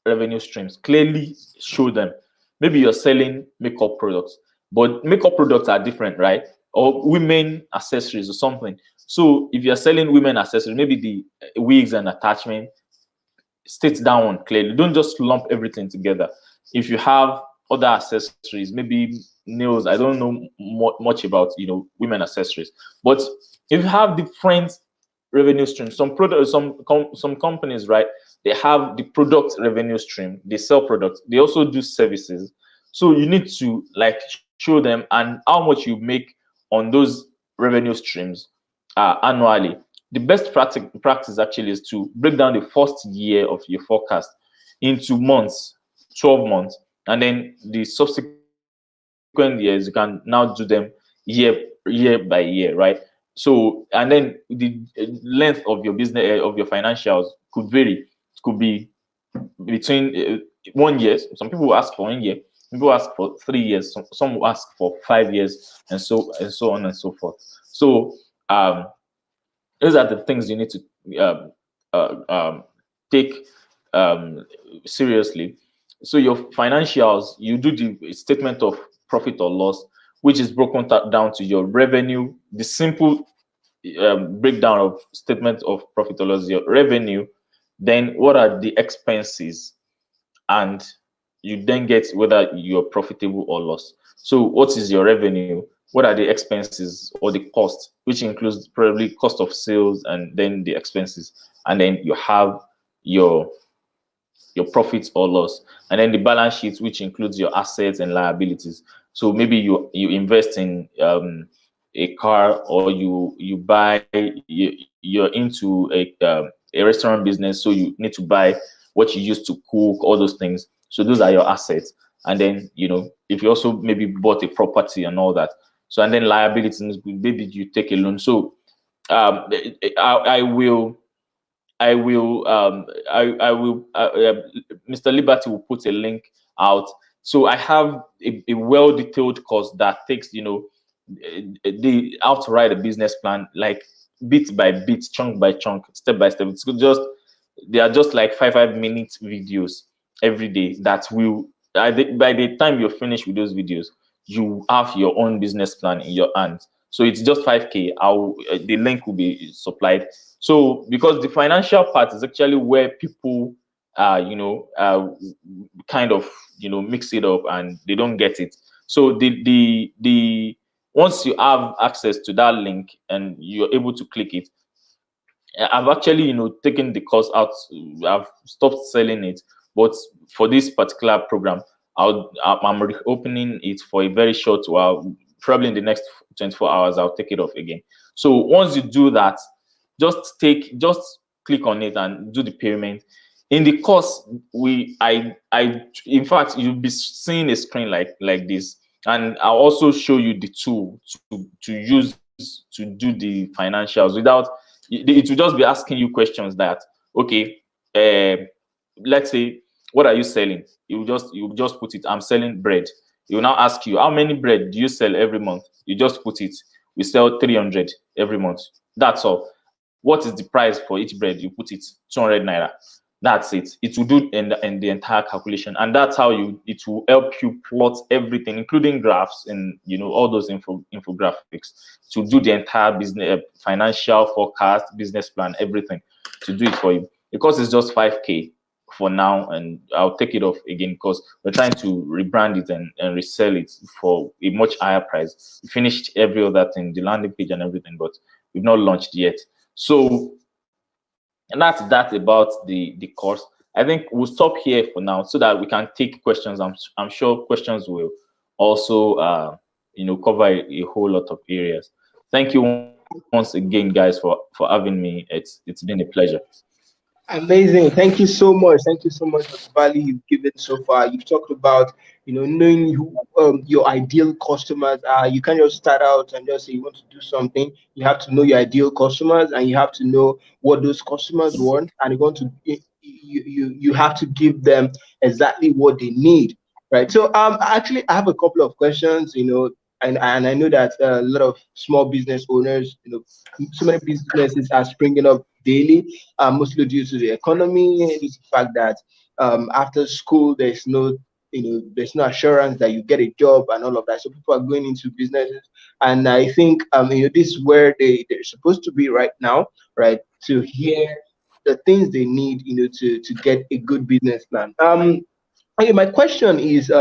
revenue streams, clearly show them. Maybe you're selling makeup products, but makeup products are different, right? Or women accessories or something. So if you're selling women accessories, maybe the wigs and attachment, state that one clearly. Don't just lump everything together. If you have other accessories, maybe nails, I don't know much about women accessories, but if you have different revenue streams, some companies, right, they have the product revenue stream, they sell products, they also do services. So you need to show them and how much you make on those revenue streams annually. The best practice actually is to break down the first year of your forecast into months, 12 months, and then the subsequent years you can now do them year by year, right? So, and then the length of your business of your financials could vary. It could be between 1 year. Some people will ask for 1 year. People ask for 3 years. Some will ask for 5 years, and so on and so forth. So, those are the things you need to take seriously. So your financials, you do the statement of profit or loss, which is broken down to your revenue. The simple breakdown of statement of profit or loss, your revenue, then what are the expenses, and you then get whether you're profitable or loss. So what is your revenue? What are the expenses or the cost, which includes probably cost of sales and then the expenses, and then you have your profits or loss, and then the balance sheet, which includes your assets and liabilities. So maybe you invest in a car, or you buy, you're into a restaurant business, so you need to buy what you use to cook, all those things. So those are your assets. And then if you also maybe bought a property and all that, so, and then liabilities, maybe you take a loan. So I will Mr. Liberty will put a link out. So I have a well-detailed course that takes the how to write a business plan, like bit by bit, chunk by chunk, step by step. It's just, they are just like 5-minute videos every day that will, by the time you're finished with those videos, you have your own business plan in your hands. So it's just 5K. The link will be supplied. So because the financial part is actually where people kind of mix it up and they don't get it. So the once you have access to that link and you're able to click it, I've actually taken the course out. I've stopped selling it, but for this particular program, I'm reopening it for a very short while. Probably in the next 24 hours, I'll take it off again. So once you do that, just click on it and do the payment. In the course, in fact, you'll be seeing a screen like this, and I'll also show you the tool to use to do the financials without it will just be asking you questions that, okay, let's say, what are you selling? You just put it, I'm selling bread. It will now ask you, how many bread do you sell every month? You just put it, we sell 300 every month. That's all. What is the price for each bread? You put it, 200 naira. That's it. It will do in the entire calculation, and that's how it will help you plot everything, including graphs and all those infographics, to do the entire business financial forecast, business plan, everything, to do it for you. Because it's just 5K for now, and I'll take it off again because we're trying to rebrand it and resell it for a much higher price. We finished every other thing, the landing page and everything, but we've not launched yet. So, and that's that about the course. I think we'll stop here for now so that we can take questions. I'm sure questions will also cover a whole lot of areas. Thank you once again, guys, for having me. It's been a pleasure. Amazing. Thank you so much. Thank you so much for the value you've given so far. You've talked about, knowing who your ideal customers are. You can't just start out and just say you want to do something. You have to know your ideal customers, and you have to know what those customers want, and you have to give them exactly what they need, right? So actually I have a couple of questions, and I know that a lot of small business owners, so many businesses are springing up daily, mostly due to the economy, due to the fact that after school there's no assurance that you get a job and all of that. So people are going into businesses, and I think this is where they're supposed to be right now, right? To hear the things they need, to get a good business plan. Okay, my question is,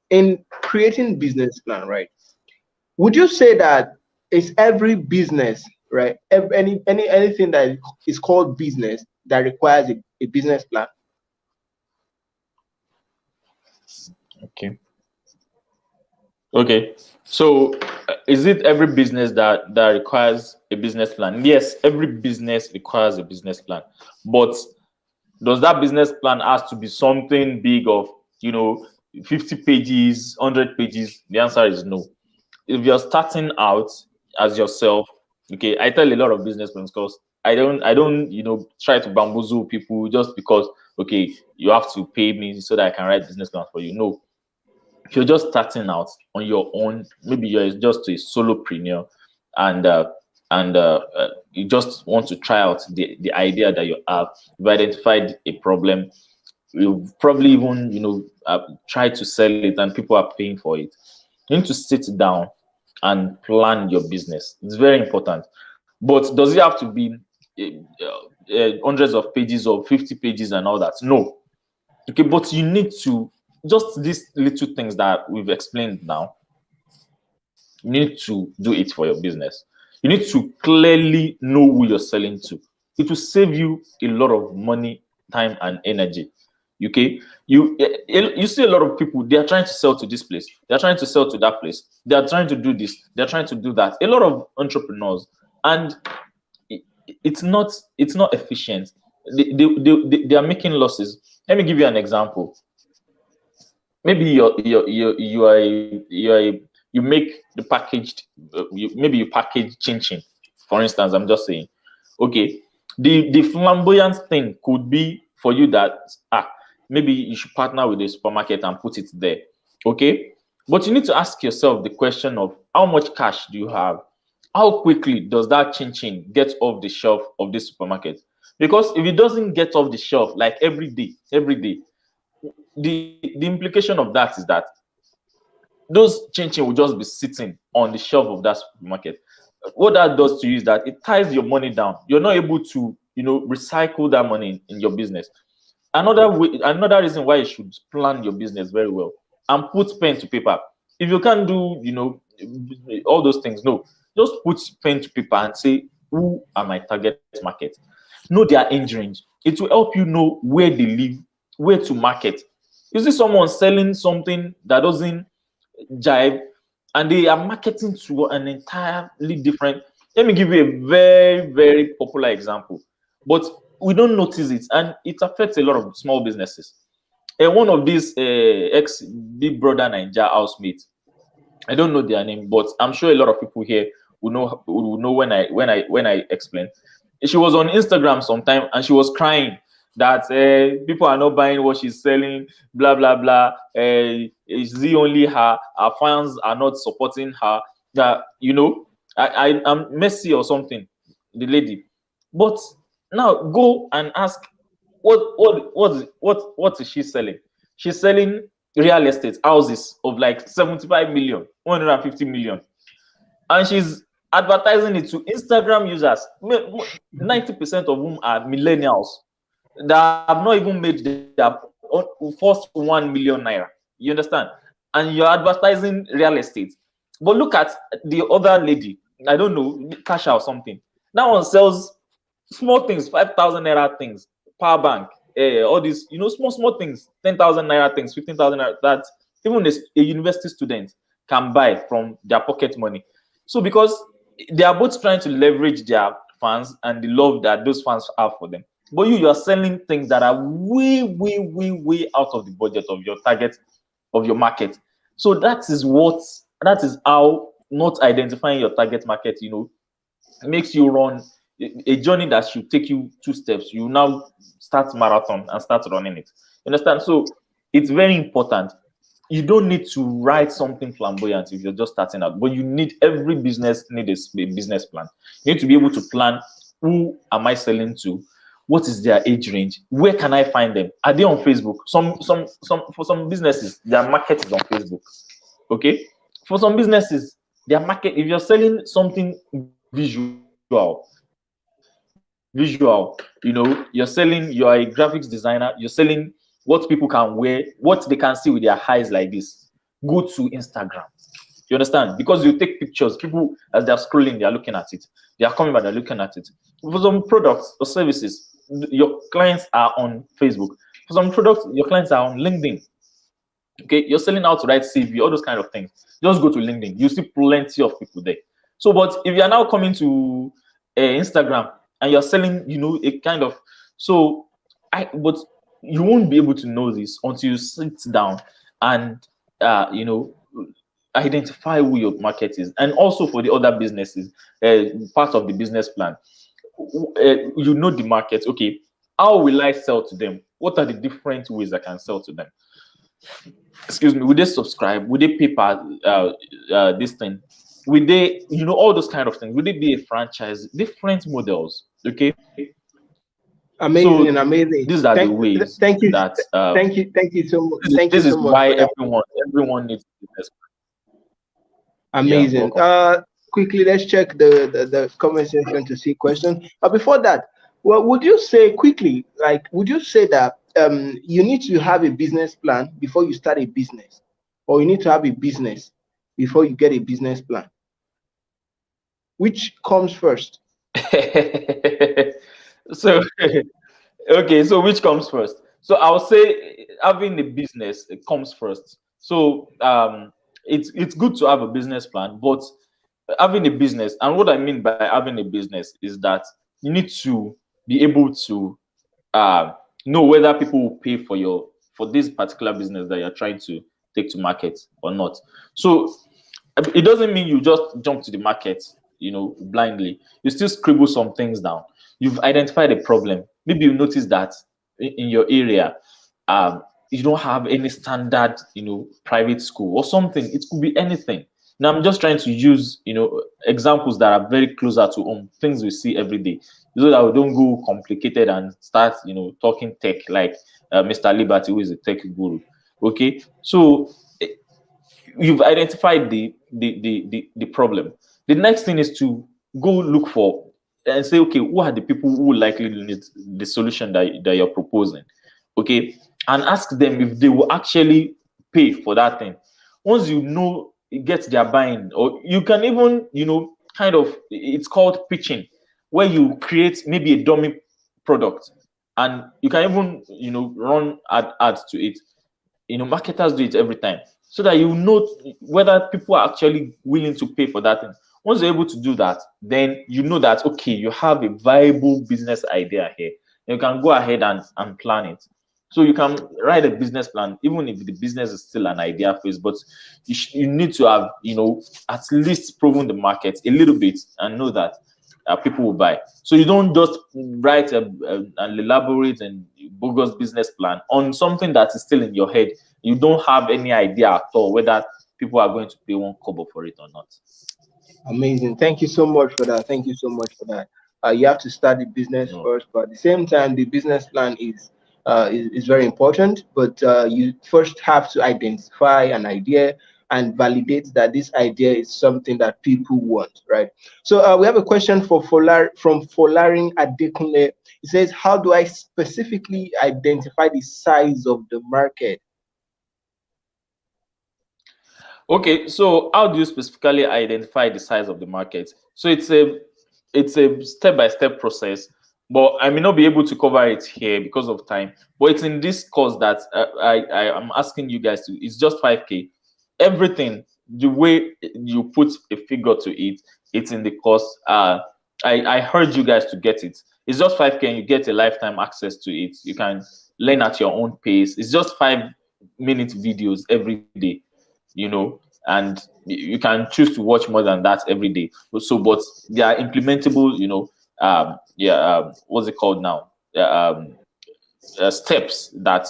in creating business plan, right? Would you say that it's every business, right? Anything that is called business that requires a business plan? Okay. So is it every business that requires a business plan? Yes, every business requires a business plan. But does that business plan has to be something big of 50 pages, 100 pages? The answer is no. If you're starting out as yourself, okay, I tell a lot of business plans because I don't try to bamboozle people just because, okay, you have to pay me so that I can write business plans for you. No. If you're just starting out on your own, maybe you're just a solopreneur, and you just want to try out the idea that you have. You've identified a problem. You've probably even tried to sell it, and people are paying for it. You need to sit down and plan your business. It's very important. But does it have to be hundreds of pages or 50 pages and all that? No. Okay, but you need to, just these little things that we've explained now, you need to do it for your business. You need to clearly know who you're selling to. It will save you a lot of money, time, and energy. Okay, you see a lot of people, they are trying to sell to this place, they're trying to sell to that place, they are trying to do this, they're trying to do that. A lot of entrepreneurs, and it's not efficient. They are making losses. Let me give you an example. Maybe you make the packaged, maybe you package chin chin, for instance. I'm just saying, okay, the flamboyant thing could be for you that maybe you should partner with a supermarket and put it there, okay? But you need to ask yourself the question of how much cash do you have? How quickly does that chin chin get off the shelf of this supermarket? Because if it doesn't get off the shelf like every day, the implication of that is that those chin chin will just be sitting on the shelf of that supermarket. What that does to you is that it ties your money down. You're not able to, recycle that money in your business. Another reason why you should plan your business very well and put pen to paper. If you can't do, all those things, no, just put pen to paper and say, who are my target market? Know their age range. It will help you know where they live, where to market. You see someone selling something that doesn't jive, and they are marketing to an entirely different. Let me give you a very, very popular example, but we don't notice it, and it affects a lot of small businesses. And one of these ex Big Brother Ninja housemates, I don't know their name, but I'm sure a lot of people here will know when I explain. She was on Instagram sometime and she was crying that people are not buying what she's selling, blah blah blah. Is the only her fans are not supporting her. That I'm messy or something, the lady. But now go and ask what is she selling? She's selling real estate houses of like 75 million, 150 million, and she's advertising it to Instagram users, 90% of whom are millennials that have not even made their first 1 million naira. You understand? And you're advertising real estate. But look at the other lady, I don't know, Kasha or something. That one sells small things, 5,000 naira things, power bank, all these, small things, 10,000 naira things, 15,000 naira, that even a university student can buy from their pocket money. So because they are both trying to leverage their fans and the love that those fans have for them. But you are selling things that are way, way, way, way out of the budget of your target, of your market. So that is how not identifying your target market, makes you run a journey that should take you 2 steps. You now start marathon and start running it. You understand? So it's very important. You don't need to write something flamboyant if you're just starting out, but every business needs a business plan. You need to be able to plan, who am I selling to? What is their age range? Where can I find them? Are they on Facebook? For some businesses, their market is on Facebook. Okay. For some businesses, their market, if you're selling something visual, you're a graphics designer, you're selling what people can wear, what they can see with their eyes like this, go to Instagram. You understand? Because you take pictures, people, as they're scrolling, they're looking at it. They are coming back, they're looking at it. For some products or services, your clients are on Facebook. For some products, your clients are on LinkedIn. Okay, you're selling out to write CV, all those kind of things. Just go to LinkedIn. You see plenty of people there. So, but if you are now coming to Instagram and you're selling, a kind of, but you won't be able to know this until you sit down and, identify who your market is. And also for the other businesses, part of the business plan, the market. Okay, how will I sell to them? What are the different ways I can sell to them? Excuse me, would they subscribe? Would they pay per this thing? Would they, all those kind of things? Would it be a franchise? Different models. Okay. Amazing, so amazing. These are the ways. Thank you. That thank you so much. This is why everyone needs business. Amazing. Quickly, let's check the comment section to see questions. But before that, well, would you say that you need to have a business plan before you start a business, or you need to have a business before you get a business plan? Which comes first? So okay, so which comes first? So I'll say having a business, it comes first. So it's good to have a business plan, but having a business, and what I mean by having a business is that you need to be able to know whether people will pay for this particular business that you're trying to take to market or not. So it doesn't mean you just jump to the market, blindly. You still scribble some things down. You've identified a problem. Maybe you notice that in your area, you don't have any standard, private school or something. It could be anything. Now I'm just trying to use, examples that are very closer to home, things we see every day, so that we don't go complicated and start, talking tech like Mr. Liberty, who is a tech guru. Okay, so you've identified the problem. The next thing is to go look for and say, okay, who are the people who likely need the solution that you're proposing? Okay, and ask them if they will actually pay for that thing. Once it gets their buying, or you can even, it's called pitching, where you create maybe a dummy product, and you can even, run ads to it. marketers do it every time, so that you know whether people are actually willing to pay for that thing. Once you're able to do that, then you know that, okay, you have a viable business idea here. You can go ahead and plan it. So you can write a business plan, even if the business is still an idea phase, but you need to have, at least proven the market a little bit and know that people will buy. So you don't just write an elaborate and bogus business plan on something that is still in your head. You don't have any idea at all whether people are going to pay one kobo for it or not. Amazing. Thank you so much for that. Thank you so much for that. You have to start the business first, but at the same time, the business plan is very important. But you first have to identify an idea and validate that this idea is something that people want, right? So we have a question from Folarin Adekunle. It says, how do I specifically identify the size of the market? Okay, so how do you specifically identify the size of the market? So it's a step-by-step process, but I may not be able to cover it here because of time. But it's in this course that I am asking you guys to. It's just 5K. Everything, the way you put a figure to it, it's in the course. I heard you guys to get it. It's just 5K, and you get a lifetime access to it. You can learn at your own pace. It's just 5-minute videos every day. And you can choose to watch more than that every day. So, but they are implementable, what's it called now? Steps that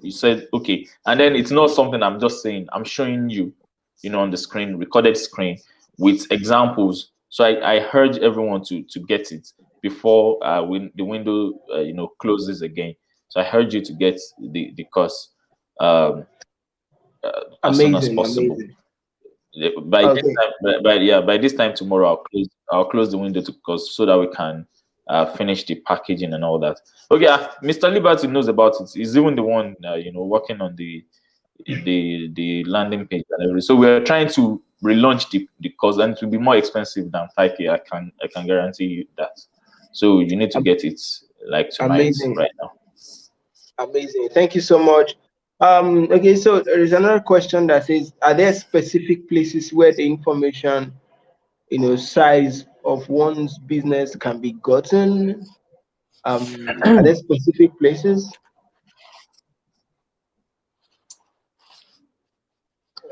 you said, okay. And then it's not something I'm just saying, I'm showing you, on the screen, recorded screen with examples. So I urge everyone to get it before when the window, closes again. So I urge you to get the course. As soon as possible. Amazing. By this time tomorrow, I'll close the window so that we can finish the packaging and all that. Okay, Mr. Liberty knows about it. He's even the one working on the landing page and everything. So we're trying to relaunch the course, and it will be more expensive than 5K. I can guarantee you that. So you need to get it like tonight, right now. Amazing. Thank you so much. Okay, so there is another question that says, are there specific places where the information, size of one's business can be gotten? Are there specific places?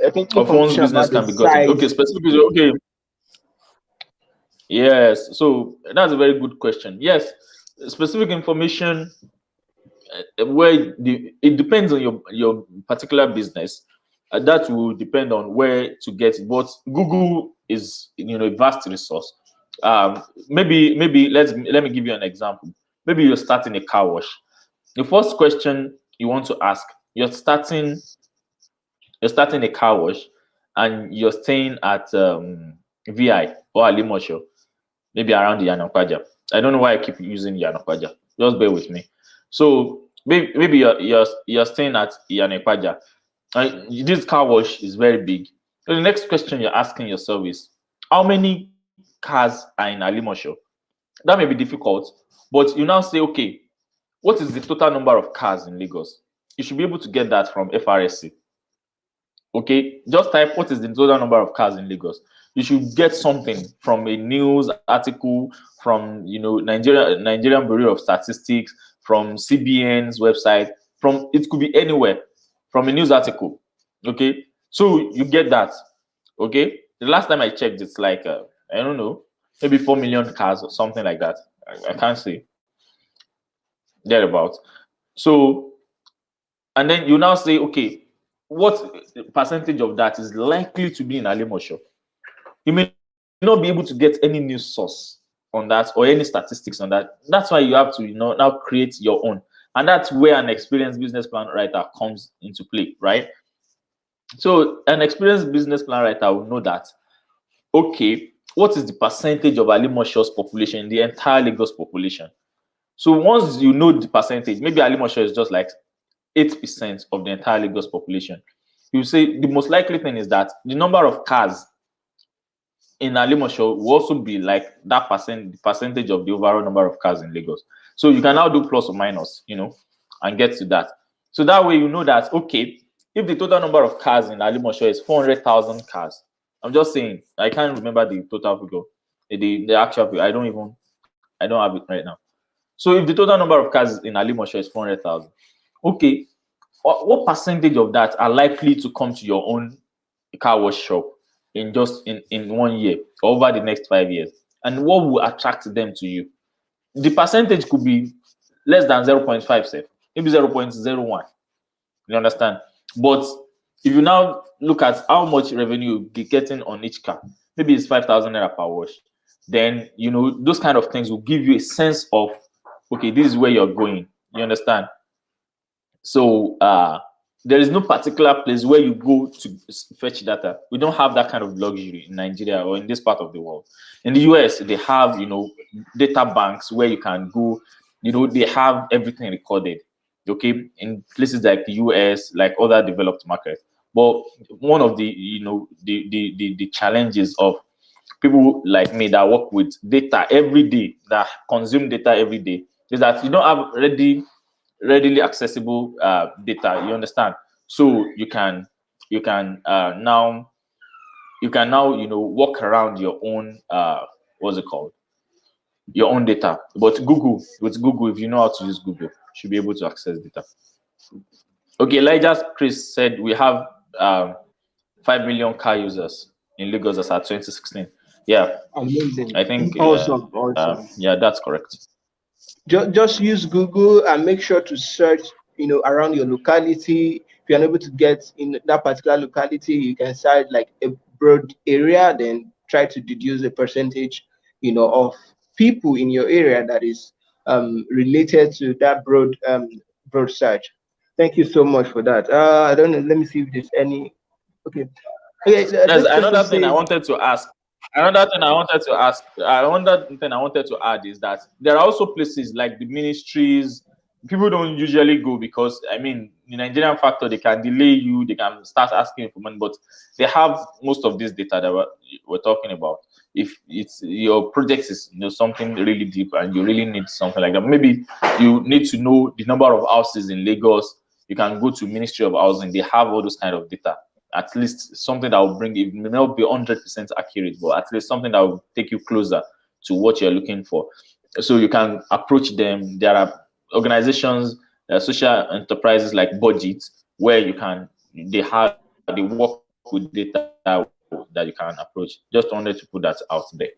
I think of one's business can be gotten. Okay, specifically, okay. Yes, so that's a very good question. Yes, specific information where it depends on your particular business. That will depend on where to get it. But Google is a vast resource. Maybe let me give you an example. Maybe you're starting a car wash. The first question you want to ask, you're starting a car wash, and you're staying at VI or Alimosho, maybe around the Yanakwaja. I don't know why I keep using Yanakwaja. Just bear with me. So maybe you're staying at Yanakwaja. This car wash is very big. So the next question you're asking yourself is, how many cars are in Alimosho? That may be difficult, but you now say, okay, what is the total number of cars in Lagos? You should be able to get that from FRSC. Okay, just type what is the total number of cars in Lagos. You should get something from a news article, from Nigerian Bureau of Statistics, from CBN's website, it could be anywhere, from a news article. Okay, so you get that. Okay, the last time I checked, it's like I don't know, maybe 4 million cars or something like that. I can't say thereabout. So, and then you now say, okay, what percentage of that is likely to be in Alimosho? You may not be able to get any news source on that or any statistics on that. That's why you have to now create your own, and that's where an experienced business plan writer comes into play, right? So an experienced business plan writer will know that, okay, what is the percentage of Alimosho's population, the entire Lagos population? So once you know the percentage, maybe Alimosho is just like 8% of the entire Lagos population. You say the most likely thing is that the number of cars in Alimosho will also be like that percentage of the overall number of cars in Lagos. So you can now do plus or minus, and get to that. So that way you know that, okay, if the total number of cars in Alimosho is 400,000 cars, I'm just saying, I can't remember the total figure, the actual figure. I don't have it right now. So if the total number of cars in Alimosho is 400,000, okay, what percentage of that are likely to come to your own car wash shop in just in 1 year or over the next 5 years? And what will attract them to you? The percentage could be less than 0.5, say, maybe 0.01. You understand? But if you now look at how much revenue you're getting on each car, maybe it's 5,000 naira per wash, then you know those kind of things will give you a sense of, okay, this is where you're going. You understand? So there is no particular place where you go to fetch data. We don't have that kind of luxury in Nigeria or in this part of the world. In the US, they have, you know, data banks where you can go, you know, they have everything recorded, okay, in places like the US, like other developed markets. But one of the, you know, the challenges of people like me that work with data every day, that consume data every day, is that you don't have readily accessible data. You understand? So you can now you know walk around your own what's it called, your own data. But Google, if you know how to use Google, you should be able to access data. Okay, Elijah Chris said we have 5 million car users in Lagos as at 2016. Yeah, Amazing. I think Awesome. yeah, that's correct. Just use Google and make sure to search, you know, around your locality. If you're unable to get in that particular locality, you can cite like a broad area, then try to deduce a percentage, you know, of people in your area that is related to that broad search. Thank you so much for that. I don't know. Let me see if there's any. Okay. Okay. There's This person another thing I says. wanted to ask. Another thing I wanted to add is that there are also places like the ministries. People don't usually go because, I mean, the Nigerian factor, they can delay you, they can start asking for money, but they have most of this data that we're talking about. If it's your project is, you know, something really deep and you really need something like that, maybe you need to know the number of houses in Lagos. You can go to Ministry of Housing. They have all those kind of data. At least something that will bring, it may not be 100% accurate, but at least something that will take you closer to what you're looking for. So you can approach them. There are organizations, social enterprises like Budget, where they work with data that you can approach. Just wanted to put that out there.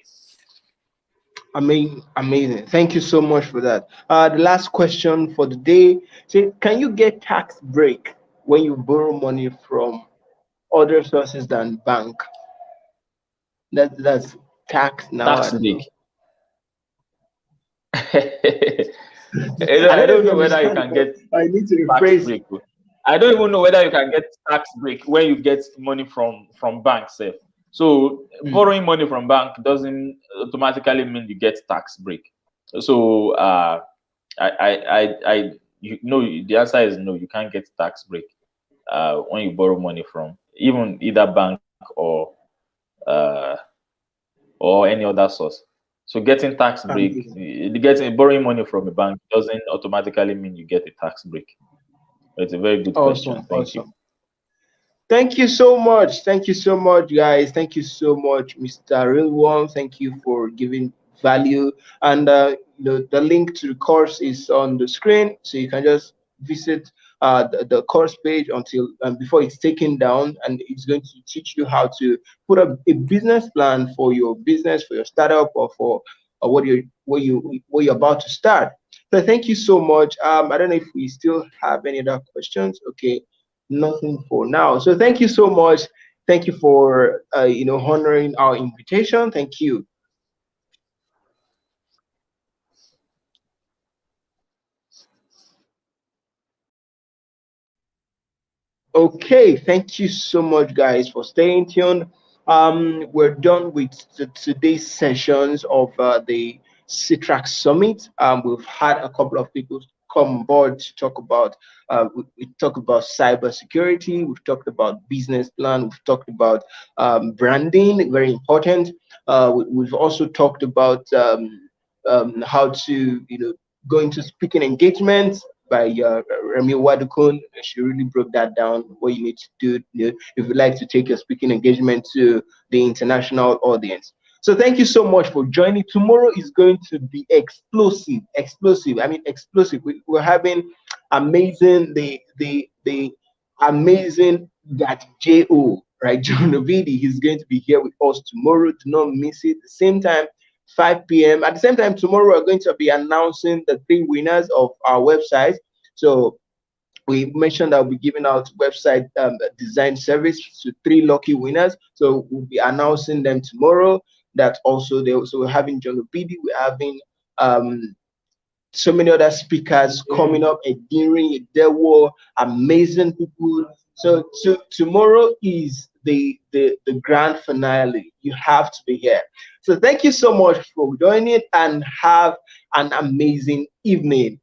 Amazing. Thank you so much for that. The last question for the day. So, can you get tax break when you borrow money from other sources than bank? That's tax now. Tax I don't know. I don't If you know whether you understand, can but get I need to tax rephrase. break. I don't even know whether you can get tax break when you get money from banks. So borrowing money from bank doesn't automatically mean you get tax break. So you know, the answer is no. You can't get tax break when you borrow money from even either bank uh, or any other source. So getting tax break, borrowing money from a bank doesn't automatically mean you get a tax break. It's a very good question. Thank you. Thank you so much. Thank you so much, guys. Thank you so much, Mr. Real One. Thank you for giving value. And the link to the course is on the screen, so you can just visit the course page until before it's taken down, and it's going to teach you how to put up a business plan for your business, for your startup, or for what you're about to start. So thank you so much. I don't know if we still have any other questions. Okay, nothing for now. So thank you so much. Thank you for honoring our invitation. Thank you. Okay, thank you so much, guys, for staying tuned. We're done with today's sessions of the Citraks Summit. We've had a couple of people come on board to talk about. We talked about cybersecurity. We've talked about business plan. We've talked about branding, very important. We've also talked about how to go into speaking engagements. by Remy Wadukun. She really broke that down, what you need to do, if you'd like to take your speaking engagement to the international audience. So thank you so much for joining. Tomorrow is going to be explosive. I mean, explosive. We're having amazing, the amazing that Jo, right? John Ovidi, he's going to be here with us tomorrow. Do not miss it. The same time, 5 p.m. At the same time, tomorrow we're going to be announcing the 3 winners of our website. So we mentioned that we'll be giving out website design service to 3 lucky winners. So we'll be announcing them tomorrow. That also we're having John Obidi, we're having so many other speakers coming up, during there were amazing people. So tomorrow is the grand finale. You have to be here. So thank you so much for joining, and have an amazing evening.